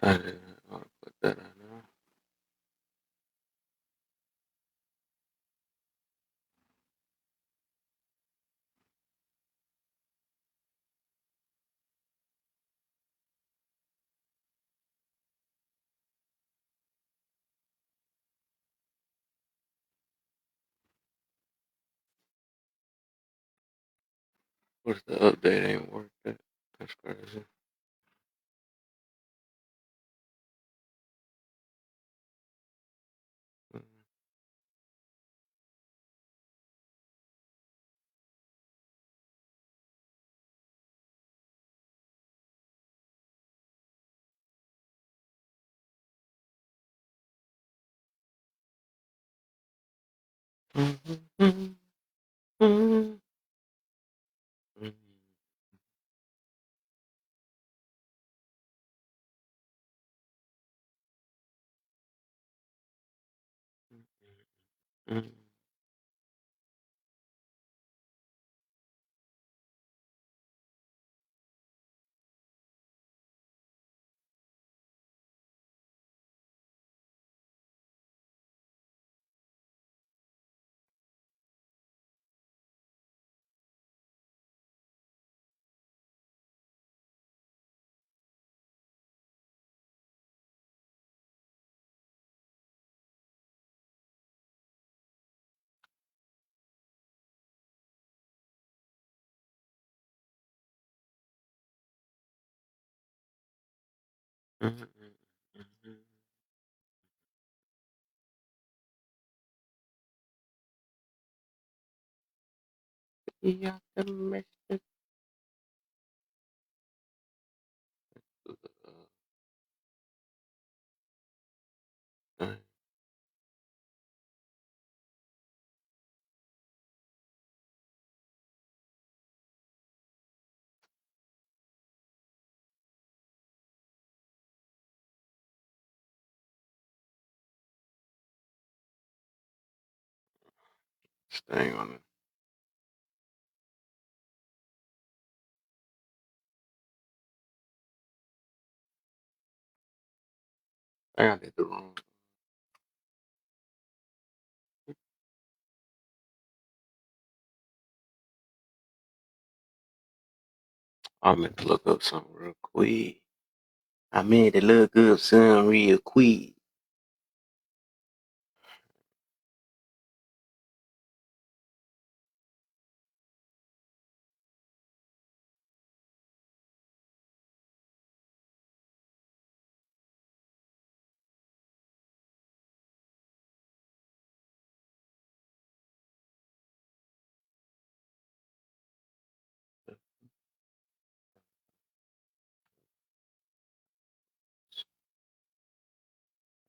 I didn't want to put that on there. What's the update? Ain't worked. That's crazy. Yeah, domestic. Staying on it. I did the wrong. I meant to look up something real quick. I meant to look up something real quick.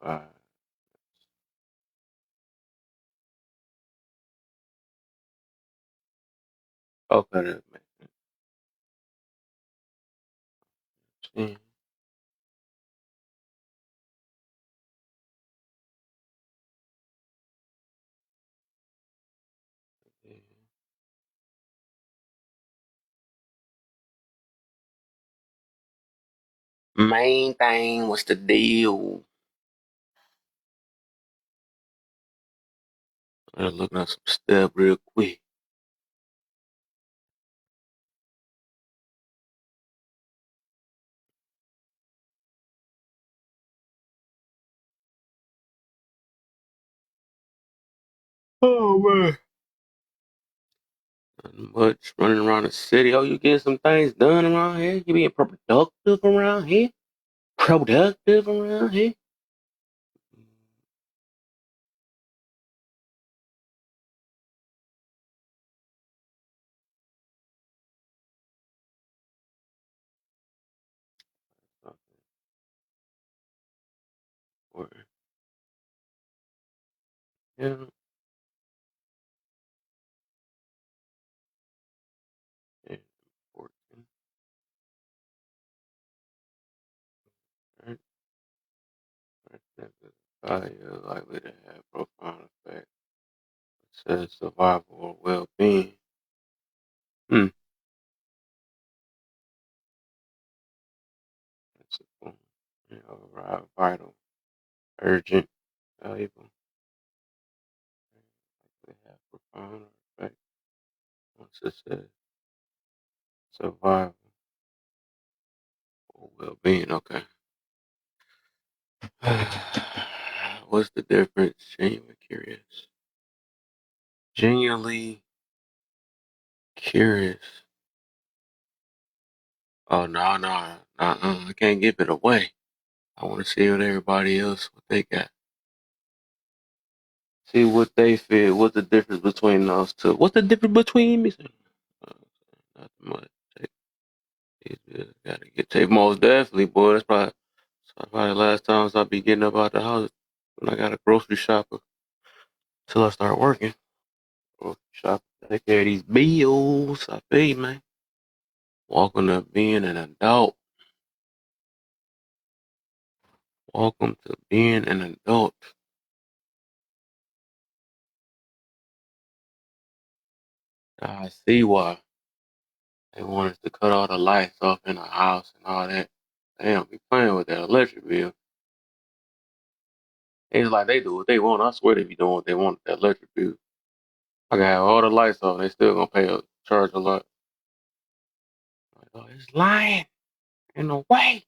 Uh, okay, that makes sense. Main thing, what's the deal? I'm looking at some stuff real quick. Oh man. Nothing much running around the city. Oh, you getting some things done around here? You being productive around here? Productive around here? Or, yeah, yeah, 14, right? Right, that is value likely to have profound effect. It says survival or well-being. Hmm. That's a point. Yeah. override vital, urgent, valuable. They have profound effect on success, survival, or well-being. Okay. What's the difference? Genuinely curious. Genuinely curious. Oh no, no, I can't give it away. I want to see what everybody else what they got. See what they feel. What's the difference between those two? What's the difference between me? Uh, Not much. Gotta get tape most definitely, boy. That's probably the last times I'll be getting up out the house when I got a grocery shopper till I start working. Grocery shop, take care of these bills. I feel you, man. Welcome to being an adult. Welcome to being an adult. I see why they want us to cut all the lights off in the house and all that. They don't be playing with that electric bill. It's like they do what they want. I swear they be doing what they want with that electric bill. I can have all the lights off. They still gonna pay a charge a lot. Like, oh, it's lying in the way.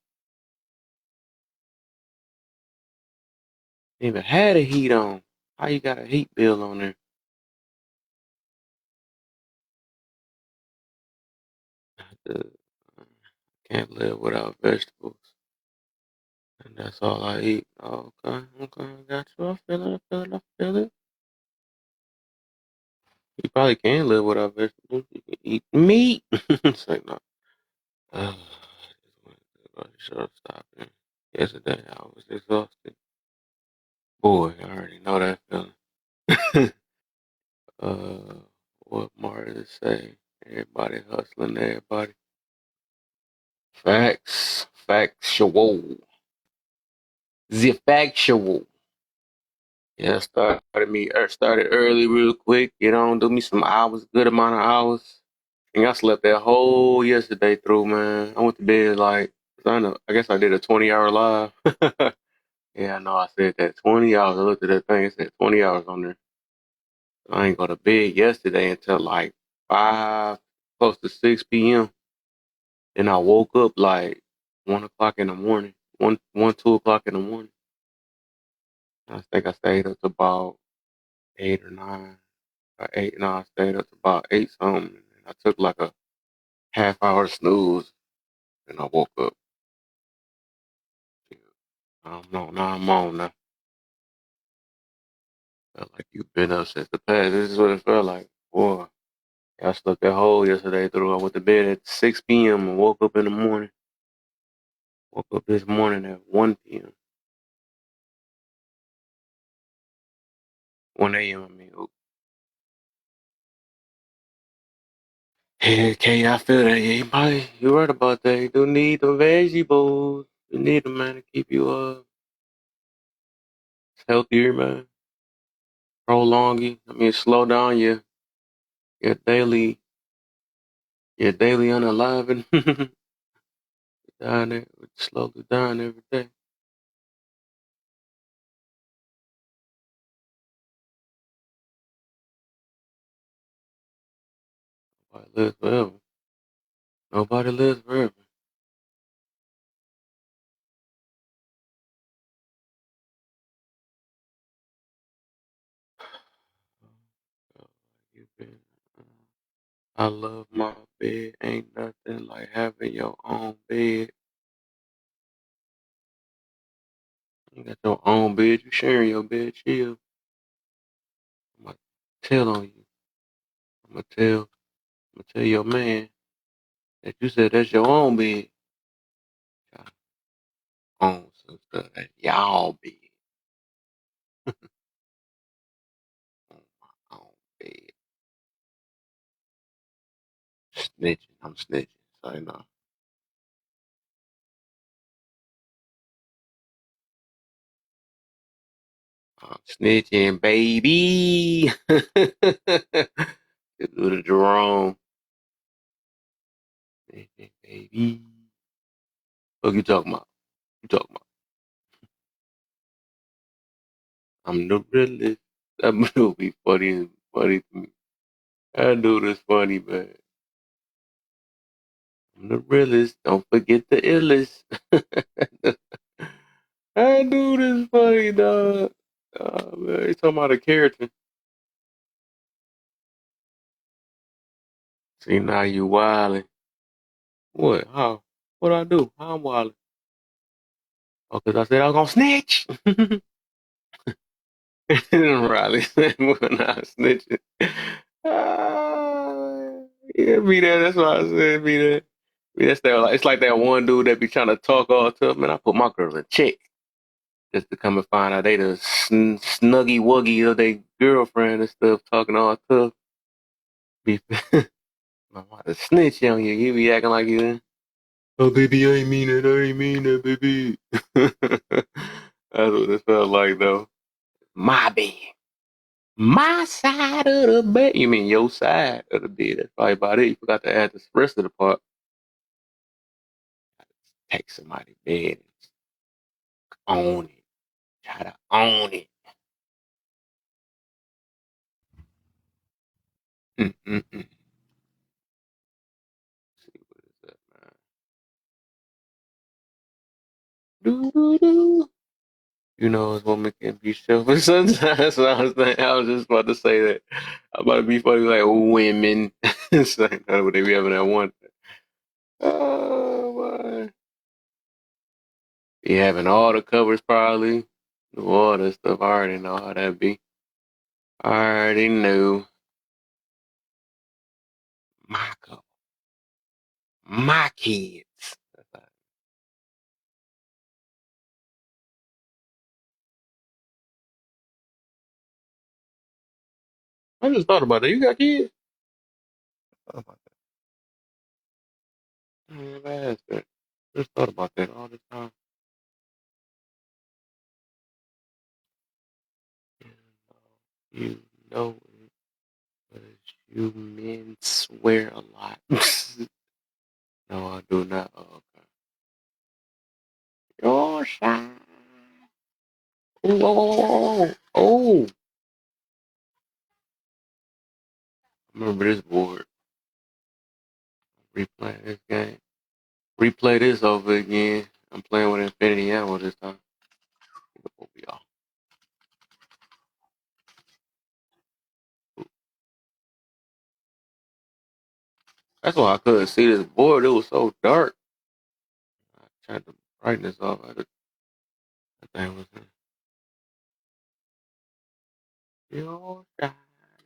Even had a heat on. How you got a heat bill on there? Uh, Can't live without vegetables. And that's all I eat. Oh, okay, okay, I got you. I feel it, I feel it, I feel it. You probably can live without vegetables. You can eat meat. It's like, no. Uh, I should have stopped it. Yesterday, I was exhausted. Boy, I already know that feeling. uh, what Martin say? Everybody hustling, everybody. Facts. Factual. The factual. Yeah, started early real quick. Do me some hours, good amount of hours. And I slept that whole yesterday through, man. I went to bed like I guess I did a 20-hour live. Yeah, I know I said that 20 hours. I looked at that thing, it said 20 hours on there. I ain't go to bed yesterday until like 5, close to 6 p.m. Then I woke up like 1 o'clock in the morning. 2 o'clock in the morning. I think I stayed up to about 8 or 9. Eight. No, I stayed up to about 8 something. And I took like a half-hour snooze, and I woke up. I don't know. Now I'm on. Now felt like you've been up since the past. This is what it felt like. Boy, I slept that whole yesterday through. I went to bed at 6 p.m. and woke up in the morning. Woke up this morning at 1 p.m. 1 a.m. I mean, oh, yeah, okay, I feel that. Yeah, you're right about that. You do need the vegetables. You need them, man, to keep you healthier, man. Prolong you. I mean, slow down your daily unaliving. Dying it, slowly dying every day. Nobody lives forever. Nobody lives forever. You been, I love my bed. Ain't nothing like having your own bed. You got your own bed. You sharing your bed. Chill. I'm gonna tell on you. I'm gonna tell. I'm gonna tell your man that you said that's your own bed. Your own sister. That's y'all bed. On my own bed. Snitching. I'm snitching. So you know. I'm snitching, baby. Get to the Jerome. Snitching, baby. What you talking about? You talking about? I'm the realest. That movie funny, funny to me. That dude is funny, man. I'm the realest. Don't forget the illest. That dude is funny, dog. Oh, man, he's talking about a character. See, now you wildin'. What? How? What I do? How I'm wildin'? Oh, because I said I was gonna snitch. Riley said we're not snitching. Yeah, be there. That's why I said be there. Be that style. Like, it's like that one dude that be trying to talk all tough. Man, I put my girl in check just to come and find out they the snuggy wuggy of their girlfriend and stuff, talking all tough. Be I'm about to snitch on you. You be acting like you. Oh, baby, I ain't mean it. I ain't mean that, baby. That's what it felt like, though. My bed. My side of the bed. You mean your side of the bed? That's probably about it. You forgot to add the rest of the part. Take somebody's bed and own it. Try to own it. Mm-mm-mm. See what is that, man? Do. You know, as woman can be selfish sometimes. So I was thinking, I was just about to say that. I'm about to be funny like women. It's like, no, but they be having that one. Oh, boy. Be having all the covers probably. All that stuff. I already know how that be. I already knew. My couple. My kids. I just thought about that. You got kids? Thought about that. I never asked that. Just thought about that all the time. You know it, but you men swear a lot. No, I do not. Oh, okay. Your side. Oh, oh, oh, oh. Remember this board. Replaying this game. Replay this over again. I'm playing with Infinity Ammo this time. What we are. That's why I couldn't see this board. It was so dark. I turned the brightness off. That thing was your side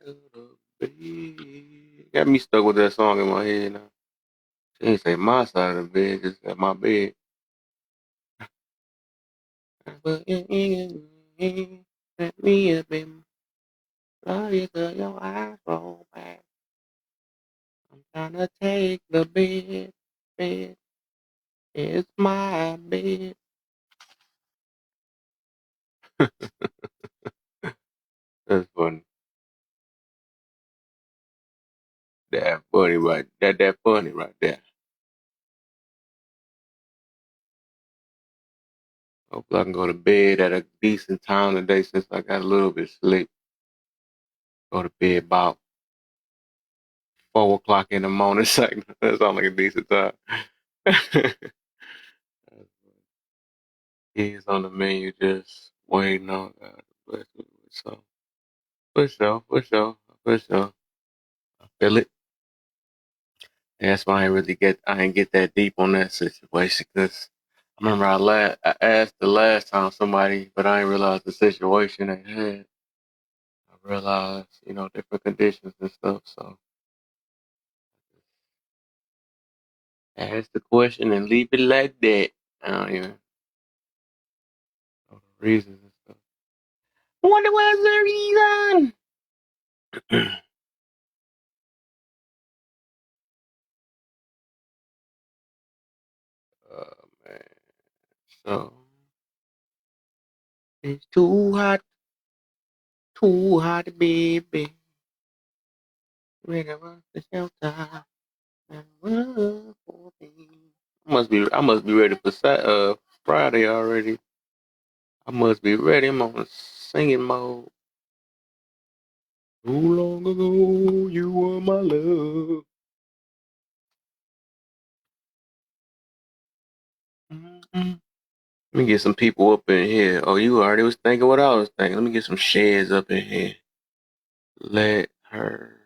of the bed. Got me stuck with that song in my head now. She ain't say my side of the bed, just at my bed. But let me up and love you till your eyes roll back. I'm trying to take the bed. It's my bed. That's funny. That funny right. That funny right there. Hope I can go to bed at a decent time today since I got a little bit of sleep. Go to bed about 4 o'clock in the morning. That sounds like a decent time. Kids on the menu just waiting on God to bless me with some. For sure. I feel it. That's why I ain't get that deep on that situation because I remember I asked the last time somebody, but I didn't realize the situation they had. I realized, different conditions and stuff. So ask the question and leave it like that. I don't even know the reasons and stuff. I wonder what's the reason. Oh man. So it's too hot, baby. Ready for the shelter. And run for me. I must be ready for Friday already. I must be ready. I'm on singing mode. Too long ago, you were my love. Mm-mm. Let me get some people up in here. Oh, you already was thinking what I was thinking. Let me get some sheds up in here. Let her,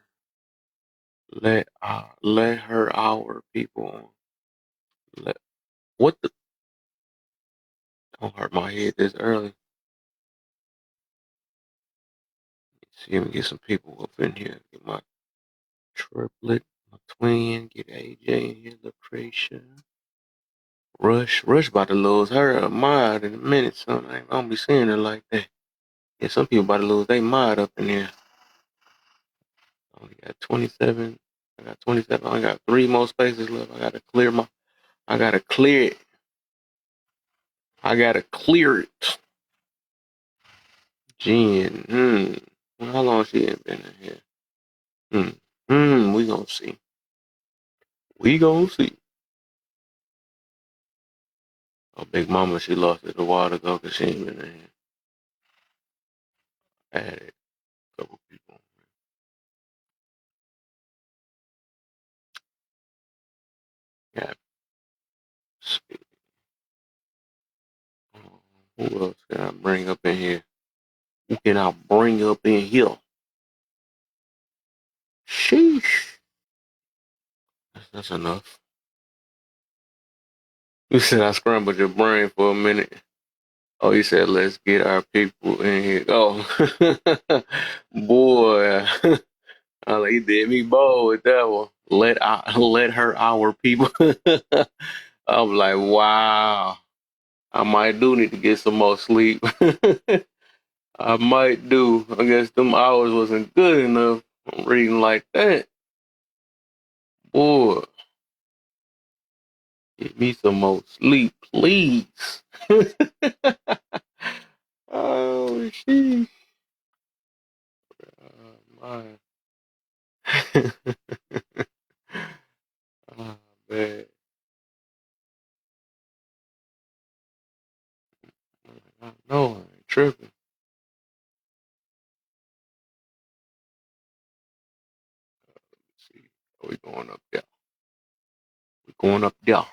let her our people on. Let, what the? Don't hurt my head this early. See, let me get some people up in here. Get my triplet, my twin. Get AJ in here. Lucretia. Rush about to lose her mod in a minute, son. I don't be seeing her like that. Yeah, some people about to lose they mod up in here. I only got 27. I got 27. I only got 3 more spaces left. I gotta clear it. I gotta clear it. Jen. Well, how long she ain't been in here? We gonna see. We gonna see. Oh, Big Mama, she lost it a while ago because she ain't been in here. Added a couple people. Yeah. Who else can I bring up in here? Who can I bring up in here? Sheesh. That's enough. You said I scrambled your brain for a minute. Oh, you said let's get our people in here. Oh, boy, he did me bold with that one. Let her our people. I was like, wow. I might do need to get some more sleep. I might do. I guess them hours wasn't good enough. I'm reading like that. Boy, get me some more sleep, please. Oh, sheesh. My. Oh, man. No, I ain't tripping. Let's see. Are we going up there? We going up there.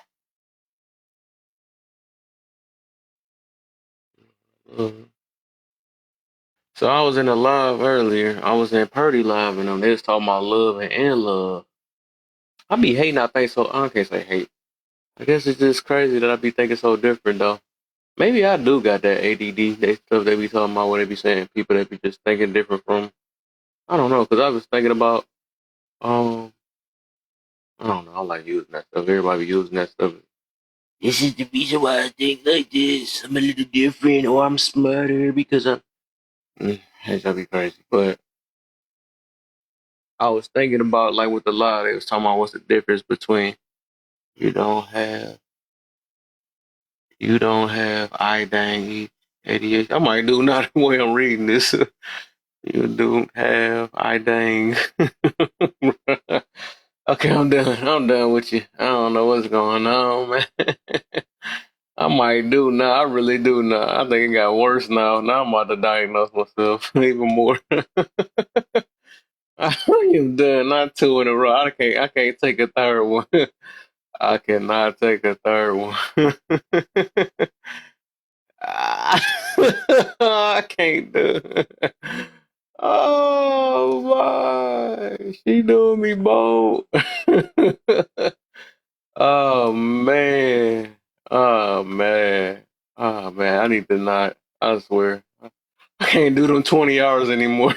Uh, so I was in a live earlier. I was in Purdy live and they was talking about love and love. I be hating, I think so. I can't say hate. I guess it's just crazy that I be thinking so different though. Maybe I do got that ADD. They stuff they be talking about what they be saying. People that be just thinking different from. I don't know, because I was thinking about um I don't know. I like using that stuff. Everybody be using that stuff. This is the reason why I think like this. I'm a little different, or I'm smarter because I'm. That'd be crazy. But I was thinking about like with the law, they was talking about what's the difference between you don't have you don't have I dang ADHD. I might do not the way I'm reading this. You don't have I dang. Okay, I'm done. I'm done with you. I don't know what's going on, man. I might do now. I really do now. I think it got worse now. Now I'm about to diagnose myself even more. I am done. Not 2 in a row. I can't take a third one. I cannot take a third one. I can't do it. Oh my. She doing me bold. Oh man. Oh man. Oh man. I need to not. I swear. I can't do them 20 hours anymore.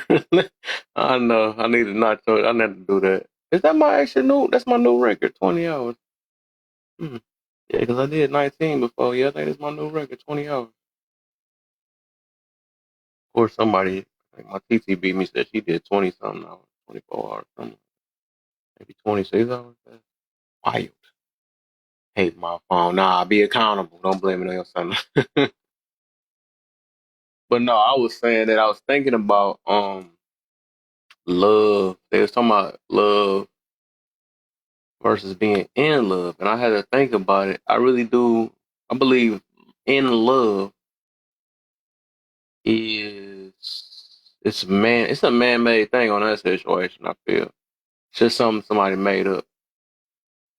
I know. I need to not. I need to do that. Is that my actual new? That's my new record. 20 hours. Hmm. Yeah, because I did 19 before. Yeah, I think it's my new record. 20 hours. Of course, somebody like my TT beat me said she did 20 something hours, 24 hours, something. Maybe 26 hours. That's wild. Hate my phone. Nah, be accountable. Don't blame it on your son. But no, I was saying that I was thinking about love. They was talking about love versus being in love. And I had to think about it. I really do. I believe in love is it's a man-made thing on that situation. I feel it's just something somebody made up.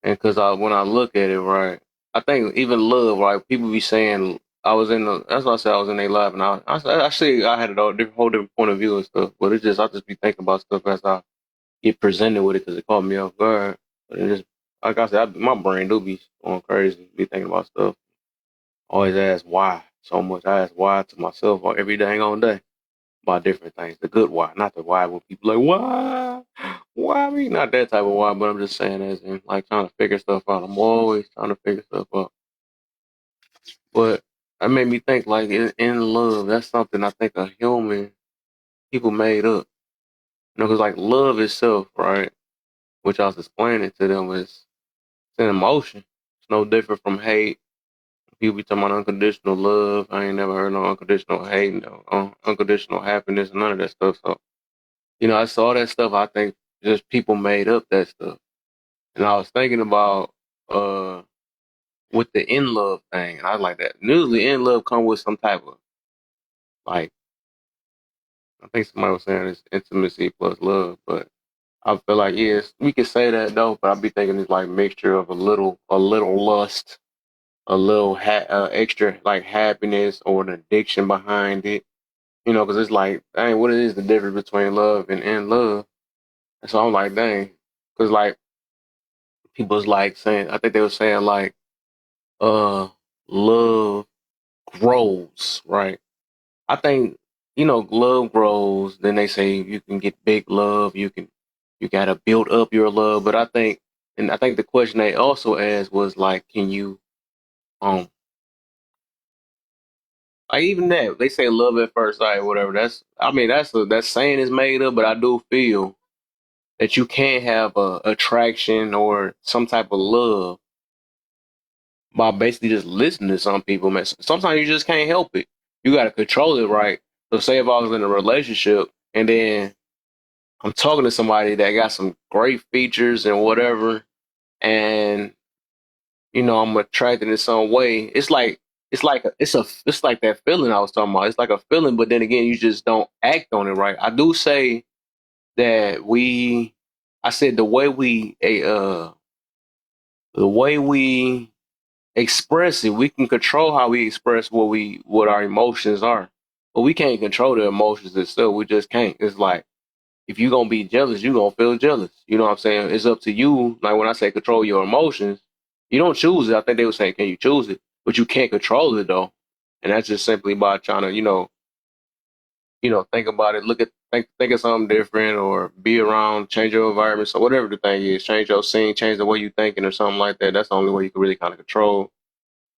And because when I look at it, right, I think even love, right, people be saying that's why I said I was in their life, and I see I had a whole different point of view and stuff, but I just be thinking about stuff as I get presented with it because it caught me off guard. But it just, like I said, my brain do be going crazy, be thinking about stuff. Always ask why so much. I ask why to myself every dang on day about different things. The good why, not the why when people like, why? Why me? Not that type of why, but I'm just saying as in like trying to figure stuff out. I'm always trying to figure stuff out. But that made me think like in love, that's something I think a human people made up. You know, because like love itself, right? Which I was explaining to them is it's an emotion. It's no different from hate. People be talking about unconditional love. I ain't never heard no unconditional hate, no unconditional happiness, none of that stuff. So, I saw that stuff. I think just people made up that stuff. And I was thinking about uh with the in love thing, and I was like that. Usually in love come with some type of like I think somebody was saying it's intimacy plus love, but I feel like yes, we could say that though, but I'd be thinking it's like mixture of a little lust, a little extra like happiness or an addiction behind it. Because it's like, dang, what is the difference between love and in love? And so I'm like, dang, because like people's like saying, I think they were saying like, love grows, right? I think love grows. Then they say you can get big love, you gotta build up your love. But I think the question they also asked was like, can you um like even that they say love at first sight, or whatever. That saying is made up, but I do feel that you can't have a attraction or some type of love by basically just listening to some people, man. Sometimes you just can't help it. You got to control it, right? So, say if I was in a relationship and then I'm talking to somebody that got some great features and whatever, and I'm attracted in some way. It's like that feeling I was talking about. It's like a feeling, but then again, you just don't act on it, right? I do say that I said the way we express it, we can control how we express what our emotions are. But we can't control the emotions itself. We just can't. It's like if you're gonna be jealous, you're gonna feel jealous. You know what I'm saying? It's up to you. Like when I say control your emotions, you don't choose it. I think they were saying, can you choose it? But you can't control it though. And that's just simply by trying to, think about it, think of something different or be around, change your environment. So whatever the thing is, change your scene, change the way you're thinking or something like that. That's the only way you can really kind of control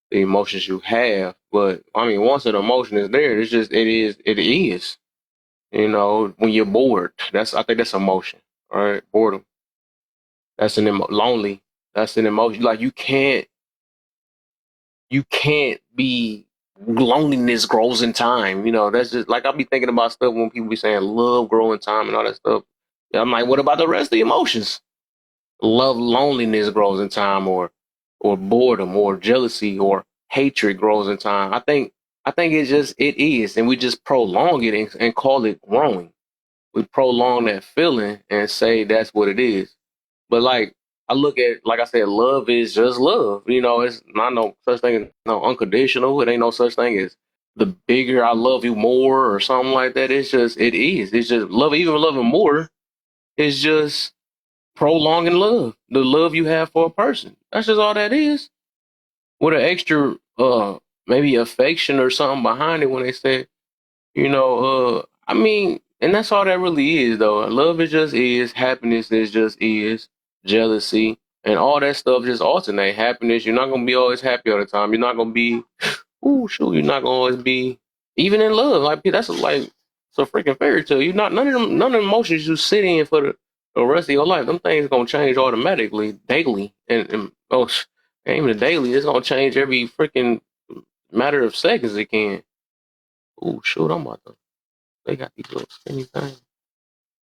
the emotions you have. But I mean, once an emotion is there, it is. When you're bored, I think that's emotion, right? Boredom. That's lonely. That's an emotion. Like you can't be loneliness grows in time. That's just like I'll be thinking about stuff when people be saying love grow in time and all that stuff. Yeah, I'm like, what about the rest of the emotions? Love, loneliness grows in time, or boredom, or jealousy, or hatred grows in time. I think it is, and we just prolong it and call it growing. We prolong that feeling and say that's what it is. But like I look at, like I said, love is just love. It's not no such thing as no unconditional. It ain't no such thing as the bigger I love you more or something like that. It is. It's just love. Even loving more is just prolonging love. The love you have for a person. That's just all that is. With an extra maybe affection or something behind it when they say, I mean, and that's all that really is though. Love is, happiness is just is, jealousy and all that stuff just alternate. Happiness, you're not gonna be always happy all the time. You're not gonna be you're not gonna always be even in love. Like like it's a freaking fairy tale. You're not none of the emotions you sit in for the rest of your life. Them things gonna change automatically, daily. Ain't even daily, it's gonna change every freaking matter of seconds it can. Oh shoot, I'm about to they got these little skinny things.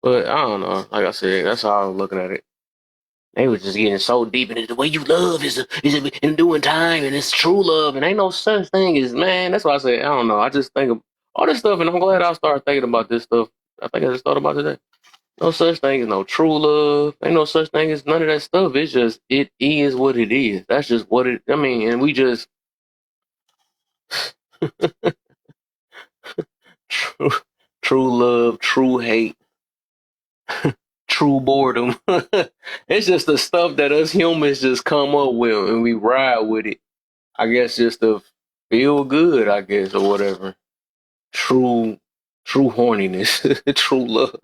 But I don't know. Like I said, that's how I was looking at it. They was just getting so deep into the way you love is enduring time and it's true love and ain't no such thing as man. That's why I say I don't know. I just think of all this stuff and I'm glad I started thinking about this stuff I think I just thought about today. No such thing as no true love. Ain't no such thing as none of that stuff. It's just it is what it is. That's just what it. I mean, and we just true, true love, true hate, true boredom. It's just the stuff that us humans just come up with and we ride with it. I guess just to feel good, I guess, or whatever. True, true horniness, true love,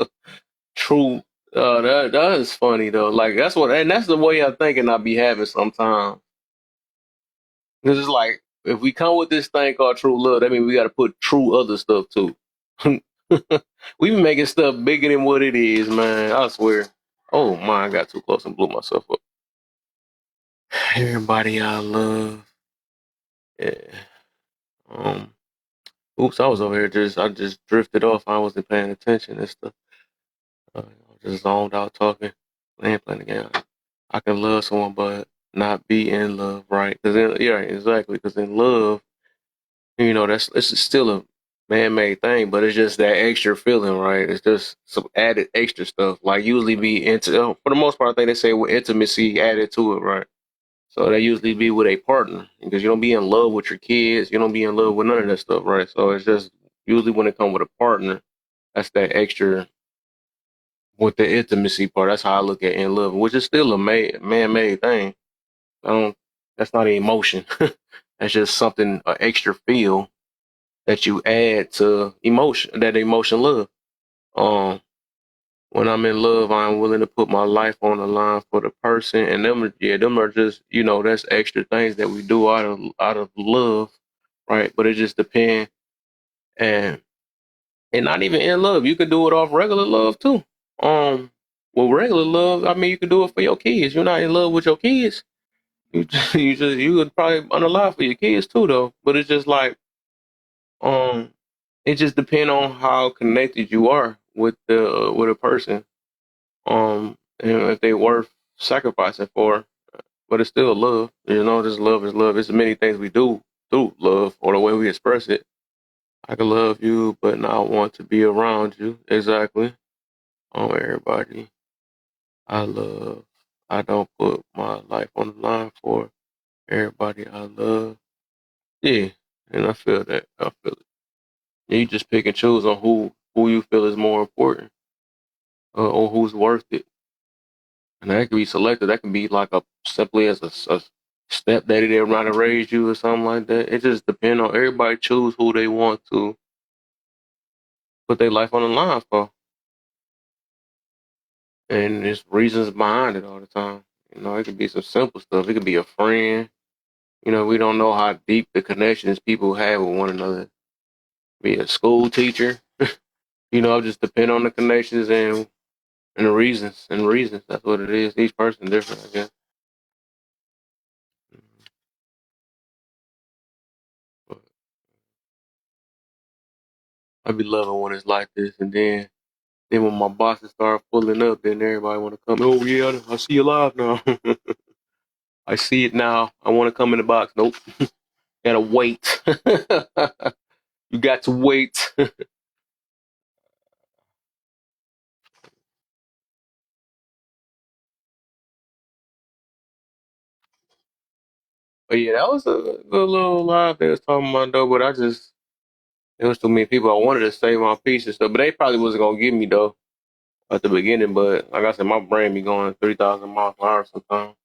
true. That is funny though. Like that's what, and that's the way I think, and I be having sometimes. Cause it's like if we come with this thing called true love, that means we got to put true other stuff too. We be making stuff bigger than what it is, man. I swear. Oh my, I got too close and blew myself up. Everybody I love. Yeah. Um. Oops, I was over here I just drifted off. I wasn't paying attention and stuff. I just zoned out talking. Playing the game. I can love someone, but not be in love, right? Yeah, exactly. Because in love, that's it's still a man-made thing, but it's just that extra feeling, right? It's just some added extra stuff. Like usually be into for the most part, I think they say with intimacy added to it, right? So they usually be with a partner because you don't be in love with your kids, you don't be in love with none of that stuff, right? So it's just usually when it comes with a partner, that's that extra with the intimacy part. That's how I look at in love, which is still a man-made thing. I don't. That's not an emotion. That's just something an extra feel that you add to emotion, that emotion love. Um, when I'm in love, I'm willing to put my life on the line for the person, and them are just that's extra things that we do out of love, right? But it just depends, and not even in love, you can do it off regular love too. Um, with regular love, I mean, you can do it for your kids. You're not in love with your kids, you would probably unalive for your kids too, though. But it's just like um it just depends on how connected you are with a person, and if they worth sacrificing for. But it's still love, just love is love. It's many things we do through love or the way we express it. I can love you but not want to be around you. Exactly. Everybody I love, I don't put my life on the line for. Everybody I love. Yeah, and I feel that. I feel it. You just pick and choose on who you feel is more important, or who's worth it, and that can be selected. That can be like a simply as a stepdaddy that around to raise you or something like that. It just depends on everybody choose who they want to put their life on the line for, and there's reasons behind it all the time. It could be some simple stuff. It could be a friend. We don't know how deep the connections people have with one another. Be a school teacher. Just depend on the connections and the reasons. That's what it is. Each person different, I guess. But I be loving when it's like this, and then when my bosses start pulling up, then everybody want to come. Oh yeah, I see you live now. I see it now. I want to come in the box. Nope, gotta wait. You got to wait. But yeah, that was a good little live they was talking about though. But it was too many people. I wanted to say my piece and stuff, but they probably wasn't gonna give me though at the beginning. But like I said, my brain be going 3,000 miles an hour sometimes.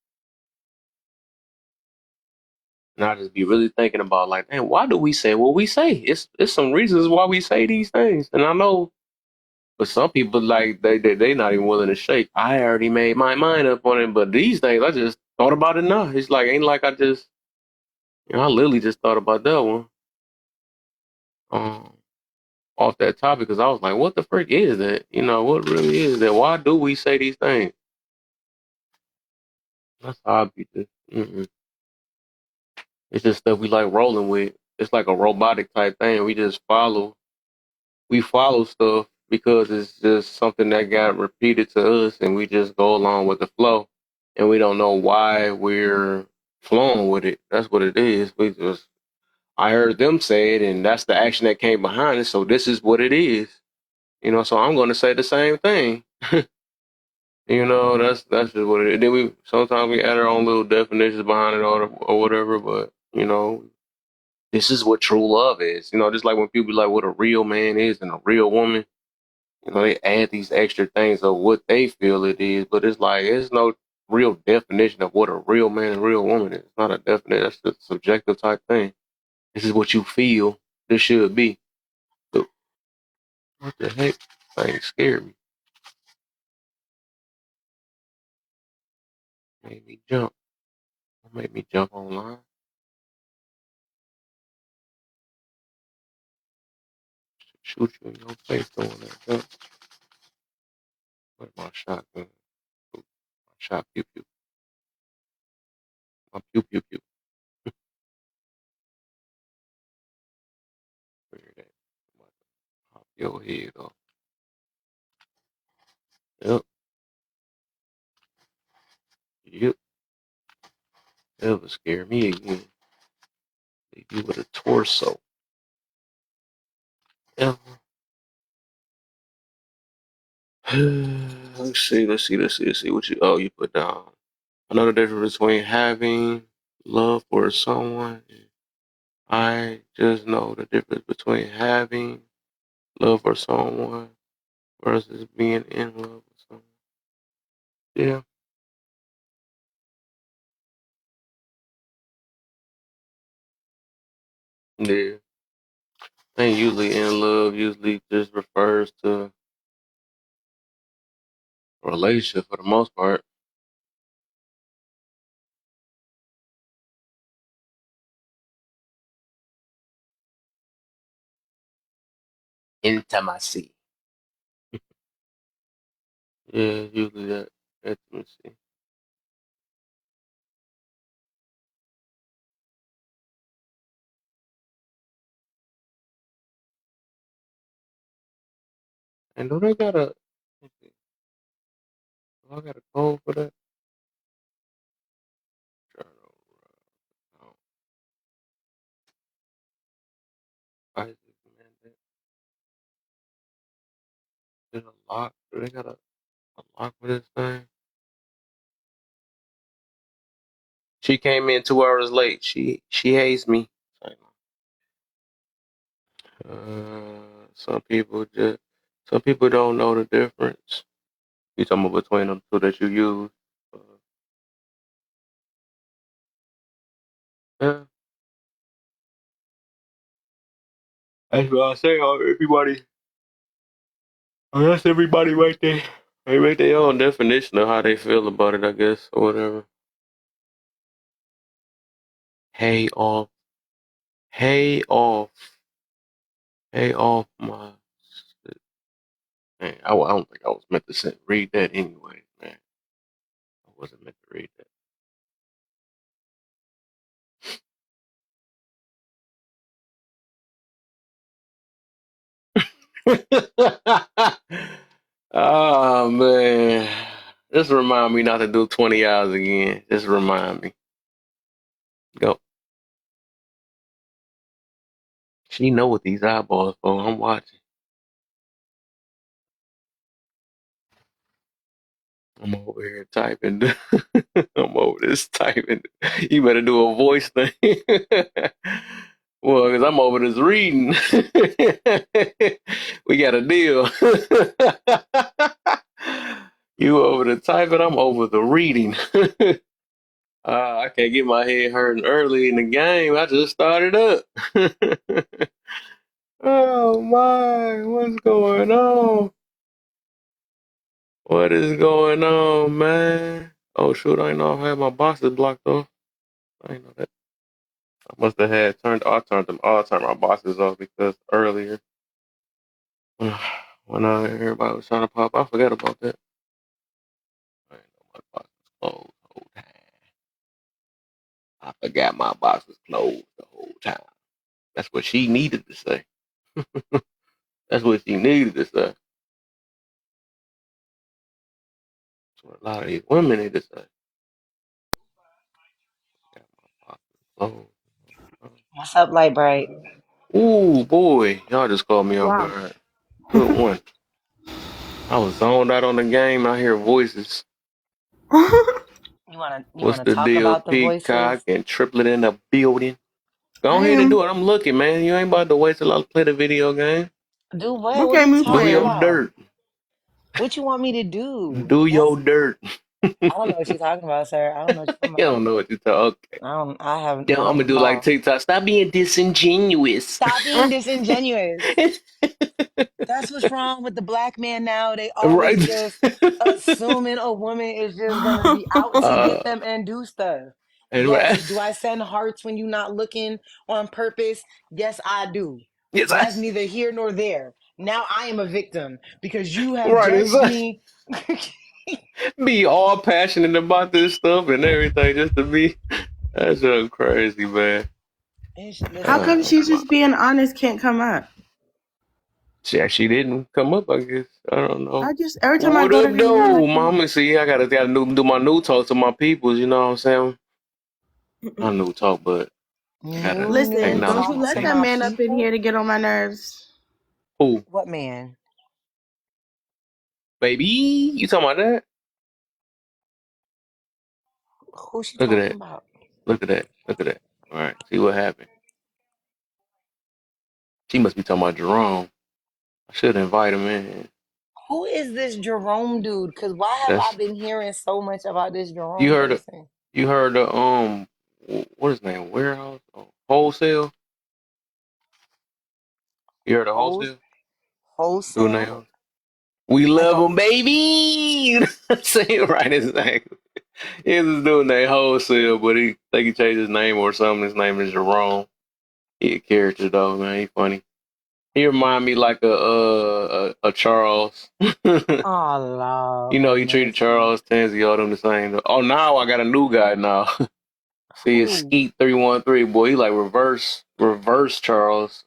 And I just be really thinking about like, man, why do we say what we say? It's some reasons why we say these things. And I know, but some people like they not even willing to shake. I already made my mind up on it, but these things I just thought about it now. It's like ain't like I just I literally just thought about that one um off that topic because I was like, what the frick is that? What really is that? Why do we say these things? That's how I be just. It's just stuff we like rolling with. It's like a robotic type thing. We follow stuff because it's just something that got repeated to us and we just go along with the flow and we don't know why we're flowing with it. That's what it is. I heard them say it and that's the action that came behind it. So this is what it is. So I'm going to say the same thing. That's just what it is. Then we sometimes we add our own little definitions behind it or whatever, but this is what true love is. Just like when people be like what a real man is and a real woman, they add these extra things of what they feel it is, but it's like it's no real definition of what a real man and real woman is. It's not a definite, that's a subjective type thing. This is what you feel this should be. So, what the heck? Thing scared me. Made me jump. Made me jump online. Shoot you in your face doing that jump. Where's my shotgun? My shot pew pew. My pew pew pew. Where that? Pop your head off. Yep. Yep. Ever scare me again. Leave you with a torso. Ever. Let's see what you put down. Another difference between having love for someone. I just know the difference between having love for someone versus being in love with someone. Yeah. Yeah. I think usually in love usually just refers to a relationship for the most part. Intimacy. Yeah, usually that intimacy. And do they got a do I got a code for that? Isaac, man, there's a lock. Do they got a lock for this thing? She came in 2 hours late. She hates me. Some people don't know the difference. You talking about between them two that you use? Uh, yeah, that's what I say. Everybody, that's everybody right there. They make their own definition of how they feel about it, I guess, or whatever. Hey off, hey off, hey off my. Man, I don't think I was meant to read that anyway, man. I wasn't meant to read that. Oh man, just remind me not to do 20 hours again. Just remind me. Go. She know what these eyeballs for. I'm watching. I'm over here typing. I'm over this typing. You better do a voice thing. Well, because I'm over this reading. We got a deal. You over the typing, I'm over the reading. I can't get my head hurting early in the game. I just started up. Oh my, what's going on? What is going on, man? Oh shoot, I know I had my boxes blocked off. I didn't know that. I must have had turned my boxes off because earlier when everybody was trying to pop, I forgot about that. I didn't know my box was closed the whole time. I forgot my box was closed the whole time. That's what she needed to say. That's what she needed to say. That's what a lot of these women need to say. Got my box closed. What's up, Light Bright? Ooh, boy. Y'all just called me off Wow. guard. Good one. I was zoned out on the game. I hear voices. You What's wanna the talk deal, about the Peacock voices? and Triplet in the building? Go I ahead and am. do it. I'm looking, man. You ain't about to wait till I play the video game. Do what? What What are game you you Do talking your playing? about? dirt. What you want me to do? Do your That's dirt. I don't know what you're talking about, sir. I don't know what you're talking You about. don't know what you talk. Okay. I I'm gonna don't do like know. TikTok. Stop being disingenuous. Stop being disingenuous. That's what's wrong with the black man now. They always Right. just assuming a woman is just gonna be out to get uh, them and do stuff. and Yes. Do I send hearts when you're not looking on purpose? Yes, I do. yes, But that's neither here nor there. Now I am a victim because you have right. It's judged like me. be all passionate about this stuff and everything just to be. That's so crazy, man. How Listen, come Oh she's my. just being honest can't come up? She didn't come up. I guess I don't know. I just every time I What go to up, the room, I though, can't. mama? See, I gotta do my new talk to my peoples. You know what I'm saying? Not new talk, but I gotta new Listen, don't acknowledge you my talk let to that my peoples. man up in people. here to get on my nerves. Who, What man? baby? You talking about that? Who's she Look at talking that. about? Look at that. Look at that. All right. See what happened. She must be talking about Jerome. I should invite him in. Who is this Jerome dude? Because why have I That's been hearing so much about this you Jerome heard. person? You heard the what is his name? Warehouse? Oh, wholesale. You heard of Whole, wholesale? Dude wholesale? name. We Like love a him, baby. Say it right. His name. He's just doing that wholesale, but he think he changed his name or something. His name is Jerome. He a character though, man. He funny. He remind me like a Charles. oh Lord You know, have you treated mercy. Charles, Tansy, all them the same. Oh, now I got a new guy now. See, it's Who? Skeet 313, boy. He like reverse Charles.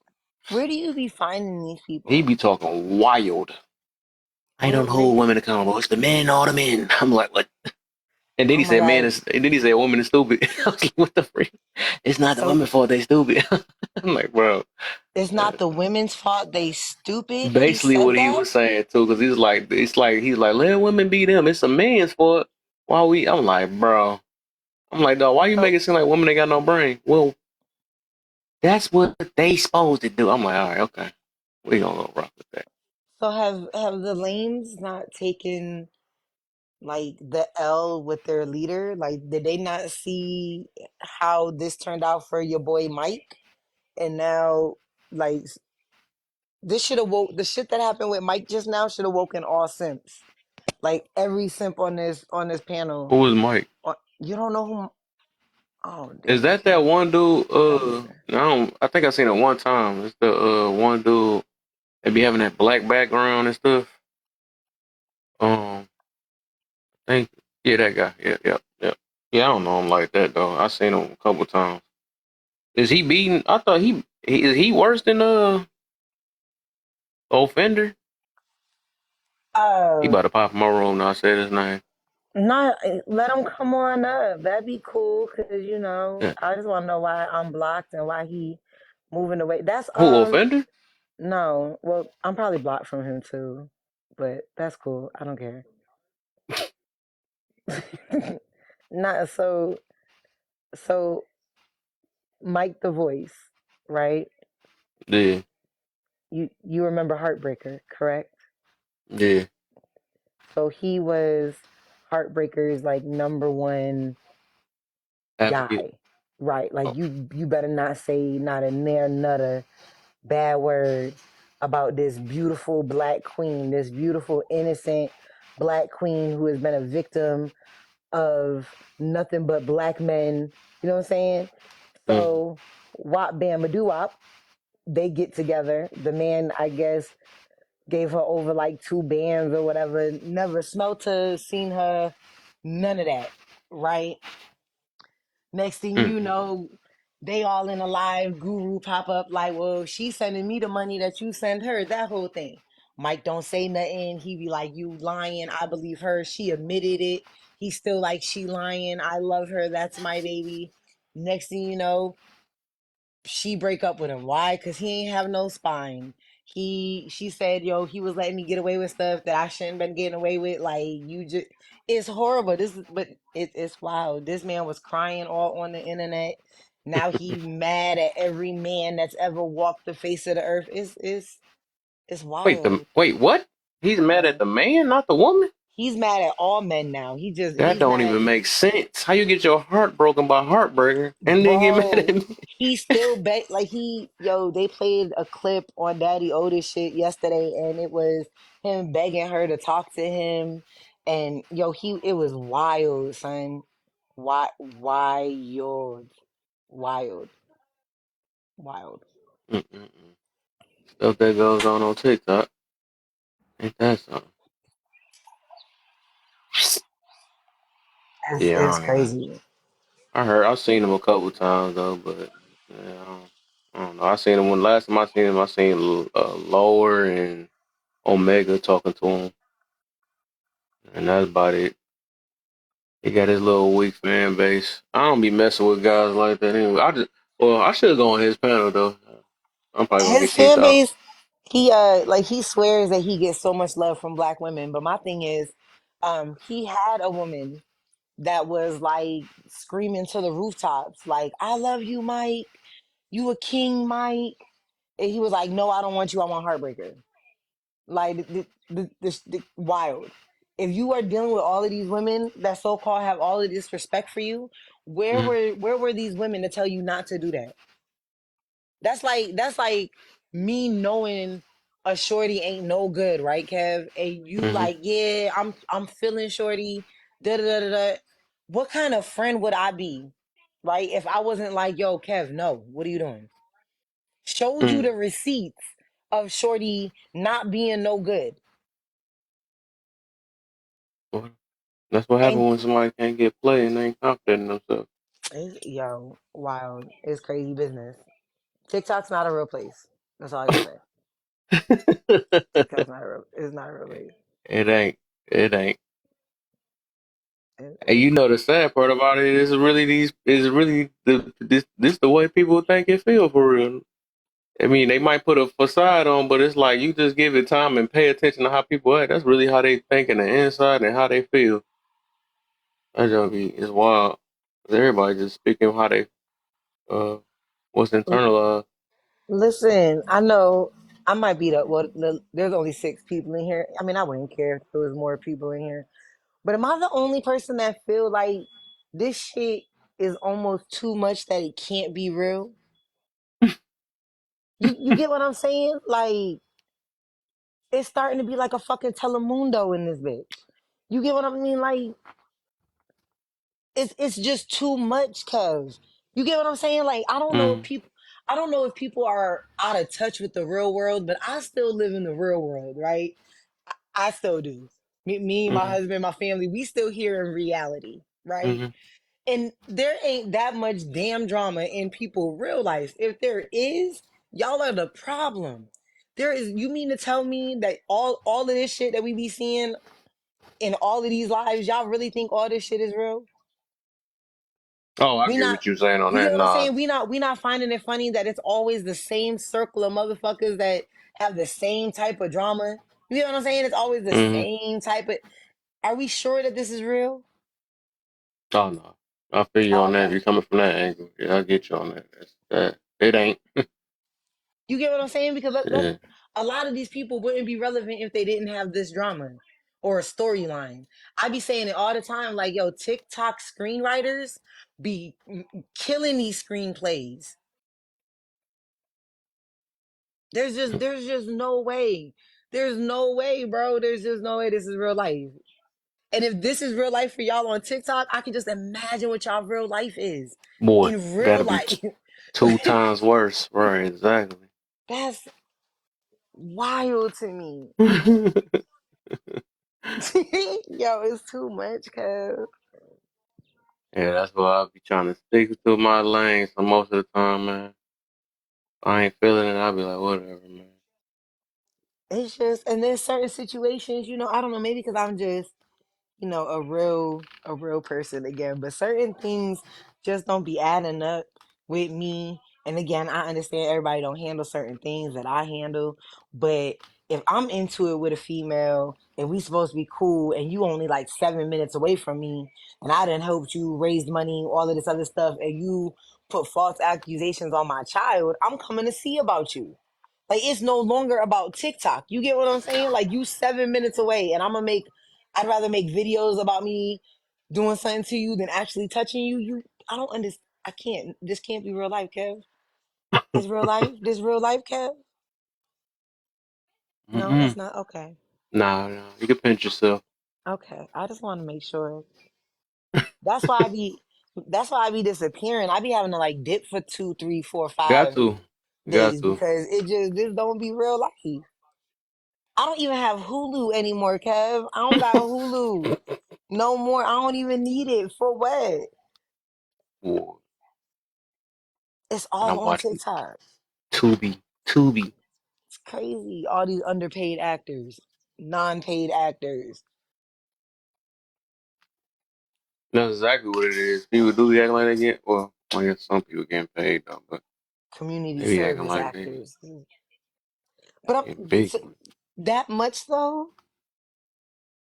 Where do you be finding these He people? be talking wild. I don't Where hold you? women accountable. It's the men, all the men. I'm like, what? And then Oh he my said, man, God. is and then he said, woman is stupid. I was like, what the freak? It's not the So women's fault they stupid. I'm like, bro. it's uh, not the women's fault. They stupid. He Basically, said what he that. was saying too, because he's like, let women be them. It's a man's fault. Why we? I'm like, bro. I'm like, dog. Why you make So it seem like women ain't got no brain? Well, that's what they supposed to do. I'm like, all right, okay, we gonna go rock with that. so have the lames not taken like the L with their leader? Like, did they not see how this turned out for your boy Mike? And now, like, this should have woke the shit that happened with Mike just now should have woken all simps. Like every simp on this panel. Who is Mike? You don't know who? Oh Is damn, that that King. one dude? Let me see. I don't. I think I seen it one time. It's the one dude that be having that black background and stuff. I think yeah, that guy. Yeah, yeah, yeah. Yeah, I don't know him like that though. I seen him a couple times. Is he beating? I thought he is he worse than offender? He Uh, about to pop in my room now. I said his name. not let him come on up. That'd be cool, cause Yeah. I just want to know why I'm blocked and why he moving away. That's Who offender? no. Well, I'm probably blocked from him too, but that's cool. I don't care. Not so. So Mike the Voice, right? Yeah, You remember Heartbreaker, correct? yeah. So he was Heartbreaker's like number one Advocate. guy, right? Like Oh, you better not say not a near nutter bad word about this beautiful black queen, this beautiful innocent black queen who has been a victim of nothing but black men. You know what I'm saying? mm, So Wop Bam Doo Wop, they get together. The man, I guess, gave her over like two bands or whatever. Never smelt her, seen her, none of that. Right? Next thing you mm, know, they all in a live guru pop up like, well, she's sending me the money that you send her, that whole thing. Mike don't say nothing. He be like, you lying. I believe her. She admitted it. He's still like, she lying. I love her. That's my baby. Next thing you know, she break up with him. Why? Because he ain't have no spine. She said, yo, he was letting me get away with stuff that I shouldn't been getting away with. Like, you just, it's horrible. But it's wild. This man was crying all on the internet. Now he mad at every man that's ever walked the face of the earth. It's wild. Wait, what? He's mad at Yeah. the man, not the woman? He's mad at all men now. That He's don't mad, even make sense. How you get your heart broken by Heartbreaker and then get mad bro. at me? He still bet like they played a clip on Daddy Otis shit yesterday, and it was him begging her to talk to him, and it was wild, son. Wild, wild, wild. Mm-mm-mm. Stuff that goes on TikTok. Ain't that something? Yeah, It's I don't even. crazy. I've seen him a couple times though, but yeah, I don't know. I seen him when last time I seen him. I seen Lower and Omega talking to him, and that's about it. He got his little weak fan base. I don't be messing with guys like that anyway. I should go on his panel though. I'm probably gonna His get kicked fan out. base, he swears that he gets so much love from black women, but my thing is, he had a woman that was like screaming to the rooftops, like, I love you, Mike. You a king, Mike. And he was like, no, I don't want you. I want Heartbreaker. Like, wild. If you are dealing with all of these women that so called have all of this respect for you, Mm-hmm. where were these women to tell you not to do that? That's like me knowing a shorty ain't no good, right, Kev? And you Mm-hmm. like, yeah, I'm feeling shorty. Da da da da. Da. What kind of friend would I be, right? If I wasn't like, yo, Kev, no, what are you doing? Showed you Mm-hmm. the receipts of shorty not being no good, Well, that's what and happened when somebody can't get play and they ain't confident in themselves. yo, wild. It's crazy business. TikTok's not a real place. That's all I gotta say. TikTok's not a real. It's not a real place. It ain't. It ain't. And It's you know the sad part about it is really this the way people think it feel for real. I mean, they might put a facade on, but it's like you just give it time and pay attention to how people act. That's really how they think in the inside and how they feel. That just be it's wild. 'Cause everybody just speaking how they uh what's internalized. Listen, I know I might be there's only 6 people in here. I mean, I wouldn't care if there was more people in here. But am I the only person that feel like this shit is almost too much that it can't be real? You get what I'm saying? Like, it's starting to be like a fucking Telemundo in this bitch. You get what I mean? Like, it's just too much, cuz. You get what I'm saying? Like, Mm, I don't know if people are out of touch with the real world, but I still live in the real world, right? I still do. Me, my mm, husband, my family, we still here in reality, right? mm. And there ain't that much damn drama in people real life. If there is, y'all are the problem. There is, you mean to tell me that all of this shit that we be seeing in all of these lives, y'all really think all this shit is real? Oh, I We get not what you're saying on You get that. what I'm Nah. saying? We not finding it funny that it's always the same circle of motherfuckers that have the same type of drama. You get what I'm saying? It's always the Mm-hmm. same type of. Are we sure that this is real? Oh no. I feel you Oh, on that. If okay. you're coming from that angle. Yeah, I get you on that. That it ain't. You get what I'm saying? Because Yeah. a lot of these people wouldn't be relevant if they didn't have this drama or a storyline. I be saying it all the time, like, yo, TikTok screenwriters be killing these screenplays. There's just no way. There's no way, bro. There's just no way this is real life. And if this is real life for y'all on TikTok, I can just imagine what y'all real life is Boy, in real that'll be life. two times worse. Right, exactly. That's wild to me. Yeah, Yo, it's too much, cuz. that's why I'll be trying to stick to my lane so most of the time, man. If I ain't feeling it, I'll be like, whatever, man. It's just, and there's certain situations, I don't know, maybe because I'm just, a real person again, but certain things just don't be adding up with me. And again, I understand everybody don't handle certain things that I handle, but if I'm into it with a female and we supposed to be cool and you only like 7 minutes away from me and I done helped you raise money, all of this other stuff, and you put false accusations on my child, I'm coming to see about you. Like it's no longer about TikTok. You get what I'm saying? Like you 7 minutes away and I'd rather make videos about me doing something to you than actually touching you. I don't understand. I can't. This can't be real life, Kev. This real life? This real life, Kev? No, Mm-mm. it's not. Okay. Nah, you can pinch yourself. Okay. I just want to make sure. That's why I be that's why I be disappearing. I be having to like dip for 2, 3, 4, Got 5 to, got days to. because this don't be real life. I don't even have Hulu anymore, Kev. I don't got Hulu. No more. I don't even need it. For what? Boy, It's and I'm all on watching TikTok. Tubi. It's crazy. All these underpaid actors, non-paid actors, That's exactly what it is. People do be acting like they get. Well, I guess some people getting paid though, but community they be acting service like they actors. But getting I'm big. so, that much though.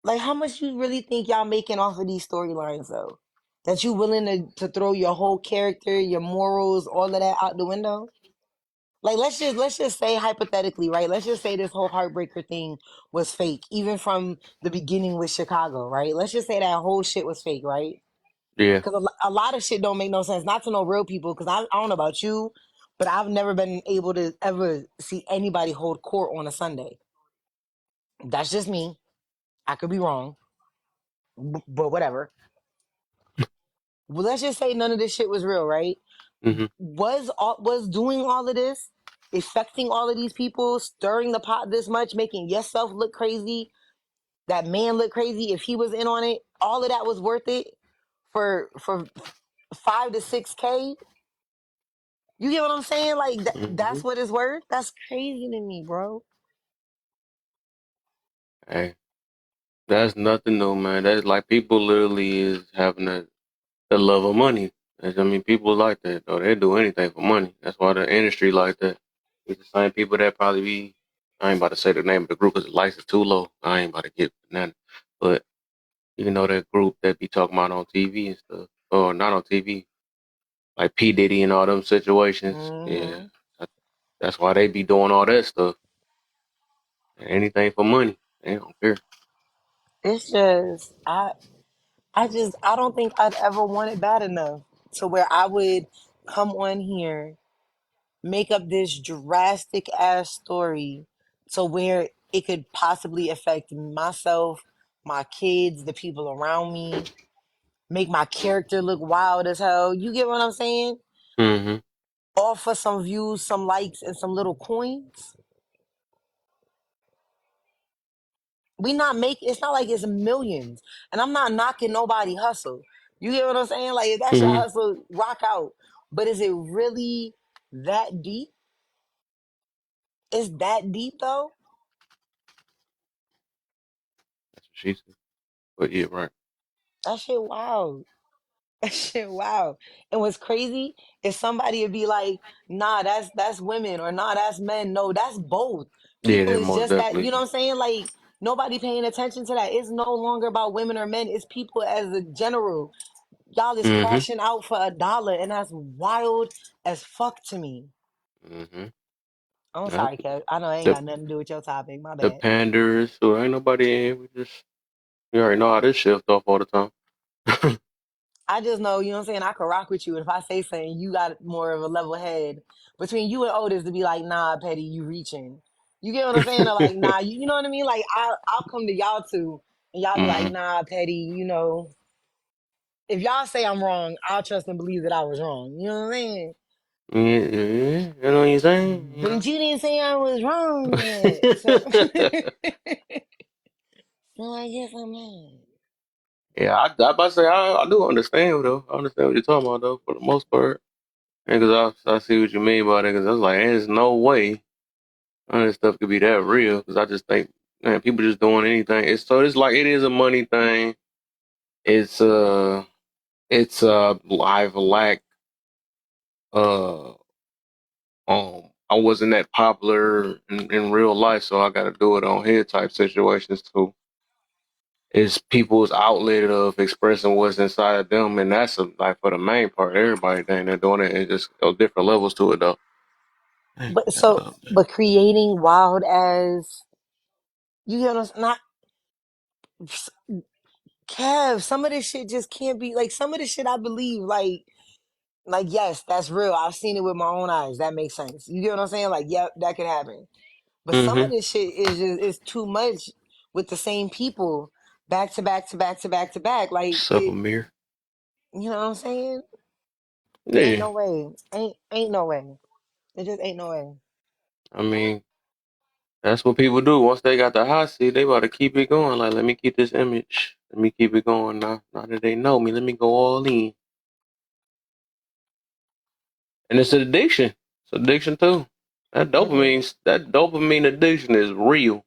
Like, how much you really think y'all making off of these storylines though? That you willing to throw your whole character, your morals, all of that out the window? Like, let's just say hypothetically, right? Let's just say this whole heartbreaker thing was fake, even from the beginning with Chicago, right? Let's just say that whole shit was fake, right? Yeah, Because a lot of shit don't make no sense. Not to know real people, because I don't know about you, but I've never been able to ever see anybody hold court on a Sunday. That's just me. I could be wrong, but whatever. Well, let's just say none of this shit was real, right? hmm Was doing all of this, affecting all of these people, stirring the pot this much, making yourself look crazy, that man look crazy if he was in on it, all of that was worth it for 5 to 6K. You get what I'm saying? Like hmm that's what it's worth. That's crazy to me, bro. Hey, that's nothing new, man. That's like people literally is having the love of money. I mean, people like that though. They do anything for money. That's why the industry like that. It's the same people that probably be. I ain't about to say the name of the group because the license too low. I ain't about to get banana. But you know that group that be talking about on TV and stuff, or not on TV, like P Diddy and all them situations. Yeah, Hmm. that- that's why they be doing all that stuff. Anything for money. They don't care. It's just I don't think I'd ever want it bad enough to where I would come on here, make up this drastic ass story to where it could possibly affect myself, my kids, the people around me, make my character look wild as hell. You get what I'm saying? Hmm All for some views, some likes, and some little coins. We not make it's not like it's millions. And I'm not knocking nobody hustle. You get what I'm saying? Like if that's your hmm hustle, rock out. But is it really that deep? Is that deep though? That's what she said. But yeah, right. That shit wild. That shit wow. And what's crazy is somebody would be like, nah, that's women or nah, that's men. No, that's both. Yeah, People that is most just that, definitely. you know what I'm saying? Like nobody paying attention to that. It's no longer about women or men. It's people as a general. Y'all is Hmm crashing out for $1, and that's wild as fuck to me. hmm I'm Yep. sorry, Kev. I know I ain't The got nothing to do with your topic. My the bad. panders, so ain't nobody in here. We just you already know how this shift off all the time. I just know, you know what I'm saying? I could rock with you. And if I say something, you got more of a level head between you and Otis to be like, nah, Petty, you reaching. You get what I'm saying? Or like, nah, you know what I mean? Like, I'll come to y'all two, and y'all be like, hmm nah, Petty, if y'all say I'm wrong, I'll trust and believe that I was wrong. You know what I'm saying? Yeah, yeah, you know what you're saying. But you didn't say I was wrong yet. So, so I guess I'm not. Yeah, I about to say I do understand though. I understand what you're talking about though, for the most part. Because I see what you mean by that. Because I was like, there's no way none of this stuff could be that real. Because I just think, man, people just doing anything. It's like it is a money thing. It's it's live lack uh I wasn't that popular in real life, so I got to do it on here type situations too. It's people's outlet of expressing what's inside of them, and that's like for the main part. Everybody thing they're doing it, and just different levels to it though. Hey, But that's so, up there. but creating wild as you know, not Kev. Some of this shit just can't be like some of this shit. I believe like yes, that's real. I've seen it with my own eyes. That makes sense. You get what I'm saying? Like, yep, that could happen. But some of Mm-hmm. this shit is too much with the same people back to back to back to back to back. Like Sup, it, Amir? you know what I'm saying? Ain't Yeah, no way. Ain't no way. It just ain't no way. I mean that's what people do. Once they got the hot seat, they about to keep it going. Like, let me keep this image. Let me keep it going. Now that they know me, let me go all in. And it's an addiction. It's addiction too. It is. That dopamine addiction is real.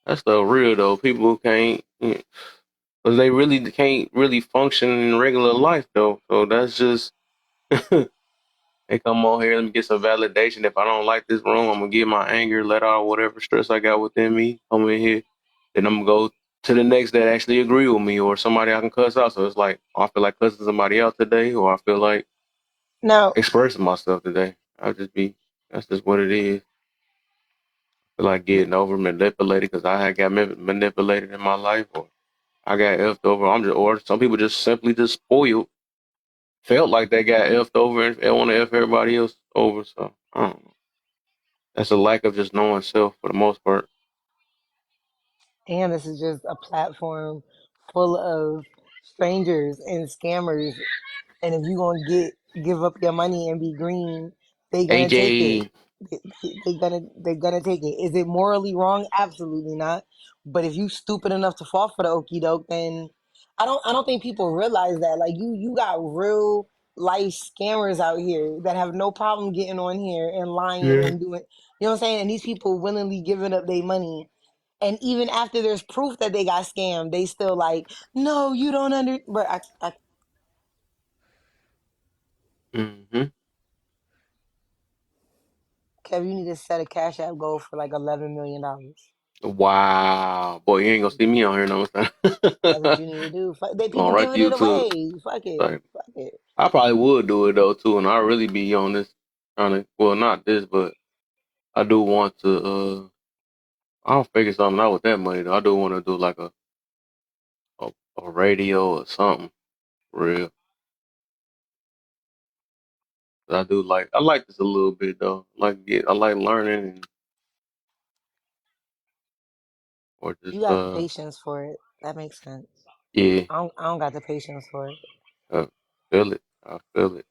That's the real though. People can't, because they really can't really function in regular life though. So that's just they come on here and get some validation. If I don't like this room, I'm gonna get my anger, let out whatever stress I got within me. Come in here, then I'm gonna go to the next that actually agree with me or somebody I can cuss out. So it's like I feel like cussing somebody out today, or I feel like Now, expressing myself today. I'll just be. That's just what it is. Feel like getting over manipulated because I had got manipulated in my life, or I got effed over. Or some people just simply just spoiled. Felt like they got effed over and want to f everybody else over. So I don't know. That's a lack of just knowing self for the most part. and this is just a platform full of strangers and scammers. And if you gonna give up your money and be green, they gonna take it. AJ, They're gonna take it. Is it morally wrong? Absolutely not. But if you stupid enough to fall for the okie doke, then I don't think people realize that. Like you got real life scammers out here that have no problem getting on here and lying yeah. and doing, you know what I'm saying? And these people willingly giving up their money. And even after there's proof that they got scammed, they still like, no, you don't under. But Mm-hmm. Kev, you need to set a cash app goal for like $11 million. Wow, boy, you ain't gonna see me on here no That's what more. you need to do. They Going people right to giving it YouTube. away. Fuck it. Like, Fuck it. I probably would do it though too, and I really be on this trying to. Well, not this, but I do want to. I'll figure something out with that money though. I do want to do like a radio or something for real. I like this a little bit though. I like learning or You just got the patience for it. That makes sense. yeah, I don't got the patience for it. uh, feel it. I feel it.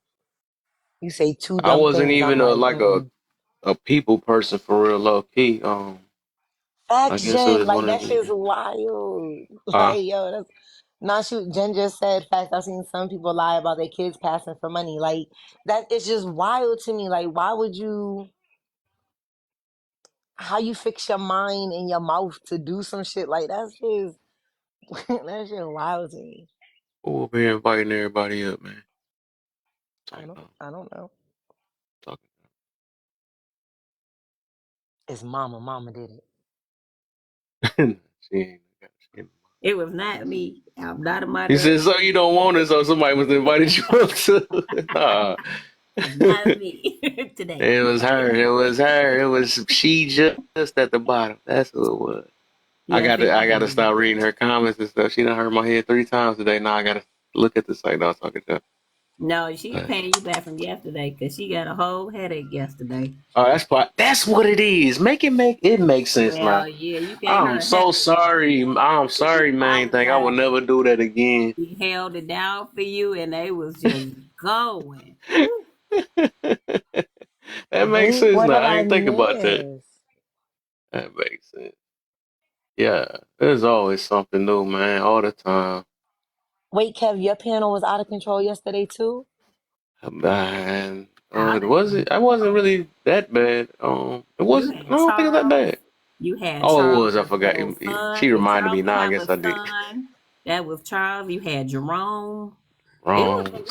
You say two I dumb wasn't things. I'm even like, a people person for real low key. I facts, guess it Jen. was Like one that of shit's the wild. uh Like, yo, that's not shoot. Jen just said facts. I've seen some people lie about their kids passing for money. Like that it's just wild to me. Like, why would you how you fix your mind and your mouth to do some shit like that's just that shit wild to me. over here inviting everybody up, man. I Talking don't about I don't know. talking. It's mama. Mama did it. She ain't. It was not me. I'm not a He said, moderator. "So you don't want it, so somebody must have invited you up to." Nah, It's not me today. it was her. It was her. It was she just at the bottom. That's who it was. Yes, it I was gotta me. stop reading her comments and stuff. She done hurt my head 3 times today. Now I gotta look at the site. I was talking to her. No, she's But, paying you back from yesterday because she got a whole headache yesterday. oh, that's what it is. Make it makes sense now. Well, yeah, you gave her I'm a so headache. sorry. I'm She sorry, main thing. I will apologized. never do that again. She held it down for you, and they was just going. Woo. That makes Wait, sense what now. did I I ain't think about that. miss? That makes sense. Yeah, there's always something new, man, all the time. Wait, Kev, your panel was out of control yesterday too? Man, Out of was it? I wasn't really that bad. It You wasn't. I had don't think it's that Charles. bad. You had Oh, it Charles was. I was forgot. having fun. She If reminded Charles me. was Now I having guess I did. fun, that was Charles. You had Jerome. It was Wrong.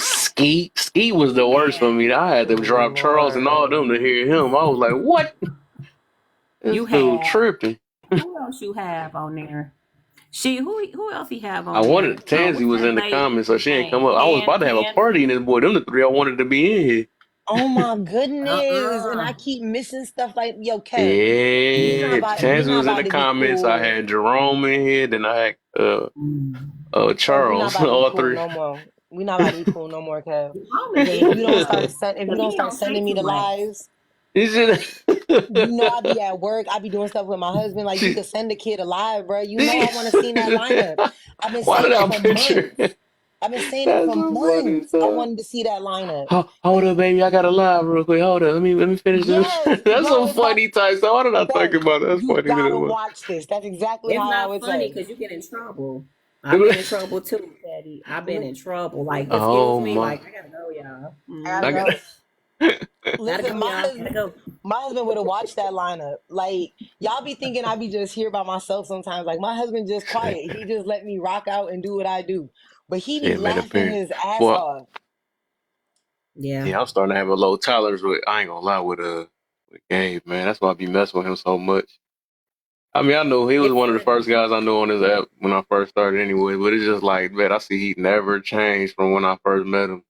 Ski was the worst for me. I had to drop Charles and all them to Lord. hear him. I was like, what? You This dude have tripping. who else you have on there? Who else he have I on there? wanted Tansy What's was that in the lady comments, so she ain't come name? up. I was about to have a party in this boy. Them the three I wanted to be in here. Oh my goodness. And I Uh-uh. keep missing stuff like, yo, Kev, Yeah, we Tansy not was in about the to be comments. I cool. had Jerome in here. Then I had Kev, we not Charles. about to be All cool three. no more. We not about to be cool no more, Kev. Jerome is Okay, if you don't good start send, if you because don't he start don't say sending me too the much. lives, He said, you know I be at work. I be doing stuff with my husband. Like you she, could send a kid a live, bro. You know I want to see that she, lineup. I've been why saying did it I for picture? months. I've been saying it That's for so funny, months. I dog. wanted to see that lineup. Hold up, baby. I got a live real quick. Hold up. Let me finish this. Yes, That's bro, so it's my funny, Tyson. Why did I think Kev, about that? That's you funny. gotta watch this. That's exactly It's how I not would funny say. because you get in trouble. I've been in trouble too, Patty. I've been Li- in trouble. Like, excuse Oh me, my! like I gotta go, y'all. I gotta I got. go. Gotta Listen, go, y'all. Gotta go. my husband would have watched that lineup. Like y'all be thinking I be just here by myself sometimes. Like my husband just quiet. He just let me rock out and do what I do. But he be Shit made a laughing appearance. his ass Boy, off. Yeah. yeah, I'm starting to have a low tolerance with. I ain't gonna lie with Gabe, man. That's why I be messing with him so much. I mean, I know he was It's one of the first guys I knew on this app when I first started, anyway. But it's just like, man, I see he never changed from when I first met him.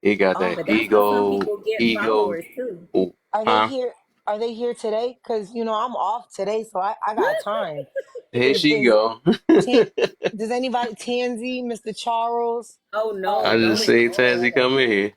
He got Oh, that but that's how some ego, people get ego. followers too. are they Huh? here? Are they here today? Cause I'm off today, so I got time. Here Is she is go. Tan- does anybody Tansy, Mr. Charles, Oh no, I um, just don't Miss see ignore Tansy her. come in here.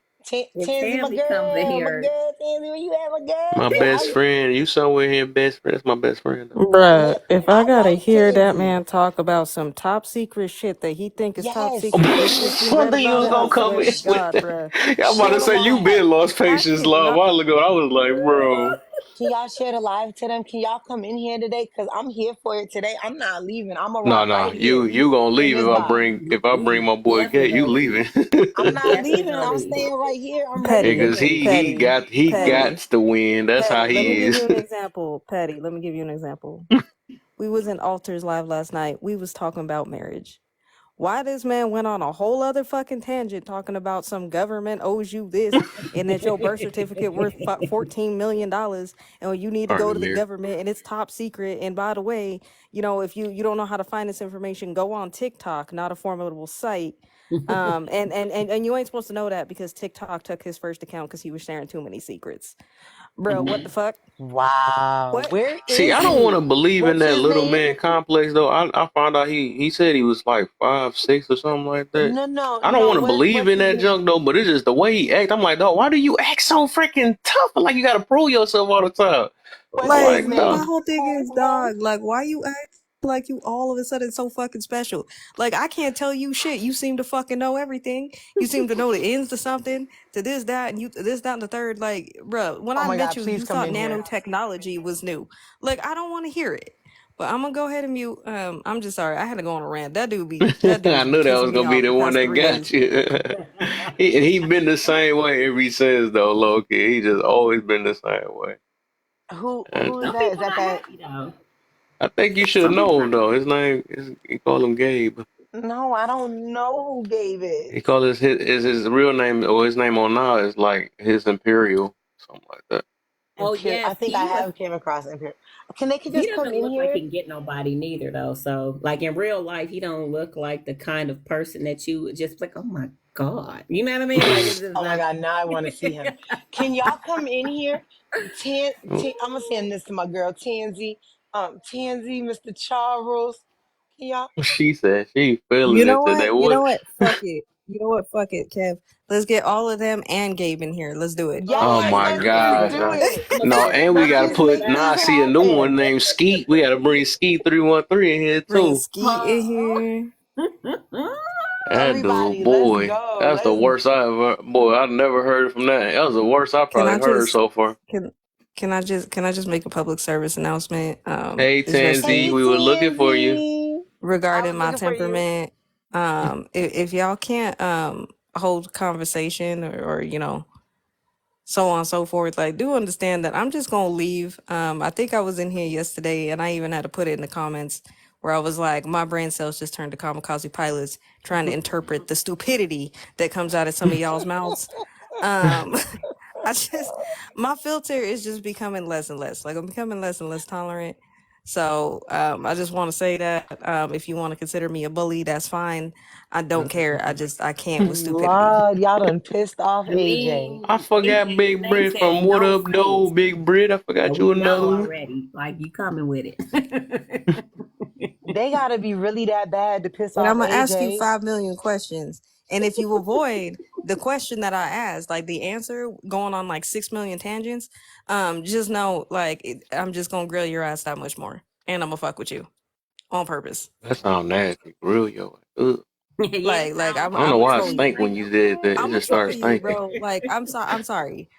If Tansy, Tansy comes in my here, girl, Tansy, where you at, my girl? My Yeah, best friend. You somewhere here, best friend. That's my best friend, though. Bruh, look, if I I gotta like hear that Tansy. man talk about some top secret shit that he think is top Yes, secret that he just he One read thing you about was it, I gonna come swear to in with God, that. bruh. Yeah, I'm about to share the say you live. been lost I patience love a cannot. while ago. I was like, bro. Can y'all share the live to them? Can y'all come in here today? Cause I'm here for it today. I'm not leaving. I'm gonna No, rock no, right here you gonna in leave this box. if I bring we my boy Gay. definitely You gonna leave. leaving? I'm We not definitely leaving. gonna I'm leave. staying right here. I'm ready to Because Petty, go. he got petty, to win. That's how petty. Let me he give you is. an example. Petty, let me give you an example. We was in Altars Live last night. We was talking about marriage. Why this man went on a whole other fucking tangent talking about some government owes you this and that your birth certificate worth $14 million and you need to go Pardon to me, the Amir. government and it's top secret. And by the way, if you don't know how to find this information, go on TikTok, not a formidable site. And you ain't supposed to know that because TikTok took his first account because he was sharing too many secrets. Bro, what the fuck? Wow. What? Where See, is I don't want he? to believe in What's that his little name? man complex though. I found out he said he was like 5'6" or something like that. No, no, I don't no. want to believe What's in his that name? junk though, but it's just the way he act. I'm like, dog, why do you act so freaking tough? Like you got to prove yourself all the time. What's I'm Like, his like, my dog. name? whole thing is, dog, like, why you act like you all of a sudden so fucking special? Like, I can't tell you shit. You seem to fucking know everything. You seem to know the ends to something, to this, that, and you this, that, and the third. Like, bro, when Oh I my met God, you, please you come thought in here. nanotechnology was new. Like, I don't want to hear it. But I'm gonna go ahead and mute. I'm just sorry. I had to go on a rant. That I dude's been knew that pissing was me gonna be off the the one past that 3 got days. you. He been the same way ever since though, Loki. He just always been the same way. Who is Some that? Is people that not that? happy though. I think you should Some people know him not though. happy. His name is he call him Gabe. No, I don't know who gave it. He call his real name or his name on now is like his Imperial, something like that. Oh Imperial. I yes, think I have came across Imperial. Can they could he just come doesn't in look like here? he can get nobody neither though. So like in real life, he don't look like the kind of person that you would just like, oh my God. You know what I mean? Like it's just Oh my not. God, now I want to see him. Can y'all come in here? I'm gonna send this to my girl Tansy. Tansy, Mr. Charles. Can y'all? She said she You feeling know it what? today. You know What? what? Fuck it. You know what? Fuck it, Kev. Let's get all of them and Gabe in here. Let's do it. Oh Yes, my Okay, I'm let's gonna God! send do them. it. I'm gonna No, send them and we Let's gotta just live put. make Now this I now. see a new one happen. named Skeet. We gotta bring Skeet 313 in here Bring too. Skeet in here. That dude, Everybody, let's boy, go. that's the Let's. worst I ever. Boy, I never heard from that. That was the worst I Can probably I heard just so far. can can I just make a public service announcement? Hey Tansy, Hey, Especially we were looking for you. Tansy. I regarding was my looking for you. temperament. If y'all can't hold conversation or so on and so forth, like do understand that I'm just gonna leave. I think I was in here yesterday and I even had to put it in the comments where I was like, my brain cells just turned to kamikaze pilots trying to interpret the stupidity that comes out of some of y'all's mouths. My filter is just becoming less and less. Like, I'm becoming less and less tolerant. So I just want to say that if you want to consider me a bully, that's fine. I don't care. I can't with stupidity. Lord, y'all done pissed off AJ. I forgot Big Brit from What Up Though, Big Brit. I forgot you We another know one. already. Like, you coming with it. They gotta be really that bad to piss And off I'm gonna ask you AJ. 5 million questions. And if you avoid the question that I asked, like the answer going on like 6 million tangents, just know I'm just gonna grill your ass that much more. And I'm gonna fuck with you on purpose. That sound nasty. Grill yo. Ugh. Yeah, Like I don't know I'm why it troll you. stink when you did that. It I'm just gonna started troll you, stinking. bro. Like I'm sorry.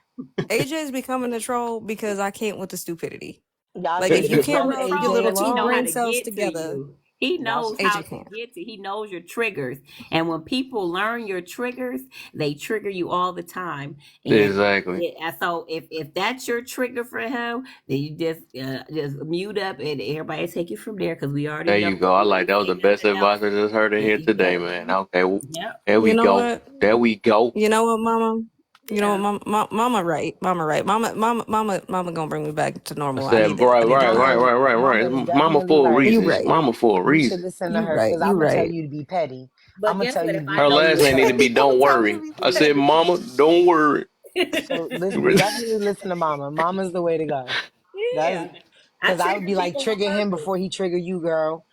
AJ is becoming a troll because I can't with the stupidity. Y'all Like should if you just can't left rub your AJ little he two know how brain alone. to cells get to together, you. He knows Y'all how AJ to can't. get to. He knows your triggers, and when people learn your triggers, they trigger you all the time. And Exactly. so if that's your trigger for him, then you just mute up and everybody take it from there because we already There know. you go. I like that was the Ain't best nothing else. advice I just heard in here today, man. Okay, Yep. there we You know go. what? There we go. You know what, Mama? You know Yeah. what, Mama right. Mama gonna bring me back to I normal. I said, need to right. Mama is It's Mama definitely for a right. You reason. It's right. Mama for a You should reason. listen to You her right. because I'm You gonna tell right. you to be petty. But I'm gonna guess tell what? you If to I be Her know petty last as you, name need to hell. be Don't Worry. I said, Mama, don't worry. So definitely listen to Mama. Mama's the way to go. That's yeah, I because I would trigger be like, people on trigger him purpose. before he trigger you, girl.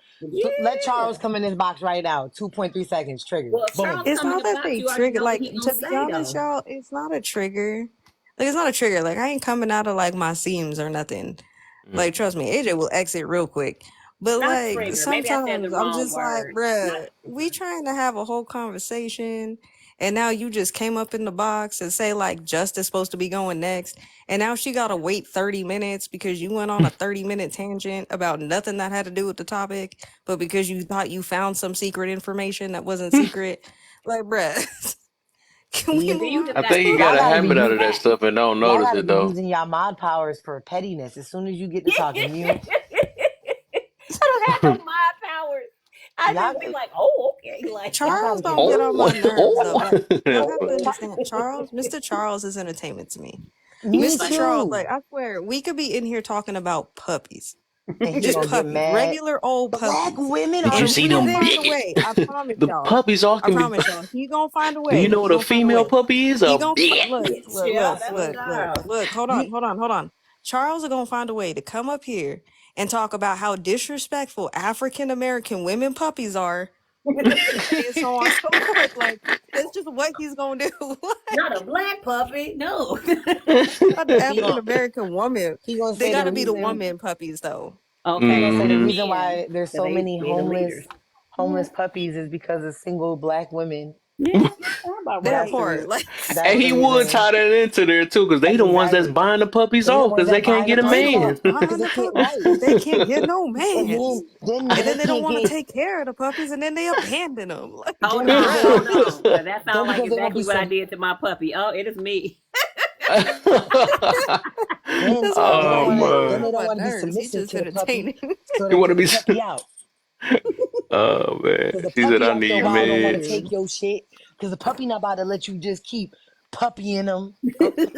Let Charles Yeah. come in this box right now. 2.3 seconds. Trigger. Well, if Charles Boom. It's come in not the that box, they you already trigger. know what Like, he gonna to be say honest, though. y'all, it's not a trigger. Like, it's not a trigger. Like, I ain't coming out of like my seams or nothing. Like, trust me, AJ will exit real quick. But Not like trigger. Maybe I said the sometimes I'm wrong just like, word. bruh, Not we trying to have a whole conversation, and now you just came up in the box and say like Justice supposed to be going next, and now she gotta wait 30 minutes because you went on a 30-minute tangent about nothing that had to do with the topic, but because you thought you found some secret information that wasn't secret. Like, bruh, can we See, move you on? just I got think too you got y'all a gotta attached be to habit the out you of that fact. stuff and don't y'all notice gotta it be though. using y'all mod powers for pettiness. As soon as you get to talking mute, I don't have no mind powers. I y'all just be like, oh, okay. Like, y'all Charles gotta don't just get on my nerves though. Like, y'all have to oh. understand, Mr. Charles is entertainment to me. me Mr. Charles, too. like, I swear, we could be in here talking about puppies. And he Just gonna get puppies. mad. Regular old Black puppies. women Did are you And see he gonna them find a breeding. bitches? way. I promise The y'all. puppies all I can be. promise y'all. He gonna find a Do you way. know He what a gonna find a female way. puppy is? He A gonna bitch. yeah, that's Charles. look. Hold on. Charles is gonna find a way to come up here and talk about how disrespectful African American women puppies are, and so on and so forth. Like, that's just what he's gonna do. Not a black puppy. No. Not the He African gonna American woman. he gonna They say the gotta be the reason woman puppies though. he Okay, gonna so say the the Mm-hmm. reason men, why there's so so many they the homeless leaders. Yeah, puppies is because of single black women. yeah, that sounds about That That's right. the part, like, And that's the he would reason. tie that into there too, because they the ones that's Exactly. buying the puppies They the off ones because they that can't buying the get a they the puppies man. ones off because buying they the can't puppies right. because they can't get no And mans, then and then they they don't can't want to get take care of the puppies, and then they abandon them. Like, Hold because on, they hold gonna on. 'Cause that then sounds like because they gonna be exactly what I some did to my puppy. Oh, it is me. then that's why I'm they don't Oh like, want he to don't get man, then on they don't my want to be nerves. He submissive just to the puppy, entertaining. so you they want to kick the be? puppy out. Oh man, Because the she said puppy I after a need while don't want to meds. take your shit. Because the puppy not about to let you just keep puppying them.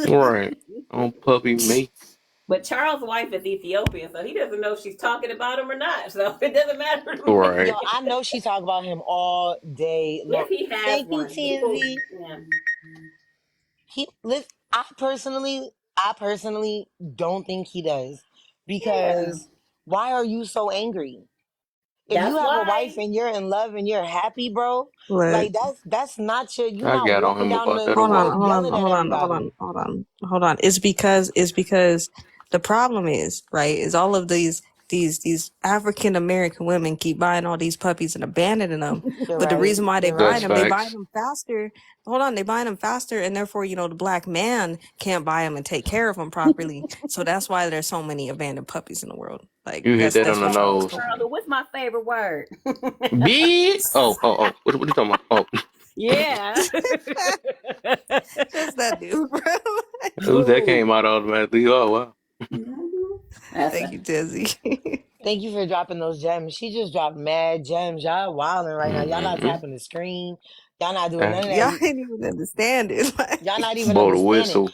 Right on puppy me. But Charles' wife is Ethiopian, so he doesn't know if she's talking about him or not. So it doesn't matter to me. Yo, Right. I know she talk about him all day long. If he has Thank you, one. People, TNZ. yeah. Listen, I personally don't think he does. Yeah. Because why are you so angry? If you That's have a why. wife and you're in love and you're happy, bro, Look, like that's not you're I not got on walking him down about that the a road while ago. yelling at everybody. hold on. It's because the problem is, right, is all of these African American women keep buying all these puppies and abandoning them. You're But the right. reason why they You're buy That's right. them, they buy facts. them faster. Hold on, they buy them faster, and therefore, the black man can't buy them and take care of them properly. So that's why there's so many abandoned puppies in the world. Like, You hit that that's on the what Charles nose. told Charles, me. what's my favorite word? Bitch. Oh. What you talking about? Oh, Yeah. That's that dude, bro. ooh, that Boo. came out automatically. Oh wow. That's Thank you, Desi. Thank you for dropping those gems. She just dropped mad gems. Y'all wilding right now. Y'all not Mm-hmm. tapping the screen. Y'all not doing none of Y'all that. ain't even understand it. Y'all not Like, even Blow the understanding. whistle.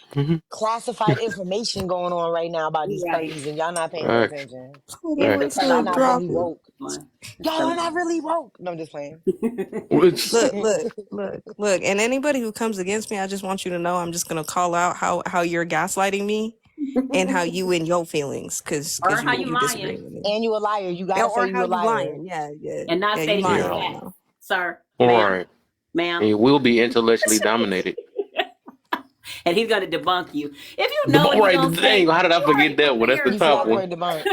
Classified information going on right now about these Right. puppies, and y'all not paying no Facts. attention. the Here's Facts. the Cause y'all whistle problem. not really dropping. woke. One. Y'all are not really woke. No, I'm just playing. It's, Look. And anybody who comes against me, I just want you to know I'm just gonna call out how you're gaslighting me and how you in your feelings, cause Or how you you disagree lying with me. And you a liar. You gotta say Or you how a you liar. lying. Yeah. and not Yeah, you say lying these yeah. right facts, now. sir, All ma'am, right. ma'am. It will be intellectually dominated. And he's gonna debunk you. If you know what All he's right. gonna Dang. say, How did I you already forget that one? That's the You prepared top forgot the for one. word debunk.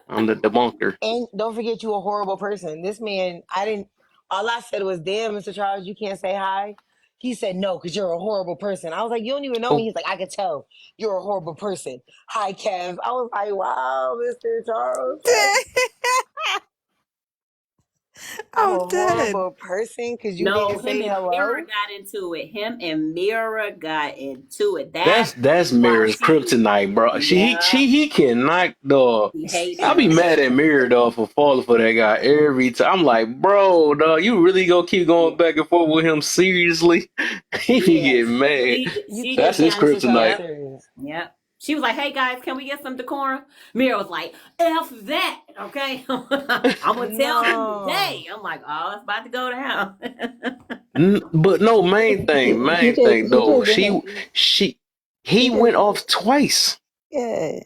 I'm the debunker. And don't forget you a horrible person. This man, I didn't. All I said was, "Damn, Mr. Charles, you can't say hi." He said, "No, because you're a horrible person." I was like, "You don't even know me." Oh, He's like, "I could tell you're a horrible person." Hi, Kev. I was like, "Wow, Mr. Charles, I'm I'm a dead. horrible person because you No, didn't him say and Mira hello." got into it. Him and Mira got into it. That's that's why Mirror's kryptonite, bro. yeah, He cannot dog. he hate I be him. mad at Mirror dog for falling for that guy every time. I'm like, bro, dog, you really gonna keep going back and forth with him seriously? He be Yes. getting mad. You She can't That's take his got Mr. Charles kryptonite. yep. serious. Yep. She was like, "Hey guys, can we get some decorum?" Mira was like, "F that, okay? I'm gonna tell him No, today." I'm like, "Oh, it's about to go down." But no, He main just thing though. didn't. She He he just went off twice. yeah.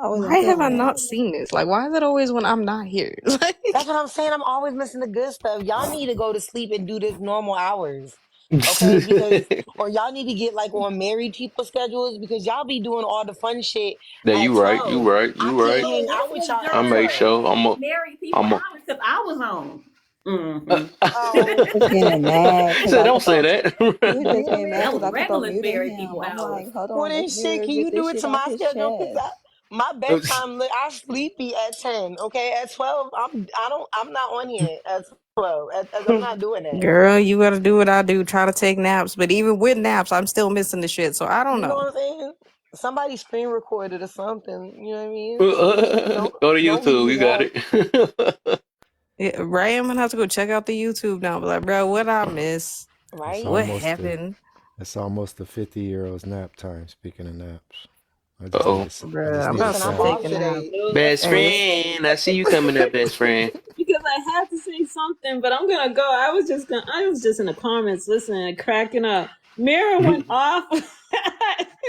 I Why wasn't have I feeling it. not seen this? Like, why is it always when I'm not here? Like, That's what I'm saying. I'm always missing the good stuff. Y'all need to go to sleep and do this normal hours. Okay? Because, or y'all need to get like on married people schedules because y'all be doing all the fun shit Yeah, at you right, 12. I you can't right. Oh, hang this out with was y'all I at make during 12. sure I'm a married people I'm a. hours because I was home. Mm-hmm. Oh, was getting mad He because said, I "Don't kept say on. that." He was you just know what I getting mad mean? That because was I kept on regular muting married him. people I'm hours. like, hold Well, on, then let shit, Mirror can get you this do it shit to off my his schedule? Cause chest. my bedtime, I sleepy at 10. Okay, at 12, I'm not on here at 12. I'm not doing that. girl, you gotta do what I do. Try to take naps, but even with naps, I'm still missing the shit. So I don't You know know. what I'm saying? Somebody screen recorded or something. You know what I mean? Go to Don't leave YouTube. You me got out, it. Yeah, right? I'm gonna have to go check out the YouTube now. But like, bro, what I miss? It's right? What almost the happened, it's almost the 50-year-old's nap time. Speaking of naps, Uh-oh. I bro? just I'm need a about Listen, to I'm take sound. off a nap. today. Best Hey, friend, I see you coming up, best friend. Because I had to say something, but I'm gonna go. I was just in the comments listening, cracking up. Mira went off.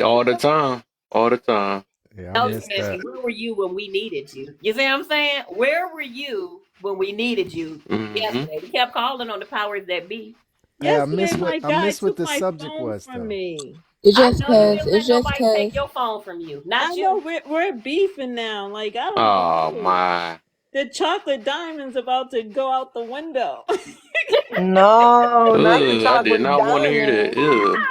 All the time, all the time. Yeah, I Tell missed Tansy, that. where were you when we needed you? You see what I'm saying? Where were you when we needed you Hmm yesterday? We kept calling on the powers that be. Hey, Yesterday, my I guy missed what took the my subject phone was from though. me. I know you didn't let It's just nobody take cause your phone from you. I Not know you. we're beefing now. Like I don't get Oh it. my. The chocolate diamond's about to go out the window. No, not the Ugh, I did chocolate not want to hear that. diamond. Ugh.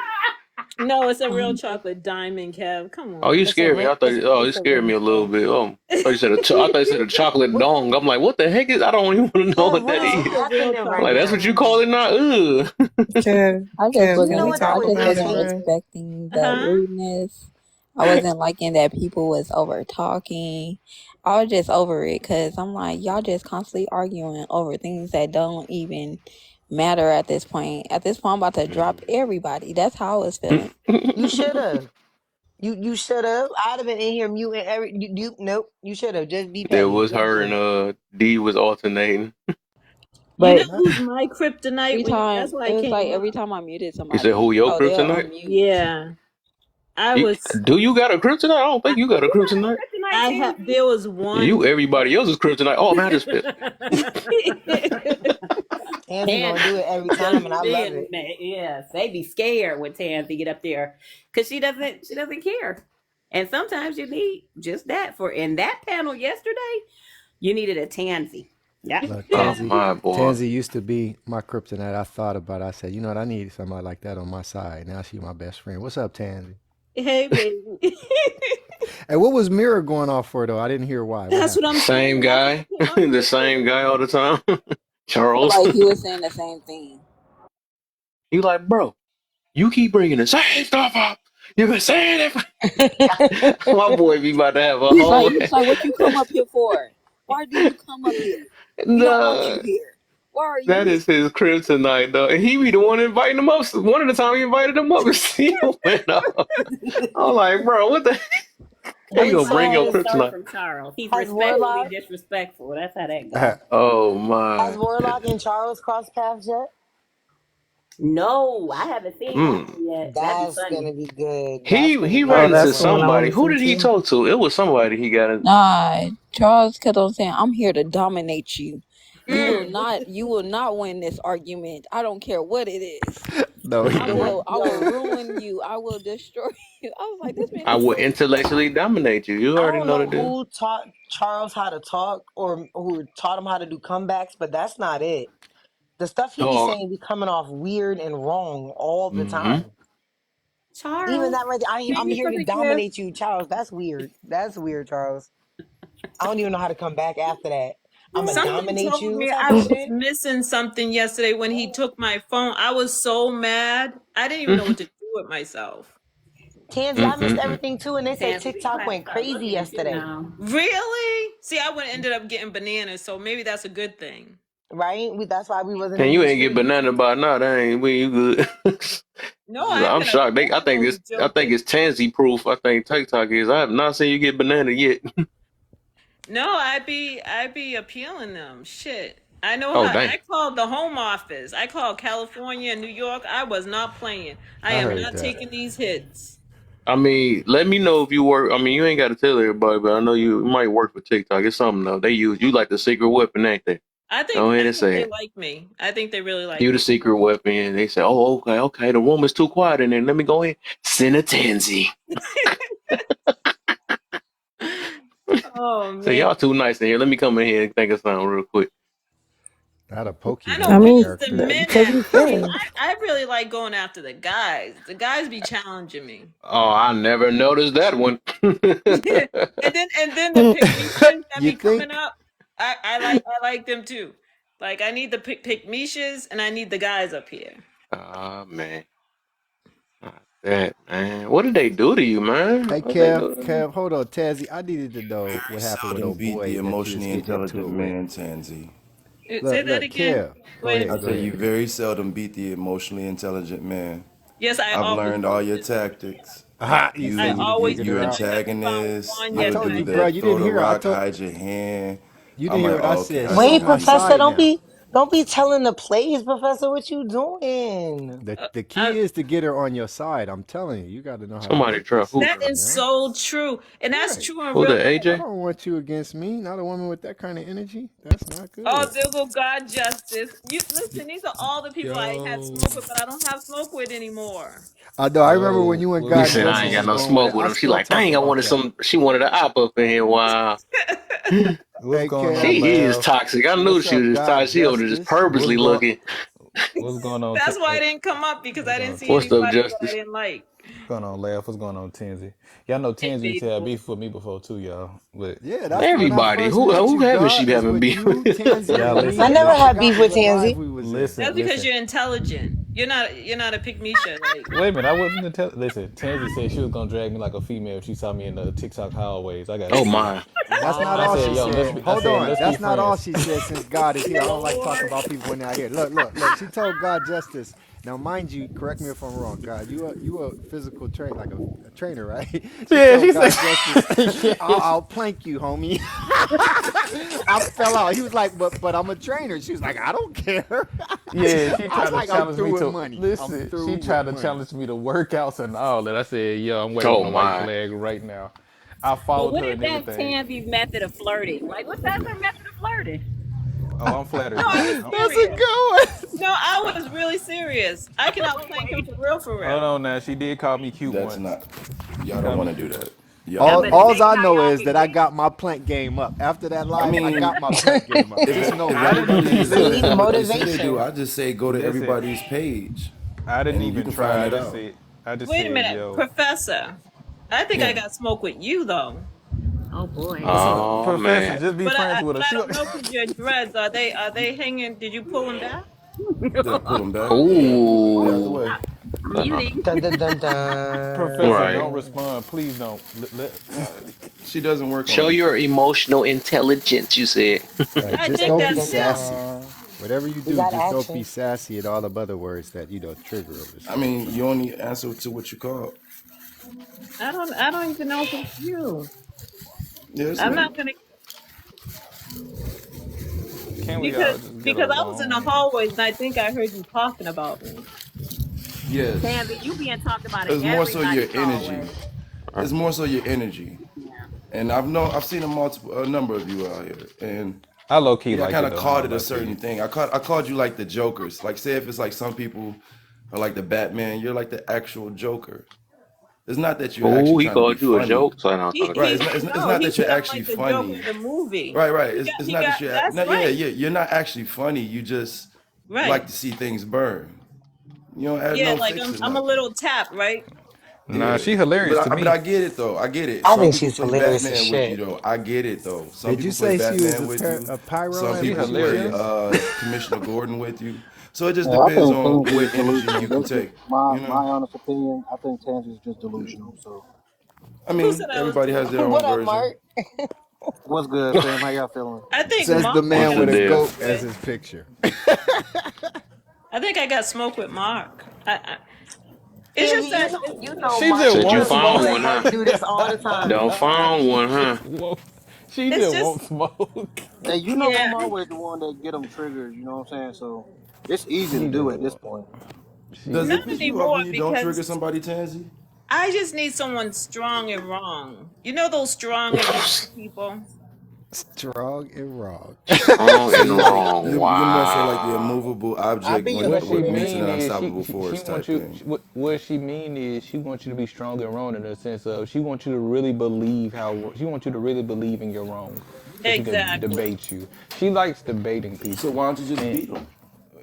No, it's a real chocolate diamond, Kev. Come Oh, you on. It's a scared me. ring. I thought. Oh, you It's a scared me a little ring. bit. Oh, I thought you said I thought you said a chocolate What dong. I'm like, what the heck is? I don't even want to know Kev, what what that is No, it's is. a real happening right Like chocolate that's what you now? call diamond. it now? Ugh. Kev, I Kev, just can You know we what wanted to that talk would put do, about that it, out Tank? respecting there. the Huh? rudeness? I wasn't liking that people was over talking. I was just over it because I'm like, y'all just constantly arguing over things that don't even matter at this point. At this point, I'm about to drop everybody. That's how I was feeling. You should have. You should have. I'd have been in here muting nope. You should have. Just be There petty. was Just her do and it. D was alternating. You know But Not who's my kryptonite? every That's time, why it I was like came every up. time I muted You said who somebody, your oh, they'll kryptonite? unmute. Yeah. I You, was do you got a kryptonite? I don't think you got a You got a kryptonite. kryptonite, I had Tansy. there was one You everybody else's kryptonite. Oh man, I just spit. Tansy gonna do Tansy it every just time, and I love being it. mad. Yes, they be scared when Tansy get up there because she doesn't care. And sometimes you need just that. For in that panel yesterday, you needed a Tansy. Yeah. look, Oh my boy. Tansy used to be my kryptonite. I thought about it. I said, you know what? I need somebody like that on my side. Now she's my best friend. What's up, Tansy? Hey baby. Hey, what was Mirror going off for though? I didn't hear why. What That's what happened? I'm Same saying. That's what guy, I came up the here same for. guy all the time. I feel Charles. like he was saying the same thing. You like, bro? You keep bringing the same stuff up. You've been saying it. My boy be about to have a He's like, whole. what you come up here for? Why do you come up here? We don't want you Nah, here. Why are you that here? is his kryptonite, though. And he be the one inviting him up. So one of the time he invited him up, and still went off. I'm like, bro, what the? How you Wait, gonna That's bring how your so it starts kryptonite? from Charles. He's has respectfully Warlock disrespectful. That's how that goes. Oh has my. Warlock and Charles crossed paths yet? No, I haven't seen that Mm. one yet. That'd be That's funny. gonna be good. That's gonna He be Oh, ran into that's the good. one I somebody. want to Who see did he too. talk to? It was somebody he got. Nah, Charles kept on saying, "I'm here to dominate you. Mm. You will not win this argument. I don't care what it is. No, he didn't. I will Yo, ruin you. I will destroy you." I was like, this man I is would so intellectually dominate you. You I already don't know the know deal. who taught Charles how to talk or who taught him how to do comebacks, but that's not it. The stuff he be Dog. saying be coming off weird and wrong all the Mm-hmm. time. Even Charles. that right there, I'm Thank you here for to the gift. dominate you, Charles. That's weird. That's weird, Charles. I don't even know how to come back after that. I'ma Something dominate told you me type I of was shit. missing something yesterday when he took my phone. I was so mad. I didn't even know what to do with myself. Tansy, I missed Mm-mm-mm. everything too, and they said Tansy, we gonna TikTok have to went start crazy looking at you yesterday. now. Really? See, I would have ended up getting bananas, so maybe that's a good thing. Right? That's why we wasn't And in you the ain't get streets. banana by now. That ain't we you good. No, I'm I'm gonna shocked. I think definitely this. I joke think it. it's Tansy proof. I think TikTok is. I have not seen you get banana yet. No, I'd be appealing them. Shit. I know Oh how dang. I called the home office. I called California and New York. I was not playing. I I am heard not that. taking these hits. I mean, let me know if you work. I mean, you ain't got to tell everybody, but I know you might work for TikTok. It's something though. They use you like the secret weapon, ain't they? Go I ahead and think say they it. like me. I think they really like You the me. secret weapon. And they say, oh, okay, okay. The room is too quiet in there. Let me go ahead. Send a Tansy. Oh So man. y'all too nice in here. Let me come in here and think of something real quick. Not a I know I Pokemon mean, because the character. men to be see, fair, I really like going after the guys. The guys be challenging me. Oh, I never noticed that one. And then the pygmies that You be coming think? up, I like them too. Like I need the pygmies and I need the guys up here. Oh man. Not that man. What did they do to you, man? Hey, What did they do to you? Kev, hold on, Tazzy. I needed to know Very what happened with seldom old beat the boy that you was emotionally getting into intelligent it with. man, Tansy. Say that Look, again. Kev. Go Wait a I ahead, go say minute. you ahead. very seldom beat the emotionally intelligent man. Yes, I I've always learned all your do. tactics. Aha, you I said You you you always figured do. you her out. I just found antagonist. one I You'll told do you, yesterday. bro. the You throw didn't the hear. rock, hide your hand. You I'm didn't hear like, what I oh, said. okay, I She's see Wait, on how my you do Professor, side it. now. don't be telling the plays, Professor, what you doing. The Uh, key is to get her on your side. I'm telling you, you got to know how to Somebody work try this who? that thing, is man. so true, and that's Right. true in Who real the life. I AJ? don't want you against me. Not a woman with that kind of energy. That's not Oh, good. there go God Justice. You listen. These are all the people I had Yo, smoke with, but I don't have smoke with anymore. I know. I remember when yo, you and what's He God going said I ain't Justice got was no on? going with smoke it. with I him. She still like, talk dang, I about wanted that. some. She wanted an op up in here. Wow. Hey, What's going on, Kev. She is Lav? toxic. I knew What's she up, was God toxic. She over there just Justice? purposely What's going? looking. What's going on? That's why I didn't come up because What's I going didn't on? see What's up, anybody that I Justice? didn't like. What's going on, Lav? What's going on, Tansy? Y'all know Hey, Tansy used to have faithful. beef with me before too, y'all. But Yeah, that's when I Everybody. first Who met who you, haven't she God. Is having with beef you, with? Tansy, y'all and I me, listen, and never I listen, had forgot beef with what live Tansy. we was in. listen, That's because listen. you're intelligent. You're not a pygmisha. Like Wait a minute, I wasn't gonna tell. Listen, Tansy said she was gonna drag me like a female if she saw me in the TikTok hallways. I got Oh scared. my. That's not I all said, she yo, let's said. be. I Hold said, on. let's be That's not all friends. she said since God is here. I don't like talking Lord. about people when they're here. Look. She told God Justice. Now, mind you, correct me if I'm wrong, God. You a physical trainer, like a trainer, right? She Yeah, told she said. God Justice, Yeah, I'll plank you, homie. I fell out. He was like, but I'm a trainer. She was like, I don't care. yeah, she I was tried to like, I'm challenge me through with to money. I'm listen. through She with tried to money. challenge me to workouts and all that. I said, yo, I'm waiting on Oh the white my. flag right now. I But followed what her is and that everything. Tansy's method of flirting? Like, what's that her method of flirting? Oh, I'm No, flattered. I was Hold That's a serious. good one. No, I was really serious. I can outflank him for real, for real. on now. She did call me cute That's once. not. She Y'all don't called me. want to do that. Y'all Y'all don't All, want to better do alls say that. I how know y'all is can that I greet. got my plank game up. After that I live, I mean, got my plank game up. if Just know I that. didn't everybody even is We doing need listen. what they say they do, motivation. I just say go to Listen. everybody's page, I didn't and you even can try. find I it just out. said. I just Wait a said, minute, yo. Professor. I think I Yeah. got smoke with you though. Oh boy. What's up? Oh Professor, man. just be But friends with her. I She, don't know because your dreads are they hanging? Did you pull them back? Did I pull them back? get out the Ooh. way. Muting. Dun dun dun dun. Professor, Right. don't respond. Please don't. She doesn't work Show on. your emotional intelligence, you said. Right. I Just think Dun don't dun be that's dun it. sassy. dun. Whatever you We do, got just don't be action. sassy and all the other words that trigger over I stuff. mean, you only answer to what you call. I don't even know if it's you. Yeah, it's I'm me. not gonna Can we all just get because I was in the along? hallways and I think I heard you talking about me. Yes. Tansy, you being talked about in It's more so your everybody's energy. hallway. It's more so your energy. Yeah. And I've seen a number of you out here, and I low key yeah, I like kind it of though. I ain't called it gonna a lie to certain you. thing. I called you like the jokers. Like, say if it's like some people are like the Batman, you're like the actual Joker. It's not that you're Oh, actually he trying to be called you a funny, joke, so I know what I'm talking right? about. It's No, not he that you're said I'm actually like the Joker funny, in the movie. right? Right. It's not that you're That's not. Yeah, right. yeah. You're not actually funny. You just Right. like to see things burn. You don't have Yeah, no like fixing I'm a nothing. little tap, right? Nah, Yeah, she hilarious to but me. I get it though. I get it. I Some think people she's play hilarious as Batman with you shit. though. I get it though. Some Did you people play say she was Batman with you. a pyro Some in the She people play situation? hilarious. Commissioner Gordon with you. So it just Yeah, I depends think on Tansy what is energy delusional. you can That's just take. my You know. my honest opinion. I think Tansy is just delusional. So I Who said mean, I was everybody has their What own up, version. Mark? what's good, fam? How y'all feeling? I think Says Mark the got man What's the with a deal? goat smoke as with. his picture. I think I got smoke with Mark. It's Tansy, just that you know She Mark. just Said You you won't know you found let one, smoke. huh? Mark do this all the time. Don't found one, huh? Whoa. She it's just just won't smoke. Hey, you know yeah. I'm always the one that get them triggers. You know what I'm saying? So it's easy to She do just at this won't. point. She Does Not it just piss you off anymore when you don't trigger because somebody, Tansy? I just need someone strong and wrong. You know those strong and wrong people? Strong and wrong. Strong So and you like wrong. you're more so like the Wow. immovable I object be when in What the she what makes correct. an mean is unstoppable she force wants type you. thing. What she mean is she wants you to be strong and wrong in the sense of she wants you to really believe how she wants you to really believe in your wrong, so she can Exactly. debate you. She likes debating So people, why don't you just and beat them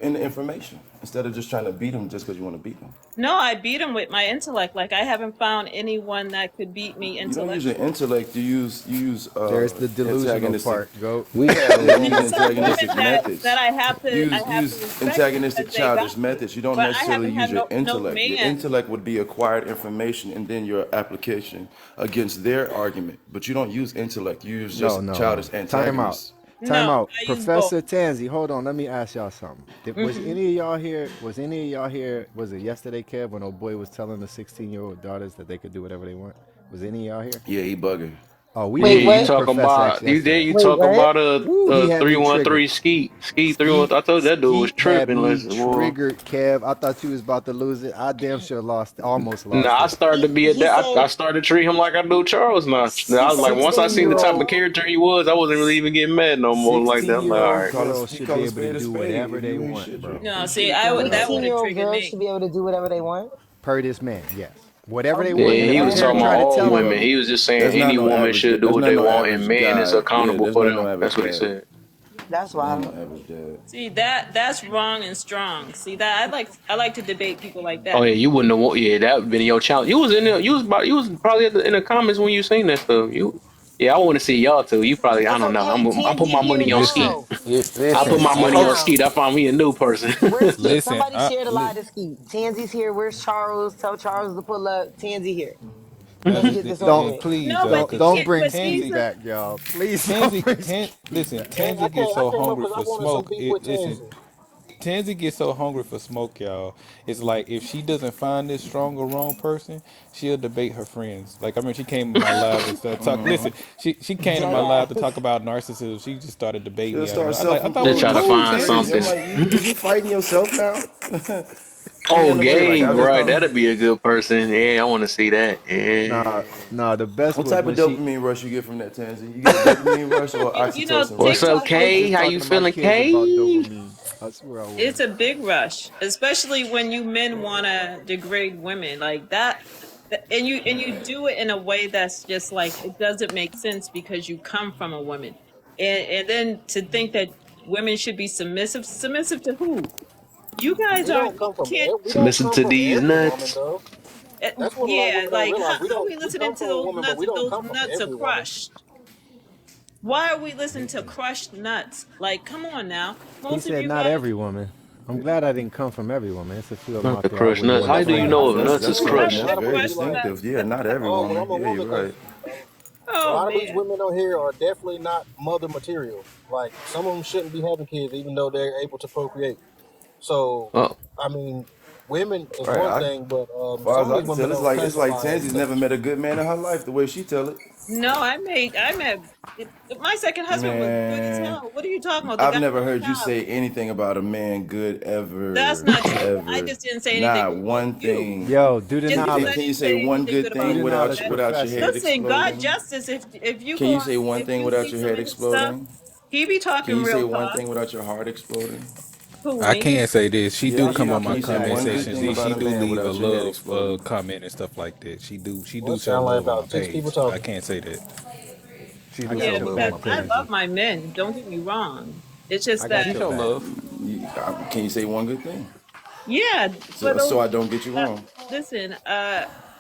in the information instead of just trying to beat them just because you want to beat them? No, I beat him with my intellect. Like I haven't found anyone that could beat me You don't use your intellectually. intellect. You use There's the delusional antagonistic. part, goat. we Yeah, have you There use are some women antagonistic that methods. I have to Use respect antagonistic because they got childish me. methods. You don't But I necessarily haven't use had your no intellect. Your man. intellect would be acquired information and then your application against their argument. But you don't use intellect. You use No, just no, no. childish Time out. antagonists. Time No, out. I use both. Professor Tansy, hold on. Let me ask y'all something. Was Hmm. any of y'all here? Was any of y'all here? Was it yesterday, Kev, when old boy was telling the 16-year-old daughters that they could do whatever they want? Was any of y'all here? Yeah, he bugging. Oh, we Yeah, Wait, didn't you meet what? talking Professor X about you there? yesterday. You Wait, talking what? about Woo, he had me triggered. 313 Skeet 313. Skeet, I told you that dude was Skeet had tripping. me Listen, boy. triggered, Kev. I thought you was about to lose it. I damn sure almost lost Nah, I it. started to be a He that. I said started to treat him like I do Charles now. he I was like, said once I seen 16 the year type of old. character he was, I wasn't really even getting mad no more like that. I'm like, all 16-year-old right. girls He should call be a able to spade a do spade. whatever they You ain't want, shit, bro. bro. No, see, that would 16 have year old triggered girls should me. be able to do whatever they want. Per this man, yes. Whatever they Okay. Yeah, want. And if he you was hear him talking about try to all tell women. her, He was just saying That's not any no woman average. should do That's what not they no want, and average man is guy. Yeah, accountable there's for not no them. average That's what he dad. said. That's Not no wild. average dad. See that's wrong and strong. See that I like to debate people like Oh that. yeah, you wouldn't have. Yeah, that would have been your challenge. You was in there. You was probably in the comments when you seen that stuff. Yeah, I want to see y'all too. You probably. I It's don't know. okay. I'm put Tansy my here money on listen. Skeet. now. I put Listen. my Tansy here money on now. Skeet. I found me a new person. Where's Skeet? Listen. Somebody share the live Li- to Skeet. Tansy's here. Where's Charles? Tell Charles to pull up. Tansy here. Let's get this over don't and with. please, No, but don't you cause don't can't. bring But Skeet these Tansy, are back, y'all. Please don't bring Skeet Listen, back. And Tansy gets I so came up hungry because I for wanted some smoke. beef with Listen, Tansy. Tansy gets so hungry for smoke, y'all. It's like if she doesn't find this strong or wrong person, she'll debate her friends. Like I mean, she came in my live and stuff. Talk. Listen, she came to Dead my live to ass. talk about narcissism. She just started debating She'll me out of start it. I thought They we were try self-imploding. to This is cool, find Tansy. crazy. I'm something. like, is you fighting yourself now? You ain't got Oh, nobody like Gabe, I just right? thought. That'd be a good person. Yeah, I want to see that. Nah, Yeah. nah. The best What was type of when she. dopamine rush you get from that, Tansy? You get a dopamine rush or you know oxytocin What's rush? up, TikTok I was is Kay? just How talking you to my feeling, kids about Kay? dopamine. I swear I was. it's a big rush, especially when you men want to degrade women like that. And you do it in a way that's just like it doesn't make sense because you come from a woman, and then to think that women should be submissive to who? You guys aren't. You can't. We don't Listen come to from these every woman nuts. though. That's what a lot of Yeah, women don't like realize. how are we We listening come to from a those woman, but nuts we if don't those come from nuts are every woman. crushed? Why are we listening to crushed nuts? Like, come on now. He Most of said you not guys, every woman. I'm glad I didn't come from everyone, man. It's a few of them Not out to there I crush wouldn't nuts. want How to do you friend. know if That's nuts is that's Ooh, a that's crushed? that's a That'll very be like, question. distinctive. Yeah, not oh, when everyone. I'm a Yeah, you're woman, because right. a Oh lot of these man. women on here are definitely not mother material. Like some of them shouldn't be having kids, even though they're able to procreate. So, Oh, I mean, women is Right. one I, thing, but as far some as of I these can women tell, don't it's like classify as Tansy's never such. met a good man in her life. The way she tell it, No, I met my second husband was good as man. hell. What are you talking about? The I've guy never didn't heard you have. say anything about a man good That's ever, not true. I ever. just didn't say anything Not about one you. thing. Yo, do the Just because I knowledge. Can you didn't say say one anything good good Do about thing the you. knowledge, without your professor. head Listen, God exploding? justice. If you Can go you on, say one if thing you without see your some head of his stuff, exploding? he be Can talking you say real one tough. thing without your heart exploding? Who I me? can say this. She do Yeah, Watch come yeah. on out Can my for you say Cap, comment one man. good sections thing and about she a do man leave a without your head love exploding? comment and stuff like that. She Well, do it show sound like love on my about six people page. I talking. can't say that. She I do got show Yeah, your love on because back, my I page. love Tansy. my men. Don't get me wrong. It's just I that, got She your show back. love. Can you say one good thing? yeah, for So those, I don't get you wrong. listen,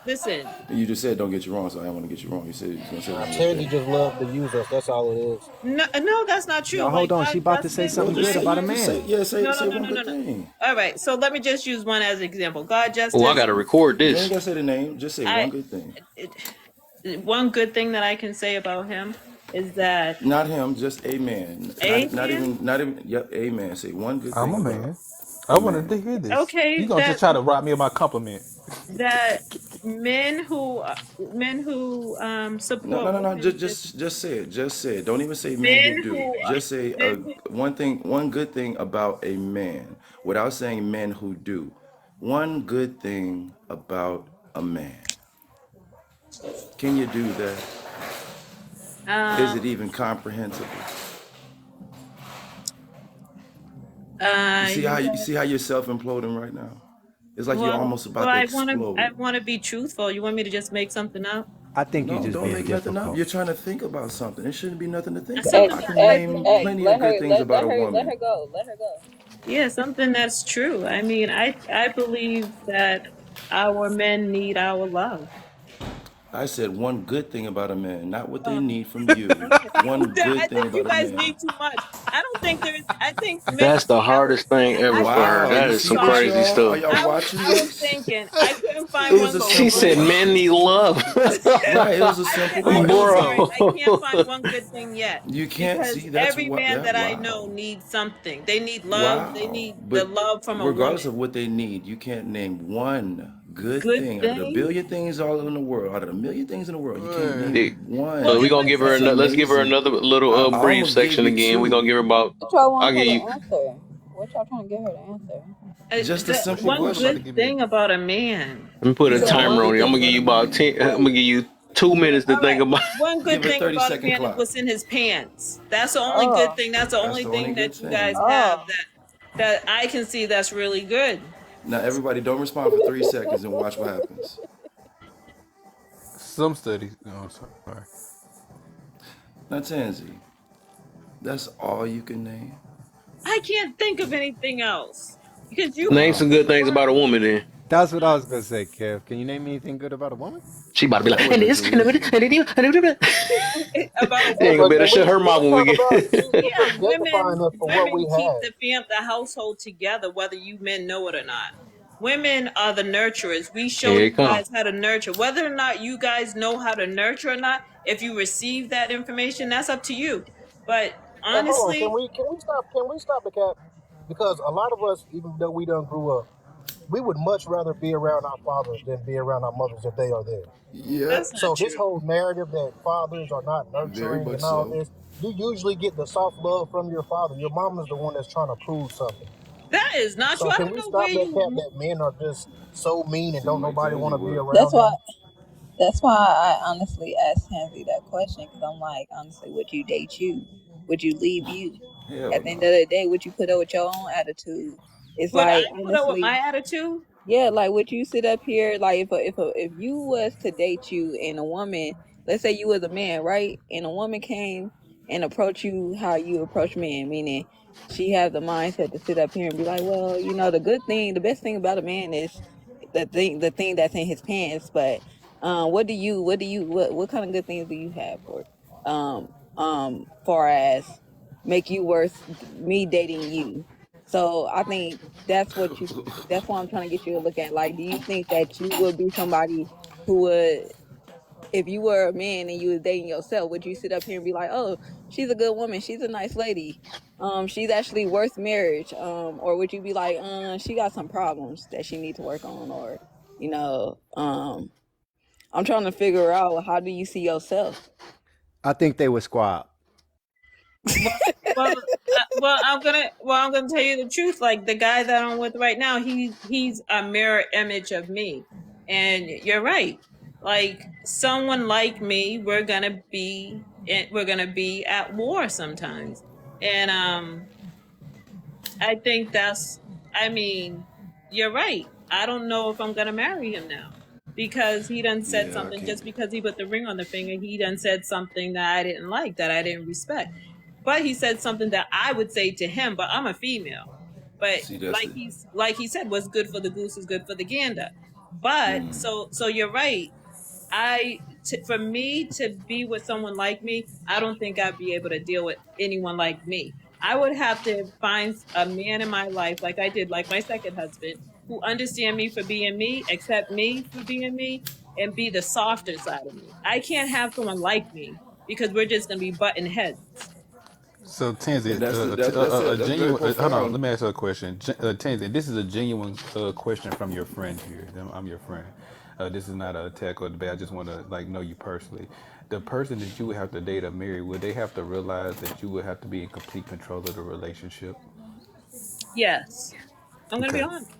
listen. You just said don't get you wrong, so I don't want to get you wrong. You said you're gonna say Nah, one good Tansy thing. just love to use us. That's all it is. No, no, that's not true. Yo, hold Like on. God She about to say justice, Well, something just good I about say, a can. just say, man. yeah, No, no, say no, one no, no, good no. thing. All right, so let me just use one as an example. God oh, I justice. gotta record You ain't this. gotta say the name. Just say one I good thing. one good thing that I can say about him is that Not him, just a man. a man. Not even. Yep, a man. Say one good I'm thing a about man. I a wanted man. to hear this. You Okay, gonna just that try to rob me of my compliment. that men who No, support no, no, no. women just Just say it. Just say it. Don't even say men men who do. who Just say men who one thing, one good thing about a man, without saying men who do. One good thing about a man. Can you do that? Is um it even comprehensible? you You see how you're self imploding right now? It's like you're well almost well about to I explode. want to be truthful. You want me to just make something up? I think you No, just don't being make nothing up. difficult. You're trying to think about something. It shouldn't be nothing to think about. Something I X, that can I X, name X. believe. plenty of Let her, good things about a let woman. her go. Let her go. Yeah, something that's true. I mean, I believe that our men need our love. I said one good thing about a man, not what they Oh, need from you. okay. One I good thing think you about a guys man. need too much. I don't think there's. I think men That's are the hardest jealous. thing ever for her. Wow, That you is see some this, Sorry, crazy y'all? Are stuff. y'all watching I was this? thinking I couldn't It find was one a good She simple thing. said men question. need love. Right, it was a simple I'm question. sorry. Bro. I can't find one good thing yet You can't because see that's every what man that that I wow. know needs something. They need love. They Wow. need the But love from a regardless woman. of what they need, you can't name one good Good thing out of the thing. billion things all in the world, out of the million things in the world. You can't Hey. Yeah. name Well, So we one. if gonna I give her said That's another. Let's give her amazing. another little I brief almost gave section you again. We gonna two. give her about. What y'all I'll want give her to you. answer? What y'all trying to get her to answer? Just a the Well, simple she one was about good to question. give me thing about a man. Let me put You a Yeah, said one timer what? on good you. I'm thing gonna give about you a about man. 10. I'm Wait. gonna give you 2 minutes to All think right. about. One Give good her thing 30 about a second man is clock. what's in his pants. That's the only good Oh. thing. That's the That's only the only thing good that you guys thing. have Oh. that I can see that's really good. Now everybody don't respond for 3 seconds and watch what happens. some studies. No, I'm sorry. Now Tansy, that's all you can name? I can't think of anything else because you Name Wow. some good things about a woman. Then That's what I was gonna say, Kev. Can you name anything good about a woman? she about to be That like, and wasn't this, too and easy. about a she ain't But, gonna woman. be able to shut her mouth we when we talk get. about she's Yeah, objectifying us for what we women keep have. the household together, whether you men know it or not. Women are the nurturers. We show Here it you come. guys how to nurture. Whether or not you guys know how to nurture or not, if you receive that information, that's up to you. But Hey, hold on. honestly, Can we stop the cap? Because a lot of us, even though we done grew up, we would much rather be around our fathers than be around our mothers if they are there. Yep, that's not So this true. whole narrative that fathers are not very nurturing much and all so. this, you usually get the soft love from your father. Your mom is the one that's trying to prove something. That is not true. So I can don't we know stop where that cap you. that men are just so mean and don't Seemed like nobody Tansy want to be would. That's around why. them? That's why I honestly asked Tansy that question because I'm like, honestly, would you date you? Would you leave you? Hell At the end no. of the day, would you put up with your own attitude? It's Would I like put up with honestly, my attitude? yeah, like would you sit up here like if you was to date you and a woman, let's say you was a man, right? And a woman came and approached you how you approach men, meaning she has the mindset to sit up here and be like, well, the good thing, the best thing about a man is the thing that's in his pants. But what kind of good things do you have for far as make you worth me dating you? So I think that's what I'm trying to get you to look at. Like, do you think that you would be somebody who would, if you were a man and you was dating yourself, would you sit up here and be like, oh, she's a good woman, she's a nice lady, she's actually worth marriage, or would you be like, she got some problems that she needs to work on, or I'm trying to figure out, how do you see yourself? I think they would squab. Well, I'm gonna tell you the truth. Like the guy that I'm with right now, he's a mirror image of me, and you're right. Like someone like me, we're gonna be at war sometimes, and I think that's. I mean, you're right. I don't know if I'm gonna marry him now because he done said Yeah, I something. can't. Just because he put the ring on the finger, he done said something that I didn't like, that I didn't respect. But he said something that I would say to him, but I'm a female. But See, that's it. like he said, what's good for the goose is good for the gander. But so you're right. For me to be with someone like me, I don't think I'd be able to deal with anyone like me. I would have to find a man in my life, like I did, like my second husband, who understand me for being me, accept me for being me, and be the softer side of me. I can't have someone like me because we're just gonna be butting heads. So Tansy, And that's it. a That's very genuine. Hold on, profound. let me ask you a question. Tansy, this is a genuine question from your friend here. I'm your friend. This is not an attack or debate. I just want to know you personally. The person that you would have to date or marry, would they have to realize that you would have to be in complete control of the relationship? Yes, I'm gonna be Okay. honest.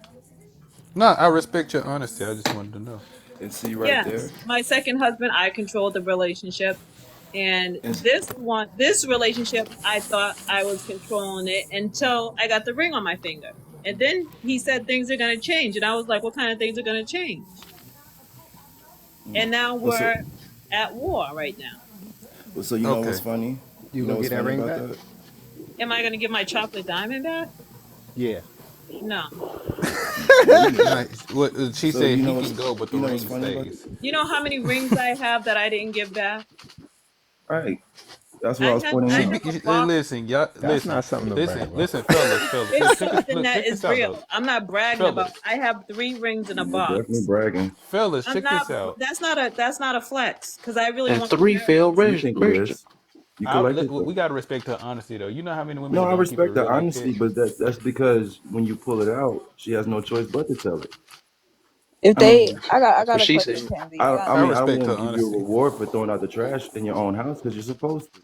No, I respect your honesty. I just wanted to know. And see right there. Yes, my second husband, I controlled the relationship. And And this relationship, I thought I was controlling it until I got the ring on my finger. And then he said things are going to change. And I was like, what kind of things are going to change? And now well, so we're at war right now. so you know what's Okay. funny? You You know gonna what's get that funny ring about back? that? Am I going to give my chocolate diamond back? Yeah. No. She So said you know he what's can go, but the you know ring what's funny about stays. You know how many rings I have that I didn't give back? right? That's what I was pointing I She out. be, have a box. listen, y'all, That's not something to brag about. fellas. It's Check something this, that check is this out though, real. I'm not bragging about it. fellas, I have 3 rings in a You're definitely box. bragging. fellas, I'm check not. this out. That's not a flex because I really And want to 3 marry failed this. You think it marriages. is? You collected We them. gotta respect her honesty though. You know how many women No, that I don't keep it respect the real like that? honesty, but that's because when you pull it out, she has no choice but to tell it. If I they, mean, I That's what got a she question, said. Tansy. I got I I mean, I another. don't respect her want to give you a honesty. reward for throwing out the trash in your own house because you're supposed to.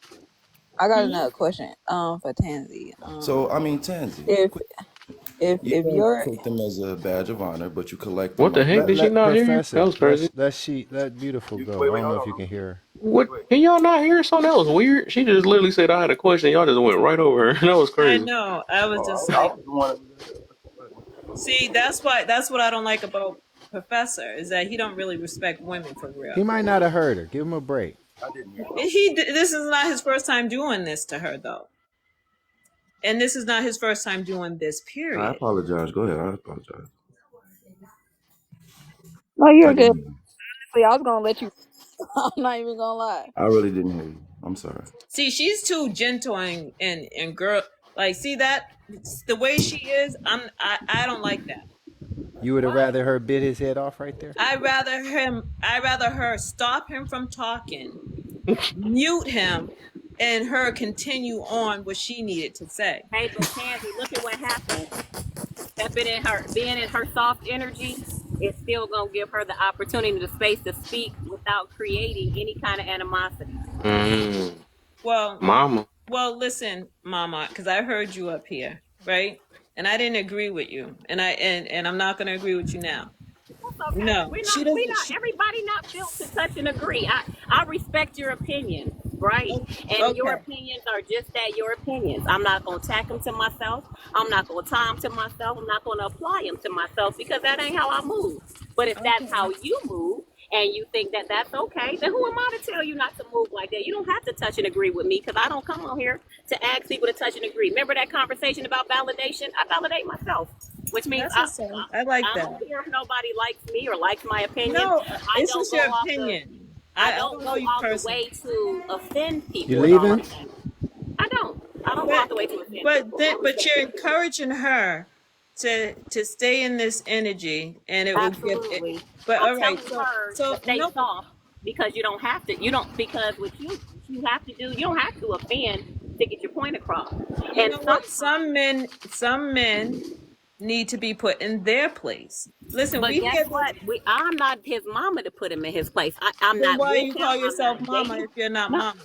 I got Hmm? another question. For Tansy. So, I mean, Tansy, If you if don't you're, take them as a badge of honor, but you collect them What the like heck? Let Did she that. let not hear? That Professor. was crazy. Let beautiful You, go. wait, I wait, don't know hold if on, you hold can on. hear her. What? Wait, Can y'all not hear something? That was weird. She just literally said I had a question. Y'all just went right over her. That was I crazy. know. I was oh, just I like, was the one. see, that's what I don't like about Professor is that he don't really respect women for real. He might not have heard her. Give him a break. I didn't hear. This is not his first time doing this to her though, and this is not his first time doing this. I Period. apologize. Go ahead. I apologize. no, I you're good. didn't hear you. See, I was gonna let you. I'm not even gonna lie. I really didn't hear you. I'm sorry. See, she's too gentle and girl. Like, see that the way she is. I don't like that. You would have rather her bit his head off right there? I rather her stop him from talking, mute him, and her continue on what she needed to say. Hey, but Tansy, look at what happened. Being in her soft energy is still gonna give her the opportunity, the space to speak without creating any kind of animosity. Mm, Well, mama. listen, Mama, because I heard you up here, right? And I didn't agree with you, and I'm not going to agree with you now. That's okay. No, she We doesn't. not everybody not built to touch and agree. I respect your opinion, right? And your Okay. opinions are just that, your opinions. I'm not gonna tack them to myself. I'm not gonna tie them to myself. I'm not gonna apply them to myself because that ain't how I move. But if that's how you move and you think that that's okay, then who am I to tell you not to move like that? You don't have to touch and agree with me because I don't come on here to ask people to touch and agree. Remember that conversation about validation? I validate myself, which means That's what's up. I like I that. don't care if nobody likes me or likes my opinion. No, I it's don't just go your off opinion. I I don't don't go know you out the personally. way to offend You people and all leaving? of that. I don't. I don't go but out the way to offend but people. then but you're encouraging her to stay in this energy, and it will give it. Absolutely. But I'm all right, telling her to so stay no, soft because you don't have to. You don't because with you, what you have to do. You don't have to offend to get your point across. you And know what? sometimes, Some men need to be put in their place. Listen, but we guess hear this. what? I'm not his mama to put him in his place. I'm Then not why with you him. call I'm yourself not mama dating. if you're not No, mama?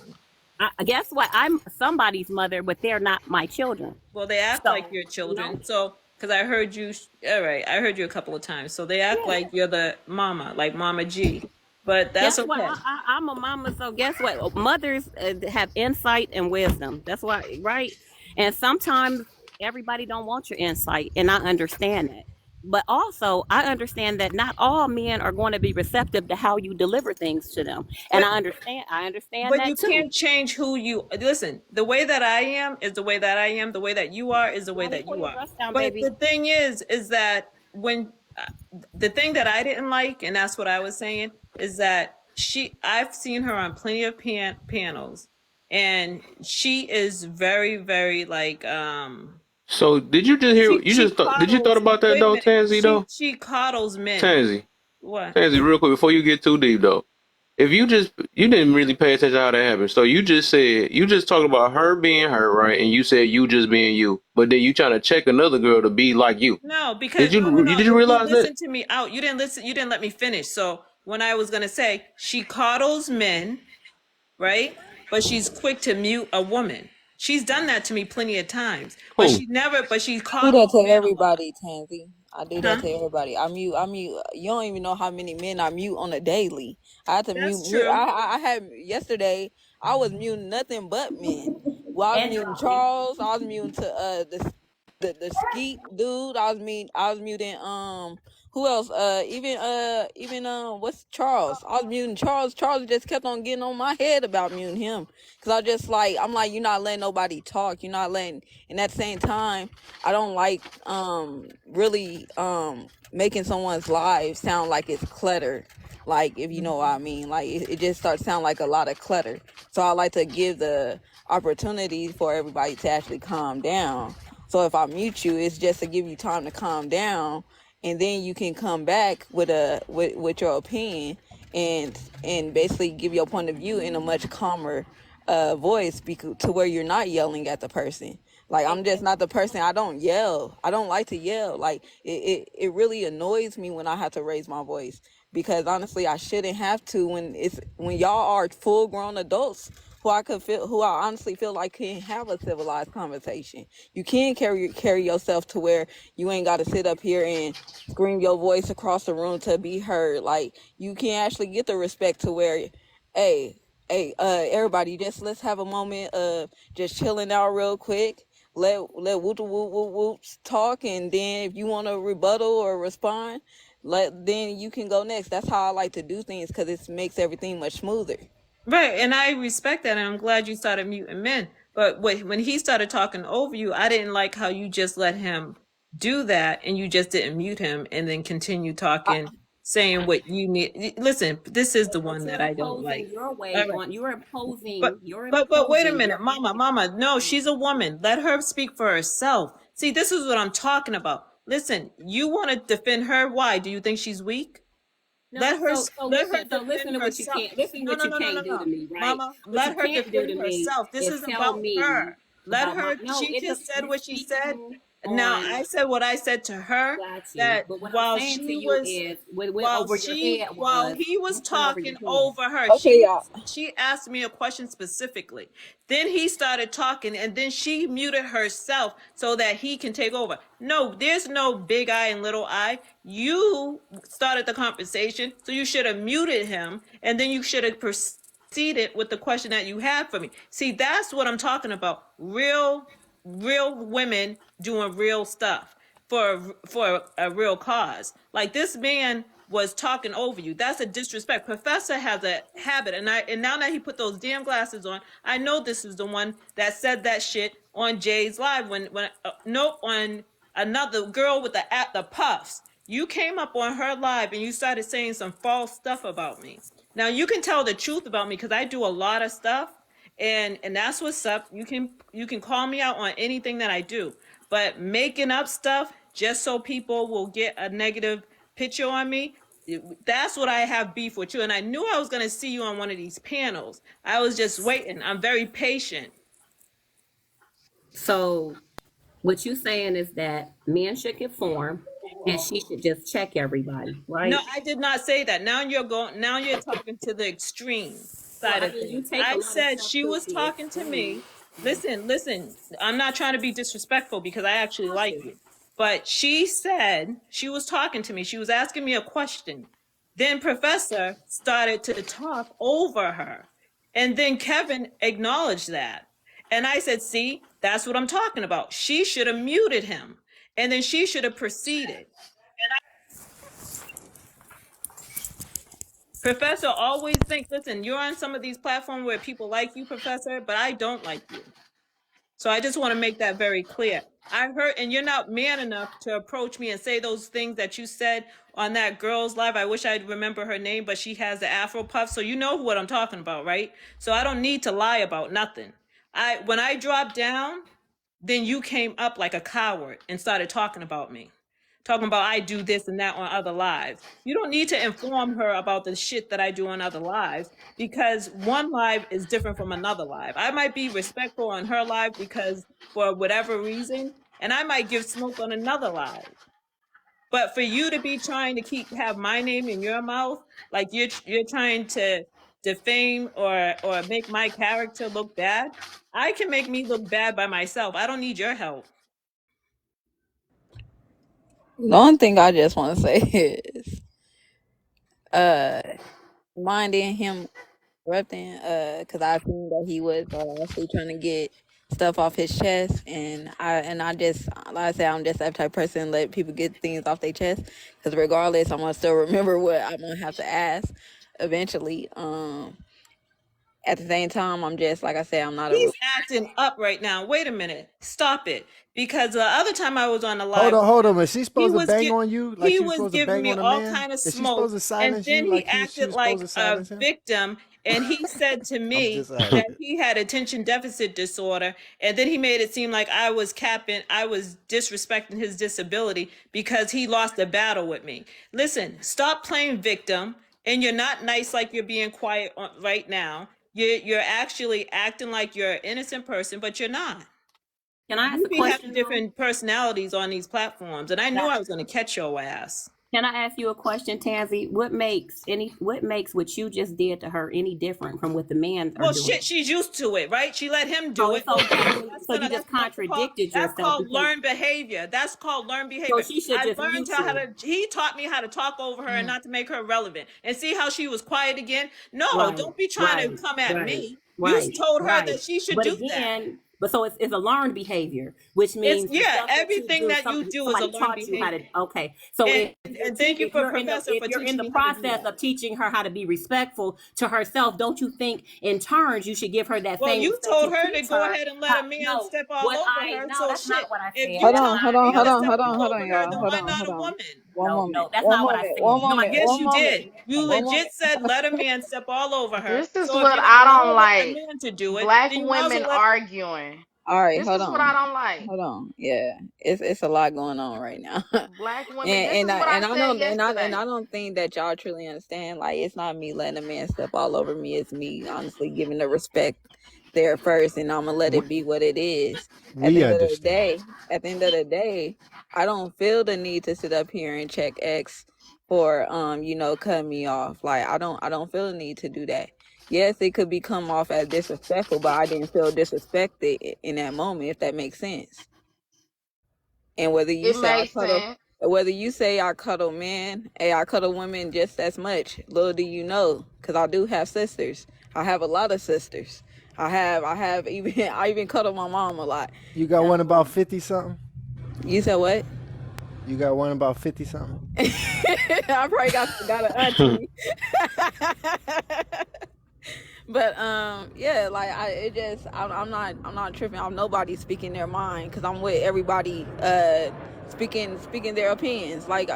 guess what? I'm somebody's mother, but they're not my children. Well, they act like So your no. children. So, because I heard you, all right, I heard you a couple of times. So they act Yeah. like you're the mama, like Mama G. But that's Guess what? okay. I'm a mama, so guess what? Mothers have insight and wisdom. That's why, right? And sometimes everybody don't want your insight, and I understand that. But also, I understand that not all men are going to be receptive to how you deliver things to them, and But I understand but that you too. can't change who you listen. The way that I am is the way that I am. The way that you are is the way Let me that pull you your are. dress down, But baby. the thing is that when the thing that I didn't like, and that's what I was saying, is that I've seen her on plenty of panels, and she is very, very like So did you just hear? You she just thought? Did you thought coddles. about that Wait a though, minute, Tansy? Though, she coddles men. Tansy, What? Tansy, real quick before you get too deep though. If you didn't really pay attention to how that happened. So you just talked about her being her, right? And you said you just being you, but then you trying to check another girl to be like you. No, because no. Did you If you realize that? listen to me out, you didn't listen. You didn't let me finish. So when I was gonna say she coddles men, right? But she's quick to mute a woman. She's done that to me plenty of times. But Who? she never. But she I do that coddles to men a lot. everybody, Tansy. I do that Huh? to everybody. I mute. You don't even know how many men I mute on a daily. I had to That's mute. true. I had yesterday. I was muting nothing but men. Well, I was And muting trolling. Charles. I was muting to the skeet dude. I was muting who else? Even what's Charles? I was muting Charles. Charles just kept on getting on my head about muting him. Cause I just like I'm like, you're not letting nobody talk. You're not letting, and at the same time, I don't like really making someone's life sound like it's clutter. Like, if you know what I mean, like it just starts to sound like a lot of clutter. So I like to give the opportunity for everybody to actually calm down. So if I mute you, it's just to give you time to calm down, and then you can come back with with your opinion and basically give your point of view in a much calmer voice, to where you're not yelling at the person. Like, I'm just not the person. I don't yell. I don't like to yell. Like, it really annoys me when I have to raise my voice, because honestly I shouldn't have to, when y'all are full grown adults who I honestly feel like can have a civilized conversation. You can carry yourself to where you ain't got to sit up here and scream your voice across the room to be heard. Like, you can actually get the respect to where, hey, everybody, just let's have a moment of just chilling out real quick. Let whoops talk, and then if you want to rebuttal or respond, then you can go next. That's how I like to do things, because it makes everything much smoother. Right, and I respect that, and I'm glad you started muting men. But when he started talking over you, I didn't like how you just let him do that, and you just didn't mute him, and then continue I, talking, saying what you need. Listen, this is the But one you're that I don't like. imposing your All way right. on. But You're but wait a imposing minute, your mama, energy. mama. No, she's a woman. Let her speak for herself. See, this is what I'm talking about. Listen, you want to defend her. Why? Do you think she's weak? No, so Let her listen. So listen defend to what you herself. can't. Listen to No, what no, you no, no, no, can't do no. to me, right? Mama, What you let her can't do defend to me herself. This is is tell about me her. Let about my. her, No, she it does. just said You're what she said. speaking Now on. I said what I said to her, Got you. that But what I'm saying to you is what went over your head while was he was what went over talking your head. over her, okay, y'all. she asked me a question specifically. Then he started talking, and then she muted herself so that he can take over. No, there's no big I and little I. You started the conversation, so you should have muted him, and then you should have proceeded with the question that you had for me. See, that's what I'm talking about. Real women doing real stuff for a real cause. Like, this man was talking over you. That's a disrespect. Professor has a habit, and now that he put those damn glasses on, I know this is the one that said that shit on Jay's live when no, on another girl with the puffs. You came up on her live and you started saying some false stuff about me. Now you can tell the truth about me because I do a lot of stuff, and that's what's up. You can call me out on anything that I do, but making up stuff just so people will get a negative picture on me, that's what I have beef with you. And I knew I was going to see you on one of these panels. I was just waiting. I'm very patient. So what you saying is that men should conform and she should just check everybody, right? No, I did not say that. Now you're talking to the extreme side I of mean, you things. take a I lot of said stuff she to was the talking to extreme. me. Listen. I'm not trying to be disrespectful because I actually like you. But she said she was talking to me. She was asking me a question. Then Professor started to talk over her. And then Kevin acknowledged that. And I said, see, that's what I'm talking about. She should have muted him. And then she should have proceeded. Professor, always think, listen, you're on some of these platforms where people like you, Professor, but I don't like you. So I just want to make that very clear. I heard, and you're not man enough to approach me and say those things that you said on that girl's live. I wish I'd remember her name, but she has the Afro puff. So you know what I'm talking about, right? So I don't need to lie about nothing. When I dropped down, then you came up like a coward and started talking about me. Talking about I do this and that on other lives. You don't need to inform her about the shit that I do on other lives because one live is different from another live. I might be respectful on her live because for whatever reason, and I might give smoke on another live. But for you to be trying to have my name in your mouth, like you're trying to defame or make my character look bad, I can make me look bad by myself. I don't need your help. The only thing I just want to say is, minding him interrupting, because I seen that he was actually trying to get stuff off his chest, and I just, like I said, I'm just that type of person, let people get things off their chest, because regardless, I'm gonna still remember what I'm gonna have to ask eventually. At the same time, I'm just, like I said, I'm not a. He's acting up right now. Wait a minute. Stop it. Because the other time I was on the live, Hold on. Is she supposed to bang on you like he she was supposed to giving bang me on a all man? kind of Is she smoke, supposed to and silence then you he like she acted was like supposed to a silence him? victim, and he said to I'm me just that asking. he had attention deficit disorder, and then he made it seem like I was disrespecting his disability because he lost a battle with me. Listen, stop playing victim, and you're not nice like you're being quiet right now. You're actually acting like you're an innocent person, but you're not. Can I ask You a be having question? different personalities on these platforms, and I knew I was going to catch your ass. Can I ask you a question, Tansy? What makes what you just did to her any different from what the men are Well, doing? shit, she's used to it, right? She let him So do it. it's okay. So you That's just contradicted yourself called because learned behavior. That's called learned so behavior. she should I just learned mute you. he taught me how to talk over her and not to make her relevant. And see how she was quiet again? No, Right, don't be trying right, to come at right, me. You right, told her right. that she should But do that. again, so it's a learned behavior, which means the stuff everything that you do is a somebody learned taught you how to. behavior. Okay, so And thank you for Professor if for you're in teaching the me how to do process that. of teaching her how to be respectful to herself, don't you think in turns you should give her that Well, same you respect told her to teach go her ahead and let how, a man no, step all what over I her. no, So that's shit, not what I if said. you Hold That's on, telling not hold a on, man hold to no, on, step hold on, all hold on, over her, y'all. then Hold why on, not hold a on. woman? One no, moment, that's one not what I moment, said. one No, moment, Yes, one you moment. did. You One legit moment. said let a man step all over her. This is So if what you're I gonna don't allow a like. man to do it, Black then you might as women well let. arguing. All right, This hold is what I on. don't like. Hold on. Yeah. It's a lot going on right now. Black women. This and is I what I and I said don't yesterday. I don't think that y'all truly understand. Like, it's not me letting a man step all over me. It's me honestly giving the respect there first, and I'm gonna let We, it be what it is. we understand. At the end of the day, I don't feel the need to sit up here and check X for cutting me off. Like, I don't feel the need to do that. Yes, it could be come off as disrespectful, but I didn't feel disrespected in that moment, if that makes sense. And whether you It say I makes cuddle, sense. whether you say I cuddle men, hey, I cuddle women just as much. Little do you know, because I do have sisters. I have a lot of sisters. I even I even cuddle my mom a lot. You got one about 50 something? You said what? You got one about 50 something? I probably got an auntie. But yeah, like I'm not tripping off nobody speaking their mind because I'm with everybody speaking their opinions. Like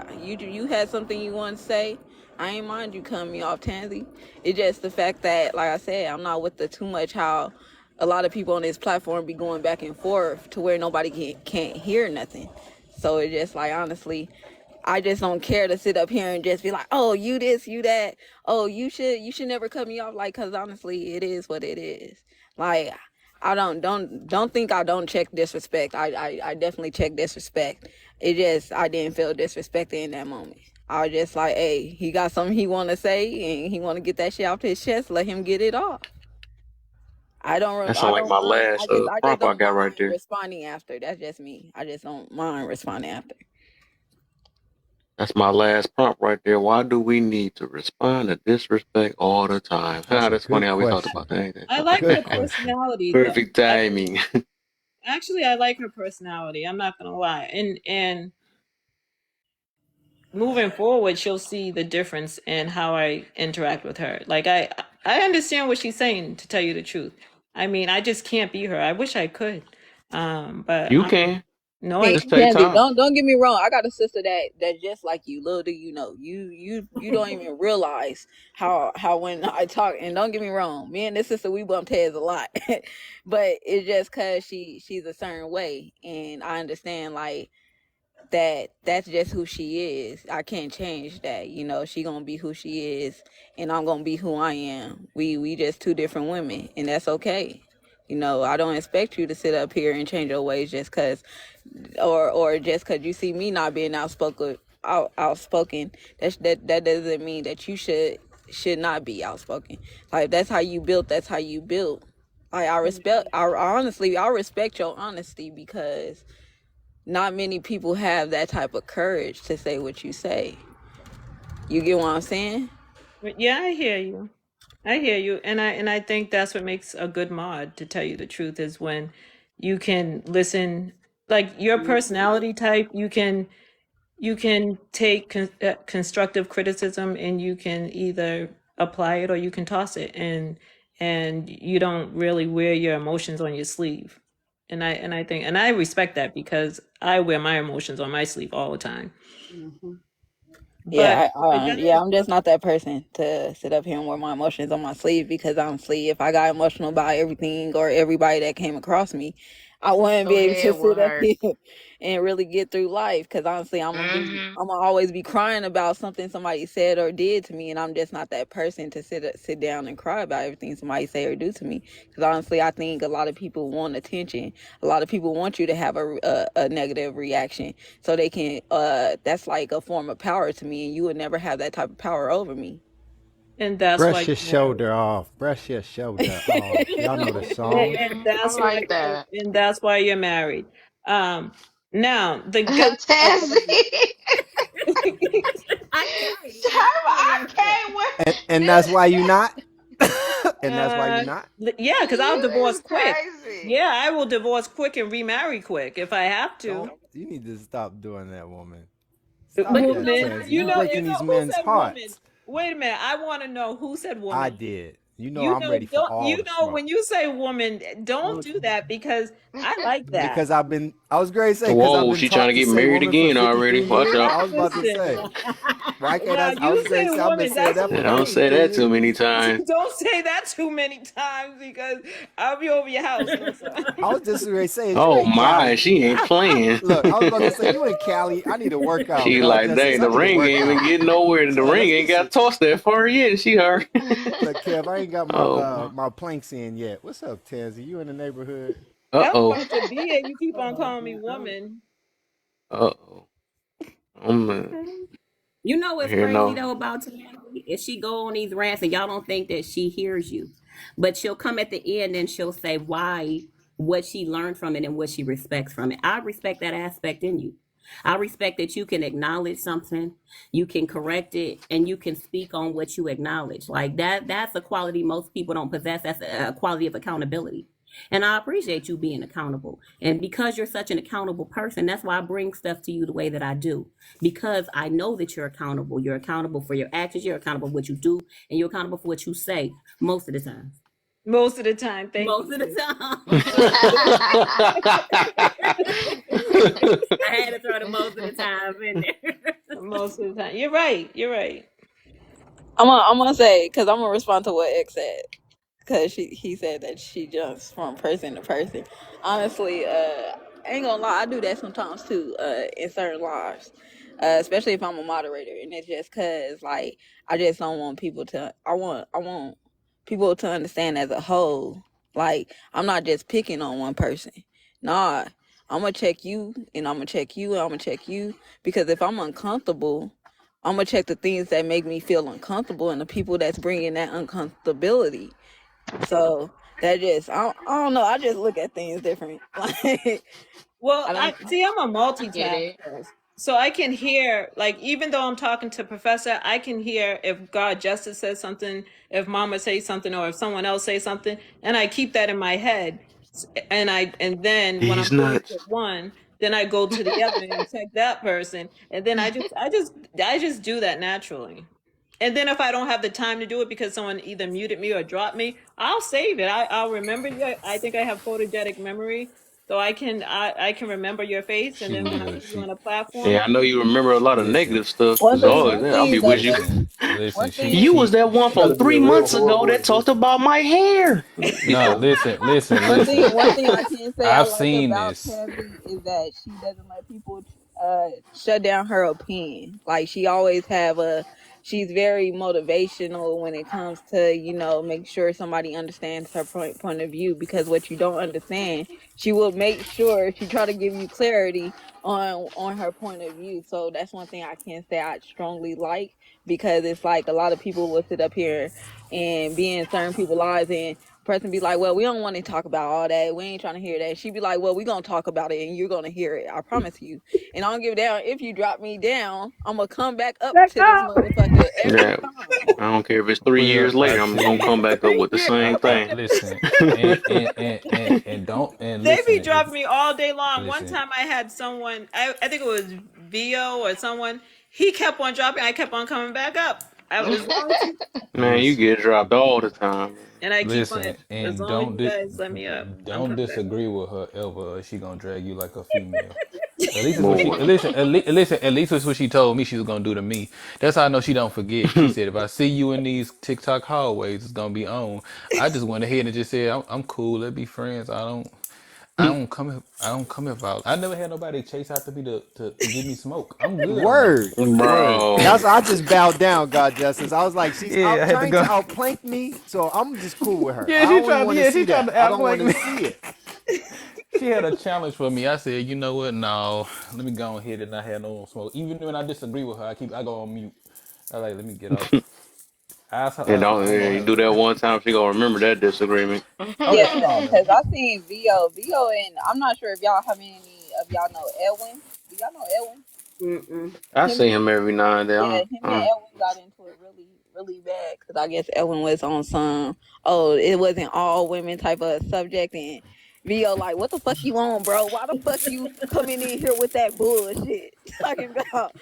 you had something you want to say. I ain't mind you cutting me off, Tansy. It's just the fact that, like I said, I'm not with the too much how a lot of people on this platform be going back and forth to where nobody can't hear nothing. So it's just like, honestly, I just don't care to sit up here and just be like, oh, you this, you that. Oh, you should never cut me off. Like, cause honestly, it is what it is. Like, I don't think I don't check disrespect. I definitely check disrespect. It just, I didn't feel disrespected in that moment. I was just like, hey, he got something he want to say and he want to get that shit off his chest. Let him get it off. I That I sound like don't my mind. last I just prompt I don't got right mind there. responding after. That's just me. I just don't mind responding after. That's my last prompt right there. Why do we need to respond to disrespect all the time? That's a That's funny good how we talked question. about that. I like Good her question. personality though. Perfect timing. Actually, I like her personality. I'm not gonna lie. And moving forward, she'll see the difference in how I interact with her. Like I understand what she's saying, to tell you the truth. I mean, I just can't be her. I wish I could. But You can. no, I Hey, Just can't. take Tansy, time. don't get me wrong. I got a sister that's just like you. Little do you know, you don't even realize how when I talk. And don't get me wrong, me and this sister we bump heads a lot, but it's just cause she's a certain way, and I understand like that's just who she is. I can't change that. You know, she gonna be who she is, and I'm gonna be who I am. We just two different women, and that's okay. You know, I don't expect you to sit up here and change your ways just cause or just because you see me not being outspoken, that doesn't mean that you should not be outspoken. Like that's how you built. That's how you built. Like I respect your honesty because not many people have that type of courage to say what you say. You get what I'm saying? Yeah, I hear you. I hear you. And I think that's what makes a good mod, to tell you the truth, is when you can listen, like your personality type, you can take constructive criticism and you can either apply it or you can toss it, and you don't really wear your emotions on your sleeve. And I think, and I respect that, because I wear my emotions on my sleeve all the time. But I'm just not that person to sit up here and wear my emotions on my sleeve because honestly, if I got emotional about everything or everybody that came across me, I wouldn't be Your able to head will sit up hurt. here and really get through life. Because honestly, Hmm. I'm gonna always be crying about something somebody said or did to me, and I'm just not that person to sit down and cry about everything somebody say or do to me. Because honestly, I think a lot of people want attention. A lot of people want you to have a negative reaction so they can that's like a form of power to me, and you would never have that type of power over me. and that's why Brush your you're married. shoulder off. Brush your shoulder off. Y'all know the song. And I like that. that's why you're married. Um, now the guy. Tansy. I can't. I can't And with that's why you not? And that's why you Uh, not? yeah, because I'll you divorce is quick. crazy. Yeah, I will divorce quick and remarry quick if I have to. Don't you need to stop doing that, woman. Stop But you that, know Woman, what? Tansy. you You know, breaking these who men's said woman? hearts. Wait a minute, I want to know who said I woman. did. You know You I'm know, ready for don't all you the know smoke. when you say woman, don't do that, because I like that. Because I was going to say, because I've Whoa, been she trying taught to to get say married woman for again already. 53 Watch years. out. I was about to say, Listen, why can't now I you was going say to say, I've been woman, saying that's that Yeah, for don't say 53 that too years. many times. don't say that too many times, because I'll be over your house. No, sir. I was just going to say, is you Oh in my, Cali? she ain't playing. Look, I was about to say, you in Cali? I need to work out. She God, like, Justice, dang, I the need to ring work ain't even out. getting nowhere. The Yeah, ring let's ain't get some. got tossed that far yet. She heard. Look, Kev, I ain't got my Oh my. my planks in yet. What's up, Tansy? You in the neighborhood? Uh I'm oh. going to be, and you keep on calling me woman. Uh oh. I'm You know what's here crazy no. though about Tammy? If she go on these rants and y'all don't think that she hears you, but she'll come at the end and she'll say why, what she learned from it and what she respects from it. I respect that aspect in you. I respect that you can acknowledge something, you can correct it, and you can speak on what you acknowledge. Like that, that's a quality most people don't possess. That's a quality of accountability. And I appreciate you being accountable. And because you're such an accountable person, that's why I bring stuff to you the way that I do. Because I know that you're accountable. You're accountable for your actions, you're accountable for what you do, and you're accountable for what you say most of the time. Most of the time, thank Most you. of the time. I had to throw the most of the time in there. Most of the time. You're right. You're right. I'm gonna say, because I'm gonna respond to what X said, because he said that she jumps from person to person. Honestly, I ain't gonna lie, I do that sometimes too, in certain lives, especially if I'm a moderator, and it's just because like I just don't want people to. I want people to understand as a whole. Like I'm not just picking on one person. Nah, I'm gonna check you, and I'm gonna check you, and I'm gonna check you, because if I'm uncomfortable, I'm gonna check the things that make me feel uncomfortable and the people that's bringing that uncomfortability. So that just, I don't know. I just look at things different. Like, Well, I don't. I'm a I get it. multitasker. So I can hear, like, even though I'm talking to Professor, I can hear if God Justice says something, if Mama says something, or if someone else says something, and I keep that in my head. And then when I'm He's finished nuts. with one, then I go to the other and check that person, and then I just do that naturally. And then if I don't have the time to do it because someone either muted me or dropped me, I'll save it. I'll remember you. I think I have photogenic memory, so I can remember your face, and She then when I would. see you on a Yeah, platform, I know you remember a lot of Listen, negative stuff. One Cause thing, always, one yeah, I'll be thing with that you. one You thing, was that one You got from to be a 3 real months horrible ago that talked individual. about my hair. Be no, so. one thing I can say I I've like seen about this. Tavi is that she doesn't let people shut down her opinion. Like she always she's very motivational when it comes to make sure somebody understands her point of view, because what you don't understand, she will make sure she try to give you clarity on her point of view. So that's one thing I can say I strongly like, because it's like a lot of people will sit up here and be in certain people's lives, and person be like, well, we don't want to talk about all that. We ain't trying to hear that. She be like, well, we gonna talk about it and you're gonna hear it. I promise you. And I don't give a damn if you drop me down. I'm gonna come back up Let to this go. motherfucker every Yeah, time. I don't care if it's 3 years Well, I later. I'm tell gonna you, come back up with the same I thing. listen, and don't and they be listen. If dropping me all day long. One listen, time I had someone, I think it was Vio or someone. He kept on dropping. I kept on coming back up. As long as Man, you listen, get dropped all the time. and I keep on. listen, As and long as you guys let me up, I'm don't coming back disagree with her ever. Or she gonna drag you like a female. At least it's what she Boy. listen. At least it's what she told me she was gonna do to me. That's how I know she don't forget. She said if I see you in these TikTok hallways, it's gonna be on. I just went ahead and just said I'm cool. Let's be friends. I don't come here for. I never had nobody chase after me to give me smoke. I'm good on that. Word, word. Bro. That's I just bowed down, God justice. I was like, she's Yeah, out I had to trying to go. outplank me, so I'm just cool with her. Yeah, I she don't even tried. want to Yeah, see she tried that. to I don't outflank want to me. see it. She had a challenge for me. I said, you know what? No, let me go ahead and not have no smoke. Even when I disagree with her, I go on mute. I like, let me get off. And I don't you do that one time, she gonna remember that disagreement. Oh yeah, Yeah, she gonna because remember. I seen Vo, and I'm not sure if y'all, how many of y'all know Elwin. Do y'all know Elwin? Mm-mm. I Him see and him every now and Yeah, then. him and Elwin got into it really, really bad, because I guess Elwin was on some, it wasn't all women type of subject, and Vo like, what the fuck you on, bro? Why the fuck you coming in here with that bullshit? Talking about,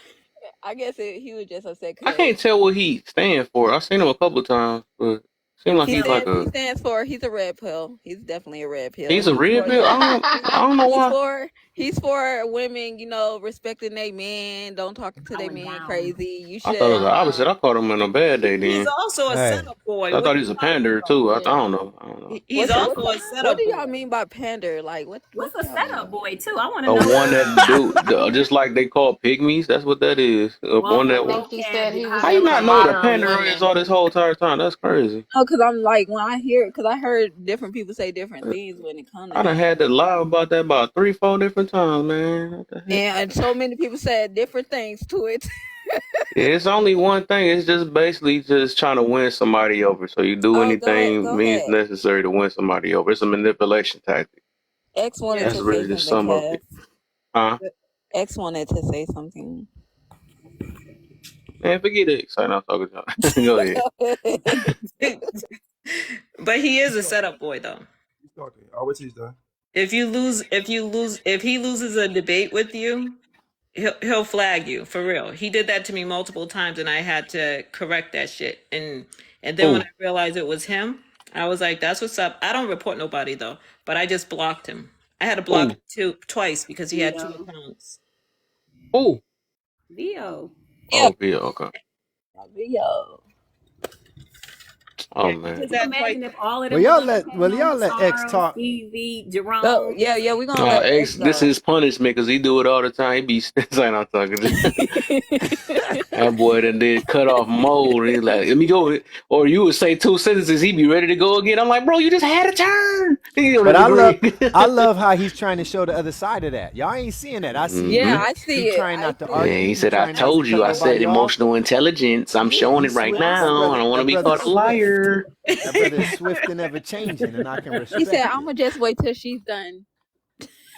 I guess he was just upset I because can't tell what he stands for. I've seen him a couple of times, but seems Who like he he's like stands Elvin? he a stands for, he's a red pill. He's definitely a red pill. he's a He's red for bill. I don't know he's why. for he's for women, respecting their men, don't talk to their Going men down. crazy. You I thought it was should the opposite. I caught him on a bad day He's then. also a Hey, setup boy. I What thought are he you was a talking pander about? too. I Yeah. don't know. I don't know. He's What's also a what setup do boy. y'all mean by pander? Like what What's a y'all mean by setup boy too? I want to A know one what. that just like they call pygmies. That's what that is. A Well, one I that. think he okay, said he was How you into not know what a modern pander is women. all this whole entire time? That's crazy. No, because I'm like, when I hear, because I heard different people say different things when it comes to I done that. had to lie about that about 3, 4 different times, man. What the heck? And so many people said different things to it. Yeah, it's only one thing. It's just basically just trying to win somebody over. So you do Oh, go ahead, anything go means ahead. necessary to win somebody over. It's a manipulation tactic. X wanted Yeah. That's to say really the something, sum of Kev. it. Huh? X wanted to say something. Man, forget it. So I'm not talking to you. Go ahead. But he is a setup boy, though. Okay, I'll wait till he's done. If he loses a debate with you, he'll flag you for real. He did that to me multiple times, and I had to correct that shit. And then when Oh, I realized it was him, I was like, "That's what's up." I don't report nobody though, but I just blocked him. I had to block oh, him twice because he had two Leo. accounts. oh. Leo. Yeah, Oh, yeah, okay. yo. Oh Yeah, he man. did Can you that twice. imagine if all of Well, them was y'all on the y'all panel? let X Charles, talk. Stevie, Go, Jerome. yeah, we're gonna let X X, this go. is punishment because he do it all the time. He be saying I'm talking to that boy that did cut off mode. And he's like, let me go. Or you would say two sentences, he'd be ready to go again. I'm like, bro, you just had a turn. He don't But even agree. I love how he's trying to show the other side of that. Y'all ain't seeing that. I see Yeah, hmm he I he see it. trying I not to Yeah, see argue. he He said, I trying not to told you, cut I said nobody off. emotional intelligence. I'm showing He's it right swift. now. I don't want to That be brother called a swift. liar. That brother is swift and ever changing, and I can it. He said, respect "I'm it. gonna just wait till she's done."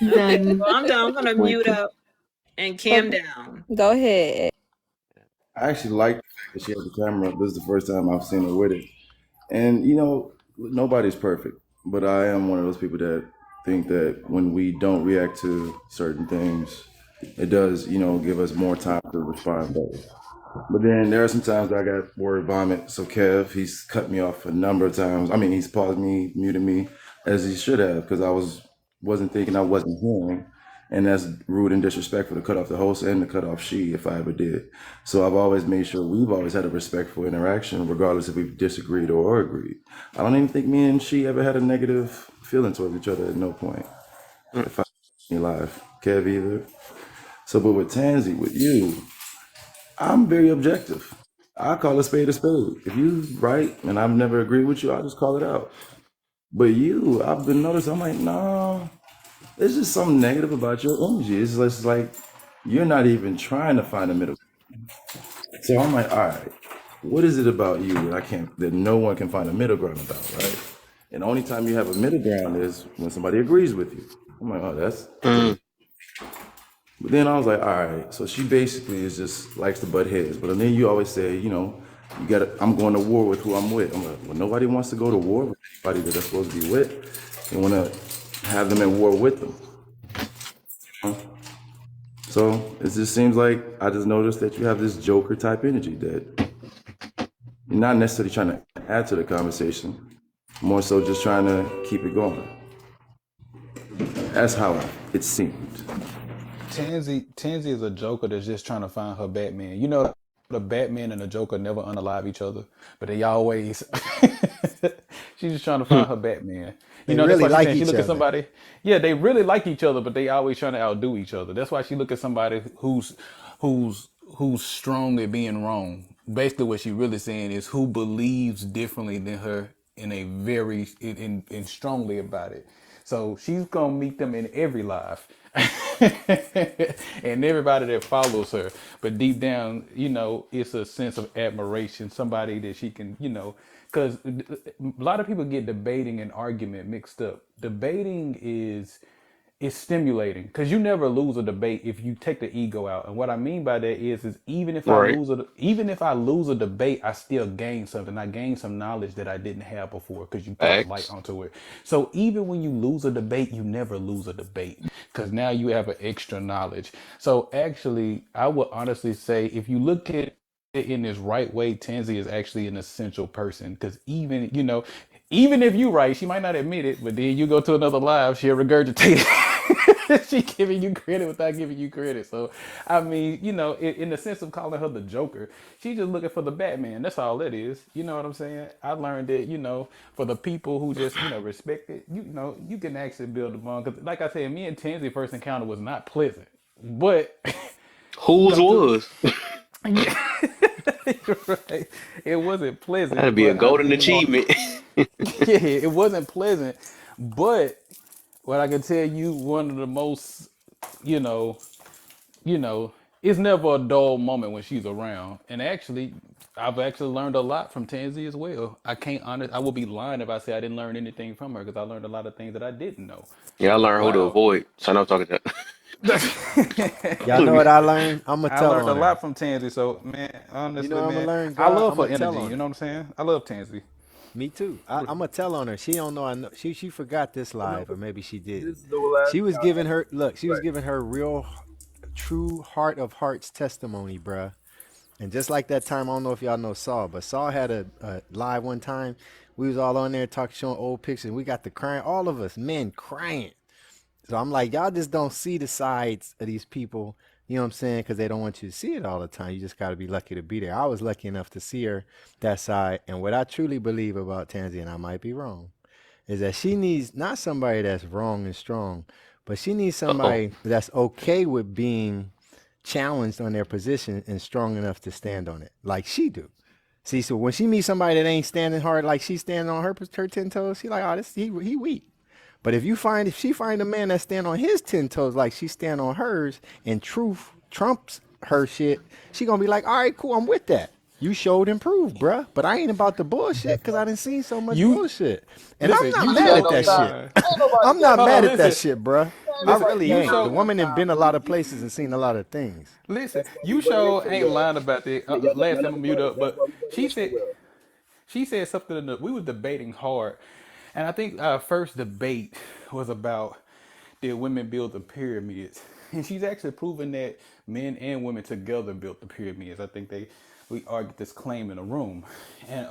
Okay, Done. well I'm done. I'm gonna Wait mute till- up and But calm down. go ahead. I actually like that she has the camera. This is the first time I've seen her with it. And nobody's perfect, but I am one of those people that think that when we don't react to certain things, it does, give us more time to respond better. But then there are some times I got word vomit. So Kev, he's cut me off a number of times. I mean, he's paused me, muted me, as he should have, because wasn't thinking, I wasn't hearing. And that's rude and disrespectful to cut off the host and to cut off she if I ever did. So I've always made sure we've always had a respectful interaction, regardless if we've disagreed or agreed. I don't even think me and she ever had a negative feeling towards each other at no point. Mm. If I live, Kev either. So, but with Tansy, with you, I'm very objective. I call a spade a spade. If you right and I've never agreed with you, I'll just call it out. But you, I've been noticing, I'm like, no, there's just something negative about your energy. It's just like you're not even trying to find a middle. So I'm like, all right, what is it about you that no one can find a middle ground about, right? And the only time you have a middle ground is when somebody agrees with you. I'm like, oh, that's Mm. But then I was like, all right, so she basically is just likes to butt heads. But then you always say, I'm going to war with who I'm with. I'm like, well, nobody wants to go to war with anybody that they're supposed to be with. They want to have them at war with them. So it just seems like I just noticed that you have this Joker type energy that you're not necessarily trying to add to the conversation, more so just trying to keep it going. That's how it seemed. Tansy is a Joker that's just trying to find her Batman. You know, the Batman and the Joker never unalive each other, but they always. She's just trying to find her Batman. You They know, that's really why she's like saying she each look at other. somebody. Yeah, they really like each other, but they always trying to outdo each other. That's why she look at somebody who's who's strong at being wrong. Basically, what she really saying is who believes differently than her in a very in strongly about it. So she's gonna meet them in every life. And everybody that follows her. But deep down, it's a sense of admiration, somebody that she can, because a lot of people get debating and argument mixed up. Debating is stimulating because you never lose a debate if you take the ego out. And what I mean by that is Right. even if I lose a debate, I still gain something. I gain some knowledge that I didn't have before because you brought light Facts. onto it. So even when you lose a debate, you never lose a debate because now you have an extra knowledge. So actually, I would honestly say if you look at it in this right way, Tansy is actually an essential person because even if you right, she might not admit it, but then you go to another live, she'll regurgitate it. She giving you credit without giving you credit. So, I mean, in the sense of calling her the Joker, she's just looking for the Batman. That's all it is. You know what I'm saying? I learned that, for the people who just, respect it, you can actually build a bond. Because, like I said, me and Tansy first encounter was not pleasant. But, Whose come to, was? yeah, right. It wasn't That'd pleasant, be a but I golden mean, achievement. yeah, it wasn't pleasant. But what I can tell you, one of the most, you know, you know, it's never a dull moment when she's around. And actually, I've actually learned a lot from Tansy as well. I would be lying if I say I didn't learn anything from her because I learned a lot of things that I didn't know. Yeah, I Like, learned who to wow. avoid. So I'm talking to. Y'all Let know me. what I learned? I'm gonna I tell learned a on her. lot from Tansy. So, man, You know honestly, what I'm gonna man, learn, I God? love I'm her gonna tell energy. on You know her. what I'm saying? I love Tansy. Me too. I'm gonna tell on her. She don't know. I know. She forgot this Oh, no, live, or maybe she didn't. this is the last She was giving time. her look. She was Right. giving her real, true heart of hearts testimony, bruh. And just like that time, I don't know if y'all know Saul, but Saul had a live one time. We was all on there talking, showing old pictures. And we got the crying, all of us men crying. So I'm like, y'all just don't see the sides of these people. You know what I'm saying? Because they don't want you to see it all the time. You just got to be lucky to be there. I was lucky enough to see her that side. And what I truly believe about Tansy, and I might be wrong, is that she needs not somebody that's wrong and strong, but she needs Uh-oh. somebody that's okay with being challenged on their position and strong enough to stand on it, like she do. See, so when she meets somebody that ain't standing hard like she's standing on her 10 toes, she like, oh, this he weak. But if she find a man that stand on his 10 toes like she stand on hers, and truth trumps her shit, she gonna be like, all right, cool, I'm with that. You showed and proved, bruh. But I ain't about the bullshit because I done seen so much You bullshit. And I'm listen. not You mad showed at that shit. online. Ain't nobody I'm got not Hold time. on. mad at that Listen. shit, bruh. I Man, Listen. really You man, ain't. The showed. woman has been a lot of places and seen a lot of things. Listen. That's why we You waited showed so ain't well. lying about that. Yeah, Last y'all time never I mute noticed. up, That's but why we she waited so said well. she said something. We was debating hard, and I think our first debate was about did women build the pyramids, and she's actually proven that men and women together built the pyramids. I think we argued this claim in a room, and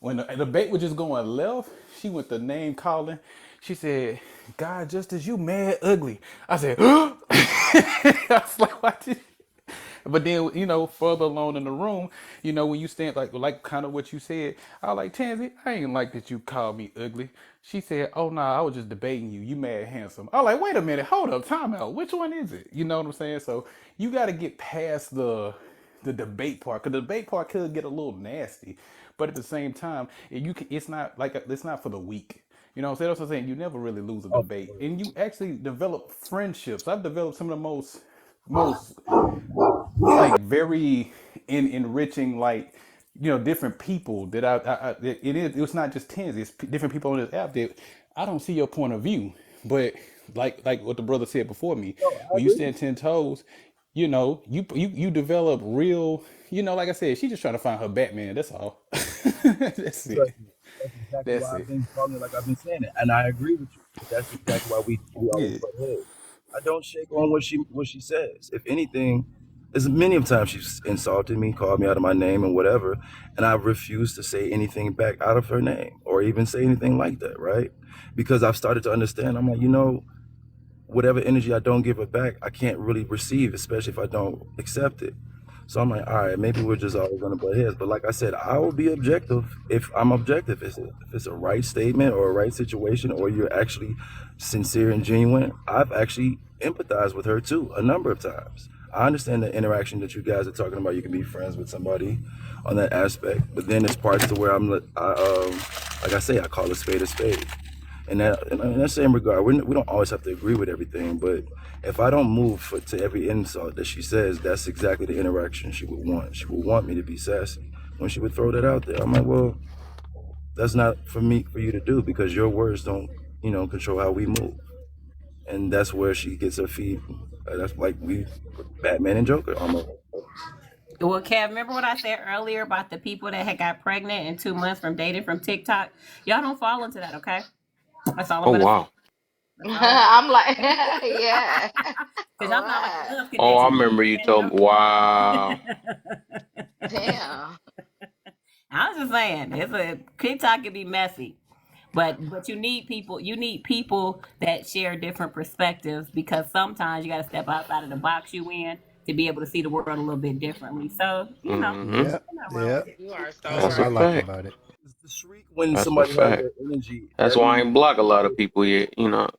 when the debate was just going left, she went to name calling. She said, "God, just as you mad ugly." I said, I was like, "What?" But then, further along in the room, when you stand like kind of what you said, I was like, Tansy, I ain't like that you called me ugly. She said, oh no, I was just debating you. You mad handsome. I was like, wait a minute, hold up, time out. Which one is it? You know what I'm saying? So you got to get past the debate part, because the debate part could get a little nasty. But at the same time, it's not for the weak. You know what I'm saying? That's what I'm saying. You never really lose a Oh, debate, and you actually develop friendships. I've developed some of the most like very enriching, like different people that it's not just tens, it's different people on this app that I don't see your point of view, but like what the brother said before me, no, I when you agree. stand 10 toes, you develop real, like I said, she just trying to find her Batman, that's all. That's it. Trust me. That's exactly That's why I've it. been calling it like I've been saying it, and I agree with you. But that's exactly why we always Yeah. butt heads. I don't shake on what she says. If anything, as many of times she's insulted me, called me out of my name and whatever, and I refuse to say anything back out of her name or even say anything like that, right? Because I've started to understand. I'm like, whatever energy I don't give her back, I can't really receive, especially if I don't accept it. So I'm like, all right, maybe we're just always gonna butt heads. But like I said, I will be objective if I'm objective. If it's a right statement or a right situation, or you're actually sincere and genuine. I've actually empathized with her too a number of times. I understand the interaction that you guys are talking about. You can be friends with somebody on that aspect, but then there's parts to where like I say, I call a spade a spade. In that same regard, we don't always have to agree with everything, but if I don't move to every insult that she says, that's exactly the interaction she would want. She would want me to be sassy. When she would throw that out there, I'm like, well, that's not for you to do, because your words don't, control how we move. And that's where she gets her feet. That's like Batman and Joker almost. Well, Kev, remember what I said earlier about the people that had got pregnant in 2 months from dating from TikTok? Y'all don't fall into that, okay? That's all I'm Oh gonna say. wow. That's all I'm I'm like, yeah. because y'all not like a What? love Oh, I connection. remember you told me. Wow. Damn. I was just saying, TikTok can be messy. But you need people. You need people that share different perspectives, because sometimes you got to step outside of the box you in to be able to see the world a little bit differently. So Mm-hmm. Yep. nothing wrong with Yep. it. You are so That's That's what a I right. like fact. about it. It's the shriek when That's a somebody has fact. that energy. That's why I ain't block a lot of people yet.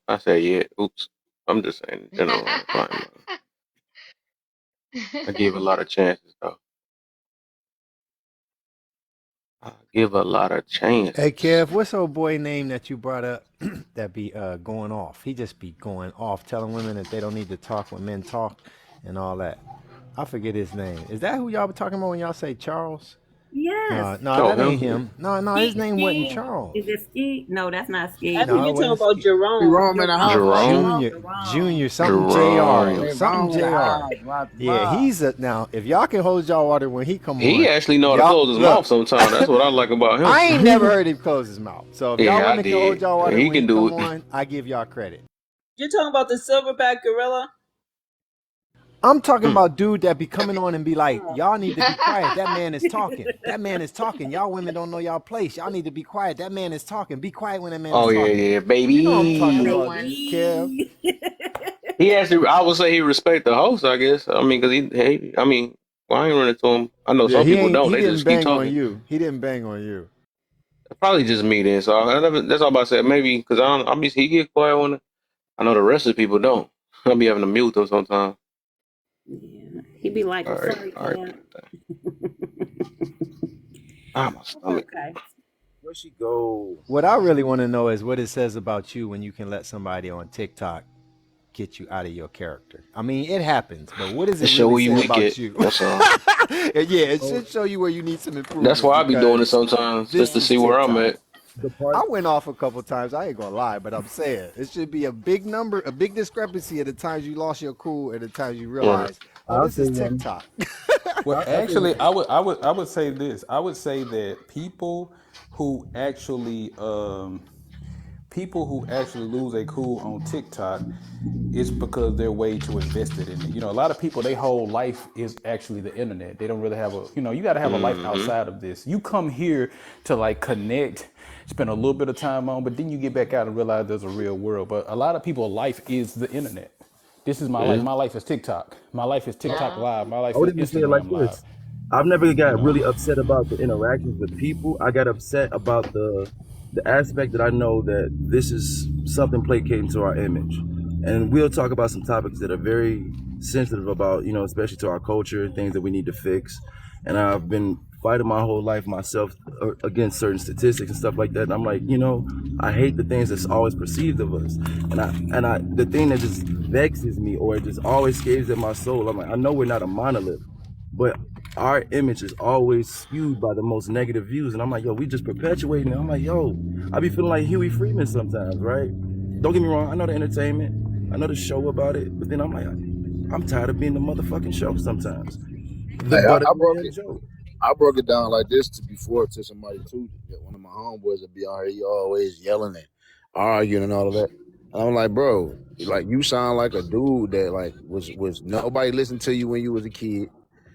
I say yeah. Oops. I'm just saying in general. I ain't blocking them. I give a lot of chances though. I give a lot of Hey chances. Kev, what's old boy name that you brought up that be going off? He just be going off, telling women that they don't need to talk when men talk and all that. I forget his name. Is that who y'all be talking about when y'all say Charles? Yes. No, Oh, that ain't him. him. No, his name wasn't Ski. Charles. Is it Ski? No, that's not I Ski. think No, you're it talking wasn't about Jerome. Jerome. Jerome in the house. Jerome. Junior, Jerome. something Jr. Jerome. Something Jerome in the Jr. house. Watch the Yeah, vibe. he's a now. If y'all can hold y'all water when he come He on, actually know how to y'all close his look. mouth sometimes. That's what I like about I ain't never him. heard him close his mouth. So if y'all Yeah, I women can hold did. y'all water He when he can do come it. on, I give y'all credit. You're talking about the silverback gorilla? I'm talking Mm. about dude that be coming on and be like, y'all need to be quiet. That man is talking. That man is talking. Y'all women don't know y'all place. Y'all need to be quiet. That man is talking. Be quiet when that man is Oh yeah, talking. yeah, You know what I'm talking The baby. about, one. Kev. He actually, I would say he respect the host. I guess. I mean, cause I mean, well, I ain't running to him. I know Yeah, some people don't. he They didn't just keep bang on talking. you. He didn't bang on you. Probably just me then. So that's all about to say. Maybe because he get quiet when I know the rest of the people don't. I'll be having to mute them sometimes. Yeah. He be like, All I'm right, sorry, all right. Cat. My stomach. Okay. Where she go? What I really want to know is what it says about you when you can let somebody on TikTok get you out of your character. I mean, it happens, but what does It it show really where you say weak about at. you? That's all. Yeah, it So should show you where you need some That's improvement why I be doing it because sometimes, just this to is see where I'm TikTok. at. the part I went off a couple times. I ain't gonna lie, but I'm saying it should be a big number, a big discrepancy at the times you lost your cool and the times you Right. realize, oh, I'll this say is one. TikTok. Well, I'll say one. actually, I would say this. I would say that people who actually lose a cool on TikTok, it's because they're way too invested in it. You know, a lot of people, their whole life is actually the internet. They don't really have you got to have a life Mm-hmm. outside of this. You come here to like connect, spend a little bit of time on, but then you get back out and realize there's a real world. But a lot of people's life is the internet. This is my life. Yeah. My life is TikTok. My life is TikTok Yeah. live. My I life would is even say it like Instagram live. this. I've never You got know. really upset about the interactions with people. I got upset about the aspect that I know that this is something placating to our image. And we'll talk about some topics that are very sensitive about, especially to our culture and things that we need to fix. And I've been fighting my whole life myself against certain statistics and stuff like that. And I'm like, I hate the things that's always perceived of us. And I the thing that just vexes me or it just always scares at my soul. I'm like, I know we're not a monolith, but our image is always skewed by the most negative views. And I'm like, yo, we just perpetuating it. I'm like, yo, I be feeling like Huey Freeman sometimes, right? Don't get me wrong, I know the entertainment, I know the show about it, but then I'm like, I'm tired of being the motherfucking show sometimes. The Hey, butt of I the broke damn it. joke. I broke it down like this before to somebody too. That one of my homeboys would be out here, he always yelling and arguing and all of that. And I'm like, bro, like you sound like a dude that like was nobody listened to you when you was a kid.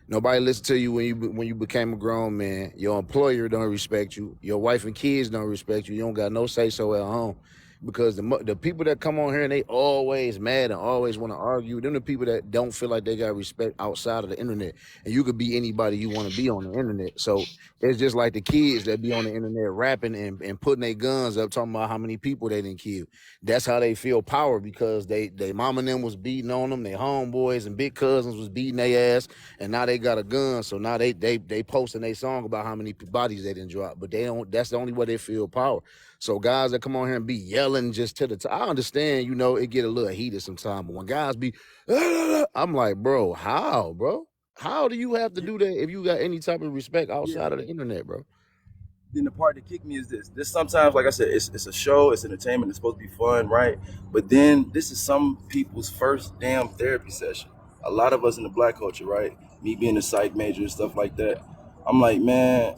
Nobody listened to you when you became a grown man. Your employer don't respect you. Your wife and kids don't respect you. You don't got no say so at home. Because the people that come on here and they always mad and always want to argue, them the people that don't feel like they got respect outside of the internet. And you could be anybody you want to be on the internet. So it's just like the kids that be on the internet rapping and putting their guns up, talking about how many people they didn't kill. That's how they feel power because they mom and them was beating on them, their homeboys and big cousins was beating their ass, and now they got a gun. So now they posting their song about how many bodies they didn't drop. But they don't. That's the only way they feel power. So guys that come on here and be yelling just to the top, I understand, it get a little heated sometimes. But when guys be, I'm like, bro, how, bro? How do you have to do that if you got any type of respect Yeah. outside of the internet, bro? Then the part that kicked me is this. This sometimes, like I said, it's a show, it's entertainment, it's supposed to be fun, right? But then this is some people's first damn therapy session. A lot of us in the black culture, right? Me being a psych major and stuff like that. I'm like, man,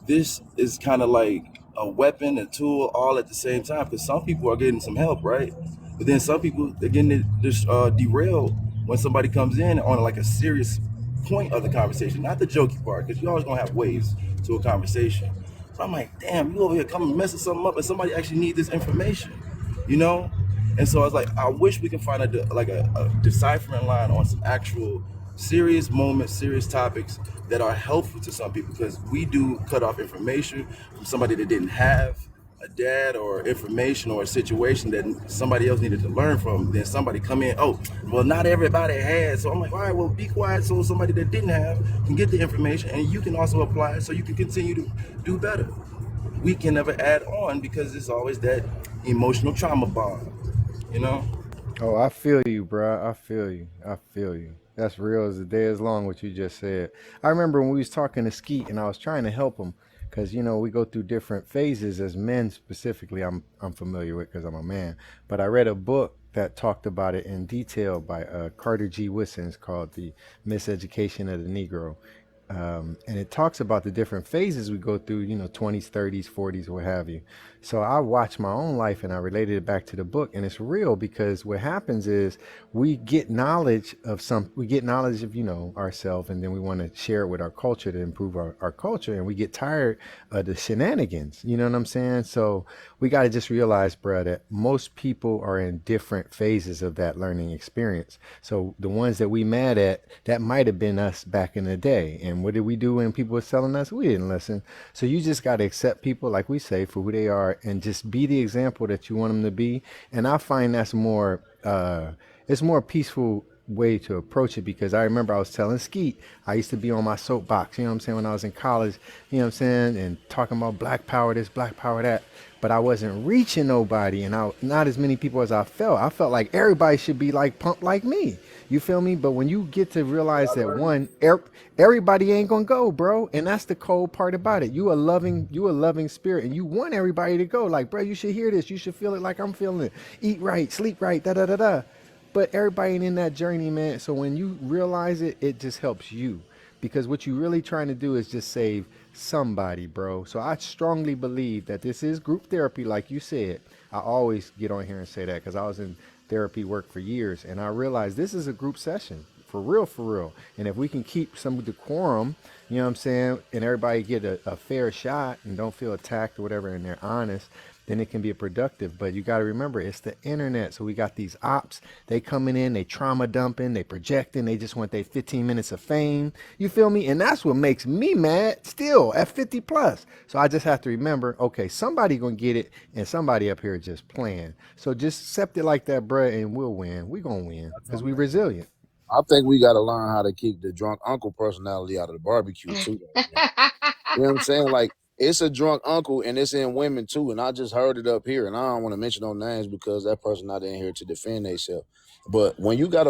this is kind of like a weapon, a tool, all at the same time. Because some people are getting some help, right? But then some people they're getting derailed when somebody comes in on like a serious point of the conversation, not the jokey part, because you always gonna have waves to a conversation. So I'm like, damn, you over here coming messing something up, and somebody actually needs this information, you know? And so I was like, I wish we could find a deciphering line on some actual serious moments, serious topics that are helpful to some people, because we do cut off information from somebody that didn't have a dad or information or a situation that somebody else needed to learn from. Then somebody come in, oh, well, not everybody has. So I'm like, all right, well, be quiet so somebody that didn't have can get the information and you can also apply it so you can continue to do better. We can never add on because it's always that emotional trauma bond, you know? Oh, I feel you, bro. I feel you. That's real as the day is long, what you just said. I remember when we was talking to Skeet and I was trying to help him because, you know, we go through different phases as men specifically. I'm familiar with because I'm a man. But I read a book that talked about it in detail by Carter G. Woodson. It's called The Miseducation of the Negro. And it talks about the different phases we go through, you know, 20s, 30s, 40s, what have you. So I watched my own life and I related it back to the book. And it's real because what happens is we get knowledge of, you know, ourselves, and then we want to share it with our culture to improve our culture. And we get tired of the shenanigans. You know what I'm saying? So we got to just realize, bro, that most people are in different phases of that learning experience. So the ones that we mad at, that might have been us back in the day. And what did we do when people were telling us? We didn't listen. So you just got to accept people, like we say, for who they are and just be the example that you want them to be. And I find that's more, it's more peaceful way to approach it, because I remember I was telling Skeet, I used to be on my soapbox, you know what I'm saying, when I was in college, you know what I'm saying, and talking about black power this, black power that, but I wasn't reaching nobody, and not as many people as I felt like everybody should be like pumped like me, you feel me? But when you get to realize that everybody ain't gonna go, bro, and that's the cold part about it. You a loving spirit, and you want everybody to go, like, bro, you should hear this, you should feel it like I'm feeling it, eat right, sleep right, da da da da. But everybody ain't in that journey, man. So when you realize it, it just helps you, because what you really trying to do is just save somebody, bro. So I strongly believe that this is group therapy, like you said. I always get on here and say that because I was in therapy work for years, and I realized this is a group session, for real, for real. And if we can keep some decorum, you know what I'm saying, and everybody get a fair shot and don't feel attacked or whatever, and they're honest, then it can be productive. But you got to remember, it's the internet. So we got these ops, they coming in, they trauma dumping, they projecting, they just want their 15 minutes of fame. You feel me? And that's what makes me mad still at 50 plus. So I just have to remember, okay, somebody gonna get it, and somebody up here just playing. So just accept it like that, bruh, and we'll win. We gonna win because we resilient. I think we got to learn how to keep the drunk uncle personality out of the barbecue too. You know what I'm saying? Like, it's a drunk uncle, and it's in women too. And I just heard it up here, and I don't want to mention no names because that person not in here to defend themselves. But when you got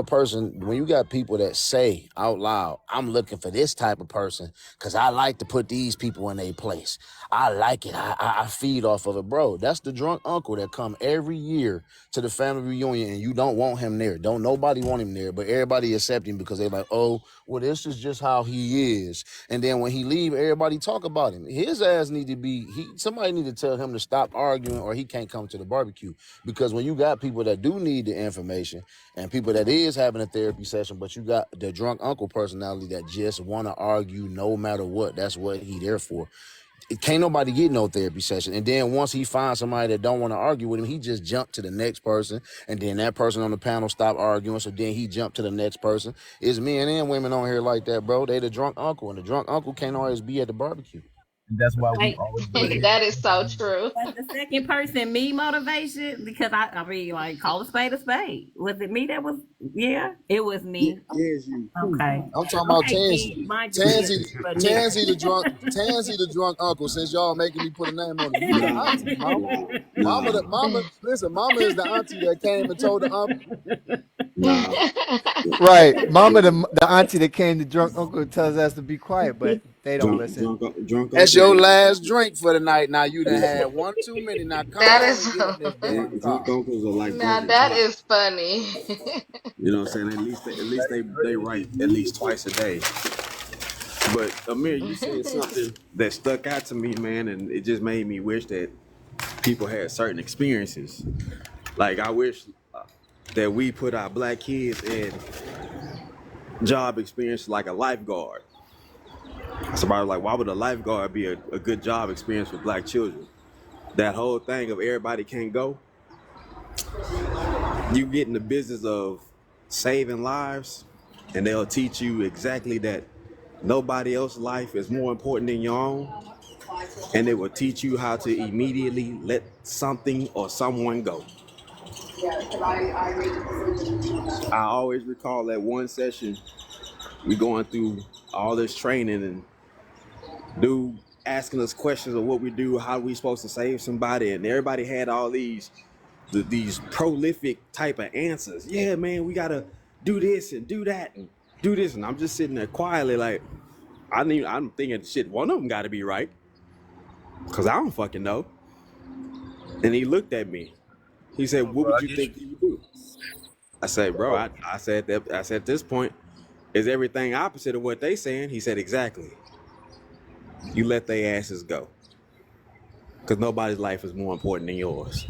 people that say out loud, I'm looking for this type of person because I like to put these people in their place. I like it. I feed off of it, bro. That's the drunk uncle that come every year to the family reunion, and you don't want him there. Don't nobody want him there, but everybody accept him because they're like, oh, well, this is just how he is. And then when he leave, everybody talk about him. His ass need to be, somebody need to tell him to stop arguing, or he can't come to the barbecue. Because when you got people that do need the information, and people that is having a therapy session, but you got the drunk uncle personality that just want to argue no matter what. That's what he there for. It can't nobody get no therapy session. And then once he finds somebody that don't want to argue with him, he just jump to the next person. And then that person on the panel stop arguing. So then he jump to the next person. It's men and women on here like that, bro. They the drunk uncle. And the drunk uncle can't always be at the barbecue. And that's why we Right. always go ahead. That is so true. Was the second person me motivation? Because I mean, like, call a spade a spade. Was it me that was? Yeah, it was me. Yes, you. Okay. I'm talking about Okay, Tansy. me, mind Tansy, you, but Tansy the drunk uncle. Since y'all making me put a name on it, you the auntie, mama. Listen, mama is the auntie that came and told the uncle. Right, mama, the auntie that came to drunk uncle tells us to be quiet, but they don't listen. That's your last drink for the night. Now you done had one too many. Now come That on is and get up this damn Drunk car. uncles are like now broken that clocks. is funny. You know what I'm saying? At least they write at least twice a day. But Amir, you said something that stuck out to me, man, and it just made me wish that people had certain experiences. Like, I wish that we put our black kids in job experience like a lifeguard. Somebody was like, why would a lifeguard be a good job experience for black children? That whole thing of everybody can't go. You get in the business of saving lives, and they'll teach you exactly that nobody else's life is more important than your own. And it will teach you how to immediately let something or someone go. I always recall that one session, we going through all this training, and dude asking us questions of what we do, how we supposed to save somebody, and everybody had all these prolific type of answers. Yeah, man, we gotta do this and do that. And do this, and I'm just sitting there quietly like, I'm thinking, shit, one of them got to be right, cause I don't fucking know. And he looked at me. He said, No, "What bro, would I you get think you. you would do?" I said, "Bro, I said at this point, is everything opposite of what they saying?" He said, "Exactly. You let their asses go, cause nobody's life is more important than yours."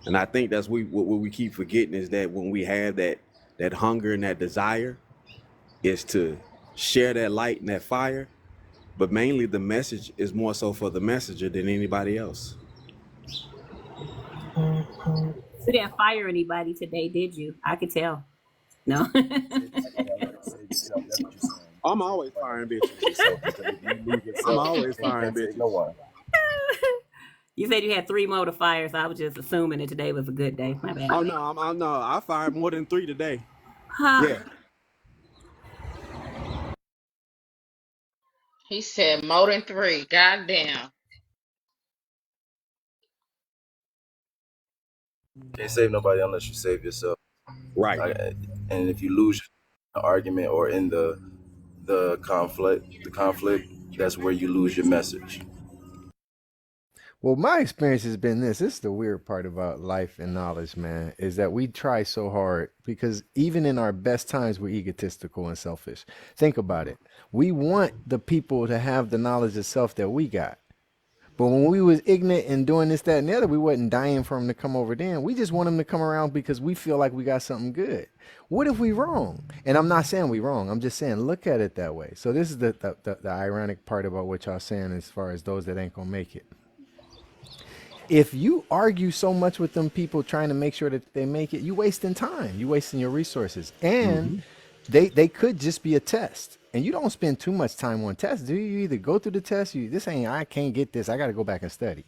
And I think that's what we keep forgetting is that when we have that hunger and that desire, is to share that light and that fire. But mainly the message is more so for the messenger than anybody else. You didn't fire anybody today, did you? I could tell. No. Save yourself. That's what you're saying. I'm always firing bitches. Save yourself because if you lose I'm yourself, always then you firing can't save bitches. no one. You said you had 3 more to fire, so I was just assuming that today was a good day. My bad. Oh no, I fired more than 3 today. Huh. Yeah. He said more than 3. Goddamn. Can't save nobody unless you save yourself. Right. And if you lose an argument or in the conflict, that's where you lose your message. Well, my experience has been this. This is the weird part about life and knowledge, man, is that we try so hard because even in our best times, we're egotistical and selfish. Think about it. We want the people to have the knowledge of self that we got. But when we was ignorant and doing this, that, and the other, we wasn't dying for them to come over then. We just want them to come around because we feel like we got something good. What if we wrong? And I'm not saying we wrong. I'm just saying look at it that way. So this is the ironic part about what y'all saying as far as those that ain't gonna make it. If you argue so much with them people trying to make sure that they make it, you wasting time. You wasting your resources. And they could just be a test. And you don't spend too much time on tests, do you? You either go through the test, I can't get this. I got to go back and study.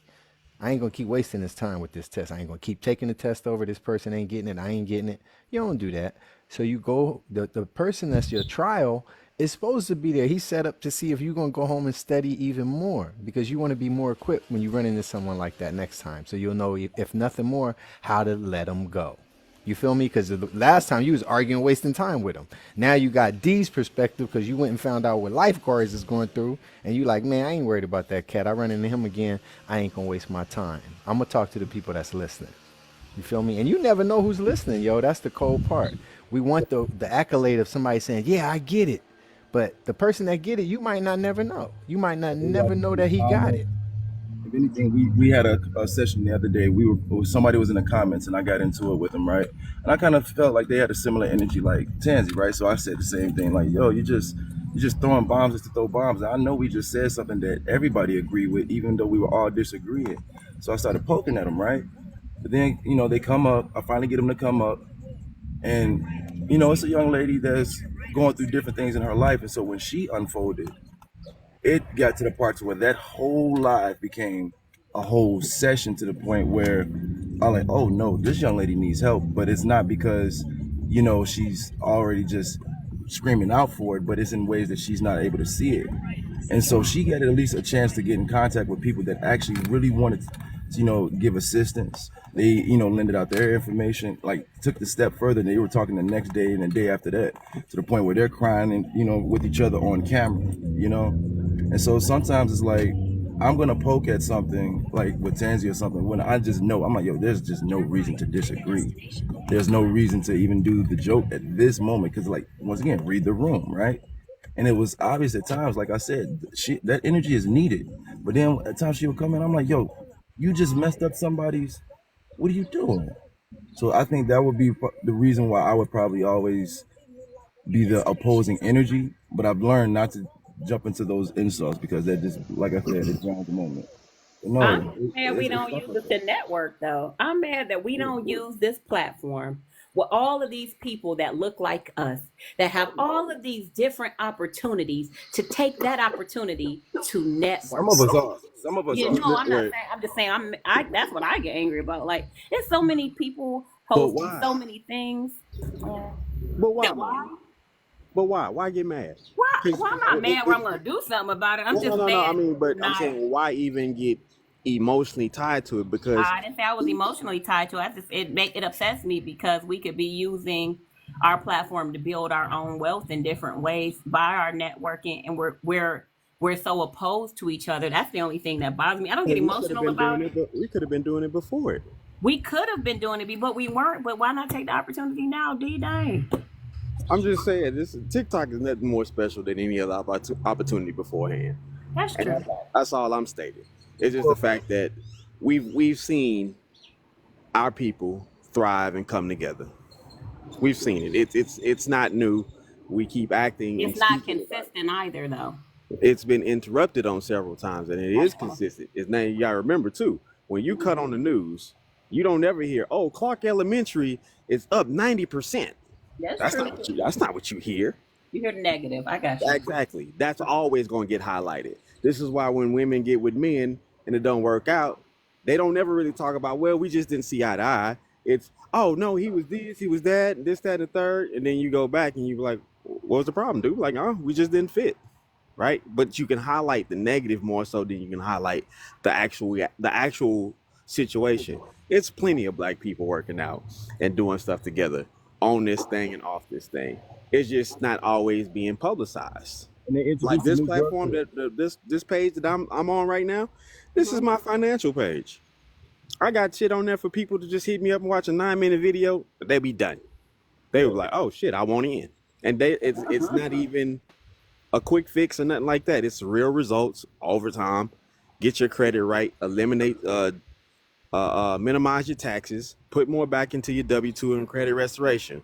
I ain't going to keep wasting this time with this test. I ain't going to keep taking the test over. This person ain't getting it. I ain't getting it. You don't do that. So you go, the person that's your trial is supposed to be there. He's set up to see if you're going to go home and study even more because you want to be more equipped when you run into someone like that next time. So you'll know, if nothing more, how to let them go. You feel me? Because the last time you was arguing, wasting time with them. Now you got D's perspective because you went and found out what lifeguards is going through. And you like, man, I ain't worried about that cat. I run into him again. I ain't going to waste my time. I'm going to talk to the people that's listening. You feel me? And you never know who's listening, yo. That's the cold part. We want the accolade of somebody saying, yeah, I get it. But the person that get it, you might not never know. You might not never know that he got it. If anything, we had a session the other day. Somebody was in the comments, and I got into it with them, right? And I kind of felt like they had a similar energy, like Tansy, right? So I said the same thing, like, "Yo, you just throwing bombs just to throw bombs." And I know we just said something that everybody agreed with, even though we were all disagreeing. So I started poking at them, right? But then, they come up. I finally get them to come up, and it's a young lady that's going through different things in her life, and so when she unfolded, it got to the part where that whole live became a whole session to the point where I'm like, oh no, this young lady needs help. But it's not because, she's already just screaming out for it, but it's in ways that she's not able to see it. And so she got at least a chance to get in contact with people that actually really wanted to, give assistance. They, lended out their information, like took the step further. They were talking the next day and the day after that, to the point where they're crying and, with each other on camera, And so sometimes it's like, I'm going to poke at something like with Tansy or something when I just know, I'm like, yo, there's just no reason to disagree. There's no reason to even do the joke at this moment. Cause like, once again, read the room, right? And it was obvious at times, like I said, that energy is needed. But then at times she would come in, I'm like, yo, you just messed up somebody's, what are you doing? So I think that would be the reason why I would probably always be the opposing energy. But I've learned not to jump into those insults because they're just, like I said, it's wrong at the moment. But I'm no, mad we don't use it to network, though. I'm mad that we don't use this platform with all of these people that look like us, that have all of these different opportunities to take that opportunity to network. Some of us are. Some of us You are. know, I'm not saying. I'm just saying. That's what I get angry about. Like, there's so many people posting so many things. But why? Why? But why? Why get mad? Why? Well, I'm not mad where I'm going to do something about it. I'm just mad. No. I mean, but I'm not- saying, why even get emotionally tied to it? Because I didn't say I was emotionally tied to it. It upsets me because we could be using our platform to build our own wealth in different ways by our networking, and we're so opposed to each other. That's the only thing that bothers me. I don't get Hey, we could have emotional been doing about it, it. but we could have been doing it before it. We could have been doing it, but we weren't. But why not take the opportunity now, D Dang? I'm just saying, this TikTok is nothing more special than any other opportunity beforehand. That's And true. that's all I'm stating. It's just the fact that we've seen our people thrive and come together. We've seen it. It's not new. We keep acting and It's not speaking about it. consistent either, though. It's been interrupted on several times, and it is consistent. It's now you gotta remember too. When you cut on the news, you don't ever hear, "Oh, Clark Elementary is up 90%." That's That's true. not what you. That's not what you hear. You hear the negative. I got you. Exactly. That's always going to get highlighted. This is why when women get with men and it don't work out, they don't ever really talk about, well, we just didn't see eye to eye. It's, oh no, he was this, he was that, this, that, and the third, and then you go back and you be like, what was the problem, dude? Like, oh, we just didn't fit, right? But you can highlight the negative more so than you can highlight the actual situation. It's plenty of black people working out and doing stuff together on this thing and off this thing. It's just not always being publicized. And they Like introduced a this new drug platform to it. this page that I'm on right now, this is my financial page. I got shit on there for people to just hit me up and watch a 9-minute video, but they be done. They were like, oh shit, I want in. And it's not even a quick fix or nothing like that. It's real results over time. Get your credit right, eliminate minimize your taxes, put more back into your W-2 and credit restoration.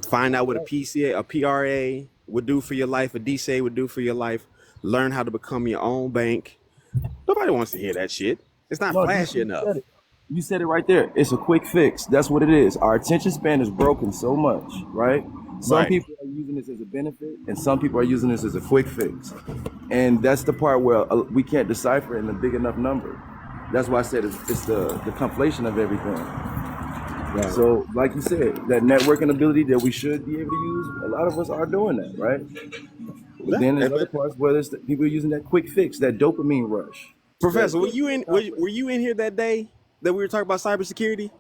Find out what a PCA, a PRA would do for your life, a DCA would do for your life. Learn how to become your own bank. Nobody wants to hear that shit. It's not No, flashy you enough. said it. You said it right there. It's a quick fix. That's what it is. Our attention span is broken so much, right? Some Right. people are using this as a benefit, and some people are using this as a quick fix. And that's the part where we can't decipher it in a big enough number. That's why I said it's the conflation of everything. Right. So, like you said, that networking ability that we should be able to use, a lot of us are doing that, right? But then there's other parts where there's people using that quick fix, that dopamine rush. Professor, were you in here that day that we were talking about cybersecurity?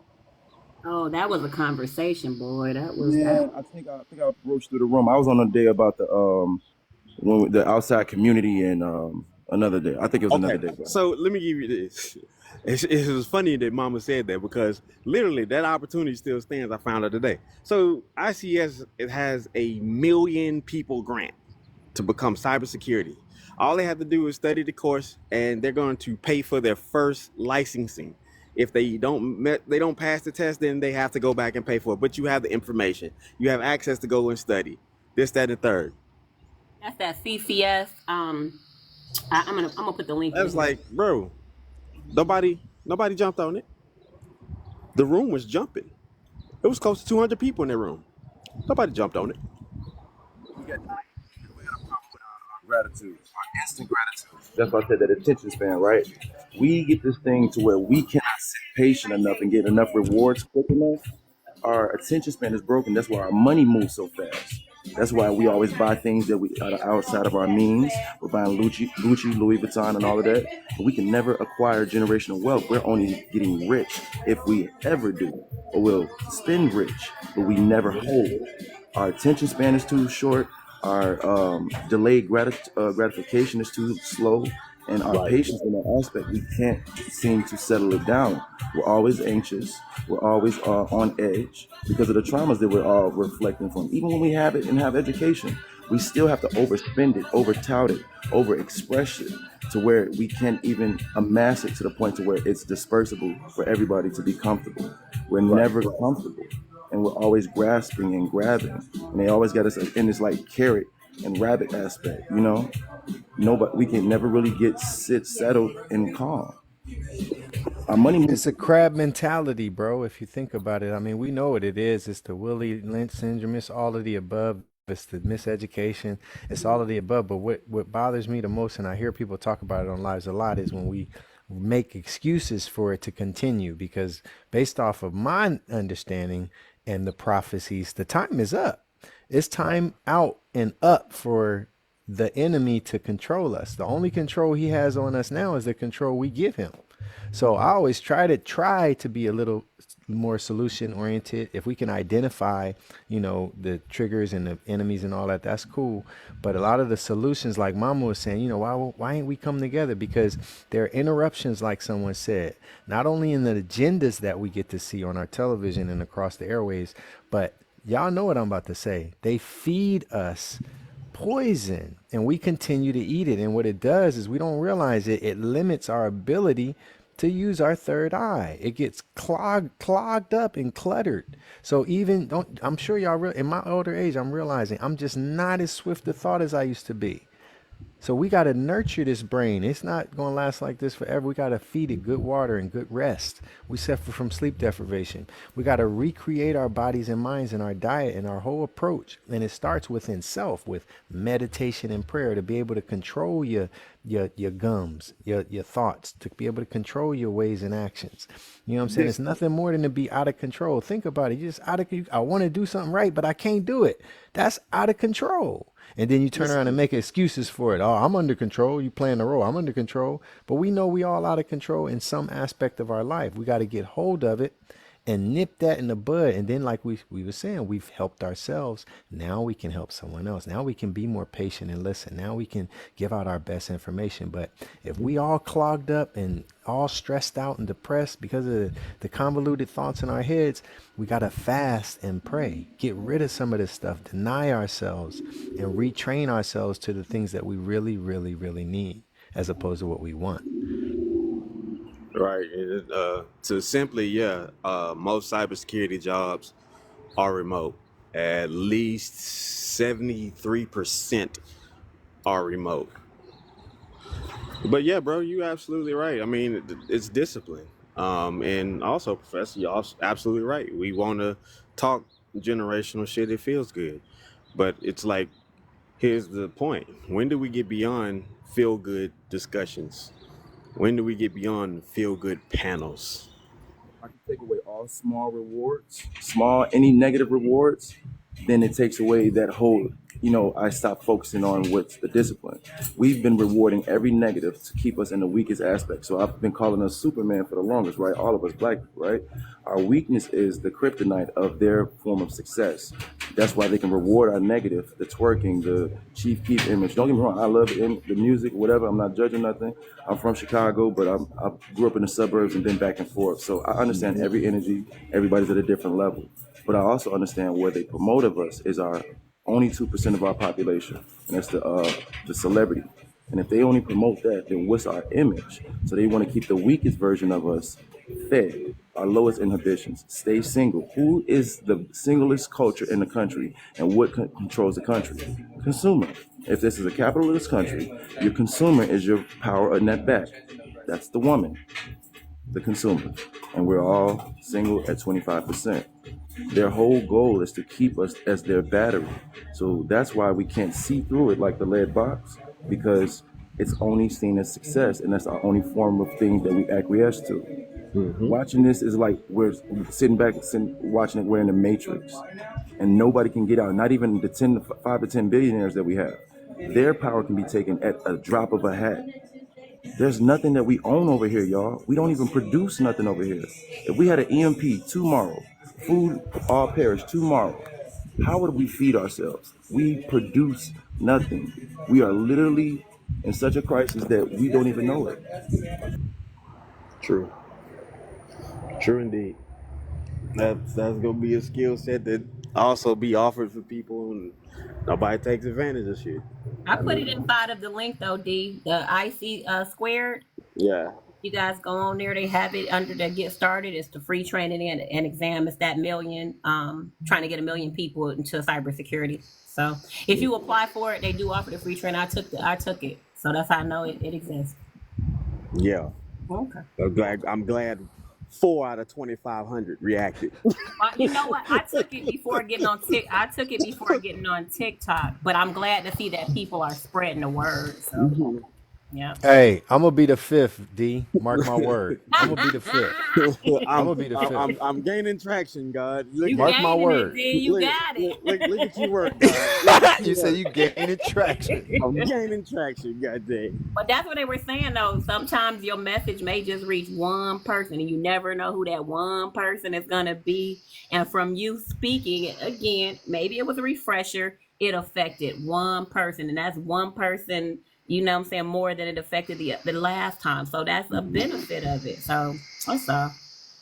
Oh, that was a conversation, boy. That was Yeah, I think I broached through the room. I was on a day about the outside community and another day. I think it was another day. So let me give you this. It was funny that Mama said that because literally that opportunity still stands. I found out today. So ICS, it has a 1 million people grant to become cybersecurity. All they have to do is study the course, and they're going to pay for their first licensing. If they don't pass the test, then they have to go back and pay for it. But you have the information. You have access to go and study this, that, and the third. That's that CCS. I'm gonna put the link. I was like, bro, nobody jumped on it. The room was jumping. It was close to 200 people in that room. Nobody jumped on it. We got a problem with our gratitude, our instant gratitude. That's why I said that attention span, right? We get this thing to where we cannot sit patient enough and get enough rewards quick enough. Our attention span is broken. That's why our money moves so fast. That's why we always buy things that we are outside of our means. We're buying Gucci, Louis Vuitton, and all of that. But we can never acquire generational wealth. We're only getting rich if we ever do, or we'll spend rich, but we never hold. Our attention span is too short. Our delayed gratification is too slow, and our patience in that aspect, we can't seem to settle it down. We're always anxious. We're always on edge because of the traumas that we're all reflecting from. Even when we have it and have education, we still have to overspend it, overtout it, overexpress it to where we can't even amass it to the point to where it's dispersible for everybody to be comfortable. We're never comfortable, and we're always grasping and grabbing, and they always got us in this like carrot and rabbit aspect, you know. Nobody, we can never really sit settled and calm. Our money. It's a crab mentality, bro. If you think about it, I mean, we know what it is. It's the Willie Lynch syndrome. It's all of the above. It's the miseducation. It's all of the above. But what bothers me the most, and I hear people talk about it on lives a lot, is when we make excuses for it to continue. Because based off of my understanding and the prophecies, the time is up. It's time out and up for the enemy to control us. The only control he has on us now is the control we give him. So I always try to be a little more solution oriented. If we can identify, the triggers and the enemies and all that, that's cool. But a lot of the solutions, like Mama was saying, why ain't we come together? Because there are interruptions, like someone said, not only in the agendas that we get to see on our television and across the airways, but y'all know what I'm about to say. They feed us poison and we continue to eat it. And what it does is we don't realize it limits our ability to use our third eye. It gets clogged up and cluttered. So I'm sure y'all in my older age, I'm realizing I'm just not as swift of thought as I used to be. So we got to nurture this brain. It's not going to last like this forever. We got to feed it good water and good rest. We suffer from sleep deprivation. We got to recreate our bodies and minds and our diet and our whole approach. And it starts within self, with meditation and prayer, to be able to control your gums, your thoughts, to be able to control your ways and actions. You know what I'm saying? It's nothing more than to be out of control. Think about it. You're just I want to do something right, but I can't do it. That's out of control. And then you turn around and make excuses for it. Oh, I'm under control. You playing the role. I'm under control. But we know we all out of control in some aspect of our life. We got to get hold of it and nip that in the bud. And then, like we were saying, we've helped ourselves. Now we can help someone else. Now we can be more patient and listen. Now we can give out our best information. But if we all clogged up and all stressed out and depressed because of the convoluted thoughts in our heads, we got to fast and pray. Get rid of some of this stuff. Deny ourselves and retrain ourselves to the things that we really, really, really need, as opposed to what we want. Right. To simply, most cybersecurity jobs are remote. At least 73% are remote. But yeah, bro, you absolutely right. I mean, it's discipline. And also, Professor, you're absolutely right. We want to talk generational shit. It feels good. But it's like, here's the point. When do we get beyond feel-good discussions? When do we get beyond feel-good panels? I can take away all small rewards, any negative rewards, then it takes away that whole, I stop focusing on what's the discipline. We've been rewarding every negative to keep us in the weakest aspect. So I've been calling us Superman for the longest, right? All of us black people, right? Our weakness is the kryptonite of their form of success. That's why they can reward our negative, the twerking, the Chief Keef image. Don't get me wrong, I love the music, whatever. I'm not judging nothing. I'm from Chicago, but I grew up in the suburbs and been back and forth. So I understand every energy. Everybody's at a different level. But I also understand where they promote of us is our only 2% of our population, and that's the celebrity. And if they only promote that, then what's our image? So they want to keep the weakest version of us fed, our lowest inhibitions, stay single. Who is the singlest culture in the country, and what controls the country? Consumer. If this is a capitalist country, your consumer is your power in that back. That's the woman, the consumer. And we're all single at 25%. Their whole goal is to keep us as their battery. So that's why we can't see through it like the lead box, because it's only seen as success, and that's our only form of thing that we acquiesce to. Mm-hmm. Watching this is like we're sitting back watching it. We're in the Matrix, and nobody can get out. Not even the 5 to 10 billionaires that we have. Their power can be taken at a drop of a hat. There's nothing that we own over here, y'all. We don't even produce nothing over here. If we had an EMP tomorrow, food all perish tomorrow, how would we feed ourselves? We produce nothing. We are literally in such a crisis that we don't even know it. True indeed. That's gonna be a skill set that also be offered for people, and nobody takes advantage of shit. I put it inside of the link though, D. The IC squared. Yeah. You guys go on there. They have it under the Get Started. It's the free training and exam. It's that million, trying to get 1 million people into cybersecurity. So if you apply for it, they do offer the free training. I took it. So that's how I know it exists. Yeah. Okay. I'm glad 4 out of 2,500 reacted. You know what? I took it before getting on TikTok, but I'm glad to see that people are spreading the word. So. Mm-hmm. Yeah. Hey, I'm gonna be the fifth. D, mark my word. I'm gonna be the fifth. I'm I'm, gonna be the fifth. I'm gaining traction, God. Look You at Mark my gaining it, word. D. You look, got it. look at you work, God. Look at you You say work. you gaining traction. I'm gaining traction, God dang. But that's what they were saying though. Sometimes your message may just reach one person and you never know who that one person is gonna be. And from you speaking it again, maybe it was a refresher, it affected one person. And that's one person, you know what I'm saying, more than it affected the last time. So that's a benefit of it. So that's all.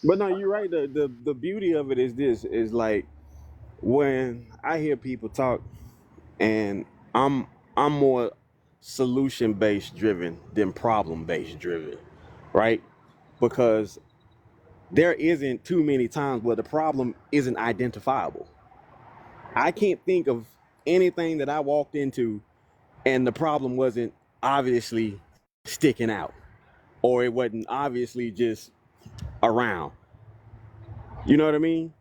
But no, you're right. The beauty of it is this is like when I hear people talk, and I'm I'm more solution based driven than problem based driven, right? Because there isn't too many times where the problem isn't identifiable. I can't think of anything that I walked into and the problem wasn't obviously sticking out, or it wasn't obviously just around. You know what I mean?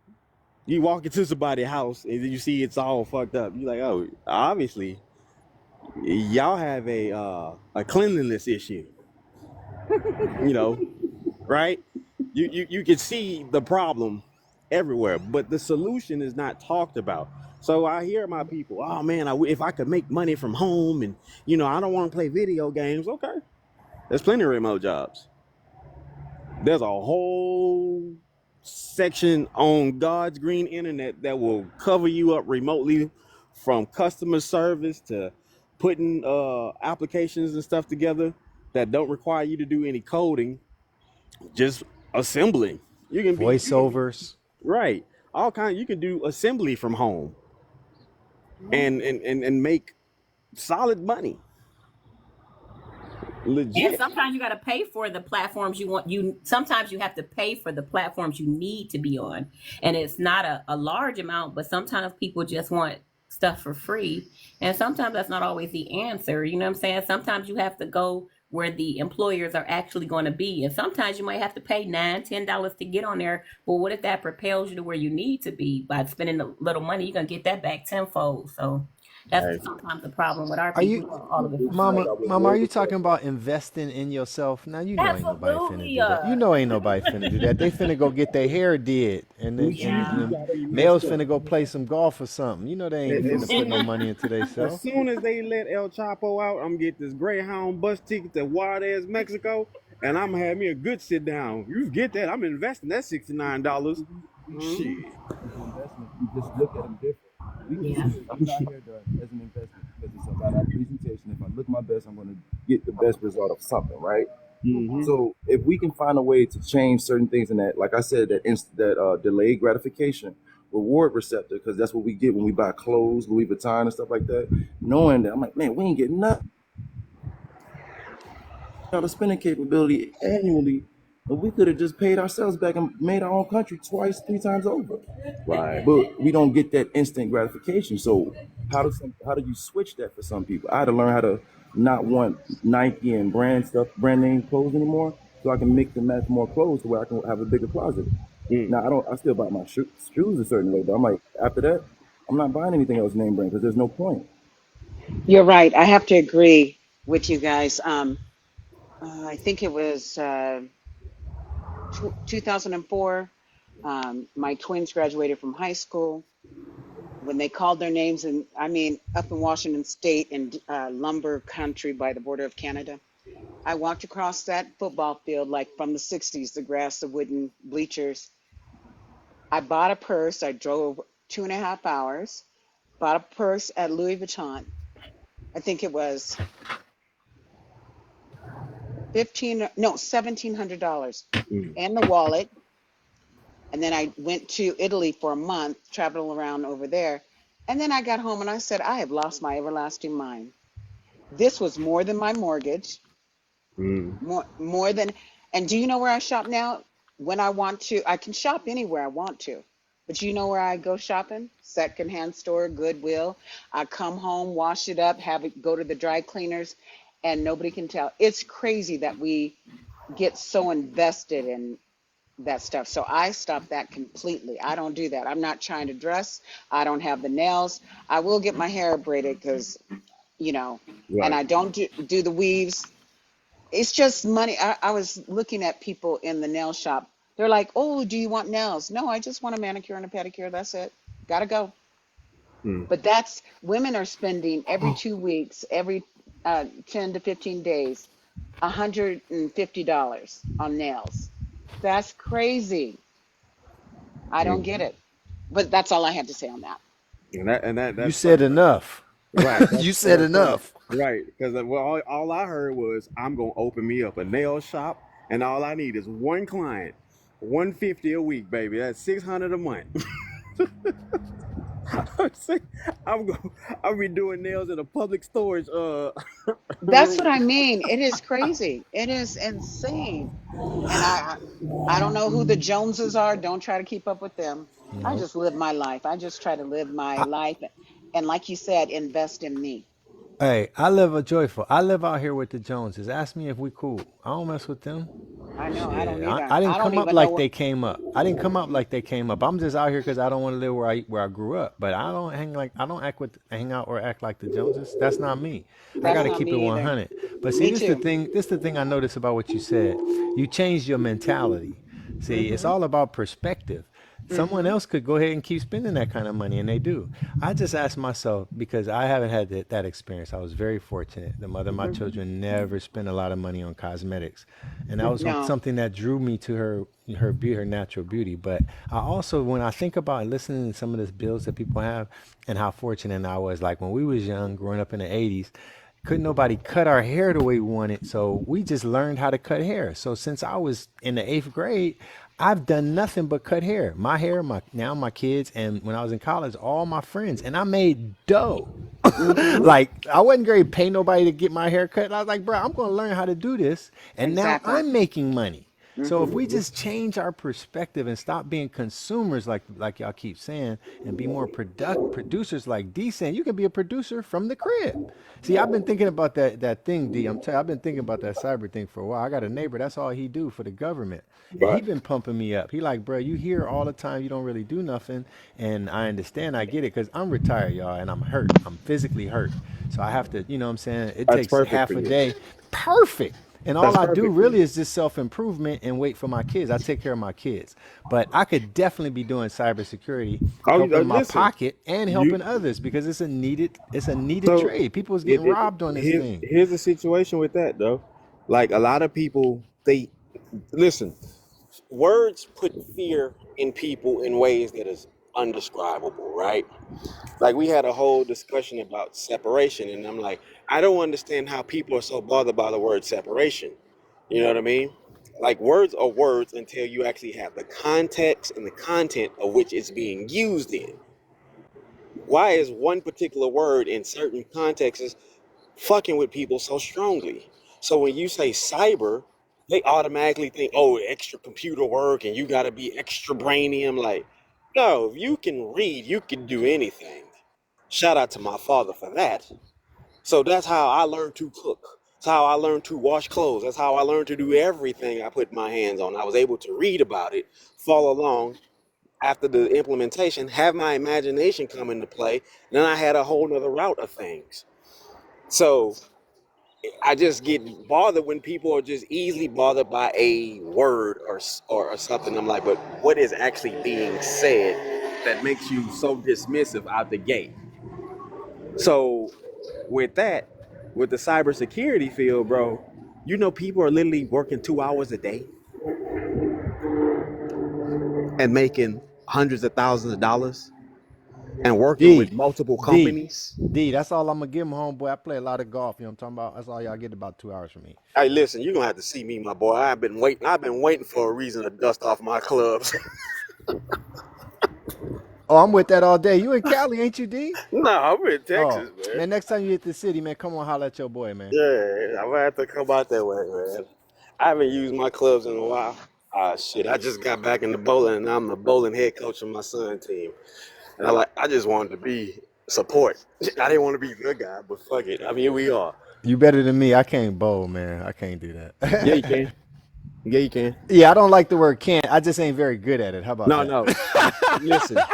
You walk into somebody's house and then you see it's all fucked up. You're like, oh, obviously y'all have a cleanliness issue. You know, right? You can see the problem everywhere, but the solution is not talked about. So I hear my people, oh man, if I could make money from home, and I don't want to play video games. Okay, there's plenty of remote jobs. There's a whole section on God's green internet that will cover you up remotely, from customer service to putting applications and stuff together that don't require you to do any coding, just assembling. You can be Voiceovers. right. All kind. You can do assembly from home and make solid money, And legit. sometimes you got to pay for the platforms you want. You sometimes you have to pay for the platforms you need to be on, and it's not a large amount. But sometimes people just want stuff for free, and sometimes that's not always the answer. You know what I'm saying? Sometimes you have to go where the employers are actually going to be, and sometimes you might have to pay $9, $10 to get on there. But what if that propels you to where you need to be by spending a little money? You're gonna get that back tenfold. So Hey, that's sometimes the problem with our Are people. you, We want all of it for Mama? free. Mama, are you talking about investing in yourself? Now you know ain't nobody finna Absolutely. do that. You know ain't nobody finna do that. They finna go get their hair did, and then Yeah. and males finna go play some golf or something. You know they ain't finna as put no soon money into as themselves. soon as they let El Chapo out, I'm get this Greyhound bus ticket to Juarez, Mexico, and I'm gonna have me a good sit down. You get that? I'm investing that $69. Mhm. Shit. It's an investment. You just look at them different. We Yeah. consider putting our hair done as an investment because it's about our presentation. If I look my best, I'm going to get the best result of something, right? Hmm. So if we can find a way to change certain things in that, like I said, that delayed gratification reward receptor, because that's what we get when we buy clothes, Louis Vuitton and stuff like that. Knowing that, I'm like, man, we ain't getting nothing out of spending capability annually, but we could have just paid ourselves back and made our own country twice, three times over. Right. But we don't get that instant gratification. So how do you switch that for some people? I had to learn how to not want Nike and brand name clothes anymore, so I can mix and match more clothes to where I can have a bigger closet. Mm. Now I still buy my shoes a certain way, but I'm like, after that, I'm not buying anything else name brand because there's no point. You're right. I have to agree with you guys. I think it was 2004. My twins graduated from high school. When they called their names, and I mean, up in Washington State and lumber country by the border of Canada, I walked across that football field like from the 60s, the grass, the wooden bleachers. I bought a purse. I drove 2.5 hours, bought a purse at Louis Vuitton. I think it was 1,700, Mm. and the wallet. And then I went to Italy for a month, traveling around over there. And then I got home and I said, I have lost my everlasting mind. This was more than my mortgage, Mm. more than. And do you know where I shop now? When I want to, I can shop anywhere I want to. But you know where I go shopping? Secondhand store, Goodwill. I come home, wash it up, have it go to the dry cleaners, and nobody can tell. It's crazy that we get so invested in that stuff. So I stopped that completely. I don't do that. I'm not trying to dress. I don't have the nails. I will get my hair braided because, you know, and Right. I don't do the weaves. It's just money. I was looking at people in the nail shop. They're like, "Oh, do you want nails?" No, I just want a manicure and a pedicure. That's it. Gotta go. Mm. But that's women are spending every 2 weeks, every 10 to 15 days, $150 on nails. That's crazy. I don't get it. But that's all I had to say on that. And You that's said funny, right? enough. Right. You said That's funny. enough. Right. Because well, all I heard was I'm gonna open me up a nail shop, and all I need is one client, 150 a week, baby. That's 600 a month. I'm saying, I'll be doing nails in a public storage That's what room. I mean. It is crazy. It is insane. And I don't know who the Joneses are. Don't try to keep up with them. I No. just live my life. I just try to live my life. And like you said, invest in me. Hey, I live a joyful. I live out here with the Joneses. Ask me if we cool. I don't mess with them. I know. I don't Shit, I, either. I didn't I don't come up even know like what. they came up. I didn't come up like they came up. I'm just out here because I don't want to live where I grew up. But I don't hang out or act like the Joneses. That's not me. I got That's to not keep it me either. 100. But see, Me this the too. thing. This the thing I noticed about what you said. You changed your mentality. See, it's Mhm. all about perspective. Someone Mhm. else could go ahead and keep spending that kind of money, and they do. I just asked myself because I haven't had that experience. I was very fortunate. The mother of my Mhm. children never spent a lot of money on cosmetics, and that was No. something that drew me to her natural beauty. But I also, when I think about listening to some of the bills that people have, and how fortunate I was, like when we was young, growing up in the '80s, couldn't nobody cut our hair the way we wanted, so we just learned how to cut hair. So since I was in the 8th grade, I've done nothing but cut hair. My hair, my kids, and when I was in college, all my friends, and I made dough. Mhm. Like I wasn't going to pay nobody to get my hair cut. I was like, bro, I'm going to learn how to do this, and now Exactly. I'm making money. So if Mhm. we just change our perspective and stop being consumers like y'all keep saying, and be more producers like D saying, you can be a producer from the crib. See, I've been thinking about that thing, D. I've been thinking about that cyber thing for a while. I got a neighbor, that's all he do for the government. And he Right. been pumping me up. He like, bro, you here all the time, you don't really do nothing. And I understand, I get it, because I'm retired, y'all, and I'm hurt. I'm physically hurt. So I have to, you know what I'm saying? It That's takes perfect for half a you. day. Perfect. And all That's I do perfect for really you. is just self improvement and wait for my kids. I take care of my kids. But I could definitely be doing cybersecurity, helping my Listen, pocket and you helping others because it's a needed so trade. People's getting robbed on this thing. here's the situation with that though. Like a lot of people, they listen. Words put fear in people in ways that is undescribable, right? Like we had a whole discussion about separation, and I'm like, I don't understand how people are so bothered by the word separation. You know what I mean? Like words are words until you actually have the context and the content of which it's being used in. Why is one particular word in certain contexts fucking with people so strongly? So when you say cyber, they automatically think, oh, extra computer work and you got to be extra brainy. I'm like, no, if you can read, you can do anything. Shout out to my father for that. So that's how I learned to cook. That's how I learned to wash clothes. That's how I learned to do everything I put my hands on. I was able to read about it, follow along after the implementation, have my imagination come into play. Then I had a whole nother route of things. So I just get bothered when people are just easily bothered by a word or something. I'm like, but what is actually being said that makes you so dismissive out the gate? So with that, with the cybersecurity field, bro, you know people are literally working 2 hours a day and making hundreds of thousands of dollars and working with D, multiple D, companies. D. That's all I'm gonna give him, homeboy. I play a lot of golf. You know what I'm talking about? That's all y'all get, about 2 hours from me. Hey, listen, you're gonna have to see me, my boy. I've been waiting for a reason to dust off my clubs. Oh, I'm with that all day. You in Cali, ain't you, D? No, I'm in Oh, Texas, man. man. Next time you hit the city, man, come on, holler at your boy, man. Yeah, I'm gonna have to come out that way, man. I haven't used my clubs in a while. Ah, shit, I just got back into bowling, and I'm the bowling head coach of my son team. And I just wanted to be support. I didn't want to be the guy, but fuck it. I mean, here we are. You better than me. I can't bowl, man. I can't do Yeah, you that. can. Yeah, you can. Yeah, I don't like the word can't. I just ain't very good at it. How about No, that? no. Listen.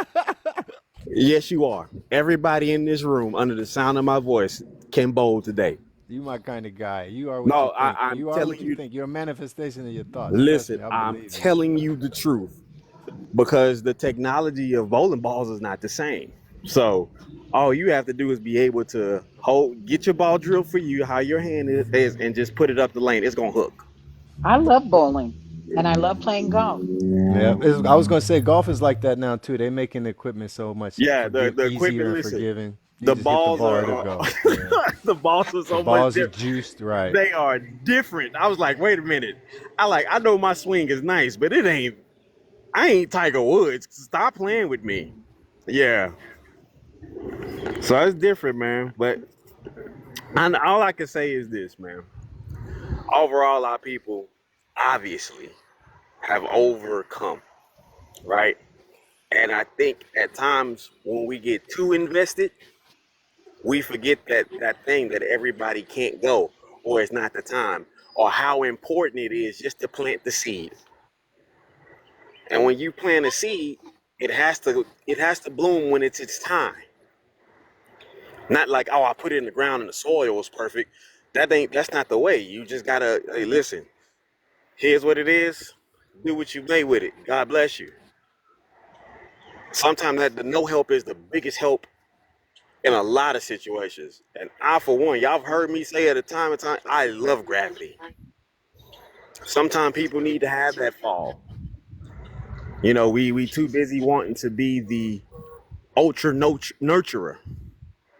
Yes, you are. Everybody in this room, under the sound of my voice, can bowl today. You my kind of guy. You are what you No, think. I'm You are telling what you you. think. You're a manifestation of your thoughts. Trust Listen, me, I I'm believe you. telling you the truth because the technology of bowling balls is not the same. So all you have to do is be able to get your ball drilled for you, how your hand is, and just put it up the lane. It's gonna hook. I love bowling and I love playing golf. Yeah, I was gonna say golf is like that now too. They making the equipment so much Yeah, the easier equipment. and Listen, forgiving. You the just hit the balls ball, it'll are go. Yeah, the balls are the so much balls are different. juiced right. They are different. I was like, wait a minute. I know my swing is nice, but I ain't Tiger Woods. Stop playing with me. Yeah. So it's different, man. But all I can say is this, man. Overall, our people obviously have overcome, right? And I think at times when we get too invested, we forget that thing that everybody can't go, or it's not the time, or how important it is just to plant the seed. And when you plant a seed, it has to bloom when it's its time. Not like, oh, I put it in the ground and the soil was perfect. That's not the way. You just gotta, hey, listen, here's what it is. Do what you may with it. God bless you. Sometimes that the no help is the biggest help in a lot of situations. And I, for one, y'all have heard me say at a time and time, I love gravity. Sometimes people need to have that fall. We too busy wanting to be the ultra nurturer,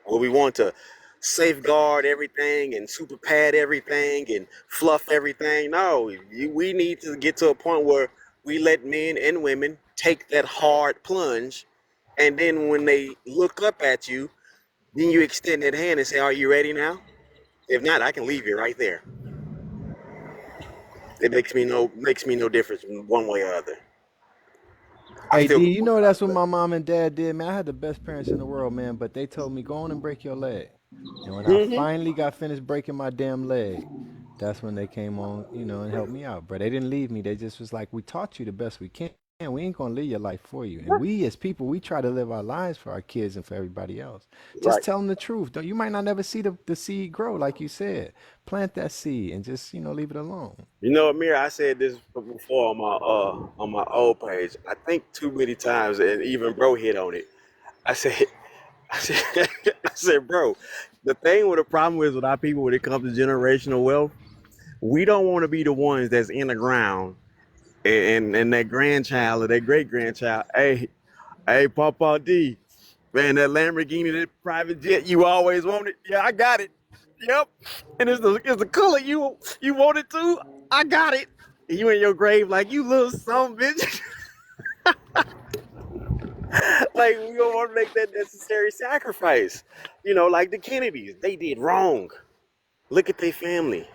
where we want to safeguard everything and super pad everything and fluff everything. No, we need to get to a point where we let men and women take that hard plunge, and then when they look up at you, then you extend that hand and say, "Are you ready now? If not, I can leave you right there." It makes me no difference one way or other. I Hey still D, go you with know God that's what my bless. mom and dad did, man. I had the best parents in the world, man, but they told me go on and break your leg. And when I Mm-hmm. finally got finished breaking my damn leg, that's when they came on, and helped me out. But they didn't leave me. They just was like, we taught you the best we can. We ain't gonna live your life for you. And we as people, we try to live our lives for our kids and for everybody else. Just Right. tell them the truth. Don't You might not never see the seed grow, like you said. Plant that seed and just leave it alone. Amir, I said this before on my old page. I think too many times, and even bro hit on it. I said, I said, I said, bro, the thing with the problem is with our people when it comes to generational wealth, we don't want to be the ones that's in the ground and that grandchild or that great grandchild. Hey, Papa D, man, that Lamborghini, that private jet you always wanted. Yeah, I got it. Yep. And it's the color you wanted too. I got it. And you in your grave like you little son bitch. Like we don't want to make that necessary sacrifice. Like the Kennedys, they did wrong. Look at their family.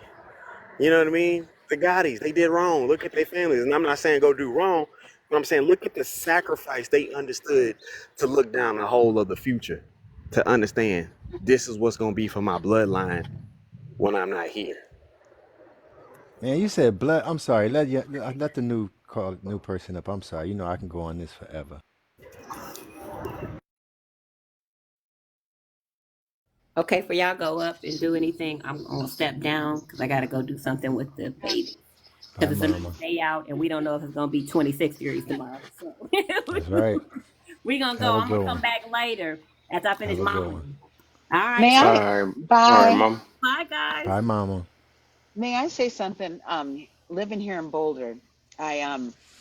You know what I mean? The Gaudis, they did wrong. Look at their families. And I'm not saying go do wrong, but I'm saying look at the sacrifice they understood to look down the whole of the future, to understand this is what's gonna be for my bloodline when I'm not here. Man, you said blood. I'm sorry. Let the new person up. I'm sorry. I can go on this forever. Okay, for y'all go up and do anything, I'm gonna step down because I gotta go do something with the baby. Bye, Because it's another mama. day out and we don't know if it's gonna be 26 degrees tomorrow. So That's right. we gonna go. Have a I'm gonna good come one. back later after I finish Have a good momming. one. All right, May All y'all. I? right, all right, Bye. mom. Bye, guys. Bye, mama. May I say something? Living here in Boulder, I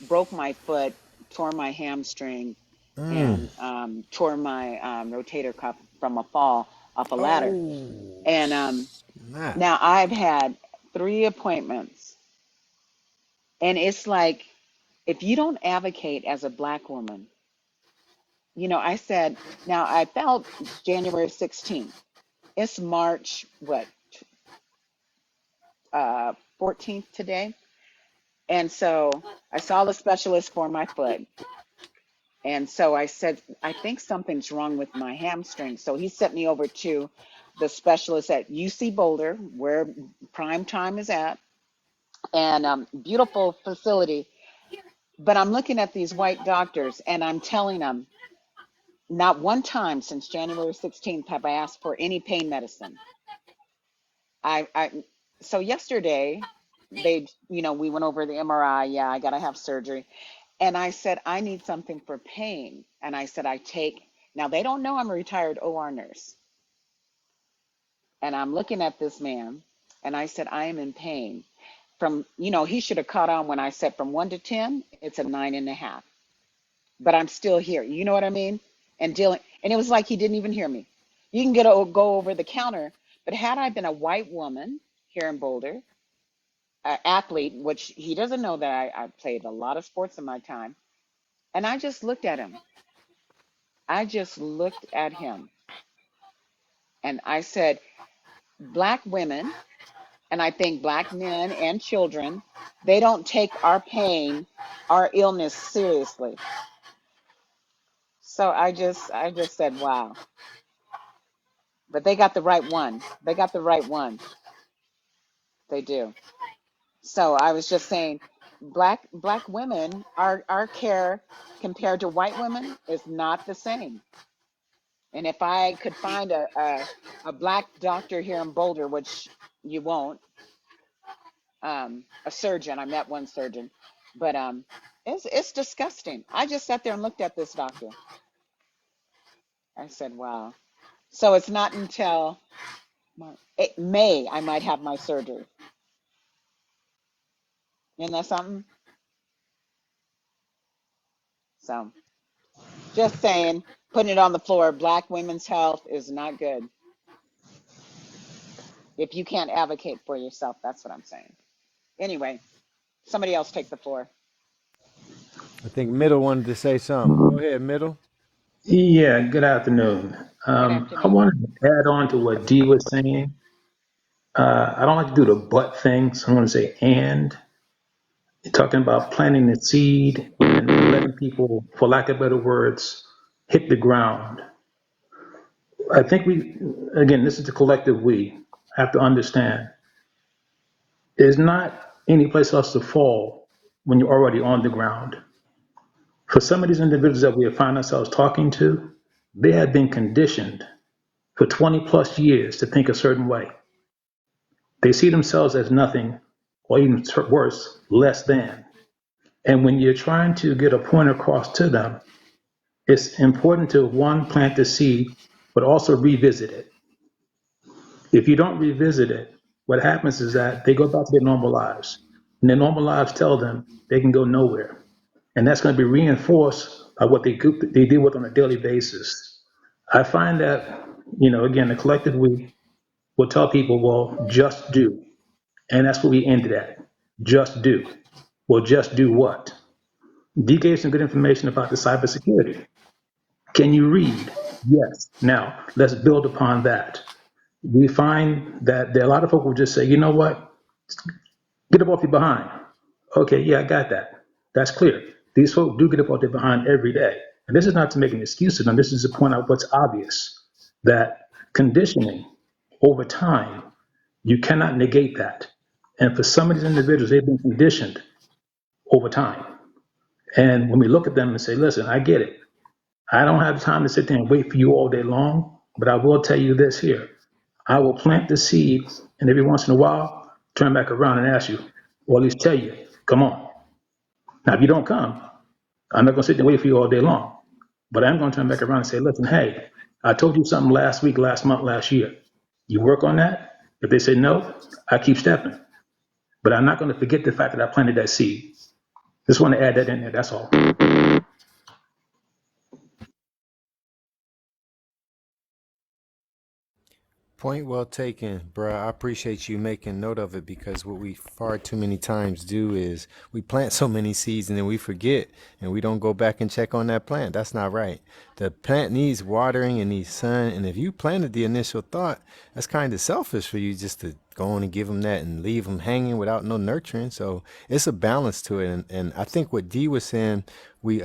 broke my foot, tore my hamstring, Mm. and tore my rotator cuff from a fall off a ladder. Oh, And snap. now I've had 3 appointments, and it's like if you don't advocate as a black woman, I said, now I felt January 16th. It's March, what, 14th today? And so I saw the specialist for my foot. And so I said, I think something's wrong with my hamstring. So he sent me over to the specialist at UC Boulder, where prime time is at, and beautiful facility. But I'm looking at these white doctors and I'm telling them, not one time since January 16th have I asked for any pain medicine. I so yesterday we went over the MRI. Yeah, I gotta have surgery. And I said, I need something for pain. And I said, now they don't know I'm a retired OR nurse. And I'm looking at this man and I said, I am in pain. He should have caught on when I said from 1 to 10, it's a 9.5. But I'm still here. You know what I mean? And it was like he didn't even hear me. You can go over the counter, but had I been a white woman here in Boulder, an athlete, which he doesn't know that I played a lot of sports in my time, and I just looked at him. I just looked at him and I said, Black women, and I think Black men and children, they don't take our pain, our illness seriously. So I just said, wow. But they got the right one. They got the right one. They do. So I was just saying, black women, our care compared to white women is not the same. And if I could find a Black doctor here in Boulder, which you won't, a surgeon, I met one surgeon, but it's disgusting. I just sat there and looked at this doctor. I said, wow. So it's not until May I might have my surgery. Isn't that something? So just saying, putting it on the floor, Black women's health is not good. If you can't advocate for yourself, that's what I'm saying. Anyway, somebody else take the floor. I think Middle wanted to say something. Go ahead, Middle. Yeah, good afternoon. Good I afternoon. wanted to add on to what Dee was saying. I don't like to do the but thing, so I'm going to say and. You're talking about planting the seed and letting people, for lack of better words, hit the ground. I think again, this is the collective we, have to understand. There's not any place else to fall when you're already on the ground. For some of these individuals that we find ourselves talking to, they have been conditioned for 20 plus years to think a certain way. They see themselves as nothing, or even worse, less than. And when you're trying to get a point across to them, it's important to, one, plant the seed, but also revisit it. If you don't revisit it, what happens is that they go back to their normal lives. And their normal lives tell them they can go nowhere. And that's going to be reinforced by what they deal with on a daily basis. I find that, again, the collective we will tell people, well, just do. And that's what we ended at. Just do. Well, just do what? Dee gave some good information about the cybersecurity. Can you read? Yes. Now, let's build upon that. We find that there are a lot of folk who just say, you know what? Get up off your behind. Okay, yeah, I got that. That's clear. These folk do get up off their behind every day. And this is not to make an excuse to them. This is to point out what's obvious, that conditioning over time, you cannot negate that. And for some of these individuals, they've been conditioned over time. And when we look at them and say, listen, I get it. I don't have time to sit there and wait for you all day long, but I will tell you this here. I will plant the seed, and every once in a while, turn back around and ask you, or at least tell you, come on. Now, if you don't come, I'm not going to sit there and wait for you all day long, but I'm going to turn back around and say, listen, hey, I told you something last week, last month, last year. You work on that? If they say no, I keep stepping. But I'm not going to forget the fact that I planted that seed. Just want to add that in there, that's all. Point well taken, bruh. I appreciate you making note of it, because what we far too many times do is we plant so many seeds and then we forget and we don't go back and check on that plant. That's not right. The plant needs watering and needs sun. And if you planted the initial thought, that's kind of selfish for you just to go on and give them that and leave them hanging without no nurturing. So it's a balance to it. And I think what Dee was saying, we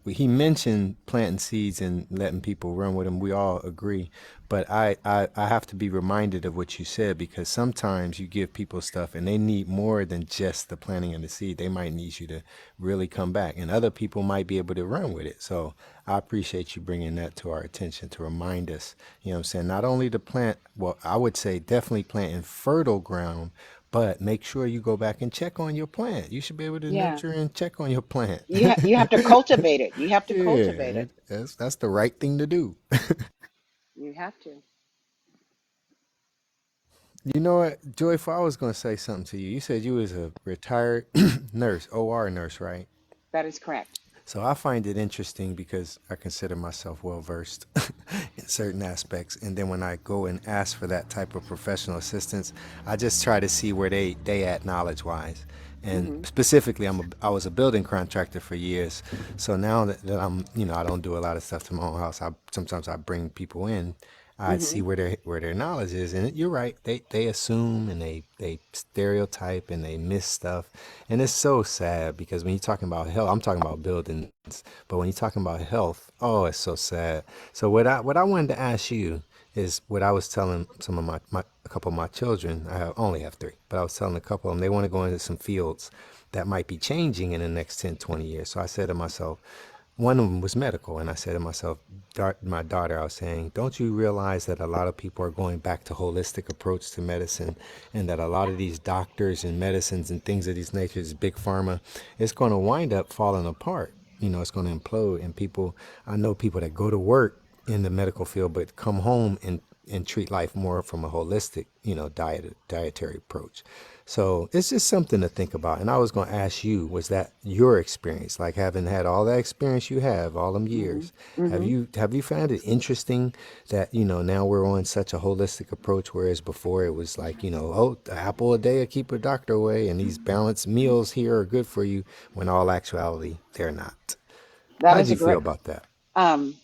he mentioned planting seeds and letting people run with them. We all agree. But I have to be reminded of what you said, because sometimes you give people stuff and they need more than just the planting of the seed. They might need you to really come back, and other people might be able to run with it. So I appreciate you bringing that to our attention to remind us, you know what I'm saying, not only to plant, well, I would say definitely plant in fertile ground, but make sure you go back and check on your plant. You should be able to Yeah. nurture and check on your plant. You have to cultivate it. You have to cultivate Yeah, it. that's the right thing to do. You have to. You know what, Joyful, I was going to say something to you. You said you was a retired nurse, OR nurse, right? That is correct. So I find it interesting because I consider myself well versed in certain aspects, and then when I go and ask for that type of professional assistance, I just try to see where they at knowledge wise. And Hmm. specifically, I was a building contractor for years, so now that I'm, I don't do a lot of stuff to my own house. Sometimes I bring people in. I Hmm. see where their knowledge is, and you're right. They assume and they stereotype and they miss stuff, and it's so sad because when you're talking about health, I'm talking about buildings, but when you're talking about health, oh, it's so sad. So what I wanted to ask you is what I was telling some of my a couple of my children. Only have three, but I was telling a couple of them they want to go into some fields that might be changing in the next 10, 20 years. So I said to myself, one of them was medical, and I said to myself, my daughter, I was saying, don't you realize that a lot of people are going back to holistic approach to medicine, and that a lot of these doctors and medicines and things of these natures, big pharma, it's going to wind up falling apart. It's going to implode, and I know people that go to work in the medical field, but come home and treat life more from a holistic, dietary approach. So it's just something to think about. And I was going to ask you, was that your experience, like having had all that experience you have, all them Hmm. years, have Hmm. you found it interesting that, now we're on such a holistic approach, whereas before it was like, oh, the apple a day will keep a doctor away, and these balanced meals here are good for you, when all actuality, they're not. That How'd is a you feel great. about that? Um,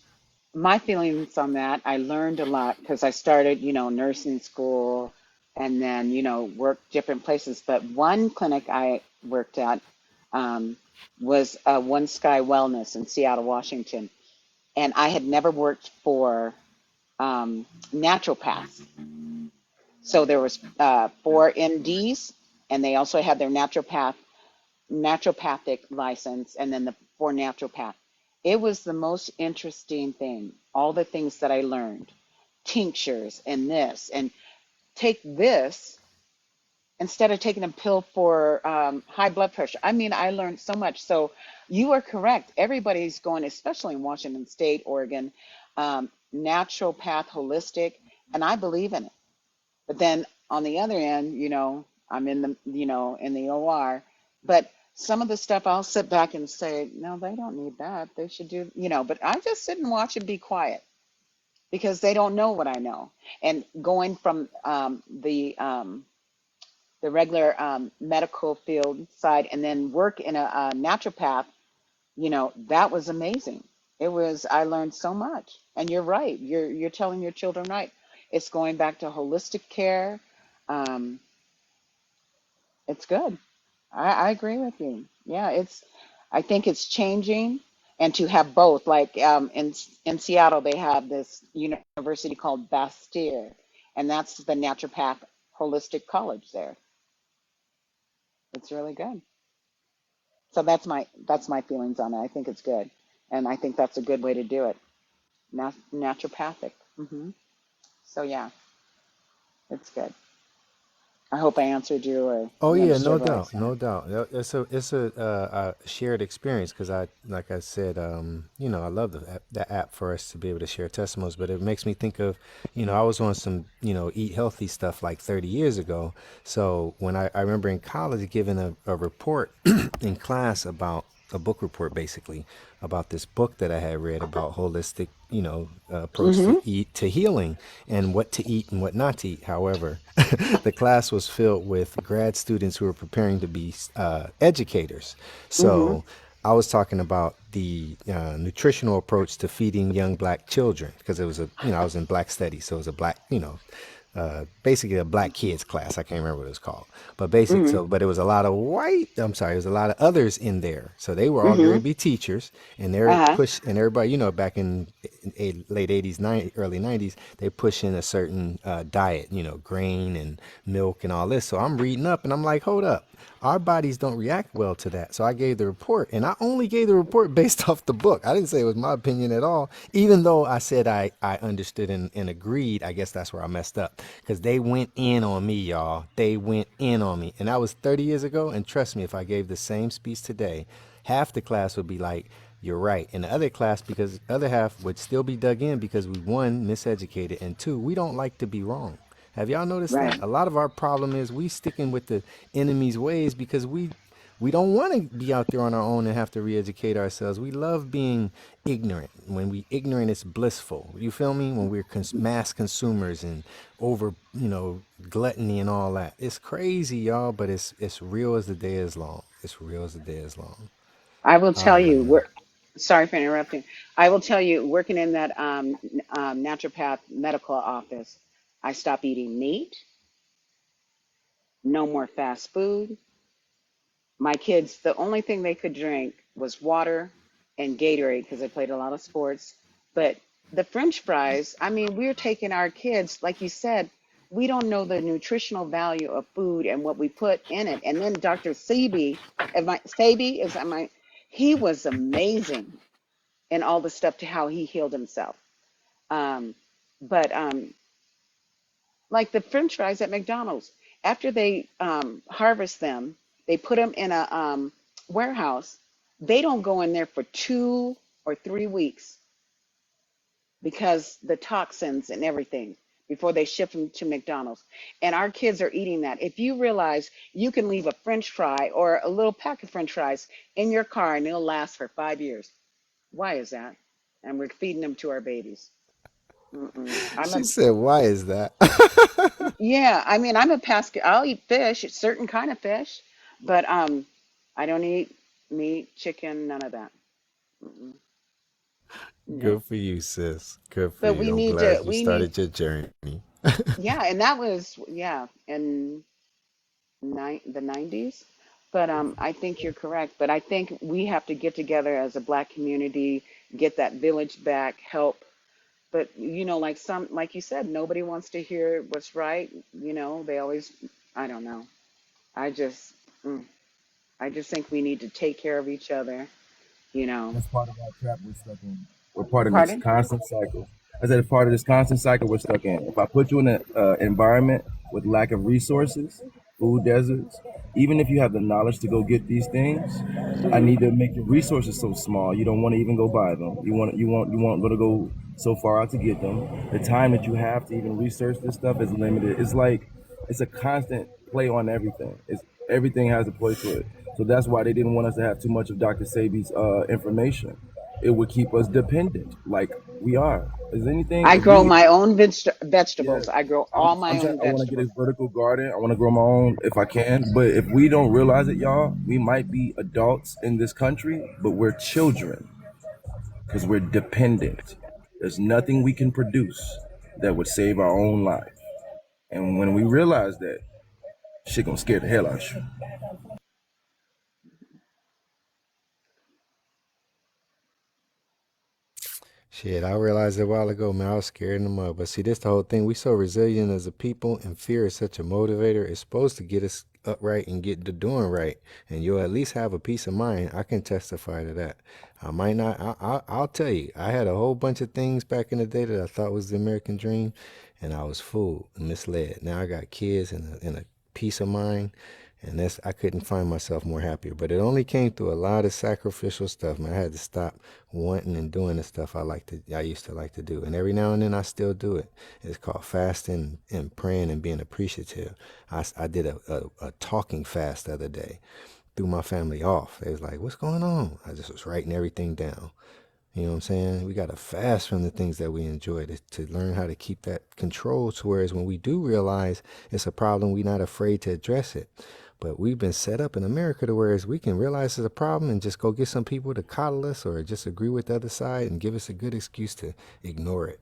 my feelings on that, I learned a lot because I started, nursing school and then, worked different places. But one clinic I worked at um, was One Sky Wellness in Seattle, Washington. And I had never worked for naturopaths. So there was four MDs, and they also had their naturopathic license, and then the for naturopath. It was the most interesting thing. All the things that I learned, tinctures and this, and take this instead of taking a pill for high blood pressure. I mean, I learned so much. So you are correct. Everybody's going, especially in Washington State, Oregon, naturopath, holistic, and I believe in it. But then on the other end, I'm in the OR, but some of the stuff I'll sit back and say, no, they don't need that. They should do, but I just sit and watch and be quiet because they don't know what I know. And going from the regular medical field side and then work in a naturopath, that was amazing. I learned so much. And you're right. You're telling your children right. It's going back to holistic care. Um, it's good. I agree with you. Yeah, I think it's changing, and to have both, like in Seattle, they have this university called Bastyr, and that's the naturopath holistic college there. It's really good. So that's my feelings on it. I think it's good, and I think that's a good way to do it. Naturopathic. So yeah, it's good. I hope I answered you or Oh you yeah, no understood what I doubt, said. no doubt. It's a shared experience because like I said, I love the app for us to be able to share testimonies. But it makes me think of, I was on some, eat healthy stuff like 30 years ago. So when I remember in college giving a report in class about a book report basically about this book that I had read about holistic, approach to Hmm. healing and what to eat and what not to eat. However, the class was filled with grad students who were preparing to be educators. Hmm. So I was talking about the nutritional approach to feeding young black children because it was I was in black studies, so it was a black, basically a black kids class. I can't remember what it was called, but Mm-hmm. but it was a lot of white. I'm sorry, it was a lot of others in there. So they were all going to Mm-hmm. be teachers, and they're Uh-huh. and everybody, back in late '80s, early '90s, they push in a certain diet, grain and milk and all this. So I'm reading up, and I'm like, hold up. Our bodies don't react well to that. So I gave the report, and I only gave the report based off the book. I didn't say it was my opinion at all, even though I said I understood and agreed. I guess that's where I messed up because they went in on me, y'all. They went in on me. And that was 30 years ago. And trust me, if I gave the same speech today, half the class would be like, you're right. And the other class, because the other half would still be dug in because we, one, miseducated, and two, we don't like to be wrong. Have y'all noticed that? Right. A lot of our problem is we sticking with the enemy's ways because we don't want to be out there on our own and have to re-educate ourselves. We love being ignorant. When we ignorant, it's blissful. You feel me? When we're mass consumers and over, gluttony and all that. It's crazy, y'all, but it's real as the day is long. It's real as the day is long. I will Oh tell you, man. we're sorry for interrupting. I will tell you, working in that naturopath medical office, I stopped eating meat, no more fast food. My kids, the only thing they could drink was water and Gatorade because they played a lot of sports. But the French fries, I mean, we're taking our kids, like you said, we don't know the nutritional value of food and what we put in it. And then Dr. Sebi, Sebi is my, he was amazing in all the stuff to how he healed himself. Um, but like the French fries at McDonald's. After they harvest them, they put them in a warehouse. They don't go in there for 2 or 3 weeks because the toxins and everything before they ship them to McDonald's. And our kids are eating that. If you realize you can leave a French fry or a little pack of French fries in your car and it'll last for 5 years, why is that? And we're feeding them to our babies. Mm-mm. I'm She a said, why is that? Yeah, I mean, I'm a pesca. I'll eat fish, a certain kind of fish, but I don't eat meat, chicken, none of that. Mm-mm, no. Good for you, sis. Good for But you. we I'm need to. glad you We need. started your journey. Yeah, and that was in the 90s. But I think you're correct. But I think we have to get together as a black community, get that village back, help. But like you said, nobody wants to hear what's right. They always. I don't know. I just. Mm. I just think we need to take care of each other, you know. That's part of our trap we're stuck in. We're part of this Pardon? constant cycle. I said it's part of this constant cycle we're stuck in. If I put you in an environment with lack of resources, food deserts, even if you have the knowledge to go get these things, I Hmm. need to make your resources so small you don't want to even go buy them. You want to go so far out to get them. The time that you have to even research this stuff is limited. It's like it's a constant play on everything. Everything has a play to it. So that's why they didn't want us to have too much of Dr. Sabi's information. It would keep us dependent, like we are. Is anything I if grow we my own yeah. vegetables. I grow all my I'm trying. own I want to get a vegetables. vertical garden. I want to grow my own if I can. But if we don't realize it, y'all, we might be adults in this country, but we're children because we're dependent. There's nothing we can produce that would save our own life. And when we realize that, shit gonna scare the hell out of you. Shit, I realized it a while ago, man. I was scared in the mud. But see, this the whole thing. We so resilient as a people, and fear is such a motivator. It's supposed to get us upright and get the doing right. And you'll at least have a peace of mind. I can testify to that. I might not. I'll tell you. I had a whole bunch of things back in the day that I thought was the American dream, and I was fooled and misled. Now I got kids and a peace of mind. And that's I couldn't find myself more happier. But it only came through a lot of sacrificial stuff, man. I had to stop wanting and doing the stuff I used to like to do. And every now and then I still do it. It's called fasting and praying and being appreciative. I did a talking fast the other day. Threw my family off. They was like, what's going on? I just was writing everything down. You know what I'm saying? We got to fast from the things that we enjoy to learn how to keep that control. So whereas when we do realize it's a problem, we're not afraid to address it. But we've been set up in America to whereas we can realize it's a problem and just go get some people to coddle us or just agree with the other side and give us a good excuse to ignore it.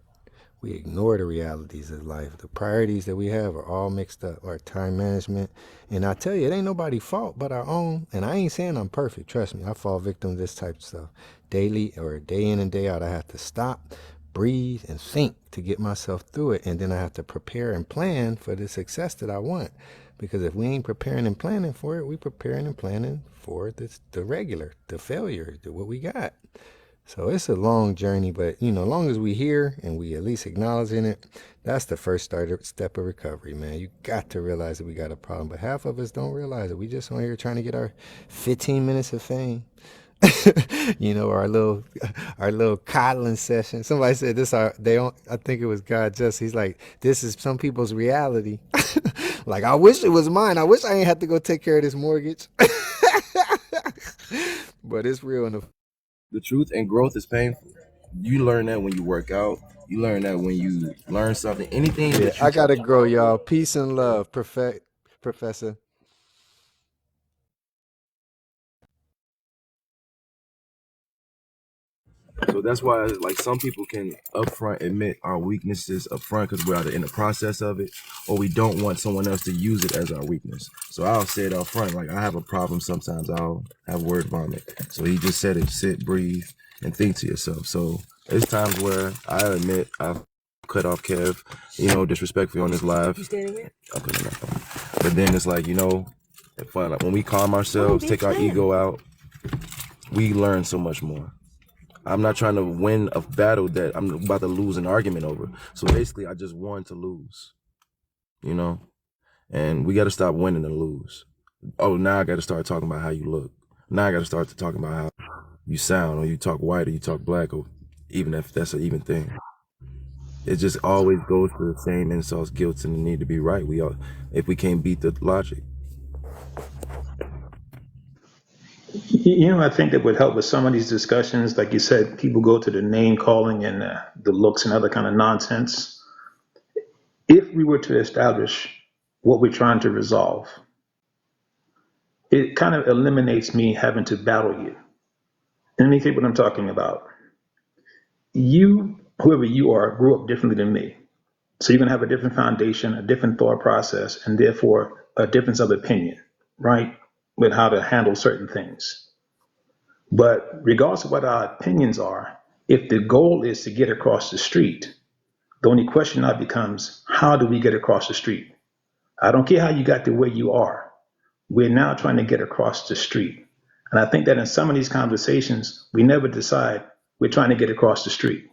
We ignore the realities of life. The priorities that we have are all mixed up. Our time management. And I tell you, it ain't nobody's fault but our own. And I ain't saying I'm perfect. Trust me, I fall victim to this type of stuff. Daily or day in and day out, I have to stop, breathe, and think to get myself through it. And then I have to prepare and plan for the success that I want. Because if we ain't preparing and planning for it, we preparing and planning for the regular, the failure, what we got. So it's a long journey, but as long as we here and we at least acknowledging it, that's the first step of recovery, man. You got to realize that we got a problem, but half of us don't realize it. We just on here trying to get our 15 minutes of fame. Our little coddling session. Somebody said this. I think it was God. He's like, this is some people's reality. Like, I wish it was mine. I wish I ain't have to go take care of this mortgage. But it's real enough. The truth and growth is painful. You learn that when you work out. You learn that when you learn something. Anything Yeah, that you I gotta grow, y'all. Peace and love, Professor. So that's why, like, some people can upfront admit our weaknesses upfront because we're either in the process of it or we don't want someone else to use it as our weakness. So I'll say it up front, like, I have a problem sometimes. I'll have word vomit. So he just said it: sit, breathe, and think to yourself. So there's times where I admit I've cut off Kev, disrespectfully on this live. I put it on my phone. But then it's like, like when we calm ourselves, take our ego out, we learn so much more. I'm not trying to win a battle that I'm about to lose an argument over. So basically, I just want to lose, and we got to stop winning and lose. Oh, now I got to start talking about how you look. Now I got to start talking about how you sound, or you talk white, or you talk black, or even if that's an even thing. It just always goes to the same insults, guilt, and the need to be right. If we can't beat the logic. I think that would help with some of these discussions. Like you said, people go to the name calling and the looks and other kind of nonsense. If we were to establish what we're trying to resolve, it kind of eliminates me having to battle you. Let me think what I'm talking about. You, whoever you are, grew up differently than me. So you're going to have a different foundation, a different thought process, and therefore a difference of opinion, right? With how to handle certain things. But regardless of what our opinions are, if the goal is to get across the street, the only question now becomes, how do we get across the street? I don't care how you got to where you are. We're now trying to get across the street. And I think that in some of these conversations, we never decide we're trying to get across the street.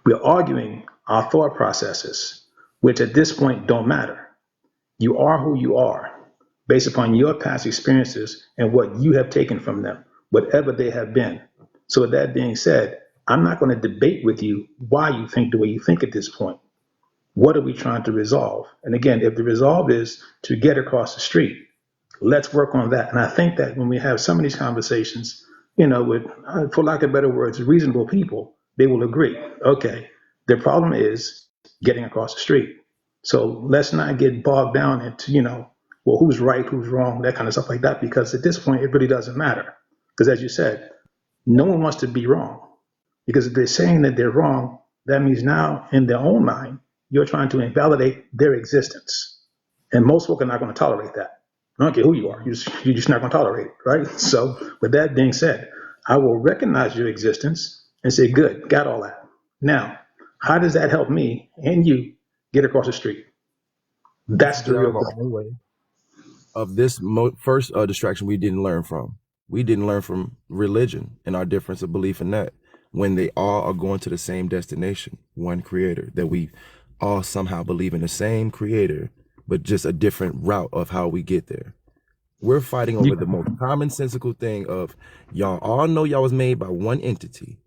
We're arguing our thought processes, which at this point don't matter. You are who you are based upon your past experiences and what you have taken from them, whatever they have been. So with that being said, I'm not going to debate with you why you think the way you think at this point. What are we trying to resolve? And again, if the resolve is to get across the street, let's work on that. And I think that when we have some of these conversations, with, for lack of better words, reasonable people, they will agree. Okay, the problem is getting across the street. So let's not get bogged down into, well, who's right, who's wrong, that kind of stuff like that, because at this point, it really doesn't matter. Because as you said, no one wants to be wrong. Because if they're saying that they're wrong, that means now in their own mind, you're trying to invalidate their existence. And most folk are not going to tolerate that. I don't care who you are, you're just not going to tolerate it, right? So with that being said, I will recognize your existence and say, good, got all that. Now, how does that help me and you get across the street? That's the real question. Of this first distraction we didn't learn from. We didn't learn from religion and our difference of belief in that, when they all are going to the same destination, one creator, that we all somehow believe in the same creator, but just a different route of how we get there. We're fighting over the most commonsensical thing of, y'all all know y'all was made by one entity.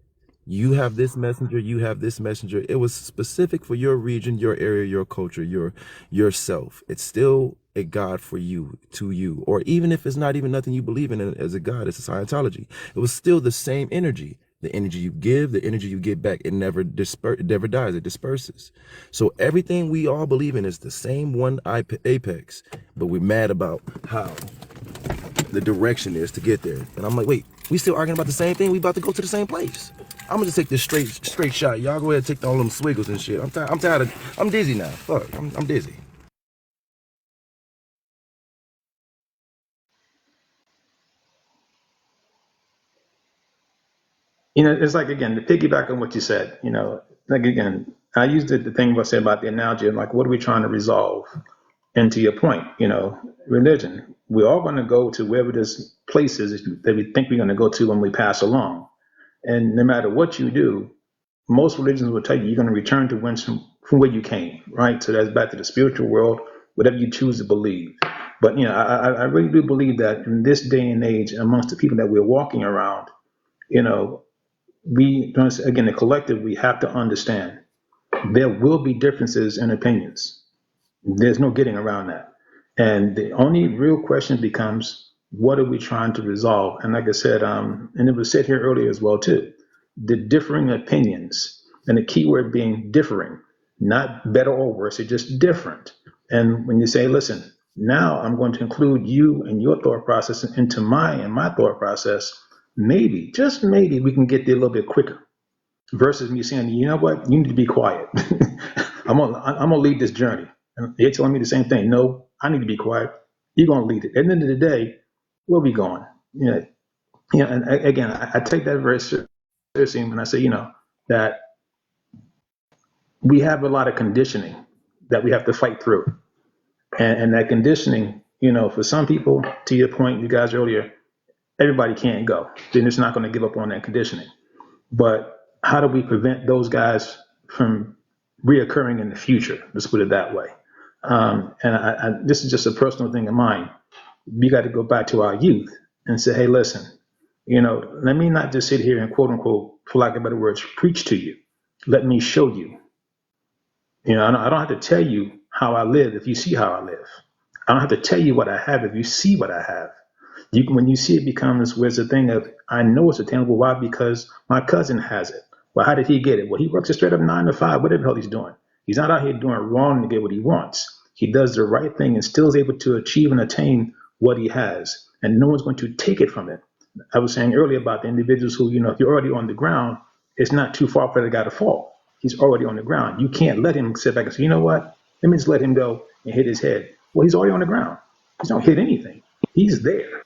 You have this messenger, you have this messenger. It was specific for your region, your area, your culture, yourself. It's still a God for you, to you. Or even if it's not even nothing you believe in as a God, it's a Scientology. It was still the same energy. The energy you give, the energy you get back, it never dies, it disperses. So everything we all believe in is the same one apex, but we're mad about how the direction is to get there. And I'm like, wait, we still arguing about the same thing? We about to go to the same place. I'm gonna just take this straight shot. Y'all go ahead and take all them swiggles and shit. I'm tired of. I'm dizzy now. Fuck. I'm dizzy. It's like, again, to piggyback on what you said, like, again, I used the thing I said about the analogy of, like, what are we trying to resolve? And to your point, religion, we're all going to go to wherever this place is that we think we're going to go to when we pass along. And no matter what you do, most religions will tell you you're going to return to from where you came, right? So that's back to the spiritual world, whatever you choose to believe. But, I really do believe that in this day and age, amongst the people that we're walking around, again, the collective, we have to understand there will be differences in opinions. There's no getting around that. And the only real question becomes, what are we trying to resolve? And like I said, and it was said here earlier as well too, the differing opinions, and the key word being differing, not better or worse, it's just different. And when you say, listen, now I'm going to include you and your thought process into my thought process, maybe, just maybe, we can get there a little bit quicker versus me saying, you know what, you need to be quiet. I'm gonna lead this journey. And they're telling me the same thing. No, I need to be quiet. You're gonna lead it. At the end of the day, where we going? And again, I take that very seriously when I say, that we have a lot of conditioning that we have to fight through. And that conditioning, for some people, to your point, you guys earlier, everybody can't go. Then it's not going to give up on that conditioning. But how do we prevent those guys from reoccurring in the future? Let's put it that way. And this is just a personal thing of mine. We got to go back to our youth and say, hey, listen, let me not just sit here and quote unquote, for lack of better words, preach to you. Let me show you. I don't have to tell you how I live if you see how I live. I don't have to tell you what I have if you see what I have. When you see it becomes where's the thing of, I know it's attainable. Why? Because my cousin has it. Well, how did he get it? Well, he works a straight up 9 to 5, whatever the hell he's doing. He's not out here doing wrong to get what he wants. He does the right thing and still is able to achieve and attain what he has. And no one's going to take it from him. I was saying earlier about the individuals who, if you're already on the ground, it's not too far for the guy to fall. He's already on the ground. You can't let him sit back and say, you know what? Let me just let him go and hit his head. Well, he's already on the ground. He's not hit anything. He's there.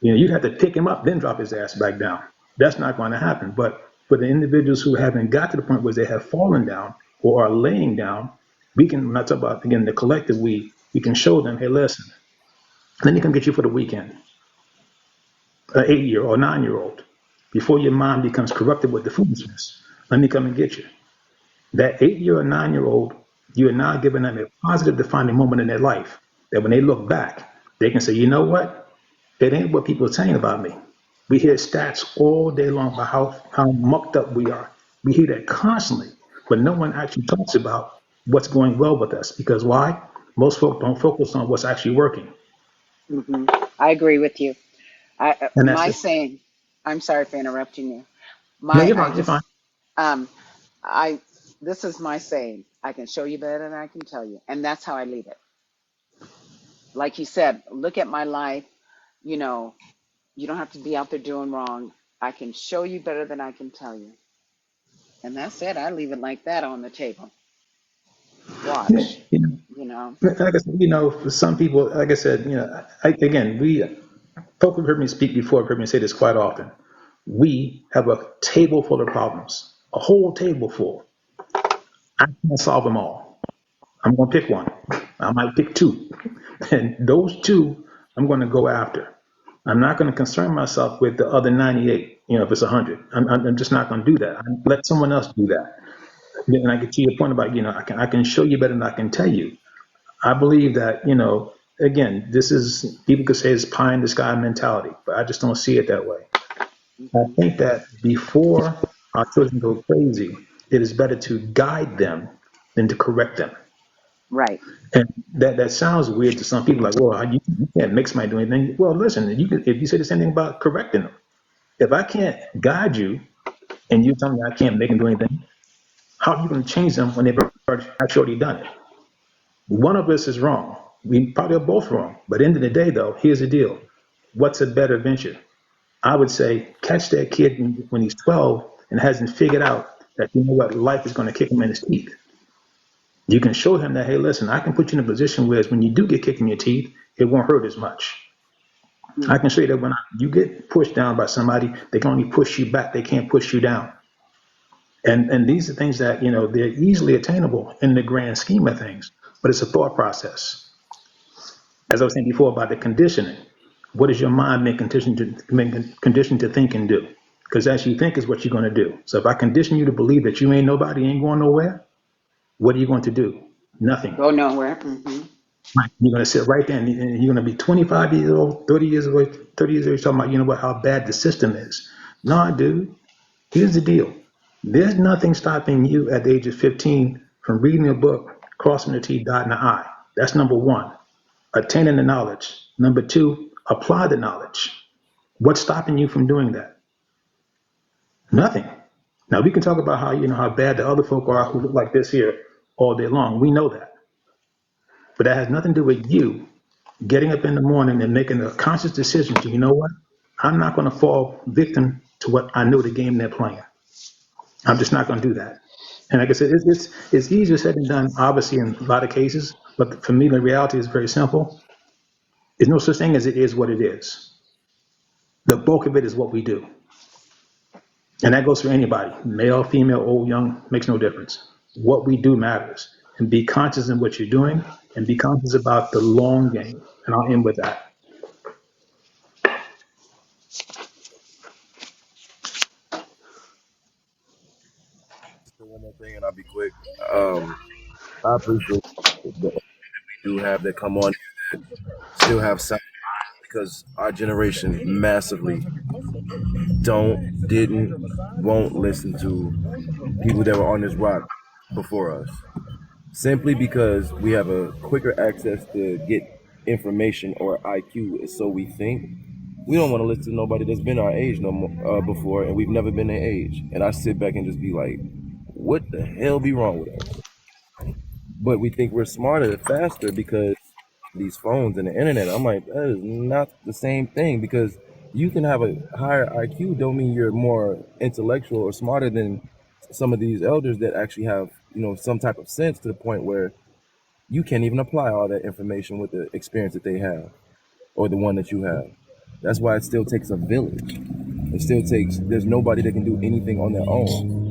You'd have to pick him up, then drop his ass back down. That's not going to happen. But for the individuals who haven't got to the point where they have fallen down or are laying down, we can, when I talk about, again, the collective, we can show them, hey, listen, let me come get you for the weekend, an 8-year or 9-year-old, before your mind becomes corrupted with the foolishness. Let me come and get you. That 8-year or 9-year-old, you are now giving them a positive defining moment in their life that when they look back, they can say, you know what? It ain't what people are saying about me. We hear stats all day long about how mucked up we are. We hear that constantly, but no one actually talks about what's going well with us. Because why? Most folks don't focus on what's actually working. Hmm. I agree with you. And that's My it. saying, I'm sorry for interrupting you. No, My, you're I fine. You're fine. just, um, I, this is my saying. I can show you better than I can tell you. And that's how I leave it. Like you said, look at my life. You know, you don't have to be out there doing wrong. I can show you better than I can tell you. And that's it. I leave it like that on the table. Yeah, Watch, you know. like I said, for some people, like I said, again, folks have heard me speak before, have heard me say this quite often. We have a table full of problems, a whole table full. I can't solve them all. I'm going to pick one. I might pick two. And those two, I'm going to go after. I'm not going to concern myself with the other 98, if it's 100. I'm just not going to do that. Let someone else do that. And I get to your point about, I can show you better than I can tell you. I believe that, again, this is, people could say it's pie in the sky mentality, but I just don't see it that way. I think that before our children go crazy, it is better to guide them than to correct them. Right. And that sounds weird to some people, like, well, you can't make somebody do anything. Well, listen, if you say the same thing about correcting them, if I can't guide you and you tell me I can't make them do anything, how are you going to change them when they've actually already done it? One of us is wrong. We probably are both wrong. But at the end of the day, though, here's the deal. What's a better venture? I would say catch that kid when he's 12 and hasn't figured out that, you know what, life is going to kick him in his teeth. You can show him that, hey, listen, I can put you in a position where when you do get kicked in your teeth, it won't hurt as much. I can show you that when you get pushed down by somebody, they can only push you back. They can't push you down. And these are things that, they're easily attainable in the grand scheme of things, but it's a thought process. As I was saying before about the conditioning, what is your mind being conditioned to think and do? Because as you think is what you're going to do. So if I condition you to believe that you ain't nobody, ain't going nowhere, what are you going to do? Nothing. Go nowhere. Hmm. Right. You're going to sit right there and you're going to be 25 years old, 30 years old, 30 years old, talking about, how bad the system is. Nah, dude, here's the deal. There's nothing stopping you at the age of 15 from reading a book, crossing the T, dotting the I. That's number one. Attaining the knowledge. Number two, apply the knowledge. What's stopping you from doing that? Nothing. Now we can talk about how bad the other folk are who look like this here all day long. We know that. But that has nothing to do with you getting up in the morning and making a conscious decision to, you know what? I'm not going to fall victim to what I know the game they're playing. I'm just not going to do that. And like I said, it's easier said than done, obviously, in a lot of cases. But for me, the reality is very simple. There's no such thing as it is what it is. The bulk of it is what we do. And that goes for anybody, male, female, old, young, makes no difference. What we do matters. And be conscious in what you're doing and be conscious about the long game. And I'll end with that. One more thing, and I'll be quick. I appreciate that we do have that come on, still have sound, because our generation massively won't listen to people that were on this rock before us. Simply because we have a quicker access to get information, or IQ is so we think. We don't want to listen to nobody that's been our age no more, before, and we've never been their age. And I sit back and just be like, what the hell be wrong with us? But we think we're smarter and faster because these phones and the internet. I'm like, that is not the same thing, because you can have a higher IQ don't mean you're more intellectual or smarter than some of these elders that actually have, some type of sense, to the point where you can't even apply all that information with the experience that they have or the one that you have. That's why it still takes a village. There's nobody that can do anything on their own.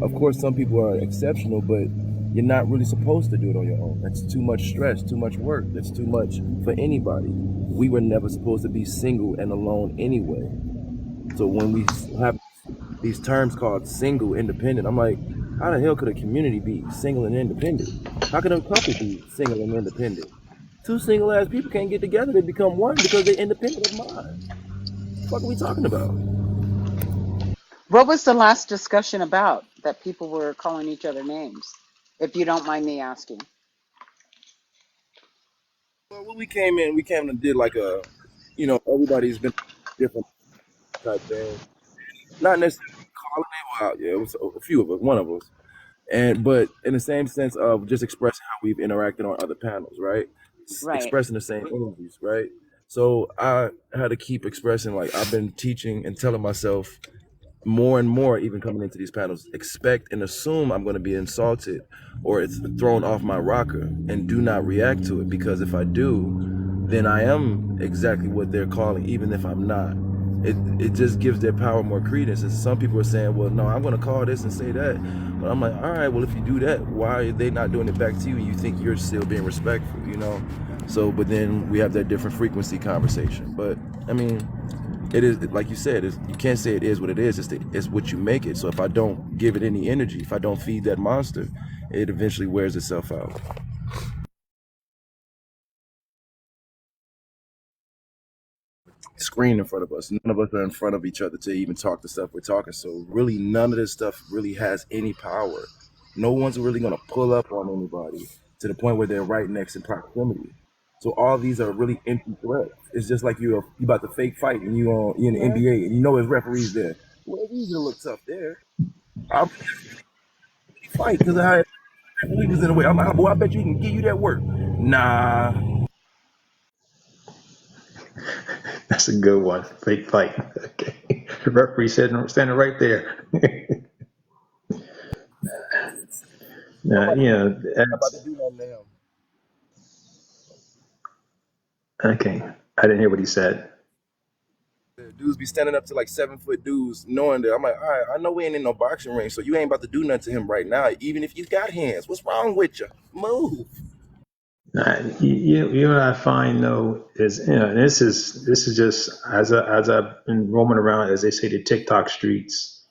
Of course, some people are exceptional, but you're not really supposed to do it on your own. That's too much stress, too much work. That's too much for anybody. We were never supposed to be single and alone anyway. So when we have these terms called single, independent, I'm like, how the hell could a community be single and independent? How could a couple be single and independent? Two single ass people can't get together to become one because they're independent of mind. What are we talking about? What was the last discussion about that people were calling each other names? If you don't mind me asking. Well, when we came and did like a, everybody's been different type thing. Not necessarily calling it out. Yeah, it was a few of us, one of us. But in the same sense of just expressing how we've interacted on other panels, right? Right. Expressing the same energies, right? So I had to keep expressing, like, I've been teaching and telling myself more and more, even coming into these panels, expect and assume I'm going to be insulted or it's thrown off my rocker, and do not react to it, because if I do, then I am exactly what they're calling, even if I'm not. It just gives their power more credence. And some people are saying, well, no, I'm going to call this and say that. But I'm like, all right, well, if you do that, why are they not doing it back to you? And you think you're still being respectful, So, but then we have that different frequency conversation. But I mean, it is, like you said, you can't say it is what it is. It's what you make it. So if I don't give it any energy, if I don't feed that monster, it eventually wears itself out. Screen in front of us. None of us are in front of each other to even talk the stuff we're talking. So really, none of this stuff really has any power. No one's really going to pull up on anybody to the point where they're right next in proximity. So all these are really empty threats. It's just like you about to fake fight and you're in the NBA and there's referees there. Well, it's easy to look tough there. I'll fight because I had referees in the way. I'm like, boy, I bet you can give you that work. Nah. That's a good one. Fake fight. Okay. The referee standing right there. Somebody Yeah, not about to that's do nothing to him. okay. I didn't hear what he said. The dudes be standing up to like 7 foot dudes, knowing that I'm like, all right, I know we ain't in no boxing ring, so you ain't about to do nothing to him right now, even if you got hands. What's wrong with you? Move. You know what I find though is, and this is just as I've been roaming around, as they say, the TikTok streets.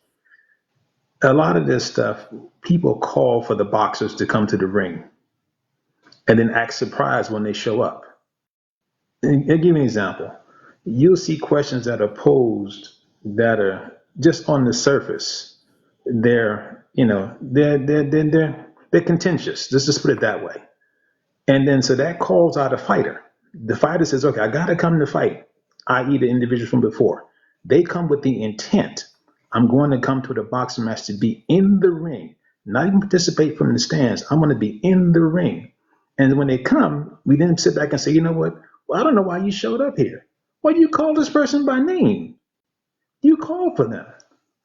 A lot of this stuff, people call for the boxers to come to the ring, and then act surprised when they show up. And I'll give you an example. You'll see questions that are posed that are just on the surface. They're contentious. Let's just put it that way. And then so that calls out a fighter. The fighter says, okay, I got to come to fight, i.e., the individual from before. They come with the intent. I'm going to come to the boxing match to be in the ring, not even participate from the stands. I'm going to be in the ring. And when they come, we then sit back and say, you know what? Well, I don't know why you showed up here. Well, you call this person by name. You called for them.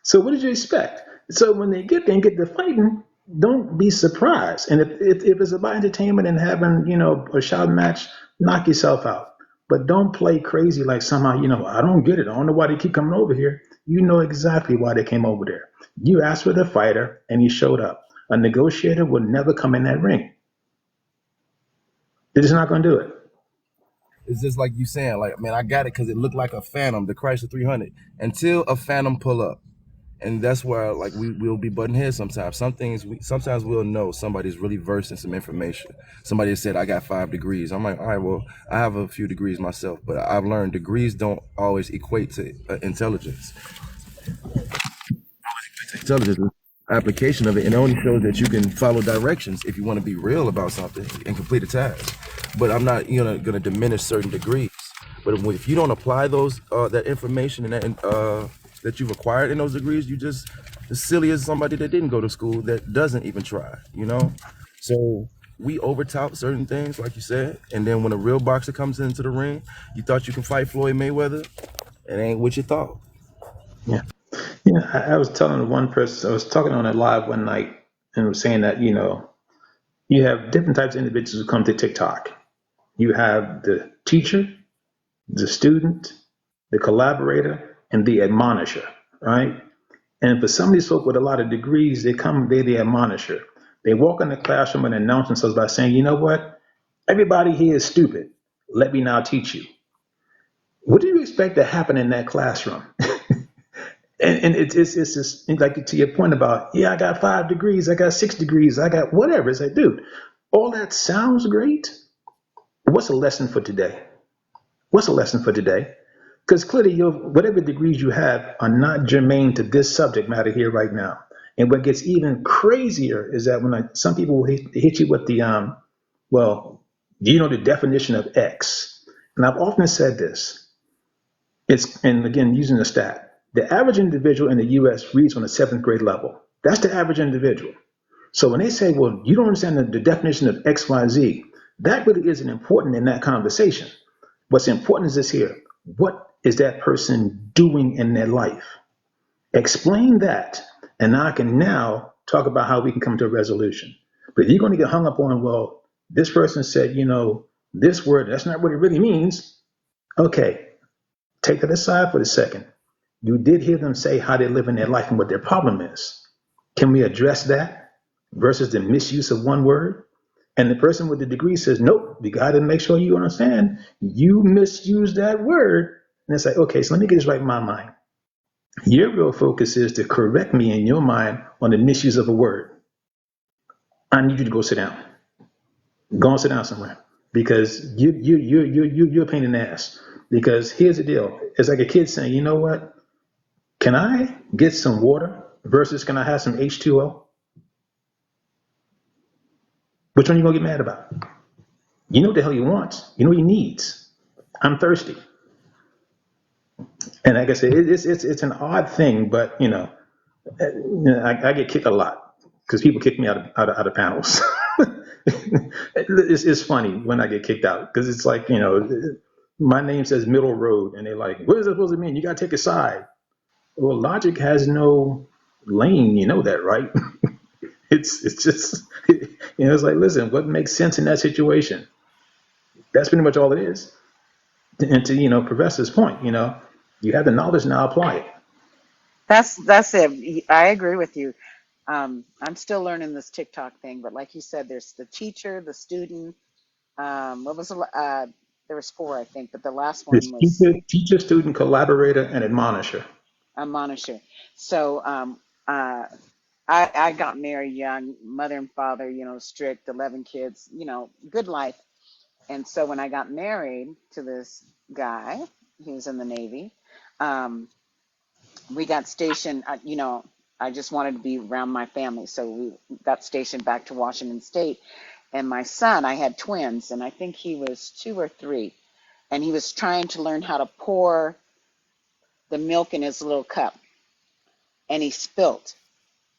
So what did you expect? So when they get there and get to fighting, don't be surprised. And if it's about entertainment and having, a shouting match, knock yourself out. But don't play crazy like somehow, I don't get it. I don't know why they keep coming over here. You know exactly why they came over there. You asked for the fighter and he showed up. A negotiator would never come in that ring. They're just not going to do it. It's just like you saying, like, man, I got it because it looked like a Phantom, the Chrysler 300, until a Phantom pull up. And that's where, like, we'll be butting heads sometimes. Sometimes we'll know somebody's really versed in some information. Somebody said, I got 5 degrees. I'm like, all right, well, I have a few degrees myself, but I've learned degrees don't always equate to intelligence. Intelligence is application of it, and it only shows that you can follow directions if you want to be real about something and complete a task. But I'm not, going to diminish certain degrees. But if you don't apply those that information and that you've acquired in those degrees, you just as silly as somebody that didn't go to school that doesn't even try. So we overtop certain things, like you said, and then when a real boxer comes into the ring, you thought you can fight Floyd Mayweather, it ain't what you thought. Yeah. I was telling one person, I was talking on a live one night and was saying that, you have different types of individuals who come to TikTok. You have the teacher, the student, the collaborator, and the admonisher, right? And for some of these folk with a lot of degrees, they're the admonisher. They walk in the classroom and announce themselves by saying, you know what? Everybody here is stupid. Let me now teach you. What do you expect to happen in that classroom? And it's just like, to your point about, yeah, I got 5 degrees, I got 6 degrees, I got whatever. It's like, dude, all that sounds great. What's a lesson for today? What's a lesson for today? Because clearly, whatever degrees you have are not germane to this subject matter here right now. And what gets even crazier is that when some people will hit you with the, well, do you know the definition of X? And I've often said this. And again, using the stat, the average individual in the U.S. reads on a 7th grade level. That's the average individual. So when they say, well, you don't understand the definition of X, Y, Z, that really isn't important in that conversation. What's important is this here. What is that person doing in their life? Explain that, and I can now talk about how we can come to a resolution. But if you're going to get hung up on, well, this person said, this word, that's not what it really means. Okay, take that aside for a second. You did hear them say how they live in their life and what their problem is. Can we address that versus the misuse of one word? And the person with the degree says, nope, we got to make sure you understand you misused that word. And it's like, okay, so let me get this right in my mind. Your real focus is to correct me in your mind on the misuse of a word. I need you to go sit down. Go and sit down somewhere, because you're a pain in the ass. Because here's the deal. It's like a kid saying, you know what? Can I get some water versus can I have some H2O? Which one are you going to get mad about? You know what the hell he wants. You know what he needs. I'm thirsty. And like I said, it's an odd thing, but I get kicked a lot because people kick me out of panels. It's funny when I get kicked out because it's like, my name says middle road and they're like, what is it supposed to mean? You got to take a side. Well, logic has no lane. You know that, right? It's just it's like, listen, what makes sense in that situation? That's pretty much all it is. And to Professor's point, you have the knowledge, now apply it. That's it. I agree with you. I'm still learning this TikTok thing, but like you said, there's the teacher, the student. What was there was four, I think, but the last It's one was teacher, student, collaborator, and admonisher. a monitor. So I got married young, mother and father, strict, 11 kids, good life. And so when I got married to this guy, he was in the Navy, um, we got stationed, I just wanted to be around my family. So we got stationed back to Washington State. And my son, I had twins, and I think he was 2 or 3. And he was trying to learn how to pour the milk in his little cup. And he spilt.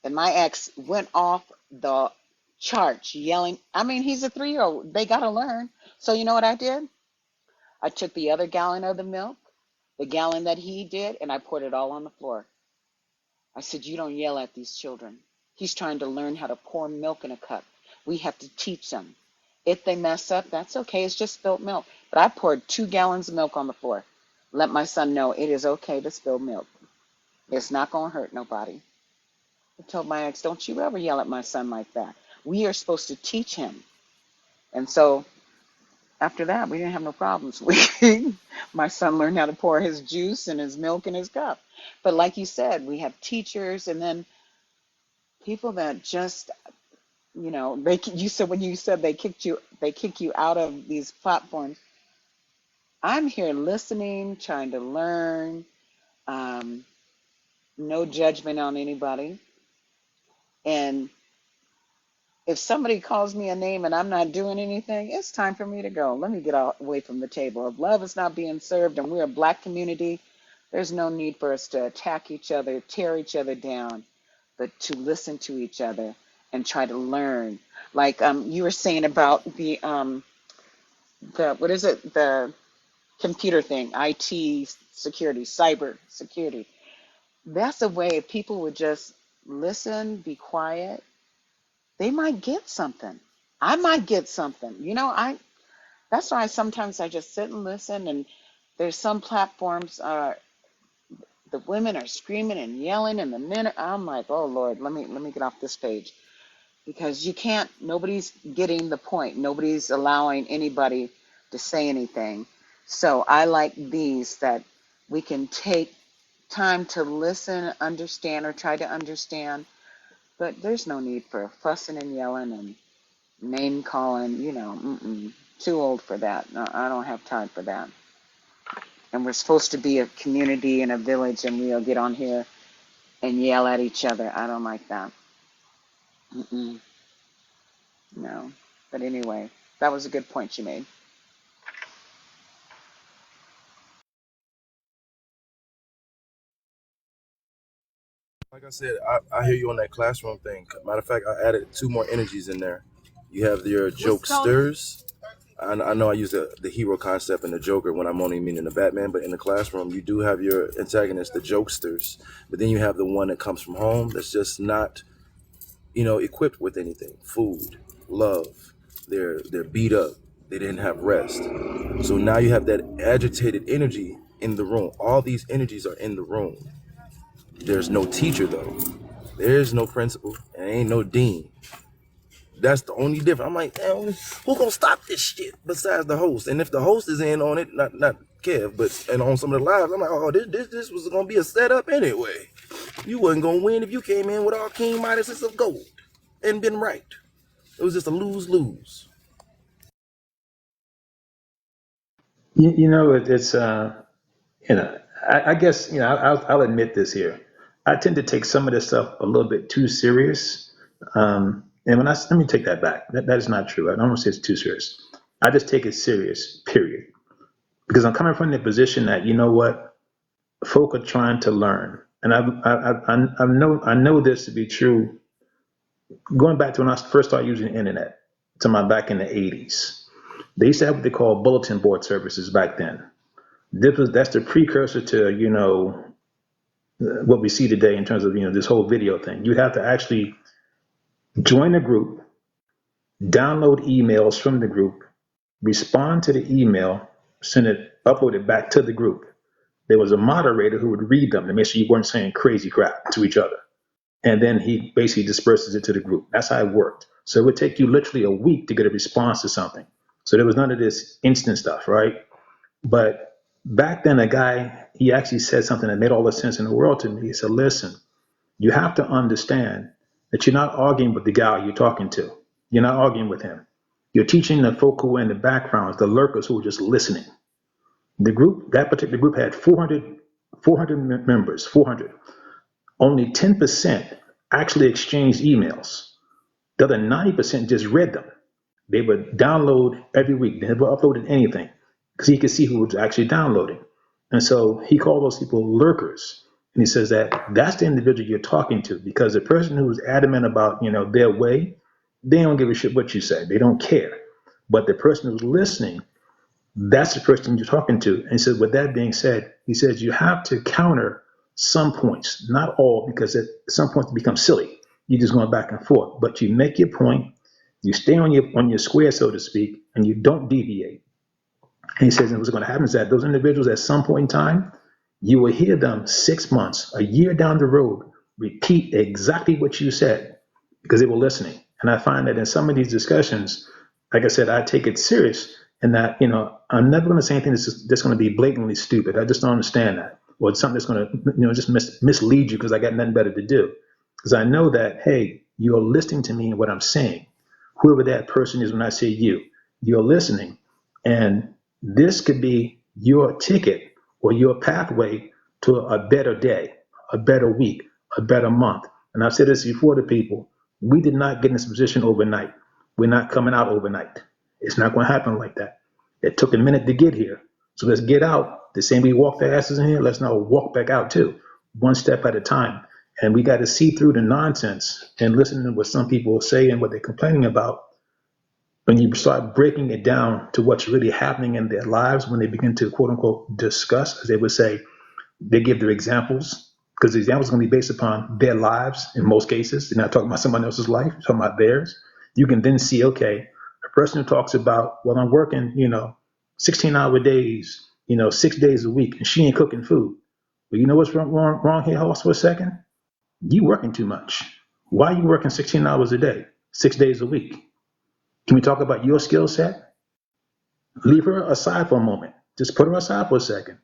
And my ex went off the charts yelling. I mean, he's a 3-year-old. They got to learn. So you know what I did? I took the other gallon of the milk, the gallon that he did, and I poured it all on the floor. I said, you don't yell at these children. He's trying to learn how to pour milk in a cup. We have to teach them. If they mess up, that's okay. It's just spilled milk. But I poured 2 gallons of milk on the floor. Let my son know it is okay to spill milk. It's not going to hurt nobody. I told my ex, don't you ever yell at my son like that. We are supposed to teach him. And so after that, we didn't have no problems. My son learned how to pour his juice and his milk in his cup. But like you said, we have teachers and then people that just, you said when you said they kick you out of these platforms. I'm here listening, trying to learn, no judgment on anybody. And if somebody calls me a name and I'm not doing anything, it's time for me to go. Let me get away from the table. If love is not being served and we're a Black community, there's no need for us to attack each other, tear each other down, but to listen to each other and try to learn. Like you were saying about the what is it? The computer thing, IT security, cyber security. That's a way if people would just listen, be quiet, they might get something. I might get something. That's why sometimes I just sit and listen. And there's some platforms, the women are screaming and yelling, and the men. I'm like, oh Lord, let me get off this page because you can't. Nobody's getting the point. Nobody's allowing anybody to say anything. So I like these that we can take time to listen, understand, or try to understand. But there's no need for fussing and yelling and name calling, too old for that. No, I don't have time for that. And we're supposed to be a community and a village, and we'll get on here and yell at each other. I don't like that. No. But anyway, that was a good point you made. Like I said, I hear you on that classroom thing. Matter of fact, I added 2 more energies in there. You have your jokesters. I know I use the hero concept and the Joker when I'm only meaning the Batman, but in the classroom, you do have your antagonists, the jokesters. But then you have the one that comes from home that's just not, equipped with anything. Food, love. They're beat up. They didn't have rest. So now you have that agitated energy in the room. All these energies are in the room. There's no teacher though. There's no principal. And ain't no dean. That's the only difference. I'm like, who gonna stop this shit besides the host? And if the host is in on it, not Kev, but and on some of the lives, I'm like, oh, this was gonna be a setup anyway. You wasn't gonna win if you came in with all King Midases of gold and been right. It was just a lose-lose. It's I guess I'll admit this here. I tend to take some of this stuff a little bit too serious. And let me take that back. That is not true. I don't want to say it's too serious. I just take it serious, period. Because I'm coming from the position that folk are trying to learn, and I know this to be true. Going back to when I first started using the internet, back in the '80s, they used to have what they call bulletin board services back then. That's the precursor to what we see today in terms of this whole video thing. You have to actually join a group, download emails from the group, respond to the email, send it, upload it back to the group. There was a moderator who would read them to make sure you weren't saying crazy crap to each other. And then he basically disperses it to the group. That's how it worked. So it would take you literally a week to get a response to something. So there was none of this instant stuff, right? But back then, a guy, he actually said something that made all the sense in the world to me. He said, listen, you have to understand that you're not arguing with the guy you're talking to. You're not arguing with him. You're teaching the folk who are in the backgrounds, the lurkers who are just listening. The group, that particular group had 400 members, 400. Only 10% actually exchanged emails. The other 90% just read them. They would download every week. They never uploaded anything because he could see who was actually downloading. And so he called those people lurkers. And he says that that's the individual you're talking to, because the person who's adamant about, their way, they don't give a shit what you say. They don't care. But the person who's listening, that's the person you're talking to. And so with that being said, he says you have to counter some points, not all, because at some points it becomes silly. You're just going back and forth. But you make your point, you stay on your square, so to speak, and you don't deviate. And he says, and what's going to happen is that those individuals at some point in time, you will hear them 6 months, a year down the road, repeat exactly what you said because they were listening. And I find that in some of these discussions, like I said, I take it serious in that, I'm never going to say anything that's going to be blatantly stupid. I just don't understand that. Or something that's going to, just mislead you because I got nothing better to do. Because I know that, hey, you're listening to me and what I'm saying. Whoever that person is when I say you're listening. And this could be your ticket or your pathway to a better day, a better week, a better month. And I've said this before to people, we did not get in this position overnight. We're not coming out overnight. It's not going to happen like that. It took a minute to get here. So let's get out. The same way we walked our asses in here, let's now walk back out too, one step at a time. And we got to see through the nonsense and listen to what some people say and what they're complaining about. When you start breaking it down to what's really happening in their lives, when they begin to quote unquote discuss, as they would say, they give their examples, because the examples are going to be based upon their lives in most cases. They're not talking about someone else's life, they're talking about theirs. You can then see, okay, a person who talks about, well, I'm working, 16-hour days, 6 days a week, and she ain't cooking food. But you know what's wrong here, host, for a second? You working too much. Why are you working 16 hours a day, 6 days a week? Can we talk about your skill set? Leave her aside for a moment. Just put her aside for a second.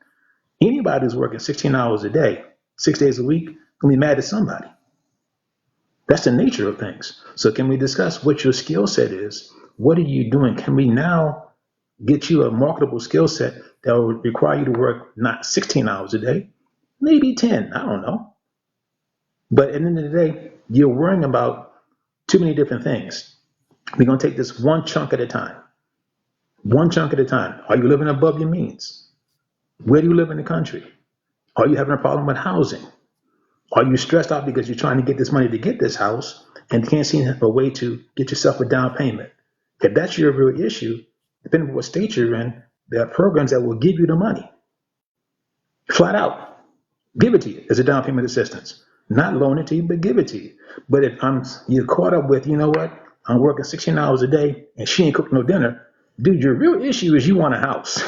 Anybody who's working 16 hours a day, 6 days a week, can be mad at somebody. That's the nature of things. So can we discuss what your skill set is? What are you doing? Can we now get you a marketable skill set that will require you to work not 16 hours a day, maybe 10, I don't know. But at the end of the day, you're worrying about too many different things. We're going to take this one chunk at a time. One chunk at a time. Are you living above your means? Where do you live in the country? Are you having a problem with housing? Are you stressed out because you're trying to get this money to get this house and can't see a way to get yourself a down payment? If that's your real issue, depending on what state you're in, there are programs that will give you the money. Flat out. Give it to you as a down payment assistance. Not loan it to you, but give it to you. But if you're caught up with, you know what, I'm working 16 hours a day and she ain't cooking no dinner, dude, your real issue is you want a house.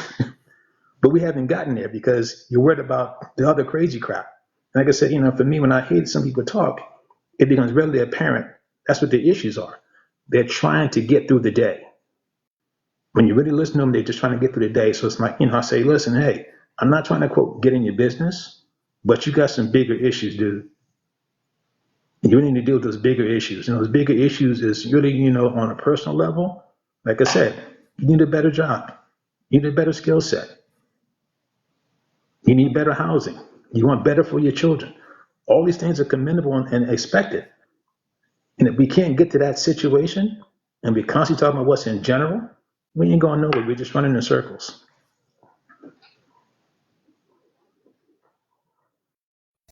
But we haven't gotten there because you're worried about the other crazy crap. Like I said, for me, when I hear some people talk, it becomes readily apparent that's what their issues are. They're trying to get through the day. When you really listen to them, they're just trying to get through the day. So it's like, I say, listen, hey, I'm not trying to, quote, get in your business, but you got some bigger issues, dude. You need to deal with those bigger issues. And those bigger issues is really, on a personal level, like I said, you need a better job. You need a better skill set. You need better housing. You want better for your children. All these things are commendable and expected. And if we can't get to that situation and we constantly talking about what's in general, we ain't going nowhere. We're just running in circles.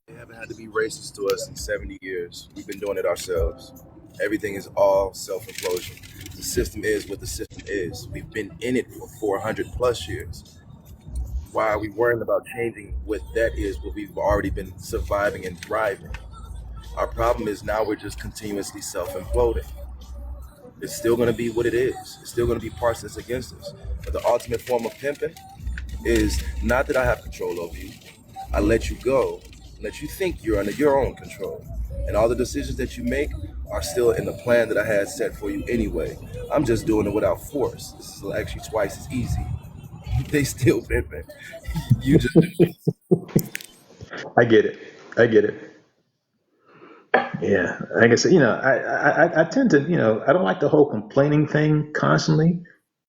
They haven't had to be racist to us in 70 years. We've been doing it ourselves. Everything is all self-implosion. The system is what the system is. We've been in it for 400 plus years. Why are we worrying about changing what that is, what we've already been surviving and thriving? Our problem is now we're just continuously self-imploding. It's still going to be what it is. It's still going to be parts that's against us. But the ultimate form of pimping is not that I have control over you. I let you go, let you think you're under your own control. And all the decisions that you make are still in the plan that I had set for you anyway. I'm just doing it without force. This is actually twice as easy. They still pimping. You just I get it. I get it. Yeah, like I said, I tend to, I don't like the whole complaining thing constantly,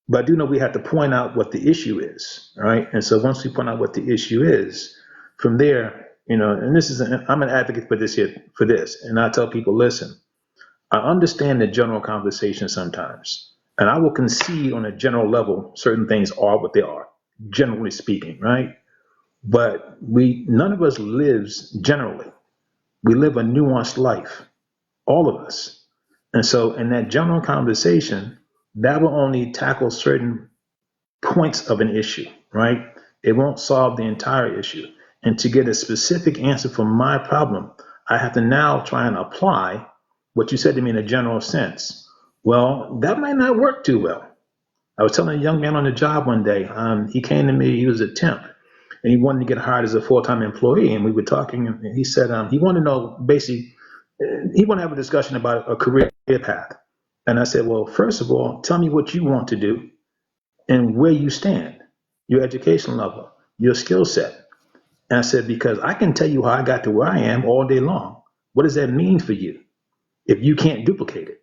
but I do know we have to point out what the issue is, right? And so once we point out what the issue is, from there, and I'm an advocate for this here, for this, and I tell people, listen, I understand the general conversation sometimes, and I will concede on a general level, certain things are what they are, generally speaking, right? But none of us lives generally. We live a nuanced life, all of us. And so in that general conversation, that will only tackle certain points of an issue, right? It won't solve the entire issue. And to get a specific answer for my problem, I have to now try and apply what you said to me in a general sense. Well, that might not work too well. I was telling a young man on the job one day, he came to me, he was a temp, and he wanted to get hired as a full-time employee. And we were talking, and he said he wanted to know, basically, he wanted to have a discussion about a career path. And I said, well, first of all, tell me what you want to do and where you stand, your education level, your skill set. And I said, because I can tell you how I got to where I am all day long. What does that mean for you if you can't duplicate it?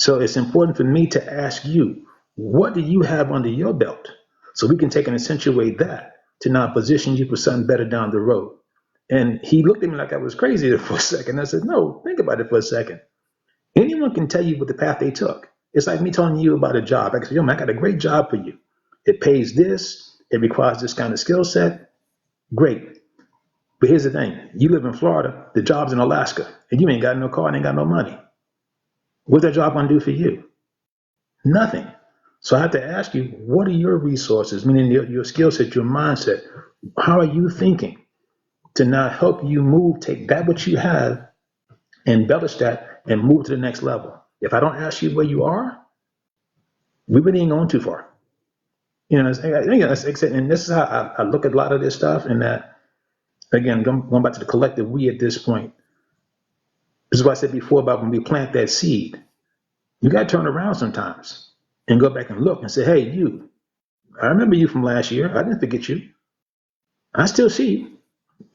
So it's important for me to ask you, what do you have under your belt? So we can take and accentuate that to now position you for something better down the road. And he looked at me like I was crazy for a second. I said, no, think about it for a second. Anyone can tell you what the path they took. It's like me telling you about a job. I can say, yo, man, I got a great job for you. It pays this. It requires this kind of skill set. Great. But here's the thing. You live in Florida. The job's in Alaska. And you ain't got no car and ain't got no money. What's that job going to do for you? Nothing. So I have to ask you, what are your resources, meaning your skill set, your mindset? How are you thinking to now help you move, take that what you have, embellish that, and move to the next level? If I don't ask you where you are, we really ain't going too far. And this is how I look at a lot of this stuff. And that, again, going back to the collective we at this point, this is what I said before about when we plant that seed, you got to turn around sometimes and go back and look and say, hey, you, I remember you from last year. I didn't forget you. I still see you.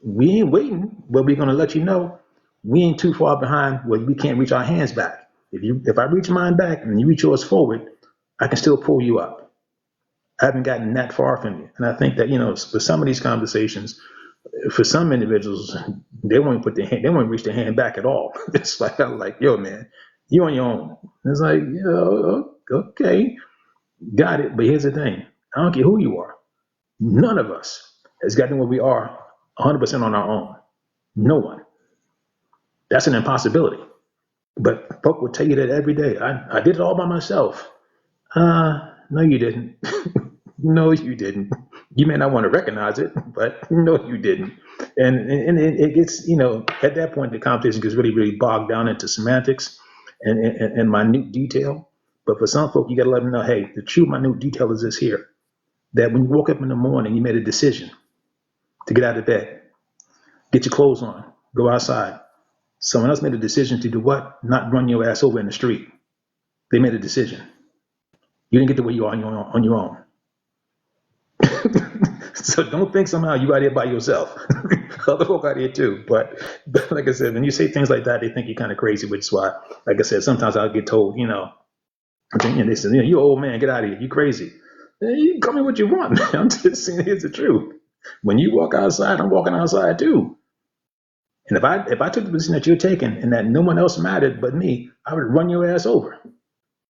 We ain't waiting, but we're going to let you know we ain't too far behind where we can't reach our hands back. If I reach mine back and you reach yours forward, I can still pull you up. I haven't gotten that far from you. And I think that, for some of these conversations, for some individuals, they won't put their hand, they won't reach their hand back at all. It's like, I'm like, yo, man, you on your own. It's like, okay, got it. But here's the thing. I don't care who you are. None of us has gotten where we are 100% on our own. No one. That's an impossibility. But folk will tell you that every day. I did it all by myself. No, you didn't. No, you didn't. You may not want to recognize it, but no, you didn't. And it gets, at that point, the conversation gets really, really bogged down into semantics and minute detail. But for some folk, you got to let them know, hey, the true minute detail is this here. That when you woke up in the morning, you made a decision to get out of bed, get your clothes on, go outside. Someone else made a decision to do what? Not run your ass over in the street. They made a decision. You didn't get to where you are on your own. So don't think somehow you out here by yourself. Other folk out here too. But like I said, when you say things like that, they think you're kind of crazy, which is why, like I said, sometimes I'll get told, they say, you old man, get out of here. You crazy. You can call me what you want, man. I'm just saying, here's the truth. When you walk outside, I'm walking outside too. And if I took the position that you're taking and that no one else mattered but me, I would run your ass over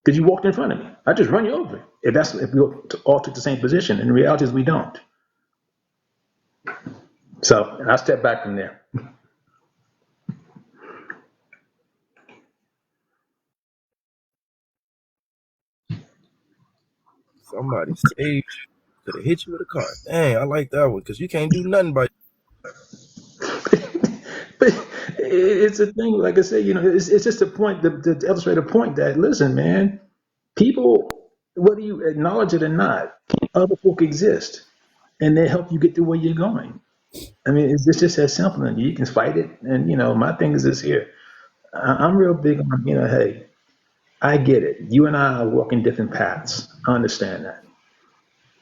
because you walked in front of me. I just run you over. If we all took the same position, and the reality is we don't. So I step back from there. somebody sage. Could have hit you with a car. Dang, I like that one because you can't do nothing by. But it's a thing, like I said, it's just a point, to illustrate a point that, listen, man, people, whether you acknowledge it or not, other folk exist and they help you get to where you're going. I mean, it's just as simple, and you can fight it. And, my thing is this here. I'm real big on, hey, I get it. You and I are walking different paths. I understand that.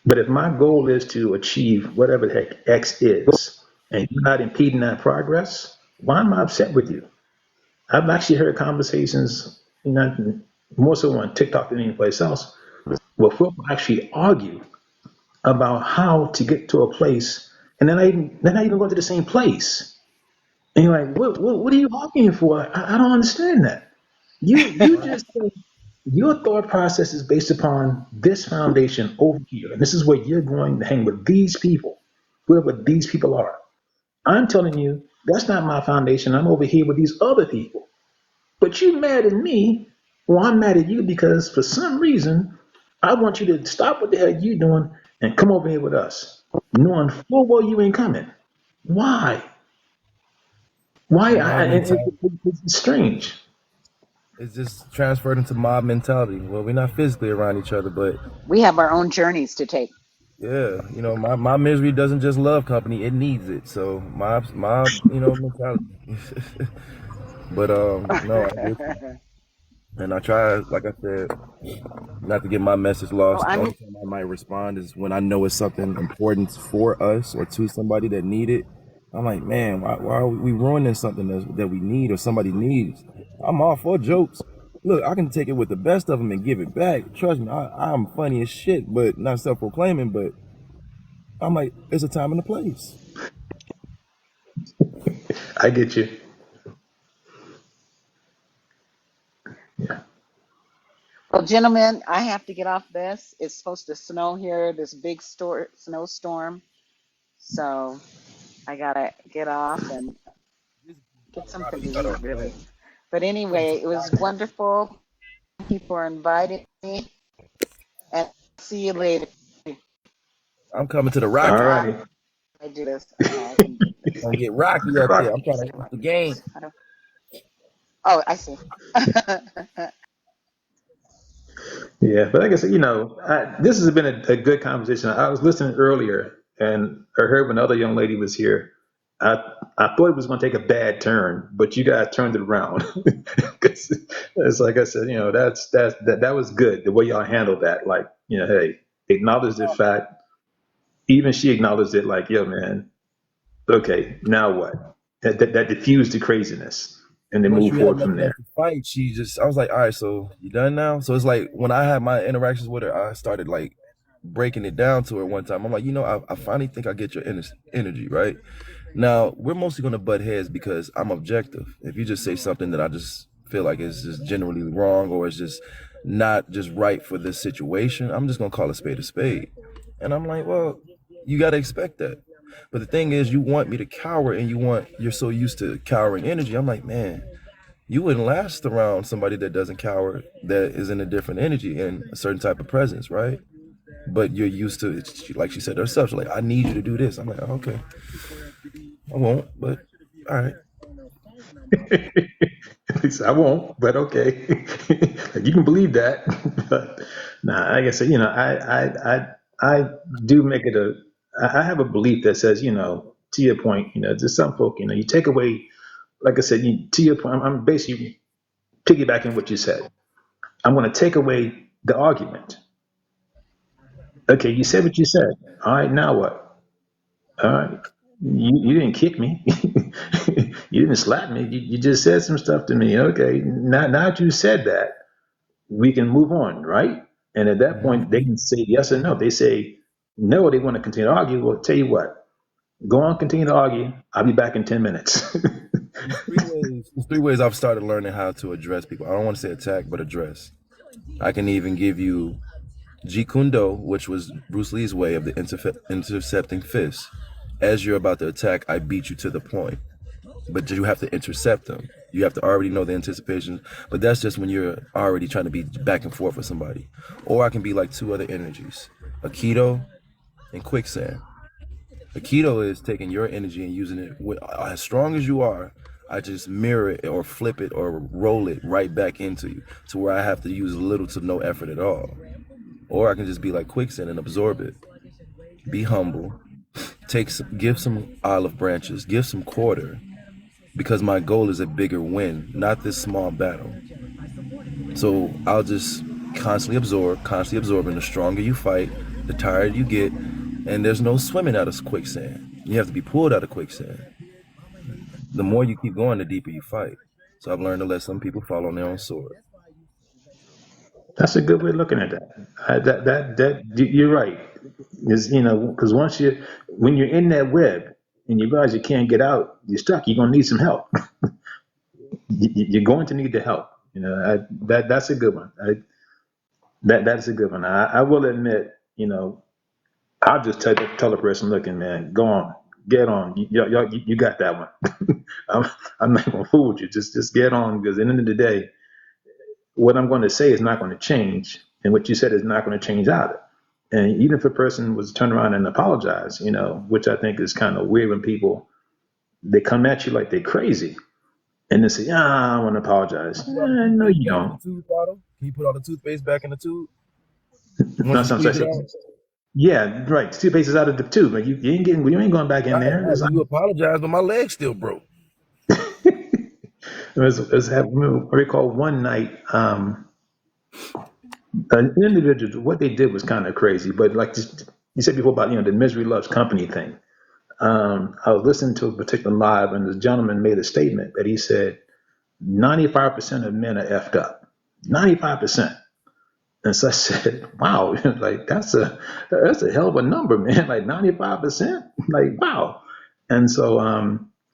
But if my goal is to achieve whatever the heck X is, and you're not impeding that progress, why am I upset with you? I've actually heard conversations, more so on TikTok than any place else, where folk actually argue about how to get to a place, and they're not even going to the same place. And you're like, what are you arguing for? I don't understand that. You just your thought process is based upon this foundation over here, and this is where you're going to hang with these people, whoever these people are. I'm telling you, that's not my foundation. I'm over here with these other people. But you mad at me, well, I'm mad at you because for some reason, I want you to stop what the hell you doing and come over here with us, knowing full well you ain't coming. Why? Why? Mob mentality. It's strange. It's just transferred into mob mentality. Well, we're not physically around each other, but We have our own journeys to take. yeah, my misery doesn't just love company; it needs it. So mob, mentality. But no, I get you. And I try, like I said, not to get my message Well, lost. The only time I might respond is when I know it's something important for us or to somebody that need it. I'm like, man, why are we ruining something that we need or somebody needs? I'm all for jokes. Look, I can take it with the best of them and give it back. Trust me, I'm funny as shit, but not self-proclaiming. But I'm like, it's a time and a place. I get you. Well, gentlemen, I have to get off this. It's supposed to snow here, this big snowstorm. So I gotta get off and get something to eat, really. But anyway, it was wonderful. Thank you for inviting me, and see you later. I'm coming to the All Rocky. righty. I do this. I can do It's this. gonna get rocky up there. I'm trying to hit the game. Oh, I see. Yeah, but like I said, this has been a good conversation. I was listening earlier, and I heard when the other young lady was here. I I thought it was going to take a bad turn, but you guys turned it around. 'Cause it's like I said, that was good the way y'all handled that. Like, hey, acknowledge the fact. Even she acknowledged it. Like, yo, man, okay, now what? That diffused the craziness, and then Once move you have forward nothing from else there. to fight, I was like, all right, so you done now? So it's like when I had my interactions with her, I started like breaking it down to her one time. I'm like, I finally think I get your energy, right? Now, we're mostly going to butt heads because I'm objective. If you just say something that I just feel like is just generally wrong or it's just not just right for this situation, I'm just going to call a spade a spade. And I'm like, well, you got to expect that. But the thing is, you want me to cower and you're so used to cowering energy. I'm like, man, you wouldn't last around somebody that doesn't cower, that is in a different energy and a certain type of presence, right? But you're used to it. Like she said herself, she's like, I need you to do this. I'm like, okay, I won't, but all right. I won't, but okay. You can believe that. But nah, like I said, I do make it I have a belief that says, to your point, there's some folk, you take away, like I said, to your point, I'm basically piggybacking what you said. I'm going to take away the argument. Okay, you said what you said. All right, now what? All right. You didn't kick me. You didn't slap me. You just said some stuff to me. Okay, now that you said that, we can move on, right? And at that point, they can say yes or no. They say no, they want to continue to argue. Well, tell you what, go on, continue to argue. I'll be back in 10 minutes. There's three ways I've started learning how to address people. I don't want to say attack, but address. I can even give you Jeet Kune Do, which was Bruce Lee's way of the intercepting fist. As you're about to attack, I beat you to the point. But you have to intercept them. You have to already know the anticipation. But that's just when you're already trying to be back and forth with somebody. Or I can be like two other energies. Aikido and quicksand. Aikido is taking your energy and using it as strong as you are. I just mirror it or flip it or roll it right back into you to where I have to use little to no effort at all. Or I can just be like quicksand and absorb it. Be humble. Give some olive branches, give some quarter, because my goal is a bigger win, not this small battle. So I'll just constantly absorb, and the stronger you fight, the tired you get, and there's no swimming out of quicksand. You have to be pulled out of quicksand. The more you keep going, the deeper you fight. So I've learned to let some people fall on their own sword. That's a good way of looking at that. You're right. Is because when you're in that web and you realize you can't get out, you're stuck. You're gonna need some help. You're going to need the help. That's a good one. That's a good one. I will admit, I'll just tell the person looking, man, go on, get on. You got that one. I'm not gonna fool with you. Just get on, because at the end of the day, what I'm going to say is not going to change, and what you said is not going to change either. And even if a person was to turn around and apologize, which I think is kind of weird when people, they come at you like they're crazy, and they say, I want to apologize. No, you don't. Can you put all the toothpaste back in the tube? That's what I'm saying. Yeah, right. Toothpaste is out of the tube, but you ain't going back in there. You apologize, but my leg's still broke. I recall one night, an individual, what they did was kind of crazy, but like you said before about, the misery loves company thing. I was listening to a particular live, and the gentleman made a statement that he said, 95% of men are effed up. 95%. And so I said, wow, like that's a hell of a number, man. Like 95%, like wow. And so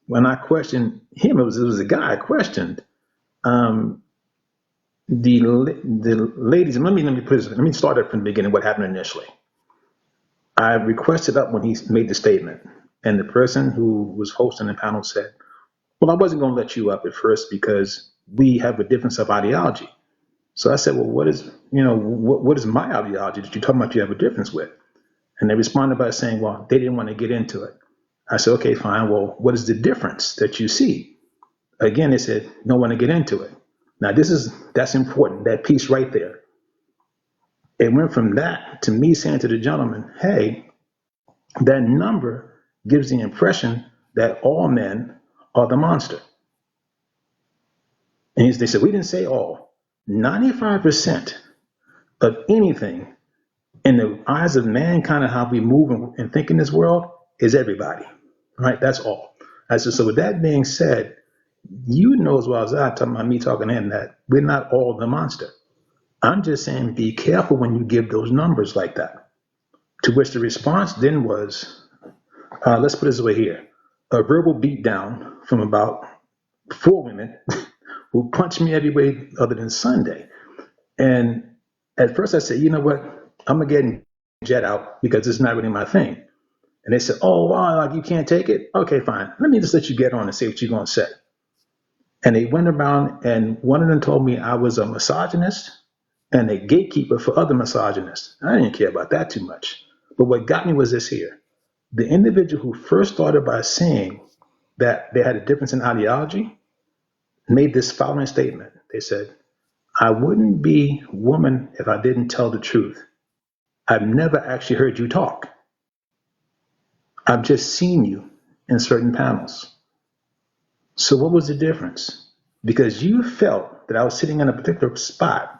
when I questioned him, it was a guy I questioned. The ladies. Let me start it from the beginning. What happened initially? I requested up when he made the statement, and the person who was hosting the panel said, "Well, I wasn't going to let you up at first because we have a difference of ideology." So I said, well, what is my ideology that you're talking about you have a difference with? And they responded by saying, well, they didn't want to get into it. I said, okay, fine. Well, what is the difference that you see? Again, they said, don't want to get into it. Now, that's important, that piece right there. It went from that to me saying to the gentleman, hey, that number gives the impression that all men are the monster. And they said, we didn't say all. 95% of anything in the eyes of mankind and how we move and think in this world is everybody, right? That's all. I said, so with that being said, as well as I, talking about me talking to him, that we're not all the monster. I'm just saying be careful when you give those numbers like that. To which the response then was, let's put it this way here, a verbal beatdown from about 4 women who punched me every way other than Sunday. And at first I said, you know what, I'm going to get and jet out because it's not really my thing. And they said, oh, wow, like you can't take it? Okay, fine. Let me just let you get on and say what you're going to say. And they went around, and one of them told me I was a misogynist and a gatekeeper for other misogynists. I didn't care about that too much. But what got me was this here. The individual who first started by saying that they had a difference in ideology made this following statement. They said, I wouldn't be woman if I didn't tell the truth. I've never actually heard you talk. I've just seen you in certain panels. So what was the difference? Because you felt that I was sitting in a particular spot.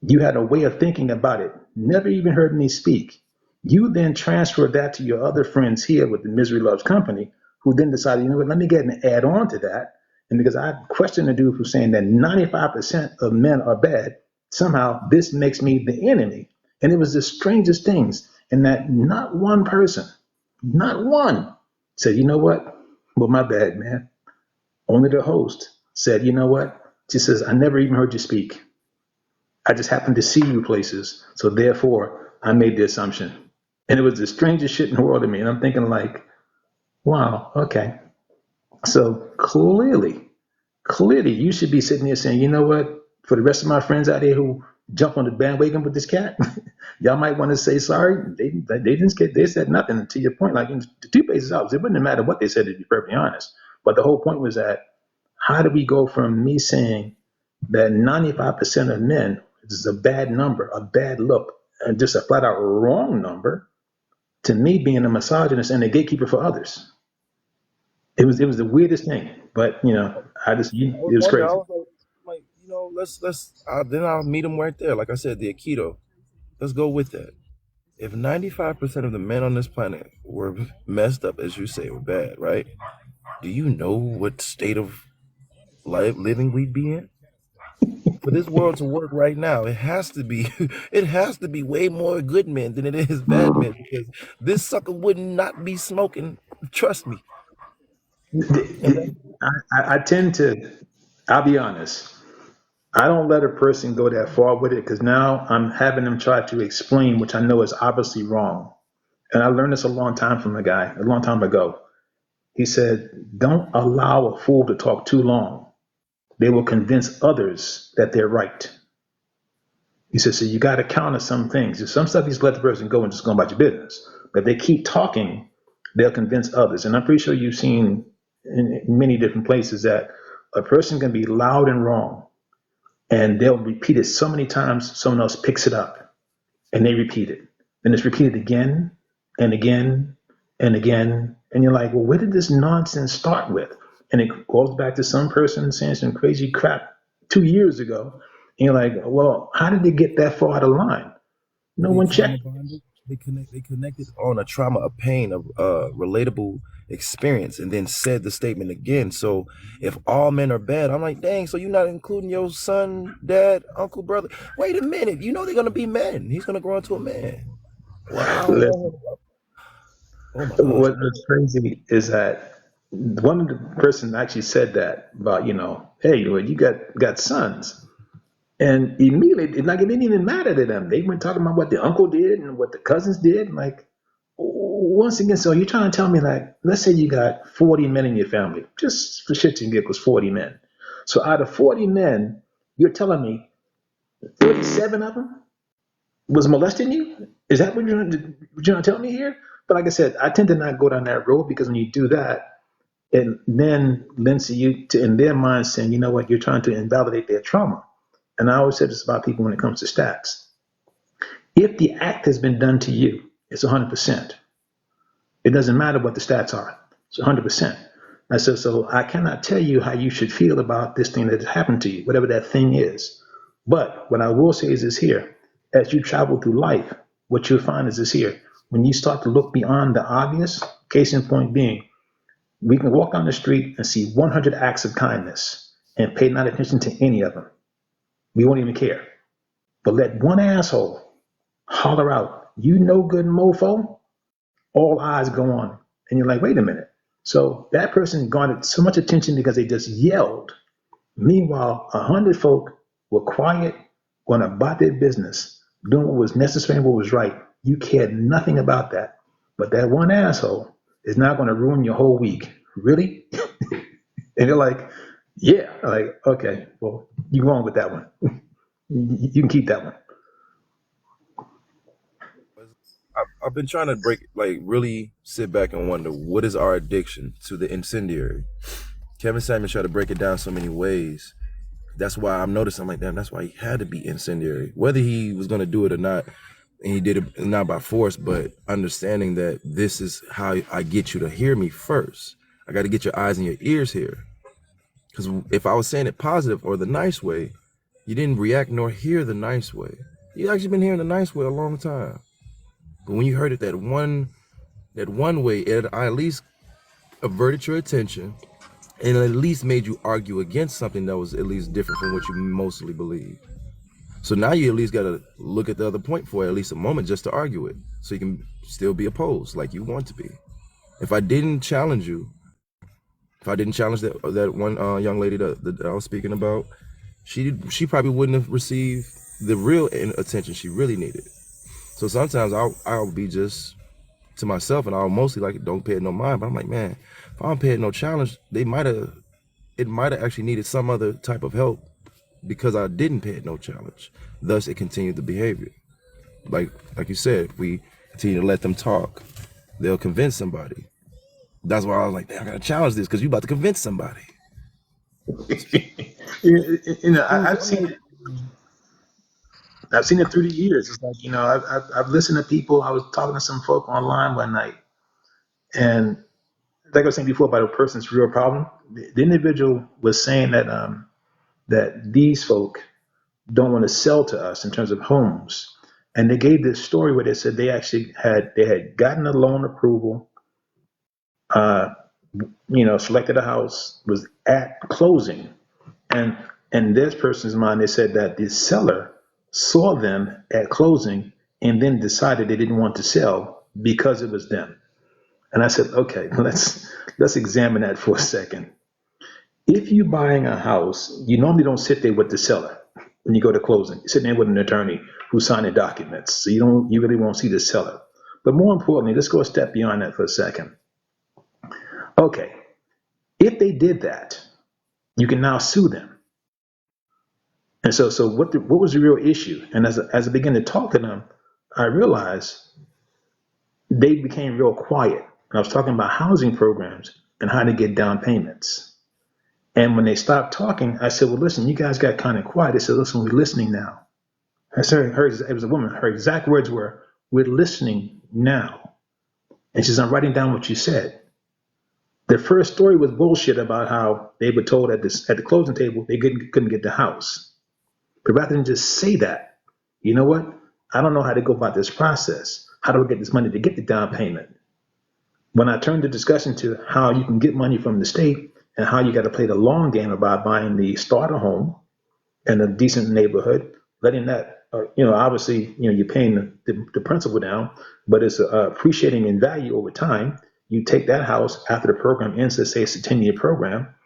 You had a way of thinking about it, never even heard me speak. You then transferred that to your other friends here with the Misery Loves Company, who then decided, you know what, let me get and add on to that. And because I questioned the dude for saying that 95% of men are bad, somehow this makes me the enemy. And it was the strangest things. And that not one person, not one, said, you know what? Well, my bad, man. Only the host said, you know what? She says, I never even heard you speak. I just happened to see you places. So therefore, I made the assumption. And it was the strangest shit in the world to me. And I'm thinking like, wow, okay. So clearly, you should be sitting there saying, you know what? for the rest of my friends out there who jump on the bandwagon with this cat, y'all might want to say sorry. They didn't get, they said nothing. To your point, like in the two bases out, it wouldn't matter what they said, to be perfectly honest. But the whole point was that how do we go from me saying that 95% of men is a bad number, a bad look, and just a flat out wrong number, to me being a misogynist and a gatekeeper for others? It was the weirdest thing, but I it was was wondering. I crazy. was like, let's. Then I'll meet him right there. Like I said, the Aikido. Let's go with that. If 95% of the men on this planet were messed up, as you say, were bad, right? Do you know what state of living we'd be in? For this world to work right now, it has to be way more good men than it is bad men, because this sucker would not be smoking. Trust me. I tend to, I'll be honest, I don't let a person go that far with it because now I'm having them try to explain, which I know is obviously wrong. And I learned this a long time from a guy, a long time ago. He said, don't allow a fool to talk too long. They will convince others that they're right. He said, so you got to counter some things. There's some stuff you just let the person go and just go about your business. But if they keep talking, they'll convince others. And I'm pretty sure you've seen in many different places that a person can be loud and wrong, and they'll repeat it so many times, someone else picks it up, and they repeat it. And it's repeated again and again and again. And you're like, well, where did this nonsense start with? And it goes back to some person saying some crazy crap 2 years ago. And you're like, well, how did they get that far out of line? No They one trauma checked. bonded. They connected on a trauma, a pain, a relatable experience, and then said the statement again. So if all men are bad, I'm like, dang. So you're not including your son, dad, uncle, brother? Wait a minute. You know they're gonna be men. He's gonna grow into a man. Wow. Oh my gosh. What's crazy is that one of the person actually said that about, hey, well, you got sons. And immediately, like, it didn't even matter to them. They went talking about what the uncle did and what the cousins did. Like, once again, so you're trying to tell me, like, let's say you got 40 men in your family, just for shits and giggles, 40 men. So out of 40 men, you're telling me 37 of them was molesting you? Is that what you're trying to tell me here? But like I said, I tend to not go down that road, because when you do that, it then lends you to, in their mind, saying, you know what, you're trying to invalidate their trauma. And I always say this about people when it comes to stats. If the act has been done to you, it's 100%. It doesn't matter what the stats are. It's 100%. I said, so I cannot tell you how you should feel about this thing that has happened to you, whatever that thing is. But what I will say is this here. As you travel through life, what you'll find is this here. When you start to look beyond the obvious, case in point being, we can walk down the street and see 100 acts of kindness and pay not attention to any of them. We won't even care. But let one asshole holler out, you no good mofo, all eyes go on. And you're like, wait a minute. So that person garnered so much attention because they just yelled. Meanwhile, 100 folk were quiet, going about their business, doing what was necessary and what was right. You cared nothing about that. But that one asshole is not going to ruin your whole week. Really? And you're like, yeah. Like, okay, well, you're wrong with that one. You can keep that one. I've been trying to really sit back and wonder, what is our addiction to the incendiary? Kevin Samuels tried to break it down so many ways. That's why I'm noticing, I'm like, damn, that's why he had to be incendiary. Whether he was going to do it or not, and he did it not by force, but understanding that this is how I get you to hear me first. I got to get your eyes and your ears here. Because if I was saying it positive or the nice way, you didn't react nor hear the nice way. You actually been hearing the nice way a long time. But when you heard it that one way, it at least averted your attention and at least made you argue against something that was at least different from what you mostly believe. So now you at least got to look at the other point for at least a moment just to argue it, so you can still be opposed like you want to be. If I didn't challenge you, if I didn't challenge that one young lady that I was speaking about, she probably wouldn't have received the real attention she really needed. So sometimes I'll be just to myself, and I'll mostly like don't pay it no mind. But I'm like, man, if I don't pay it no challenge, it might have actually needed some other type of help because I didn't pay it no challenge. Thus, it continued the behavior. Like you said, if we continue to let them talk, they'll convince somebody. That's why I was like, damn, I gotta challenge this because you about to convince somebody. I've seen it. I've seen it through the years. It's like, I've listened to people. I was talking to some folk online one night, and like I was saying before about a person's real problem, the individual was saying that that these folk don't want to sell to us in terms of homes, and they gave this story where they said they actually had gotten a loan approval, selected a house, was at closing, and in this person's mind, they said that the seller saw them at closing and then decided they didn't want to sell because it was them. And I said, okay, let's examine that for a second. If you're buying a house, you normally don't sit there with the seller when you go to closing. You're sitting there with an attorney who's signing documents, so you really won't see the seller. But more importantly, let's go a step beyond that for a second. Okay, if they did that, you can now sue them. And so what was the real issue? And as I began to talk to them, I realized they became real quiet. And I was talking about housing programs and how to get down payments. And when they stopped talking, I said, well, listen, you guys got kind of quiet. They said, listen, we're listening now. I said, it was a woman. Her exact words were, we're listening now. And she says, I'm writing down what you said. The first story was bullshit about how they were told at the closing table they couldn't get the house. But rather than just say that, you know what? I don't know how to go about this process. How do I get this money to get the down payment? When I turned the discussion to how you can get money from the state and how you got to play the long game about buying the starter home in a decent neighborhood, letting that, obviously, you're paying the principal down, but it's appreciating in value over time. You take that house after the program ends, let's say it's a 10-year program.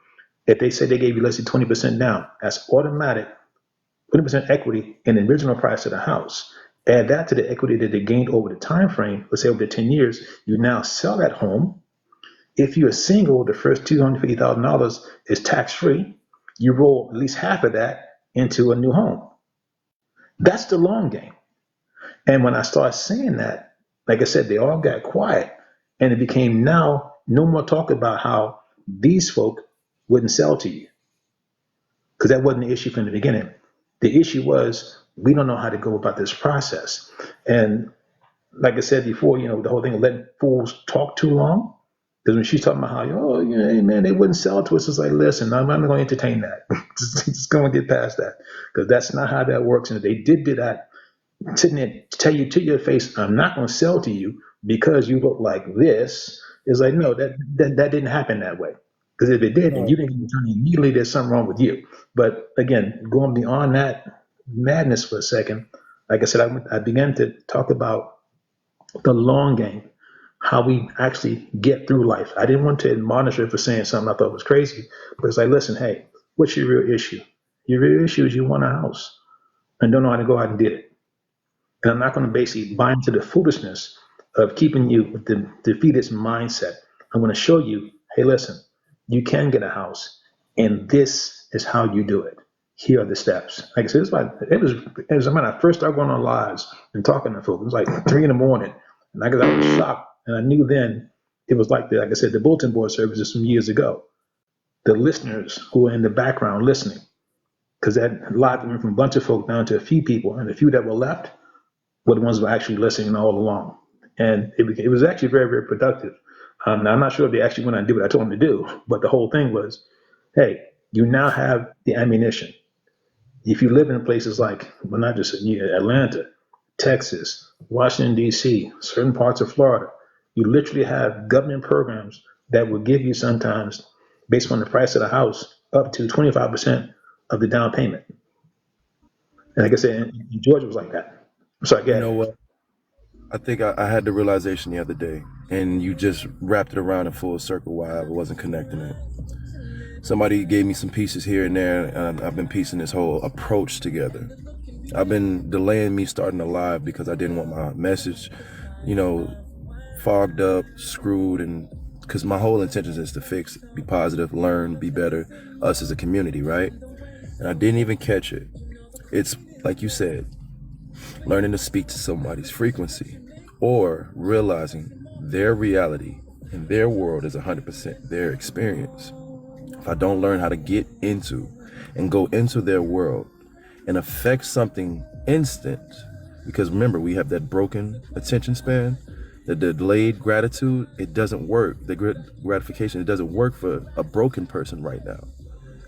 If they say they gave you less than 20% down, that's automatic 20% equity in the original price of the house. Add that to the equity that they gained over the time frame, let's say over 10 years, you now sell that home. If you're single, the first $250,000 is tax-free. You roll at least half of that into a new home. That's the long game. And when I started saying that, like I said, they all got quiet, and it became now no more talk about how these folk wouldn't sell to you, because that wasn't the issue from the beginning. The issue was, we don't know how to go about this process. And like I said before, the whole thing of letting fools talk too long. Because when she's talking about how, hey man, they wouldn't sell to us, it's like, listen, I'm not going to entertain that. just going to get past that. Because that's not how that works. And if they did that, sitting there to tell you to your face, I'm not going to sell to you because you look like this, is like, no, that didn't happen that way. Because if it did, and you didn't get an attorney immediately, there's something wrong with you. But again, going beyond that madness for a second, like I said, I began to talk about the long game, how we actually get through life. I didn't want to admonish her for saying something I thought was crazy, but it's like, listen, hey, what's your real issue? Your real issue is you want a house and don't know how to go out and get it. And I'm not going to basically buy into the foolishness of keeping you with the defeatist mindset. I'm going to show you, hey, listen, you can get a house, and this is how you do it. Here are the steps. Like I said, it was when I first started going on lives and talking to folks. It was like 3 a.m. And I was shocked, and I knew then it was like like I said, the bulletin board services from years ago. The listeners who were in the background listening, because that live went from a bunch of folk down to a few people, and the few that were left were the ones who were actually listening all along. And it was actually very, very productive. Now, I'm not sure if they actually went out and did what I told them to do, but the whole thing was, hey, you now have the ammunition. If you live in places like, well, not just Atlanta, Texas, Washington, D.C., certain parts of Florida, you literally have government programs that will give you sometimes, based on the price of the house, up to 25% of the down payment. And like I said, in Georgia was like that. I'm sorry, go ahead. You know what? I think I had the realization the other day, and you just wrapped it around in full circle while I wasn't connecting it. Somebody gave me some pieces here and there, and I've been piecing this whole approach together. I've been delaying me starting a live because I didn't want my message, fogged up, screwed, and because my whole intention is to fix, be positive, learn, be better, us as a community, right? and I didn't even catch it. It's like you said, learning to speak to somebody's frequency or realizing their reality and their world is 100% their experience. If I don't learn how to get into and go into their world and affect something instant, because remember, we have that broken attention span, the delayed gratitude, it doesn't work. The gratification, it doesn't work for a broken person right now.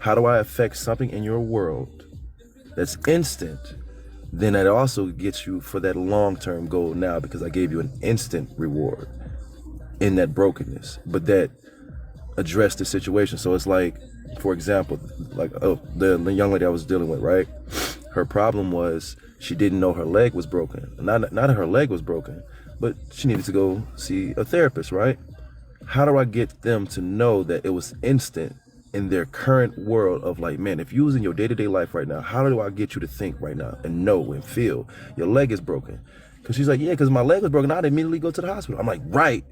How do I affect something in your world that's instant? Then that also gets you for that long-term goal now, because I gave you an instant reward in that brokenness, but that addressed the situation. So it's like, for example, like the young lady I was dealing with, right? Her problem was she didn't know her leg was broken. Not that her leg was broken, but she needed to go see a therapist, right? How do I get them to know that it was instant in their current world of like, man, if you was in your day-to-day life right now, how do I get you to think right now and know and feel your leg is broken? Because she's like, yeah, because my leg was broken, I'd immediately go to the hospital. I'm like, right.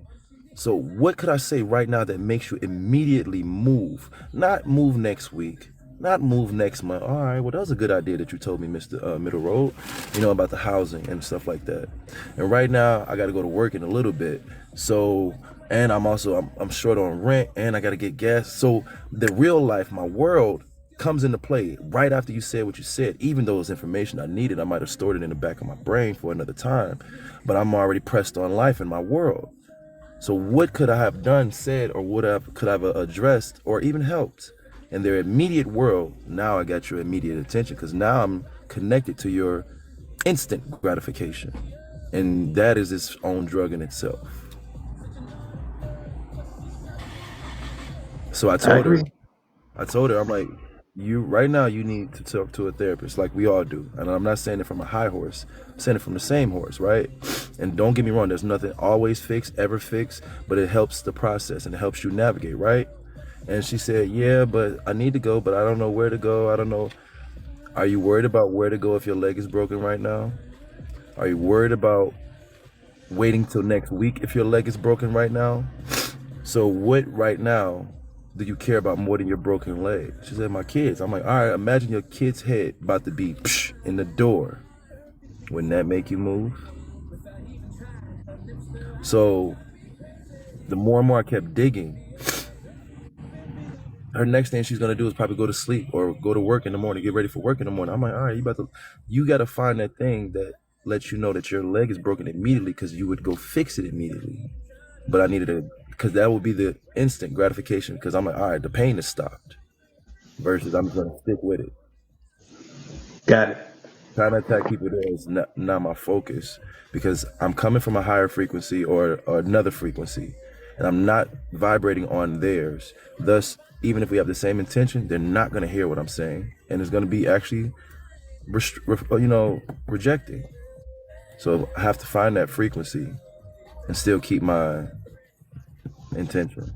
So what could I say right now that makes you immediately move? Not move next week, not move next month. All right, well, that was a good idea that you told me, Mr. Middle Road, about the housing and stuff like that. And right now, I got to go to work in a little bit. So, and I'm short on rent, and I got to get gas. So the real life, my world, comes into play right after you said what you said. Even though it's information I needed, I might have stored it in the back of my brain for another time, but I'm already pressed on life in my world. So what could I have done, said, or could I have addressed or even helped in their immediate world? Now I got your immediate attention, because now I'm connected to your instant gratification. And that is its own drug in itself. So I told her, I'm like, you right now, you need to talk to a therapist like we all do. And I'm not saying it from a high horse, I'm saying it from the same horse, right? And don't get me wrong, there's nothing always fixed, ever fixed, but it helps the process and it helps you navigate, right? And she said, yeah, but I need to go, but I don't know where to go. I don't know. Are you worried about where to go if your leg is broken right now? Are you worried about waiting till next week if your leg is broken right now? So what right now do you care about more than your broken leg? She said, my kids. I'm like, all right, imagine your kid's head about to be in the door. Wouldn't that make you move? So the more and more I kept digging, her next thing she's gonna do is probably go to sleep or go to work in the morning, get ready for work in the morning. I'm like, all right, you gotta find that thing that lets you know that your leg is broken immediately, because you would go fix it immediately. But I needed because that would be the instant gratification, because I'm like, all right, the pain is stopped, versus I'm just gonna stick with it. Got it. Trying to attack people there is not my focus, because I'm coming from a higher frequency or another frequency, and I'm not vibrating on theirs. Thus, even if we have the same intention, they're not going to hear what I'm saying, and it's going to be actually, rejecting. So I have to find that frequency and still keep my intention.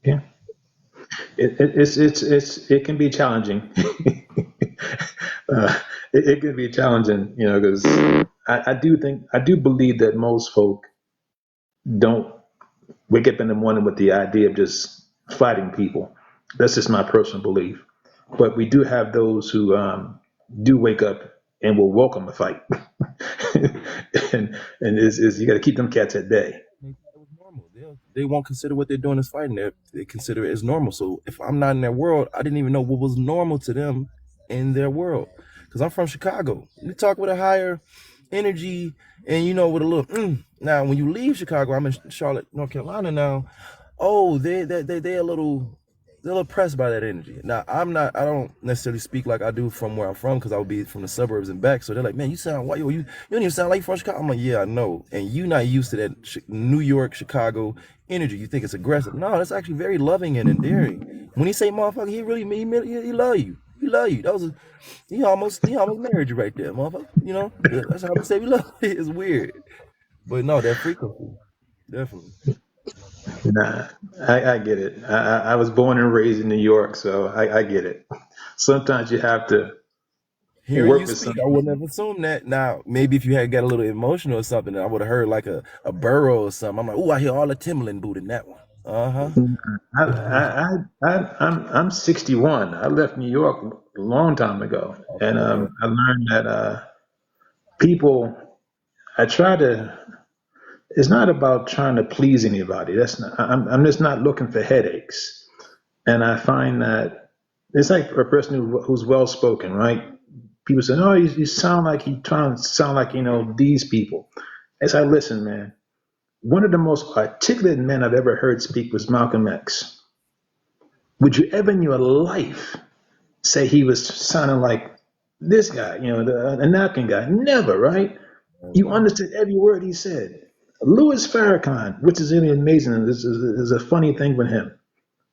Yeah. It can be challenging. It can be challenging, because I do believe that most folk don't wake up in the morning with the idea of just fighting people. That's just my personal belief. But we do have those who do wake up and will welcome a fight. and you got to keep them cats at bay. They won't consider what they're doing as fighting. They consider it as normal. So if I'm not in their world, I didn't even know what was normal to them in their world. Because I'm from Chicago. You talk with a higher energy and, with a little, Now, when you leave Chicago, I'm in Charlotte, North Carolina now. Oh, they're a little oppressed by that energy. Now, I don't necessarily speak like I do from where I'm from, because I would be from the suburbs and back. So they're like, man, you sound white. You don't even sound like you're from Chicago. I'm like, yeah, I know. And you're not used to that New York, Chicago energy. You think it's aggressive. No, that's actually very loving and endearing. When he say motherfucker, he love you. He love you. He almost married you right there, motherfucker. That's how we say we love you. It's weird. But no, that frequency, definitely. Nah, I get it. I was born and raised in New York, so I get it. Sometimes you have to Hearing work you with speak, something. I wouldn't have assumed that. Now, maybe if you had got a little emotional or something, I would have heard like a burrow or something. I'm like, oh, I hear all the Timberland boot in that one. Uh-huh. I'm 61. I left New York a long time ago, and Okay. I learned that people. I try to. It's not about trying to please anybody. That's not. I'm just not looking for headaches. And I find that it's like a person who's well spoken, right? People say, "Oh, you sound like you trying to sound like these people." As I listen, man, one of the most articulate men I've ever heard speak was Malcolm X. Would you ever in your life say he was sounding like this guy, the napkin guy? Never, right? You understood every word he said. Louis Farrakhan, which is really amazing, this is a funny thing with him.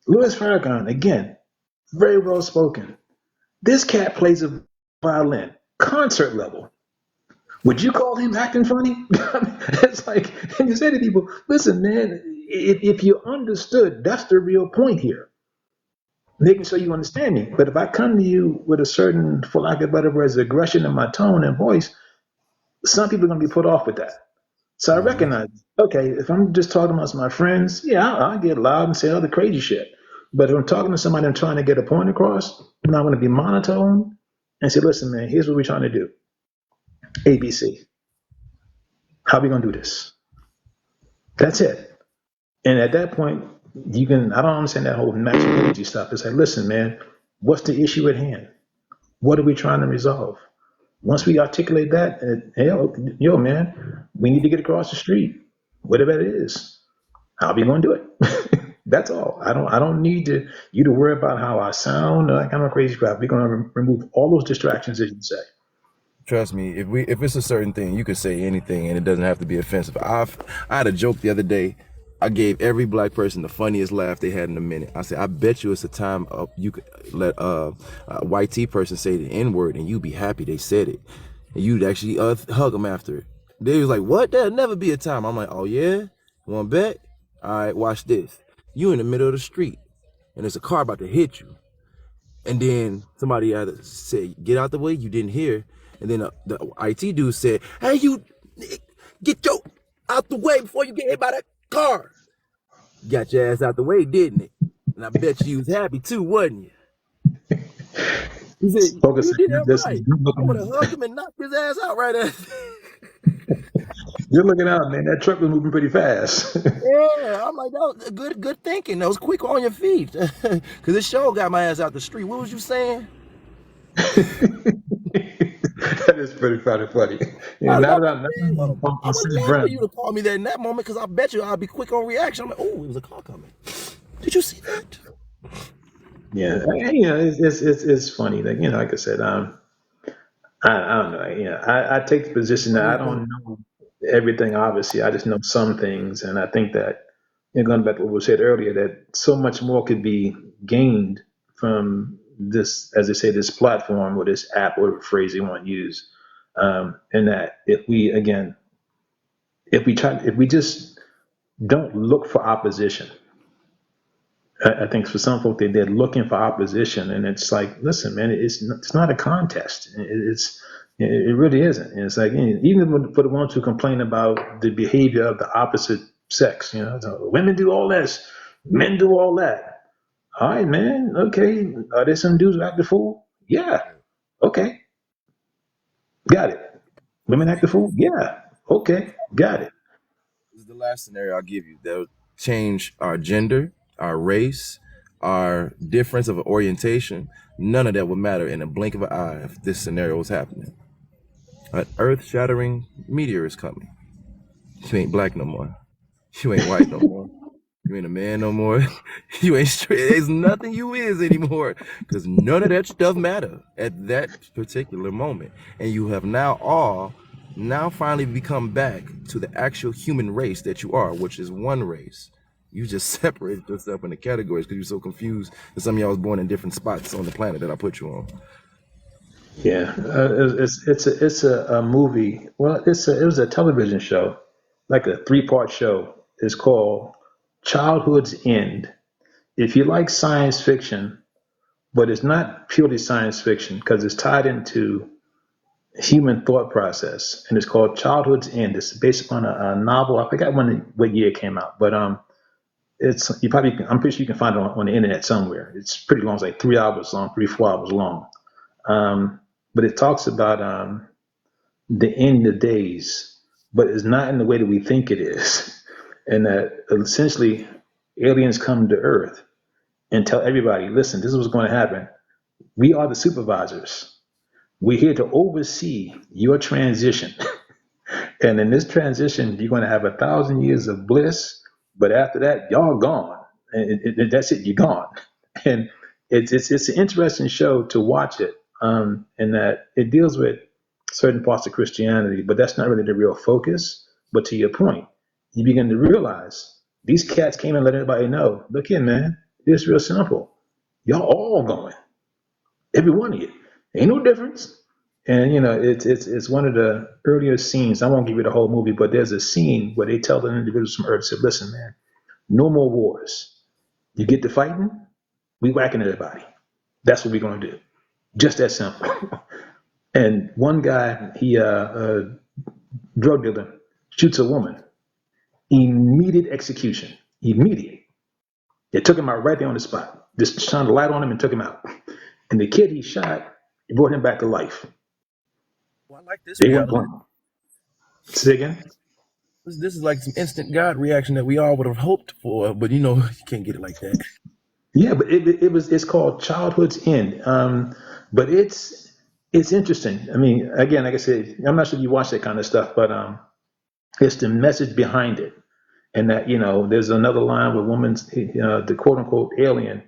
Louis Farrakhan, again, very well spoken. This cat plays a violin, concert level. Would you call him acting funny? It's like, and you say to people, listen, man, if you understood, that's the real point here. Making sure you understand me. But if I come to you with a certain, for lack of better words, aggression in my tone and voice, some people are going to be put off with that. So I recognize, okay, if I'm just talking about my friends, yeah, I'll get loud and say all the crazy shit. But if I'm talking to somebody and trying to get a point across, I'm not going to be monotone and say, listen, man, here's what we're trying to do. ABC. How are we going to do this? That's it. And at that point, I don't understand that whole matching energy stuff. It's like, listen, man, what's the issue at hand? What are we trying to resolve? Once we articulate that, yo, man, we need to get across the street, whatever it is. How are we going to do it? That's all. I don't need you to worry about how I sound or that kind of crazy crap. We're going to remove all those distractions, as you say. Trust me, if it's a certain thing, you can say anything and it doesn't have to be offensive. I had a joke the other day. I gave every black person the funniest laugh they had in a minute. I said, I bet you it's a time you could let a white T person say the N-word and you'd be happy they said it. And you'd actually hug them after it. They was like, what? There'll never be a time. I'm like, oh yeah? You want to bet? All right, watch this. You in the middle of the street and there's a car about to hit you. And then somebody either said, get out the way, you didn't hear. And then the IT dude said, hey, you get your out the way before you get hit by that car. Got your ass out the way, didn't it? And I bet you was happy too, wasn't you? He said, you did that right. I would have hugged him and knocked his ass out right after. You're looking out, man. That truck was moving pretty fast. Yeah, I'm like, that was good thinking. That was quick on your feet. Because this show got my ass out the street. What was you saying? That is pretty funny. Yeah, I was glad for you to call me that in that moment because I bet you I'll be quick on reaction. I'm like, oh, it was a car coming. Did you see that? Yeah, it's funny that like I said, I don't know. I take the position that I don't know everything. Obviously, I just know some things, and I think that going back to what was said earlier, that so much more could be gained from this, as they say, this platform or this app, whatever phrase they want to use, and that if we just don't look for opposition. I think for some folk they're looking for opposition, and it's like, listen, man, it's not a contest. It really isn't. And it's like, even for the ones who complain about the behavior of the opposite sex, so women do all this, men do all that. All right, man, okay. Are there some dudes who act the fool? Yeah, okay, got it. Women act the fool? Yeah, okay, got it. This is the last scenario I'll give you. They'll change our gender, our race, our difference of orientation. None of that would matter in a blink of an eye if this scenario was happening. An earth-shattering meteor is coming. You ain't black no more. You ain't white no more. You ain't a man no more. You ain't straight. There's nothing you is anymore because none of that stuff matter at that particular moment. And you have now finally become back to the actual human race that you are, which is one race. You just separated yourself into categories because you're so confused that some of y'all was born in different spots on the planet that I put you on. Yeah, it's a movie. Well, it was a television show, like a 3-part show. It's called Childhood's End. If you like science fiction, but it's not purely science fiction because it's tied into human thought process, and it's called Childhood's End. It's based on a novel. I forgot what year it came out, but It's you probably I'm pretty sure you can find it on the internet somewhere. It's pretty long. It's like 3 hours long, 3 4 hours long. But it talks about the end of days, but it's not in the way that we think it is, and that essentially aliens come to Earth and tell everybody, listen, this is what's going to happen. We are the supervisors. We're here to oversee your transition. And in this transition, you're going to have 1,000 years of bliss, but after that, y'all gone. And that's it, you're gone. And it's an interesting show to watch it, in that it deals with certain parts of Christianity, but that's not really the real focus. But to your point, you begin to realize these cats came and let everybody know, look here, man, it's real simple. Y'all all going, every one of you. Ain't no difference. And it's one of the earlier scenes. I won't give you the whole movie, but there's a scene where they tell the individuals from Earth, said, listen, man, no more wars. You get to fighting, we whacking everybody. That's what we're gonna do. Just that simple. And one guy, he a drug dealer, shoots a woman. Immediate execution. Immediate. They took him out right there on the spot. Just shined a light on him and took him out. And the kid he shot, he brought him back to life. Well, I like this They went reality. blank. Say again? This is like some instant God reaction that we all would have hoped for, but you can't get it like that. Yeah, but it's called Childhood's End. But it's interesting. I mean, again, like I said, I'm not sure if you watch that kind of stuff, but it's the message behind it. And that, there's another line where woman's, the quote unquote alien,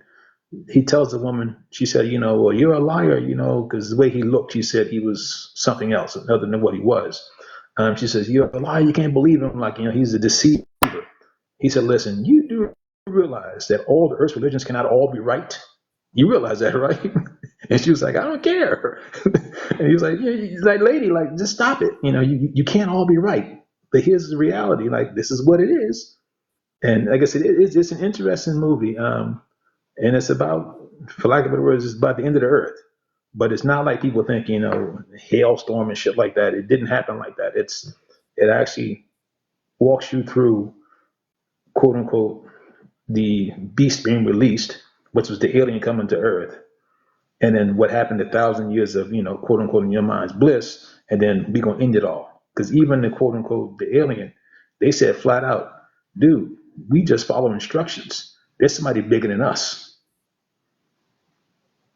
he tells the woman, she said, well, you're a liar, because the way he looked, she said he was something else other than what he was. She says, you're a liar, you can't believe him, like, he's a deceiver. He said, listen, you do realize that all the Earth's religions cannot all be right? You realize that, right? And she was like, I don't care. And he was like, yeah, he's like, lady, like, just stop it. You can't all be right. But here's the reality, like, this is what it is. And like I said, it's an interesting movie. And it's about, for lack of better words, it's about the end of the earth. But it's not like people think, hailstorm and shit like that. It didn't happen like that. It actually walks you through, quote unquote, the beast being released, which was the alien coming to Earth, and then what happened 1,000 years of, quote unquote, in your mind's bliss, and then we gonna end it all. Because even the quote unquote the alien, they said flat out, dude, we just follow instructions. There's somebody bigger than us.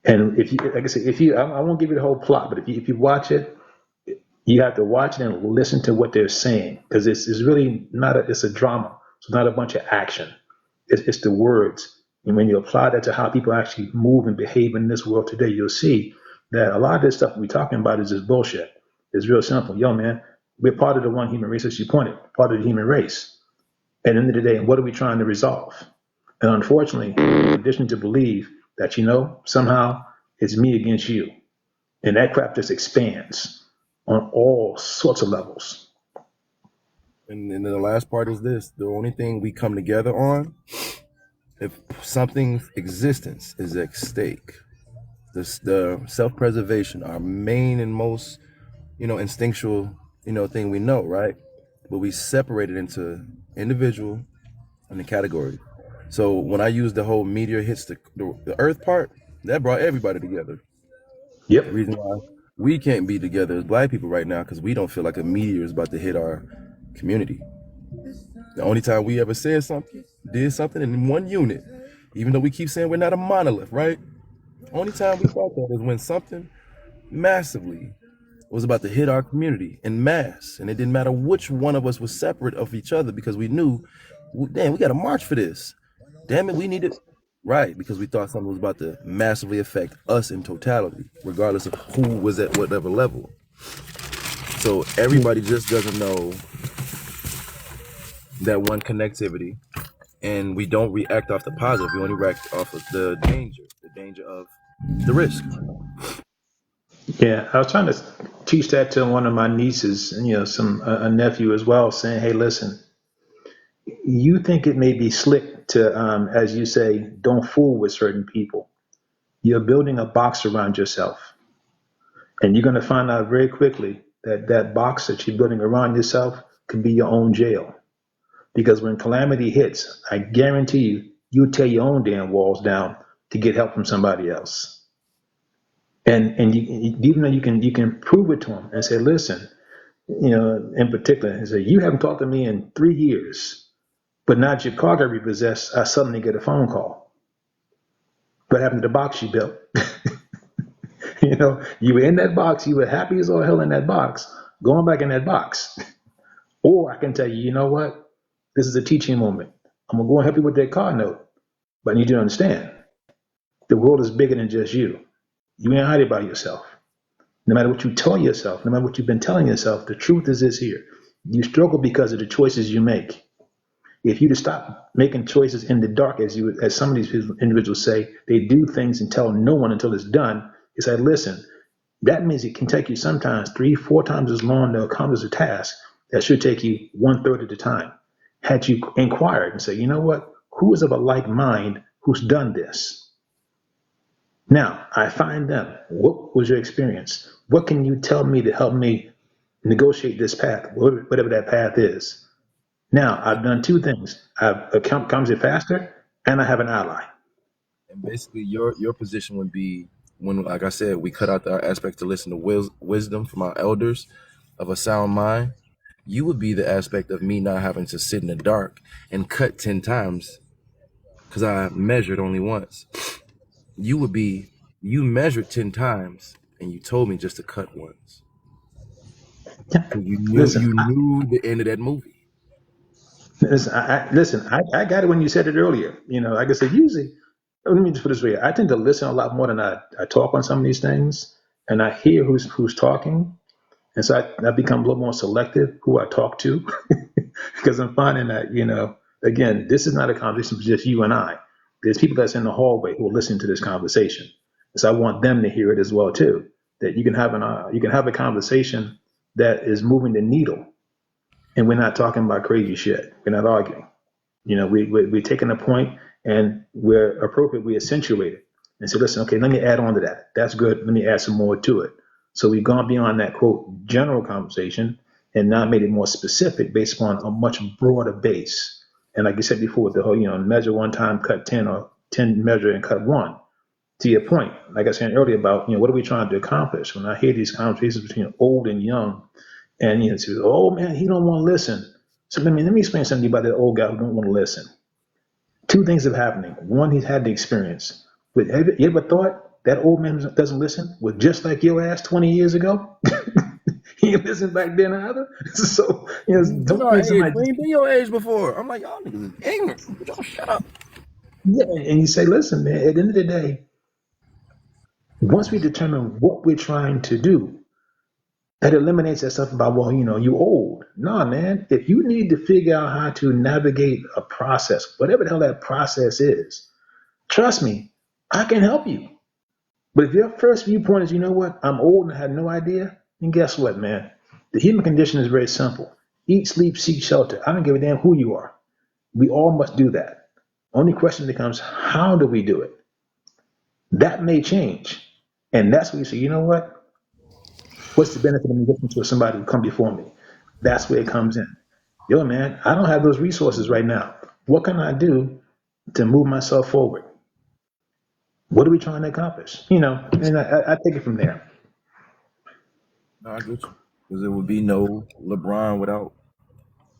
And if you, like I said, I won't give you the whole plot, but if you watch it, you have to watch it and listen to what they're saying, because it's really not it's a drama. It's not a bunch of action. It's the words. And when you apply that to how people actually move and behave in this world today, you'll see that a lot of this stuff we're talking about is just bullshit. It's real simple. Yo, man, we're part of the one human race, as you pointed, part of the human race. At the end of the day, what are we trying to resolve? And unfortunately, we're conditioned to believe that, somehow it's me against you. And that crap just expands on all sorts of levels. And then the last part is this: the only thing we come together on, if something's existence is at stake, the self-preservation, our main and most, instinctual, thing we know, right? But we separate it into individual and the category. So when I use the whole meteor hits the earth part, that brought everybody together. Yep. The reason why we can't be together as black people right now, because we don't feel like a meteor is about to hit our community. The only time we ever said something, did something in one unit, even though we keep saying we're not a monolith, right? Only time we thought that is when something massively was about to hit our community in mass, and it didn't matter which one of us was separate of each other, because we knew, damn, we got to march for this. Damn it, we need it. Right, because we thought something was about to massively affect us in totality, regardless of who was at whatever level. So everybody just doesn't know that one connectivity, and we don't react off the positive. We only react off of the danger of the risk. Yeah, I was trying to teach that to one of my nieces, and a nephew as well, saying, "Hey, listen, you think it may be slick to, as you say, don't fool with certain people. You're building a box around yourself, and you're going to find out very quickly that that box that you're building around yourself can be your own jail. Because when calamity hits, I guarantee you, you'll tear your own damn walls down to get help from somebody else. And even though you can prove it to them and say, listen, in particular, and say, you haven't talked to me in 3 years, but now that your car got repossessed, I suddenly get a phone call. What happened to the box you built? You were in that box, you were happy as all hell in that box, going back in that box. Or I can tell you, you know what? This is a teaching moment. I'm going to go and help you with that car note. But I need you to understand, the world is bigger than just you. You ain't hiding by yourself. No matter what you tell yourself, no matter what you've been telling yourself, the truth is this here. You struggle because of the choices you make. If you to stop making choices in the dark, as some of these individuals say, they do things and tell no one until it's done. It's like, listen, that means it can take you sometimes 3-4 times as long to accomplish a task that should take you 1/3 of the time. Had you inquired and say, you know what, who is of a like mind who's done this? Now, I find them. What was your experience? What can you tell me to help me negotiate this path, whatever that path is? Now, I've done 2 things. I've accomplished it faster, and I have an ally. And basically, your position would be when, like I said, we cut out the aspect to listen to wisdom from our elders of a sound mind. You would be the aspect of me not having to sit in the dark and cut 10 times because I measured only once. You would be, you measured 10 times and you told me just to cut once. Because you knew the end of that movie. Listen, I got it when you said it earlier. Like I said, usually, let me just put it this way. I tend to listen a lot more than I talk on some of these things, and I hear who's talking. And so I become a little more selective who I talk to because I'm finding that, again, this is not a conversation for just you and I. There's people that's in the hallway who are listening to this conversation. And so I want them to hear it as well, too, that you can have a conversation that is moving the needle. And we're not talking about crazy shit. We're not arguing. We're taking a point and we're appropriate. We accentuate it and say, listen, okay, let me add on to that. That's good. Let me add some more to it. So we've gone beyond that, quote, general conversation and now made it more specific based upon a much broader base. And like you said before, with the whole, measure 1 time, cut 10, or 10 measure and cut 1. To your point, like I said earlier about, what are we trying to accomplish? When I hear these conversations between old and young, and say, oh man, he don't want to listen. So let me explain something about that old guy who don't want to listen. 2 things are happening. One, he's had the experience. But you ever thought that old man doesn't listen was just like your ass 20 years ago? He didn't listen back then either. So, don't think somebody. We ain't been your age before. I'm like, y'all niggas is ignorant. Don't shut up. Yeah, and you say, listen, man, at the end of the day, once we determine what we're trying to do, that eliminates that stuff about, well, you old. Nah, man, if you need to figure out how to navigate a process, whatever the hell that process is, trust me, I can help you. But if your first viewpoint is, you know what, I'm old and I have no idea, then guess what, man? The human condition is very simple. Eat, sleep, seek shelter. I don't give a damn who you are. We all must do that. Only question becomes, how do we do it? That may change. And that's where you say, you know what? What's the benefit of me listening to somebody who come before me? That's where it comes in. Yo, man, I don't have those resources right now. What can I do to move myself forward? What are we trying to accomplish? And I take it from there. No, I get you. Because there would be no LeBron without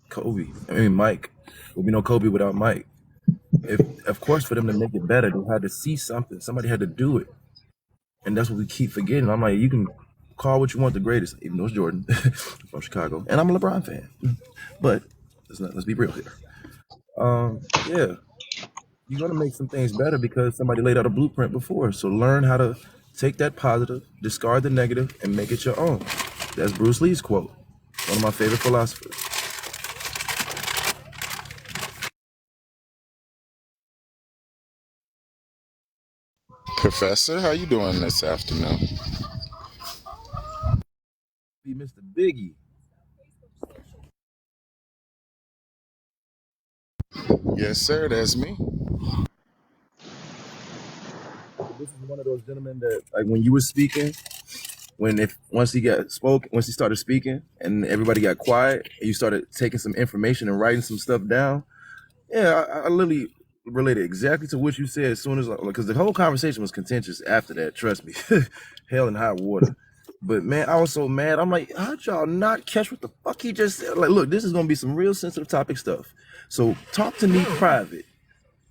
Kobe. Mike. There would be no Kobe without Mike. Of course, for them to make it better, they had to see something. Somebody had to do it. And that's what we keep forgetting. I'm like, you can call what you want the greatest, even though it's Jordan from Chicago. And I'm a LeBron fan. But let's be real here. Yeah. You're going to make some things better because somebody laid out a blueprint before. So learn how to take that positive, discard the negative, and make it your own. That's Bruce Lee's quote. One of my favorite philosophers. Professor, how you doing this afternoon? Be Mr. Biggie. Yes, sir, that's me. This is one of those gentlemen that, like, when you were speaking, once he started speaking, and everybody got quiet, and you started taking some information and writing some stuff down. Yeah, I literally related exactly to what you said as soon as because the whole conversation was contentious after that. Trust me, hell and high water. But man, I was so mad. I'm like, how'd y'all not catch what the fuck he just said? Like, look, this is gonna be some real sensitive topic stuff. So talk to me private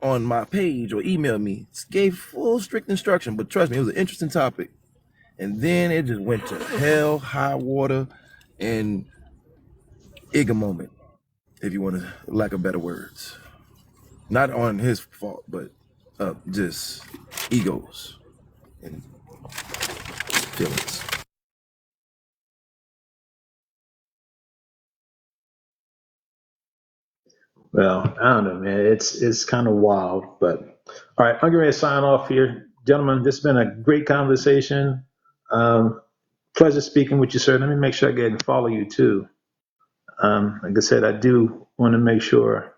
on my page or email me. Gave full strict instruction, but trust me, it was an interesting topic. And then it just went to hell, high water, and Igga moment, if you want to lack of better words. Not on his fault, but just egos and feelings. Well, I don't know, man. It's kind of wild, but all right, I'm going to sign off here, gentlemen. This has been a great conversation. Pleasure speaking with you, sir. Let me make sure I get and follow you too. Like I said, I do want to make sure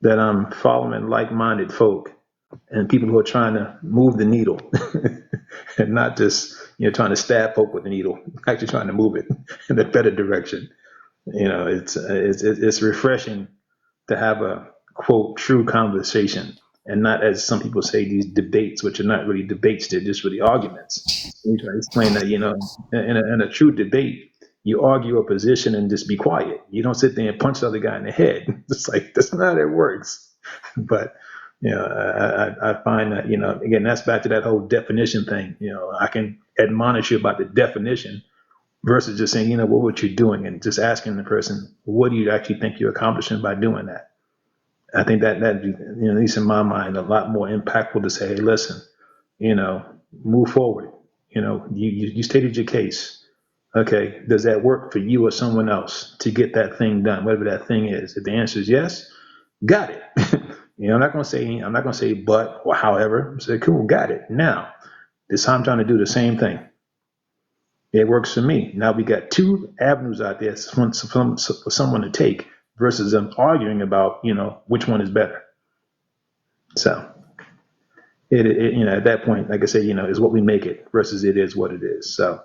that I'm following like-minded folk and people who are trying to move the needle and not just trying to stab folk with the needle, actually trying to move it in a better direction. It's refreshing to have a quote true conversation and not, as some people say, these debates, which are not really debates, they're just really arguments. You try to explain that in a true debate, you argue a position and just be quiet. You don't sit there and punch the other guy in the head. It's like that's not how it works. But I find that again, that's back to that whole definition thing. I can admonish you about the definition versus just saying, what you're doing, and just asking the person, what do you actually think you're accomplishing by doing that? I think that at least in my mind, a lot more impactful to say, hey, listen, move forward. You stated your case. Okay, does that work for you or someone else to get that thing done, whatever that thing is? If the answer is yes, got it. I'm not gonna say but or however. Say cool, got it. Now, this time I'm trying to do the same thing. It works for me. Now we got two avenues out there for someone to take versus them arguing about, which one is better. So at that point, like I say, is what we make it versus it is what it is. So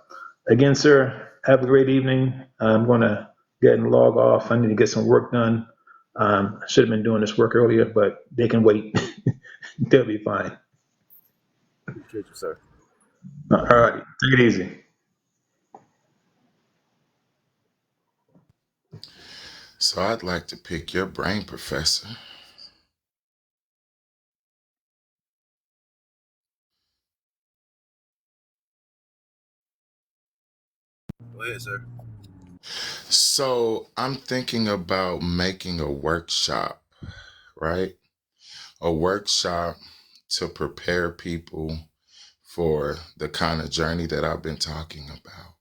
again, sir, have a great evening. I'm going to get and log off. I need to get some work done. I should have been doing this work earlier, but they can wait. They'll be fine. Appreciate you, sir. All righty. Take it easy. So I'd like to pick your brain, Professor. Go ahead, sir. So I'm thinking about making a workshop, right? A workshop to prepare people for the kind of journey that I've been talking about.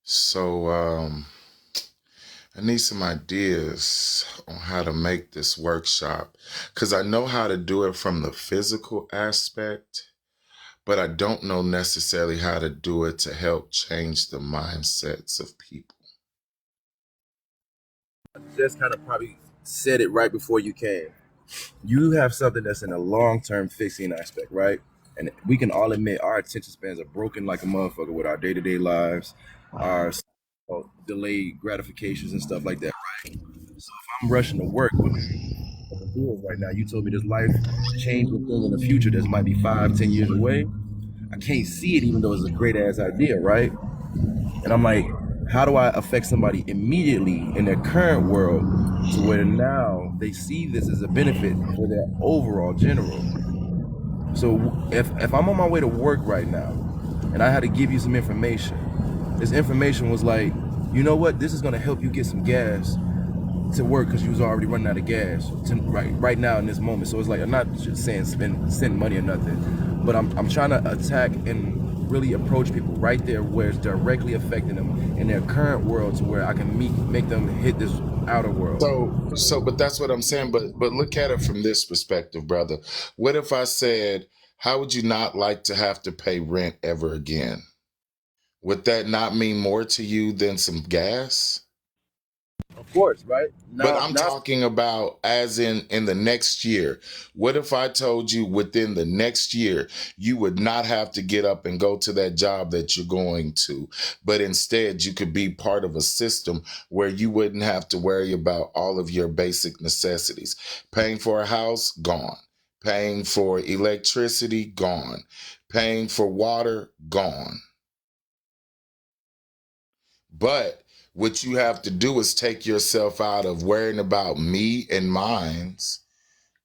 So I need some ideas on how to make this workshop, because I know how to do it from the physical aspect, but I don't know necessarily how to do it to help change the mindsets of people. Just kind of probably said it right before you came. You have something that's in a long-term fixing aspect, right? And we can all admit our attention spans are broken like a motherfucker with our day-to-day lives, our delayed gratifications and stuff like that, right? So if I'm rushing to work with bills right now, you told me this life-changing thing in the future that might be 5-10 years away. I can't see it even though it's a great-ass idea, right? And I'm like, how do I affect somebody immediately in their current world to where now they see this as a benefit for their overall general? So if I'm on my way to work right now and I had to give you some information, this information was like, you know what, this is gonna help you get some gas to work because you was already running out of gas right now in this moment. So it's like, I'm not just saying send money or nothing, but I'm trying to attack and really approach people right there where it's directly affecting them in their current world to where I can make them hit this outer world. But that's what I'm saying. But look at it from this perspective, brother. What if I said, how would you not like to have to pay rent ever again? Would that not mean more to you than some gas? Of course, right? But Now, I'm now, talking about as in the next year. What if I told you within the next year you would not have to get up and go to that job that you're going to, but instead you could be part of a system where you wouldn't have to worry about all of your basic necessities. Paying for a house, gone. Paying for electricity, gone. Paying for water, gone. But what you have to do is take yourself out of worrying about me and mines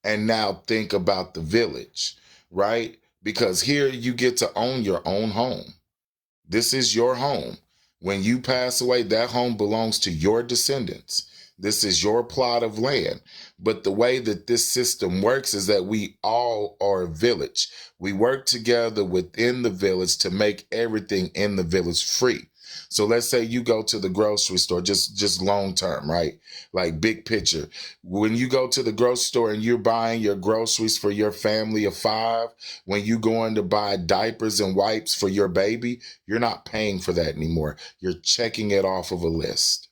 and now think about the village, right? Because here you get to own your own home. This is your home. When you pass away, that home belongs to your descendants. This is your plot of land. But the way that this system works is that we all are a village. We work together within the village to make everything in the village free. So let's say you go to the grocery store, just long term, right? Like big picture. When you go to the grocery store and you're buying your groceries for your family of 5, when you going to buy diapers and wipes for your baby, you're not paying for that anymore. You're checking it off of a list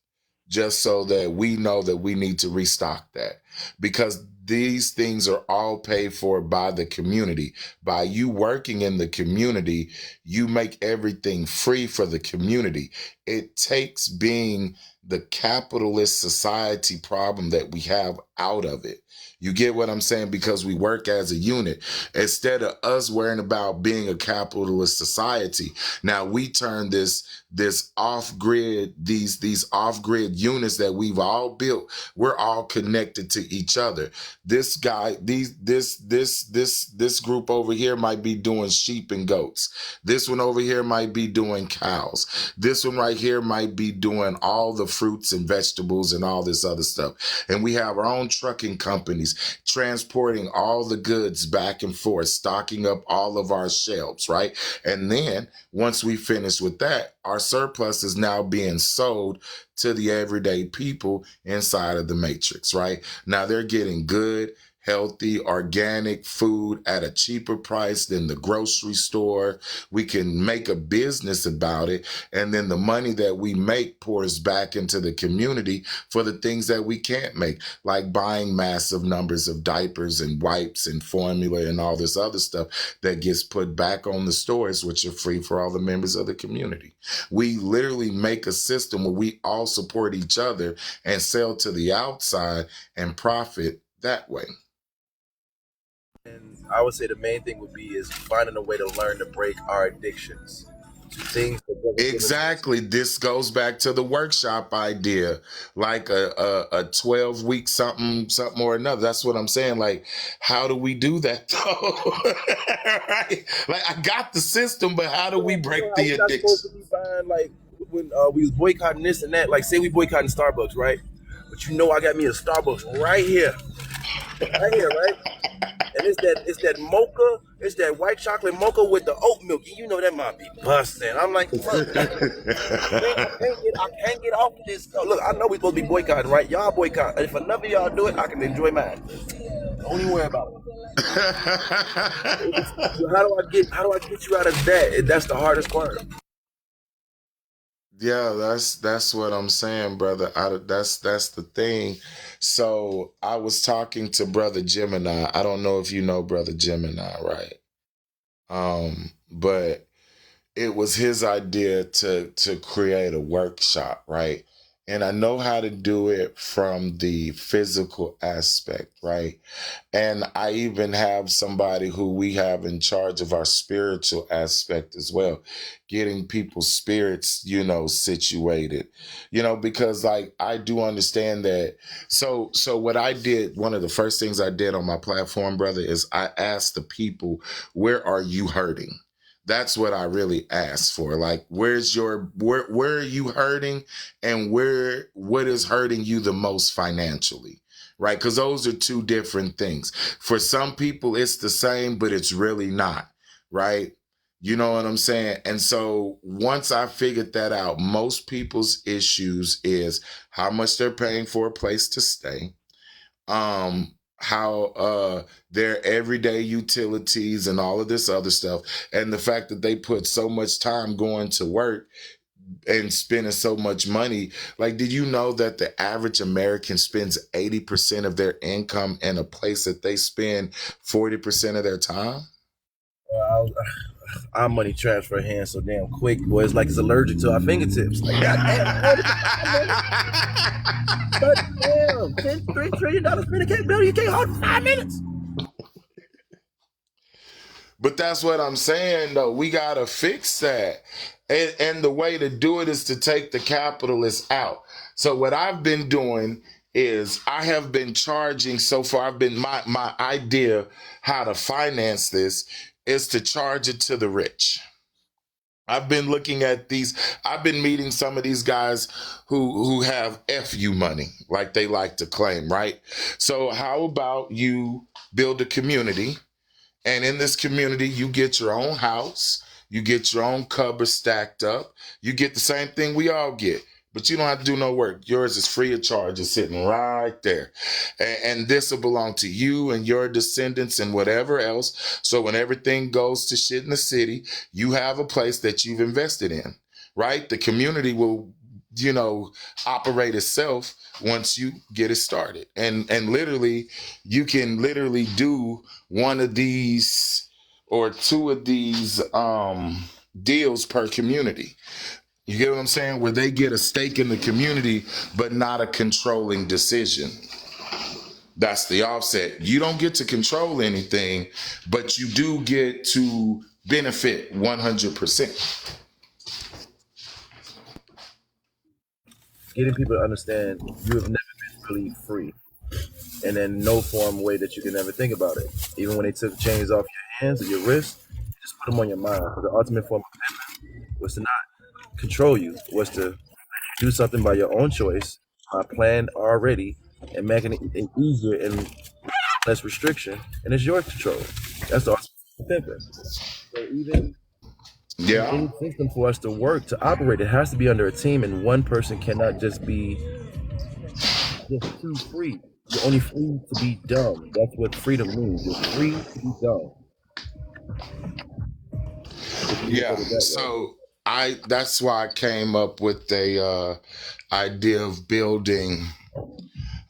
just so that we know that we need to restock that, because these things are all paid for by the community. By you working in the community, you make everything free for the community. It takes being the capitalist society problem that we have out of it. You get what I'm saying? Because we work as a unit. Instead of us worrying about being a capitalist society, now we turn this off-grid, these off-grid units that we've all built, we're all connected to each other. This guy, this group over here might be doing sheep and goats. This one over here might be doing cows. This one right here might be doing all the fruits and vegetables and all this other stuff. And we have our own trucking companies transporting all the goods back and forth, stocking up all of our shelves, right? And then once we finish with that, our surplus is now being sold to the everyday people inside of the matrix, right? Now they're getting good, healthy, organic food at a cheaper price than the grocery store. We can make a business about it. And then the money that we make pours back into the community for the things that we can't make, like buying massive numbers of diapers and wipes and formula and all this other stuff that gets put back on the stores, which are free for all the members of the community. We literally make a system where we all support each other and sell to the outside and profit that way. and I would say the main thing would be is finding a way to learn to break our addictions to things that doesn't give us. Exactly. This goes back to the workshop idea, like a 12-week something or another. That's what I'm saying. Like, how do we do that though? Right? Like, I got the system, but how do we break the We're not supposed addiction? to be buying, like when we was boycotting this and that. Like, say we boycotting Starbucks, right? But you know, I got me a Starbucks right here, right? And it's that mocha, it's that white chocolate mocha with the oat milk. And you know that might be busting. I'm like, look, I can't get off of this. Oh, look, I know we supposed to be boycotting, right? Y'all boycott. If enough of y'all do it, I can enjoy mine. Don't even worry about it. So how do I get you out of that? That's the hardest part. Yeah, that's what I'm saying, brother. That's the thing. So I was talking to Brother Gemini. I don't know if you know Brother Gemini, right? But it was his idea to create a workshop, right? And I know how to do it from the physical aspect, right? And I even have somebody who we have in charge of our spiritual aspect as well, getting people's spirits, situated, because like I do understand that. So what I did, one of the first things I did on my platform, brother, is I asked the people, where are you hurting? That's what I really asked for. Like, where are you hurting, and what is hurting you the most financially? Right? Because those are two different things. For some people, it's the same, but it's really not. Right? You know what I'm saying? And so once I figured that out, most people's issues is how much they're paying for a place to stay, how their everyday utilities and all of this other stuff, and the fact that they put so much time going to work, and spending so much money. Like, did you know that the average American spends 80% of their income in a place that they spend 40% of their time? Our money transfer hands so damn quick, boy. It's like it's allergic to our fingertips. Like, goddamn, $3 trillion spending capability. You can't hold it for 5 minutes. But that's what I'm saying, though. We got to fix that. And the way to do it is to take the capitalists out. So what I've been doing is I have been charging so far. I've been my idea how to finance this is to charge it to the rich. I've been looking at these. I've been meeting some of these guys who have FU money, like they like to claim, right? So how about you build a community? And in this community, you get your own house, you get your own cupboard stacked up, you get the same thing we all get, but you don't have to do no work. Yours is free of charge. It's sitting right there. And this will belong to you and your descendants and whatever else. So when everything goes to shit in the city, you have a place that you've invested in, right? The community will, operate itself once you get it started. And literally, you can literally do one of these or two of these deals per community. You get what I'm saying? Where they get a stake in the community, but not a controlling decision. That's the offset. You don't get to control anything, but you do get to benefit 100%. Getting people to understand you have never been really free, and in no form way that you can ever think about it. Even when they took chains off your hands or your wrists, just put them on your mind. Because the ultimate form of commitment was to not control you, was to do something by your own choice, planned already, and making it easier and less restriction, and it's your control. That's the ultimate commitment. So even any system for us to work, to operate, it has to be under a team, and one person cannot just be just too free. You're only free to be dumb. That's what freedom means. You're free to be dumb. Yeah. So that's why I came up with a idea of building,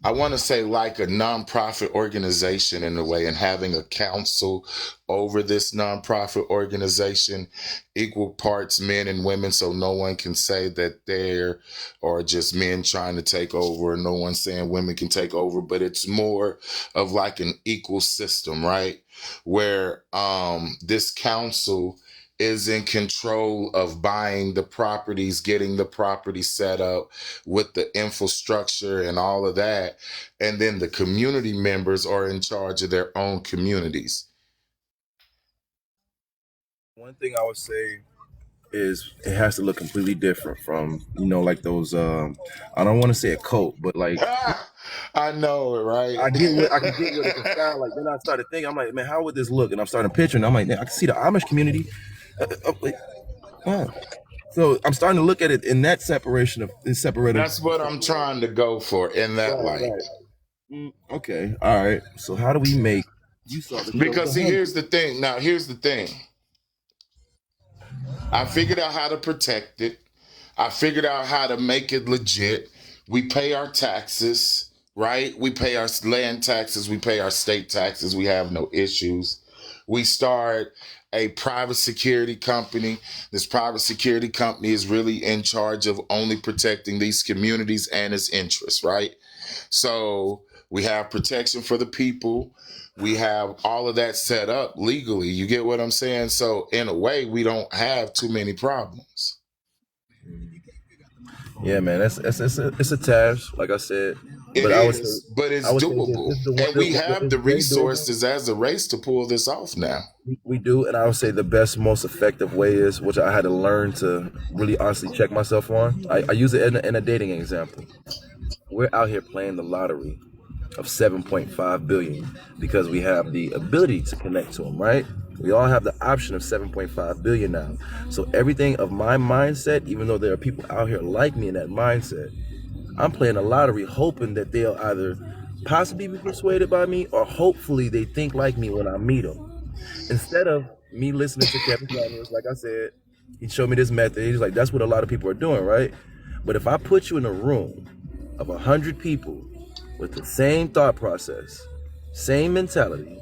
I want to say like a nonprofit organization in a way, and having a council over this nonprofit organization, equal parts men and women, so no one can say that they're or just men trying to take over, no one saying women can take over, but it's more of like an equal system, right? Where this council is in control of buying the properties, getting the property set up with the infrastructure and all of that. And then the community members are in charge of their own communities. One thing I would say is it has to look completely different from, like those, I don't want to say a cult, but like. I know it, right? I can get what it can sound like. Then I started thinking, I'm like, man, how would this look? And I'm starting picturing, I'm like, man, I can see the Amish community. Wow. So I'm starting to look at it in that separated. That's what I'm trying to go for in that light. Right. Okay. All right. So how do we make you saw the Because see, here's the thing. Now, here's the thing. I figured out how to protect it. I figured out how to make it legit. We pay our taxes, right? We pay our land taxes. We pay our state taxes. We have no issues. We start a private security company. This private security company is really in charge of only protecting these communities and its interests, right? So we have protection for the people. We have all of that set up legally. You get what I'm saying? So in a way, we don't have too many problems. Yeah, man, it's a task, like I said. But it's doable. And we have the resources as a race to pull this off now. We do, and I would say the best, most effective way is, which I had to learn to really honestly check myself on. I use it in a dating example. We're out here playing the lottery of 7.5 billion because we have the ability to connect to them, right? We all have the option of 7.5 billion now. So everything of my mindset, even though there are people out here like me in that mindset, I'm playing a lottery hoping that they'll either possibly be persuaded by me or hopefully they think like me when I meet them. Instead of me listening to Kevin Samuels, like I said, He showed me this method. He's like, that's what a lot of people are doing, right? But if I put you in a room of 100 people with the same thought process, same mentality,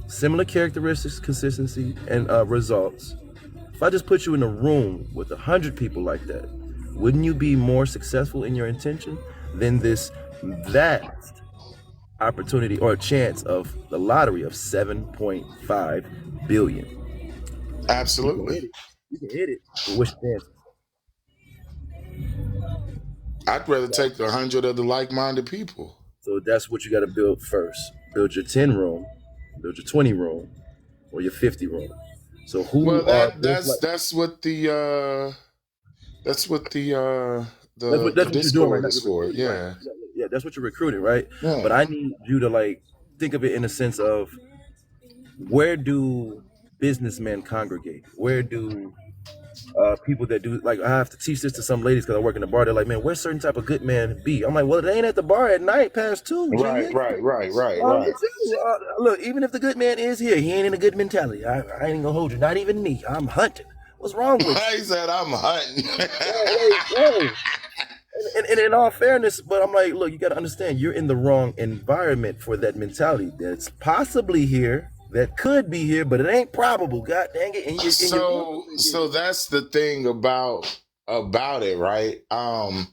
similar characteristics, consistency, and results, if I just put you in a room with 100 people like that, wouldn't you be more successful in your intention than this vast opportunity or chance of the lottery of 7.5 billion? Absolutely. You can hit it, but what's your chances? I'd rather take the 100 of the like-minded people. So that's what you got to build first. Build your 10 room, build your 20 room, or your 50 room. So who Well, are that's what the that's what you're doing right Discord now. is for. Right. Yeah. Yeah, that's what you're recruiting, right? Yeah. But I need you to like think of it in a sense of, where do businessmen congregate? Where do people that do, like, I have to teach this to some ladies because I work in the bar. They're like, man, where's certain type of good man be? I'm like, well, they ain't at the bar at night past 2. Right. Look, even if the good man is here, he ain't in a good mentality. I ain't gonna hold you. Not even me. I'm hunting. What's wrong with you? He said I'm hunting. Whoa. And in all fairness, but I'm like, look, you got to understand, you're in the wrong environment for that mentality. That's possibly here, that could be here, but it ain't probable. God dang it! And So that's the thing about it, right? I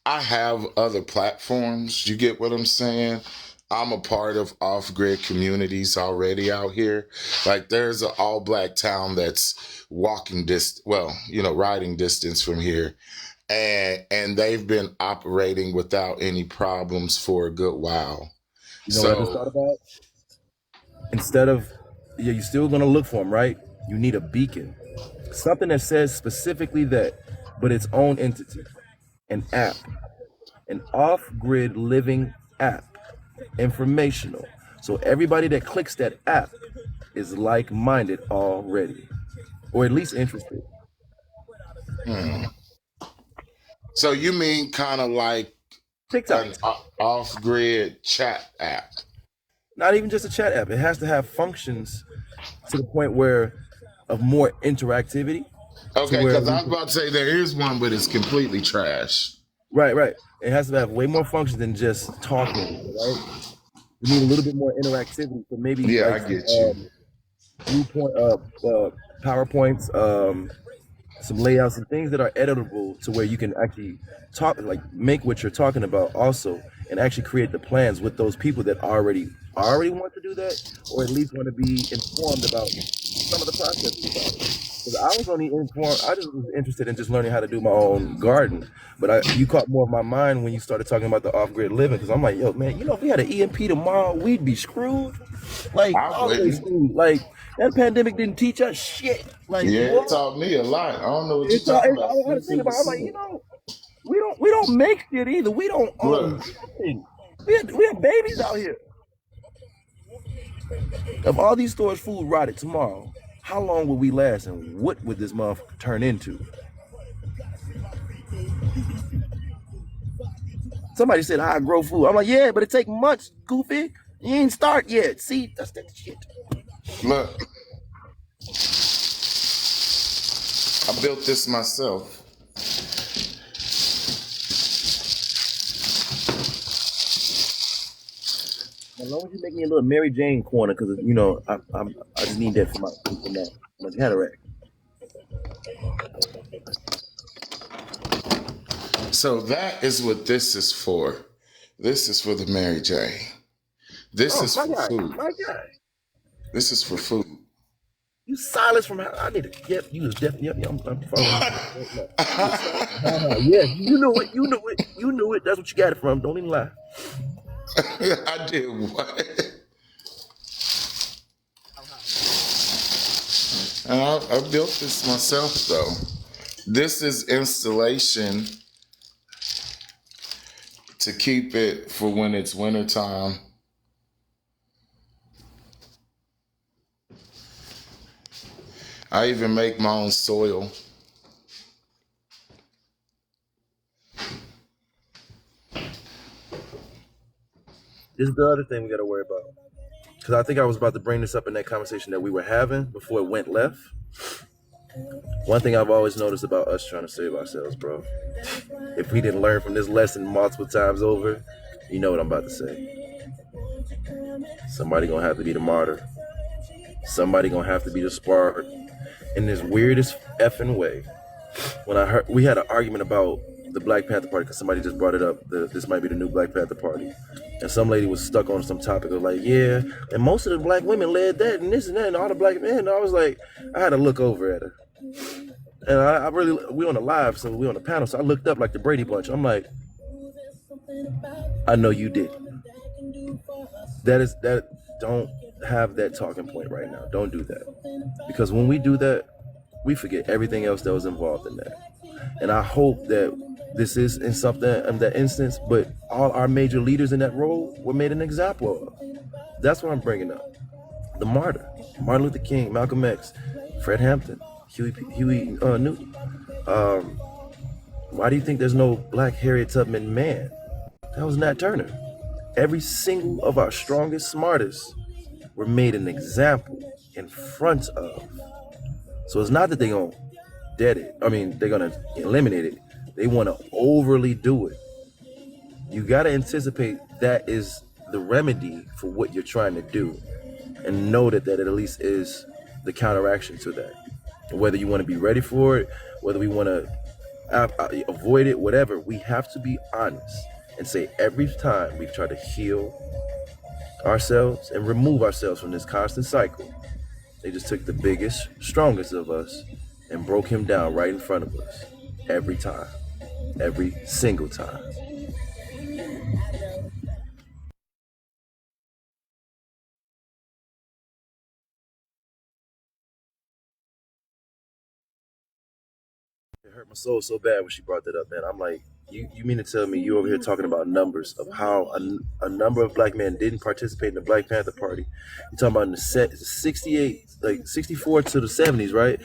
have other platforms. You get what I'm saying? I'm a part of off-grid communities already out here. Like, there's an all-black town that's riding distance from here. And they've been operating without any problems for a good while. You know what I just thought about? Instead of, you're still gonna look for them, right? You need a beacon, something that says specifically that, but its own entity, an app, an off-grid living app, informational. So everybody that clicks that app is like-minded already, or at least interested. So you mean kind of like TikTok, an off-grid chat app? Not even just a chat app. It has to have functions to the point of more interactivity. Okay, because I was about to say there is one, but it's completely trash. Right. It has to have way more functions than just talking, right? You need a little bit more interactivity. So maybe I get you. Viewpoint, PowerPoints, some layouts and things that are editable to where you can actually talk, like make what you're talking about also, and actually create the plans with those people that already want to do that, or at least want to be informed about some of the processes about it. Because I was only informed, I just was interested in just learning how to do my own garden. But you caught more of my mind when you started talking about the off-grid living, because I'm like, yo, man, if we had an EMP tomorrow, we'd be screwed. Like, always screwed. Like, that pandemic didn't teach us shit. Like, it taught me a lot. I don't know what you're talking about. I had to think about it. I'm like, we don't make shit either. We don't own nothing. We have babies out here. If all these stores' food rotted tomorrow, how long would we last, and what would this motherfucker turn into? Somebody said I grow food. I'm like, yeah, but it take months, goofy. You ain't start yet. See, that's that shit. Look, I built this myself. As long as you make me a little Mary Jane corner, because I just need that for my cataract. So that is what this is for. This is for the Mary Jane. This is for food. My guy. This is for food. You silence from how I need to get you. Definitely. I'm following. Yeah, you knew it. That's what you got it from. Don't even lie. I did what? And I built this myself, though. This is installation to keep it for when it's wintertime. I even make my own soil. This is the other thing we got to worry about. Because I think I was about to bring this up in that conversation that we were having before it went left. One thing I've always noticed about us trying to save ourselves, bro, if we didn't learn from this lesson multiple times over, you know what I'm about to say. Somebody gonna have to be the martyr. Somebody gonna have to be the spark. In this weirdest effing way, when I heard we had an argument about the Black Panther Party because somebody just brought it up. This might be the new Black Panther Party, and some lady was stuck on some topic of like, yeah, and most of the black women led that and this and that, and all the black men. And I was like, I had to look over at her, and I really we on the live, so we on the panel, so I looked up like the Brady Bunch. I'm like, I know you did. That don't have that talking point right now. Don't do that, because when we do that, we forget everything else that was involved in that. And I hope that this is in that instance, but all our major leaders in that role were made an example of. That's what I'm bringing up. The martyr, Martin Luther King, Malcolm X, Fred Hampton, Huey Newton. Why do you think there's no Black Harriet Tubman man? That was Nat Turner. Every single of our strongest, smartest were made an example in front of. So it's not that they're going to dead it. I mean, they're going to eliminate it. They want to overly do it. You got to anticipate that is the remedy for what you're trying to do, and know that at least is the counteraction to that. Whether you want to be ready for it, whether we want to avoid it, whatever, we have to be honest and say every time we've tried to heal ourselves and remove ourselves from this constant cycle, they just took the biggest, strongest of us and broke him down right in front of us. Every time. Every single time. It hurt my soul so bad when she brought that up, man. I'm like, you mean to tell me you over here talking about numbers of how a number of black men didn't participate in the Black Panther Party? You're talking about in the 68, like 64 to the 70s, right?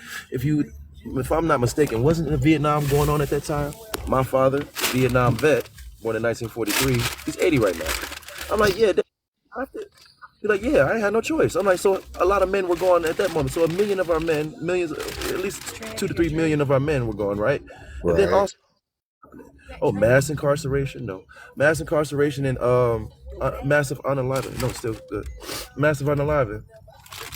If I'm not mistaken, wasn't the Vietnam going on at that time? My father, Vietnam vet, born in 1943, he's 80 right now. I'm like, yeah, he's like, yeah, I had no choice. I'm like, so a lot of men were gone at that moment. So a million of our men, millions, at least 2 to 3 million of our men were gone, right? And then also, mass incarceration? No. Mass incarceration and massive unaliving. No, still good. Massive unaliving.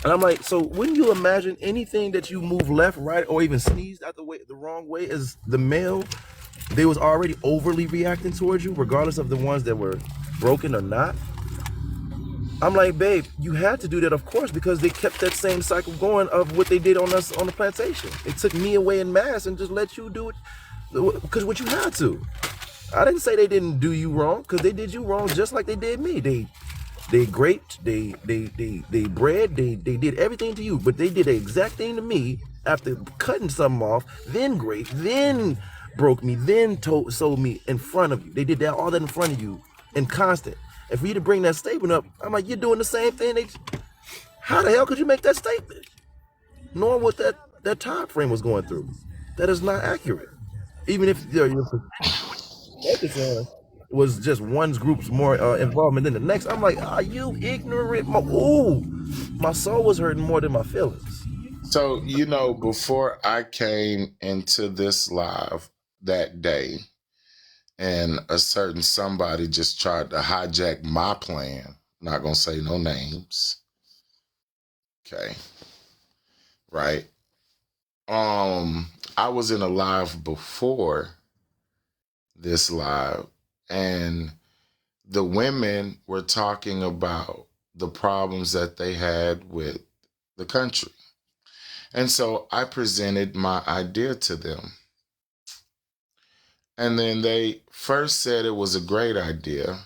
And I'm like, so wouldn't you imagine anything that you move left, right, or even sneezed out the wrong way as the male, they was already overly reacting towards you, regardless of the ones that were broken or not? I'm like, babe, you had to do that, of course, because they kept that same cycle going of what they did on us on the plantation. They took me away in mass and just let you do it because what you had to. I didn't say they didn't do you wrong, because they did you wrong just like they did me. They graped, they bred, they did everything to you, but they did the exact thing to me after cutting something off, then graped, then broke me, then sold me in front of you. They did all that in front of you and constant. And for you to bring that statement up, I'm like, you're doing the same thing. How the hell could you make that statement? Knowing what that time frame was going through. That is not accurate. Even if your was just one group's more involvement than the next. I'm like, are you ignorant? My soul was hurting more than my feelings. So, before I came into this live that day, and a certain somebody just tried to hijack my plan, not gonna say no names. Okay. Right. I was in a live before this live, and the women were talking about the problems that they had with the country. And so I presented my idea to them. And then they first said it was a great idea,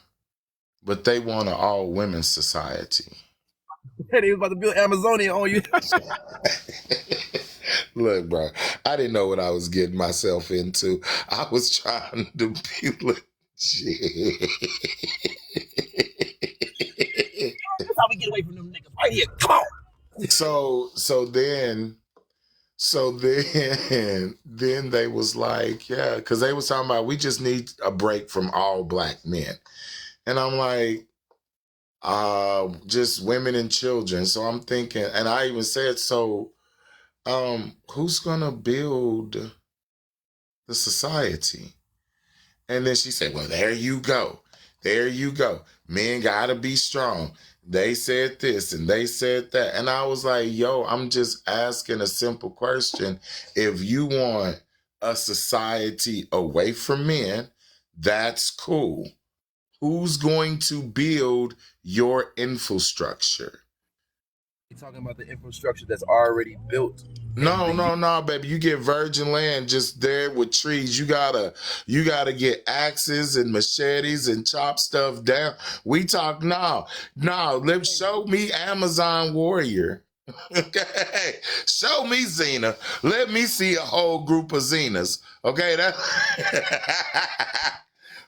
but they want an all-women society. They was about to build Amazonia on you. Look, bro, I didn't know what I was getting myself into. I was trying to be legit. That's how we get away from them niggas right here. Come on. So then they was like, yeah, because they was talking about we just need a break from all black men. And I'm like, just women and children. So I'm thinking, and I even said, so who's gonna build the society? And then she said, well, there you go. There you go. Men gotta be strong. They said this and they said that. And I was like, yo, I'm just asking a simple question. If you want a society away from men, that's cool. Who's going to build your infrastructure? You're talking about the infrastructure that's already built. No, baby. You get virgin land just there with trees. You gotta get axes and machetes and chop stuff down. We talk now. Let's show me Amazon warrior. Okay, show me Xena. Let me see a whole group of Xenas. Okay, that.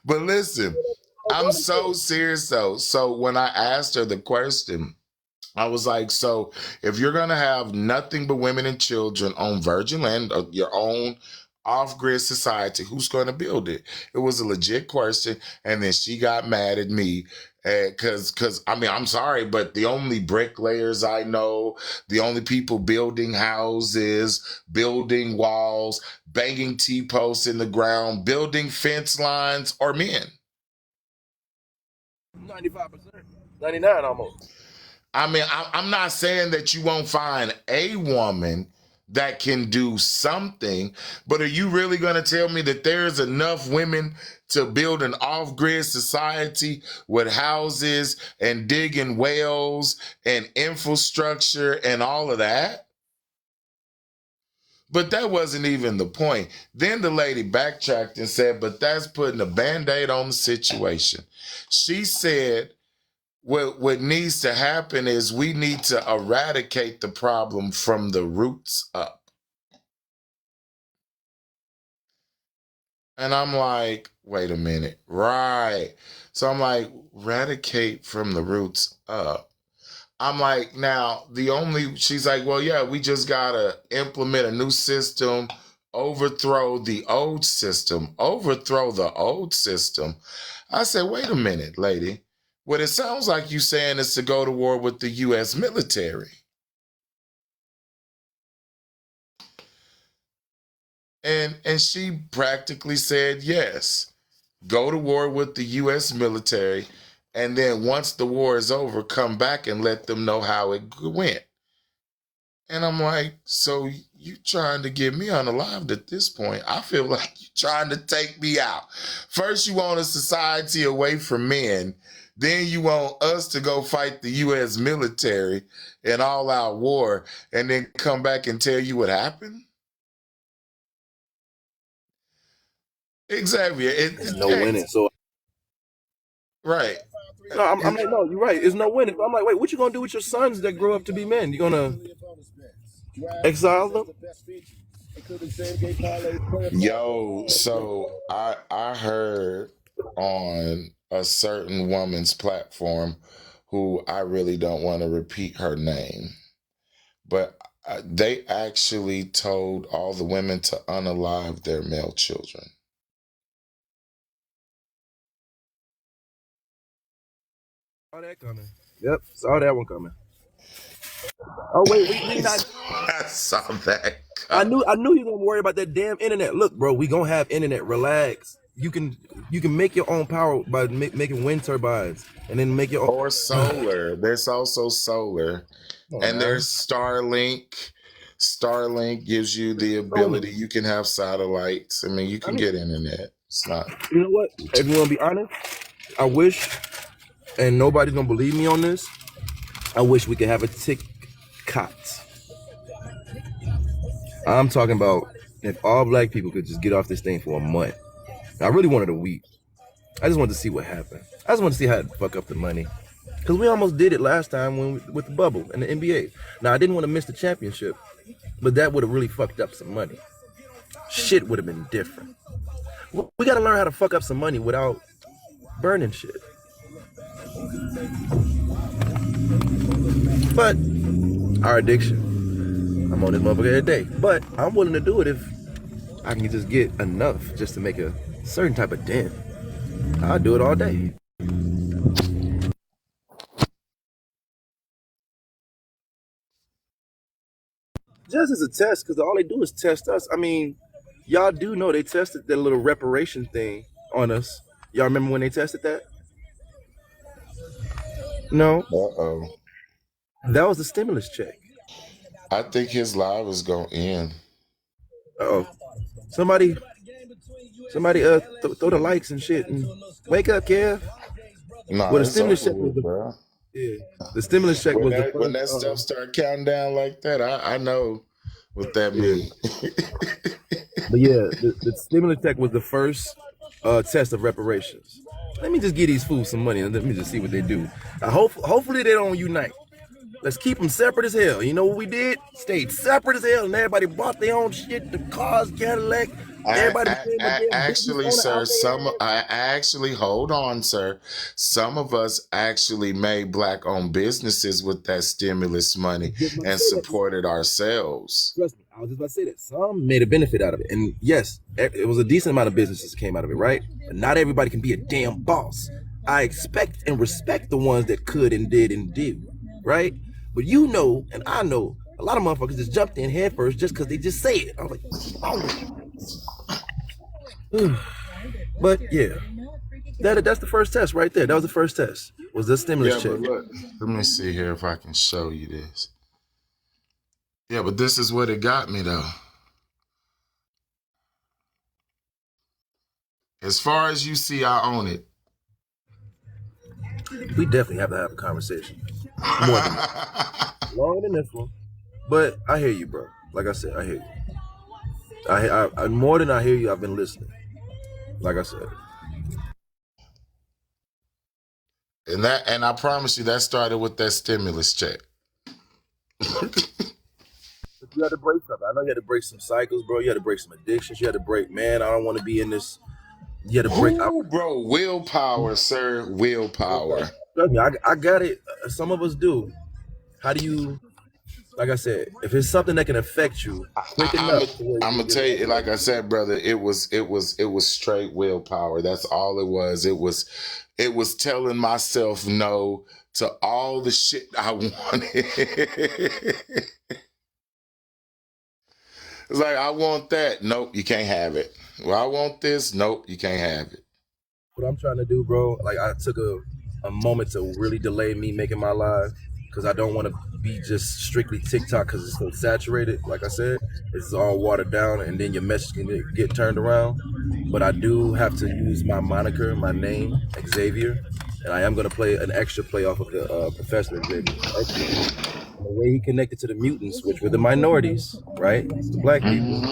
But listen, I'm so serious though. So when I asked her the question, I was like, so if you're going to have nothing but women and children on virgin land, your own off-grid society, who's going to build it? It was a legit question. And then she got mad at me because I mean, I'm sorry, but the only bricklayers I know, the only people building houses, building walls, banging T-posts in the ground, building fence lines are men. 95%, 99 almost. I mean, I'm not saying that you won't find a woman that can do something, but are you really going to tell me that there's enough women to build an off-grid society with houses and digging wells and infrastructure and all of that? But that wasn't even the point. Then the lady backtracked and said, but that's putting a Band-Aid on the situation. She said, what needs to happen is we need to eradicate the problem from the roots up. And I'm like, wait a minute. Right. So I'm like, eradicate from the roots up. I'm like, now, she's like, well, yeah, we just got to implement a new system, overthrow the old system. Overthrow the old system. I said, wait a minute, lady. What it sounds like you saying is to go to war with the U.S. military. And she practically said, yes, go to war with the U.S. military. And then once the war is over, come back and let them know how it went. And I'm like, so you trying to get me unalived at this point? I feel like you're trying to take me out. First, you want a society away from men. Then you want us to go fight the U.S. military in all-out war and then come back and tell you what happened? Exactly. There's no winning. So right. No, I'm like, no, you're right. It's no winning. I'm like, wait, what you gonna do with your sons that grow up to be men? You gonna exile them? Yo, so I heard on a certain woman's platform who I really don't want to repeat her name, but they actually told all the women to unalive their male children. Saw that coming. Yep, saw that one coming. Oh wait, we not. I saw that coming. I knew you gonna worry about that damn internet. Look, bro, we gonna have internet. Relax. You can make your own power by making wind turbines and then make your own. Or solar. There's also solar. And there's Starlink. Starlink gives you the ability. You can have satellites. I mean, you can get internet. It's not. You know what? If you want to be honest, I wish, and nobody's gonna believe me on this, I wish we could have a TikTok. I'm talking about if all black people could just get off this thing for a month. I really wanted a week. I just wanted to see what happened. I just wanted to see how it fuck up the money. Because we almost did it last time with the bubble and the NBA. Now, I didn't want to miss the championship, but that would have really fucked up some money. Shit would have been different. We got to learn how to fuck up some money without burning shit. But our addiction, I'm on this motherfucker every day. But I'm willing to do it if I can just get enough just to make a certain type of dent. I'll do it all day. just as a test, because all they do is test us. I mean, y'all do know they tested that little reparation thing on us. Y'all remember when they tested that? No, Uh-oh. that was the stimulus check. I think his live is going to end. Oh, somebody, throw the likes and shit and wake up, Kev. Nah, Well, the it's stimulus over check was with, bro. the stimulus check When was the that first. stuff start counting down like that, I know what that means. But yeah, the stimulus check was the first test of reparations. Let me just give these fools some money and let me just see what they do. Hopefully they don't unite. Let's keep them separate as hell. You know what we did? Stayed separate as hell, and everybody bought their own shit, the cars, Cadillac. Everybody became a damn business Actually, owner sir, out there. I actually, hold on, sir. Some of us actually made black-owned businesses with that stimulus money and supported ourselves. Trust me, I was just about to say that. Some made a benefit out of it. And yes, it was a decent amount of businesses that came out of it, right? But not everybody can be a damn boss. I expect and respect the ones that could and did, right? But you know, and I know, a lot of motherfuckers just jumped in head first just because they just say it. I was like, what's wrong with you? But yeah, that's the first test right there. That was the first test. Was the stimulus check. But look, let me see here if I can show you this. Yeah, but this is what it got me, though. As far as you see, I own it. We definitely have to have a conversation. More than that. Longer than this one. But I hear you, bro. Like I said, I hear you. I more than I hear you, I've been listening. Like I said. And I promise you that started with that stimulus check. But you had to break something. I know you had to break some cycles, bro. You had to break some addictions. You had to break, man, I don't want to be in this. You had to break. Bro, willpower, sir. Willpower. Trust me, I got it. Some of us do. How do you, like I said, if it's something that can affect you quick enough. I'm gonna tell you, like I said, brother, it was straight willpower. That's all it was. It was telling myself no to all the shit I wanted. It's like, I want that. Nope, you can't have it. Well, I want this. Nope, you can't have it. What I'm trying to do, bro, like I took a moment to really delay me making my live because I don't want to be just strictly TikTok because it's so saturated. Like I said, it's all watered down and then your message can get turned around. But I do have to use my moniker, my name, Xavier, and I am going to play an extra play off of the Professor Xavier. The way he connected to the mutants, which were the minorities, right? The black people,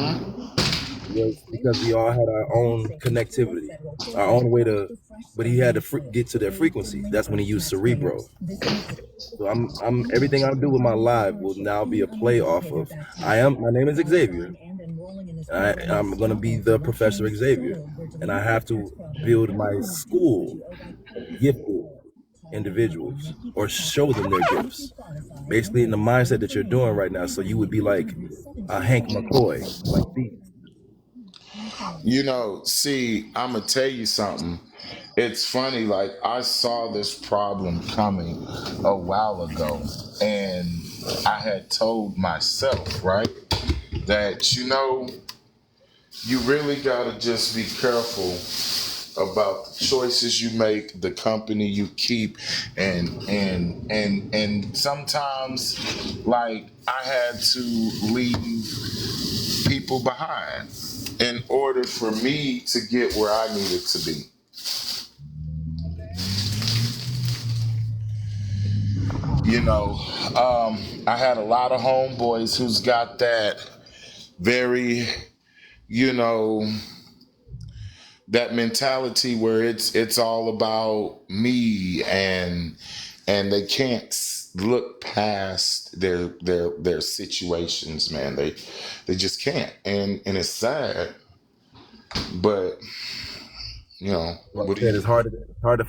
was because we all had our own connectivity, our own way to, but he had to get to their frequency. That's when he used Cerebro. So I'm everything I do with my live will now be a play off of. My name is Xavier. I'm gonna be the Professor Xavier, and I have to build my school of gifted individuals or show them their gifts, basically in the mindset that you're doing right now. So you would be like a Hank McCoy, like these. You know, see, I'm gonna tell you something. It's funny, like I saw this problem coming a while ago, and I had told myself, right, that you really gotta just be careful about the choices you make, the company you keep, and sometimes, like, I had to leave people behind in order for me to get where I needed to be. I had a lot of homeboys who's got that very, that mentality where it's all about me, and they can't look past their situations, man. They just can't, and it's sad, but Like I said, it's hard to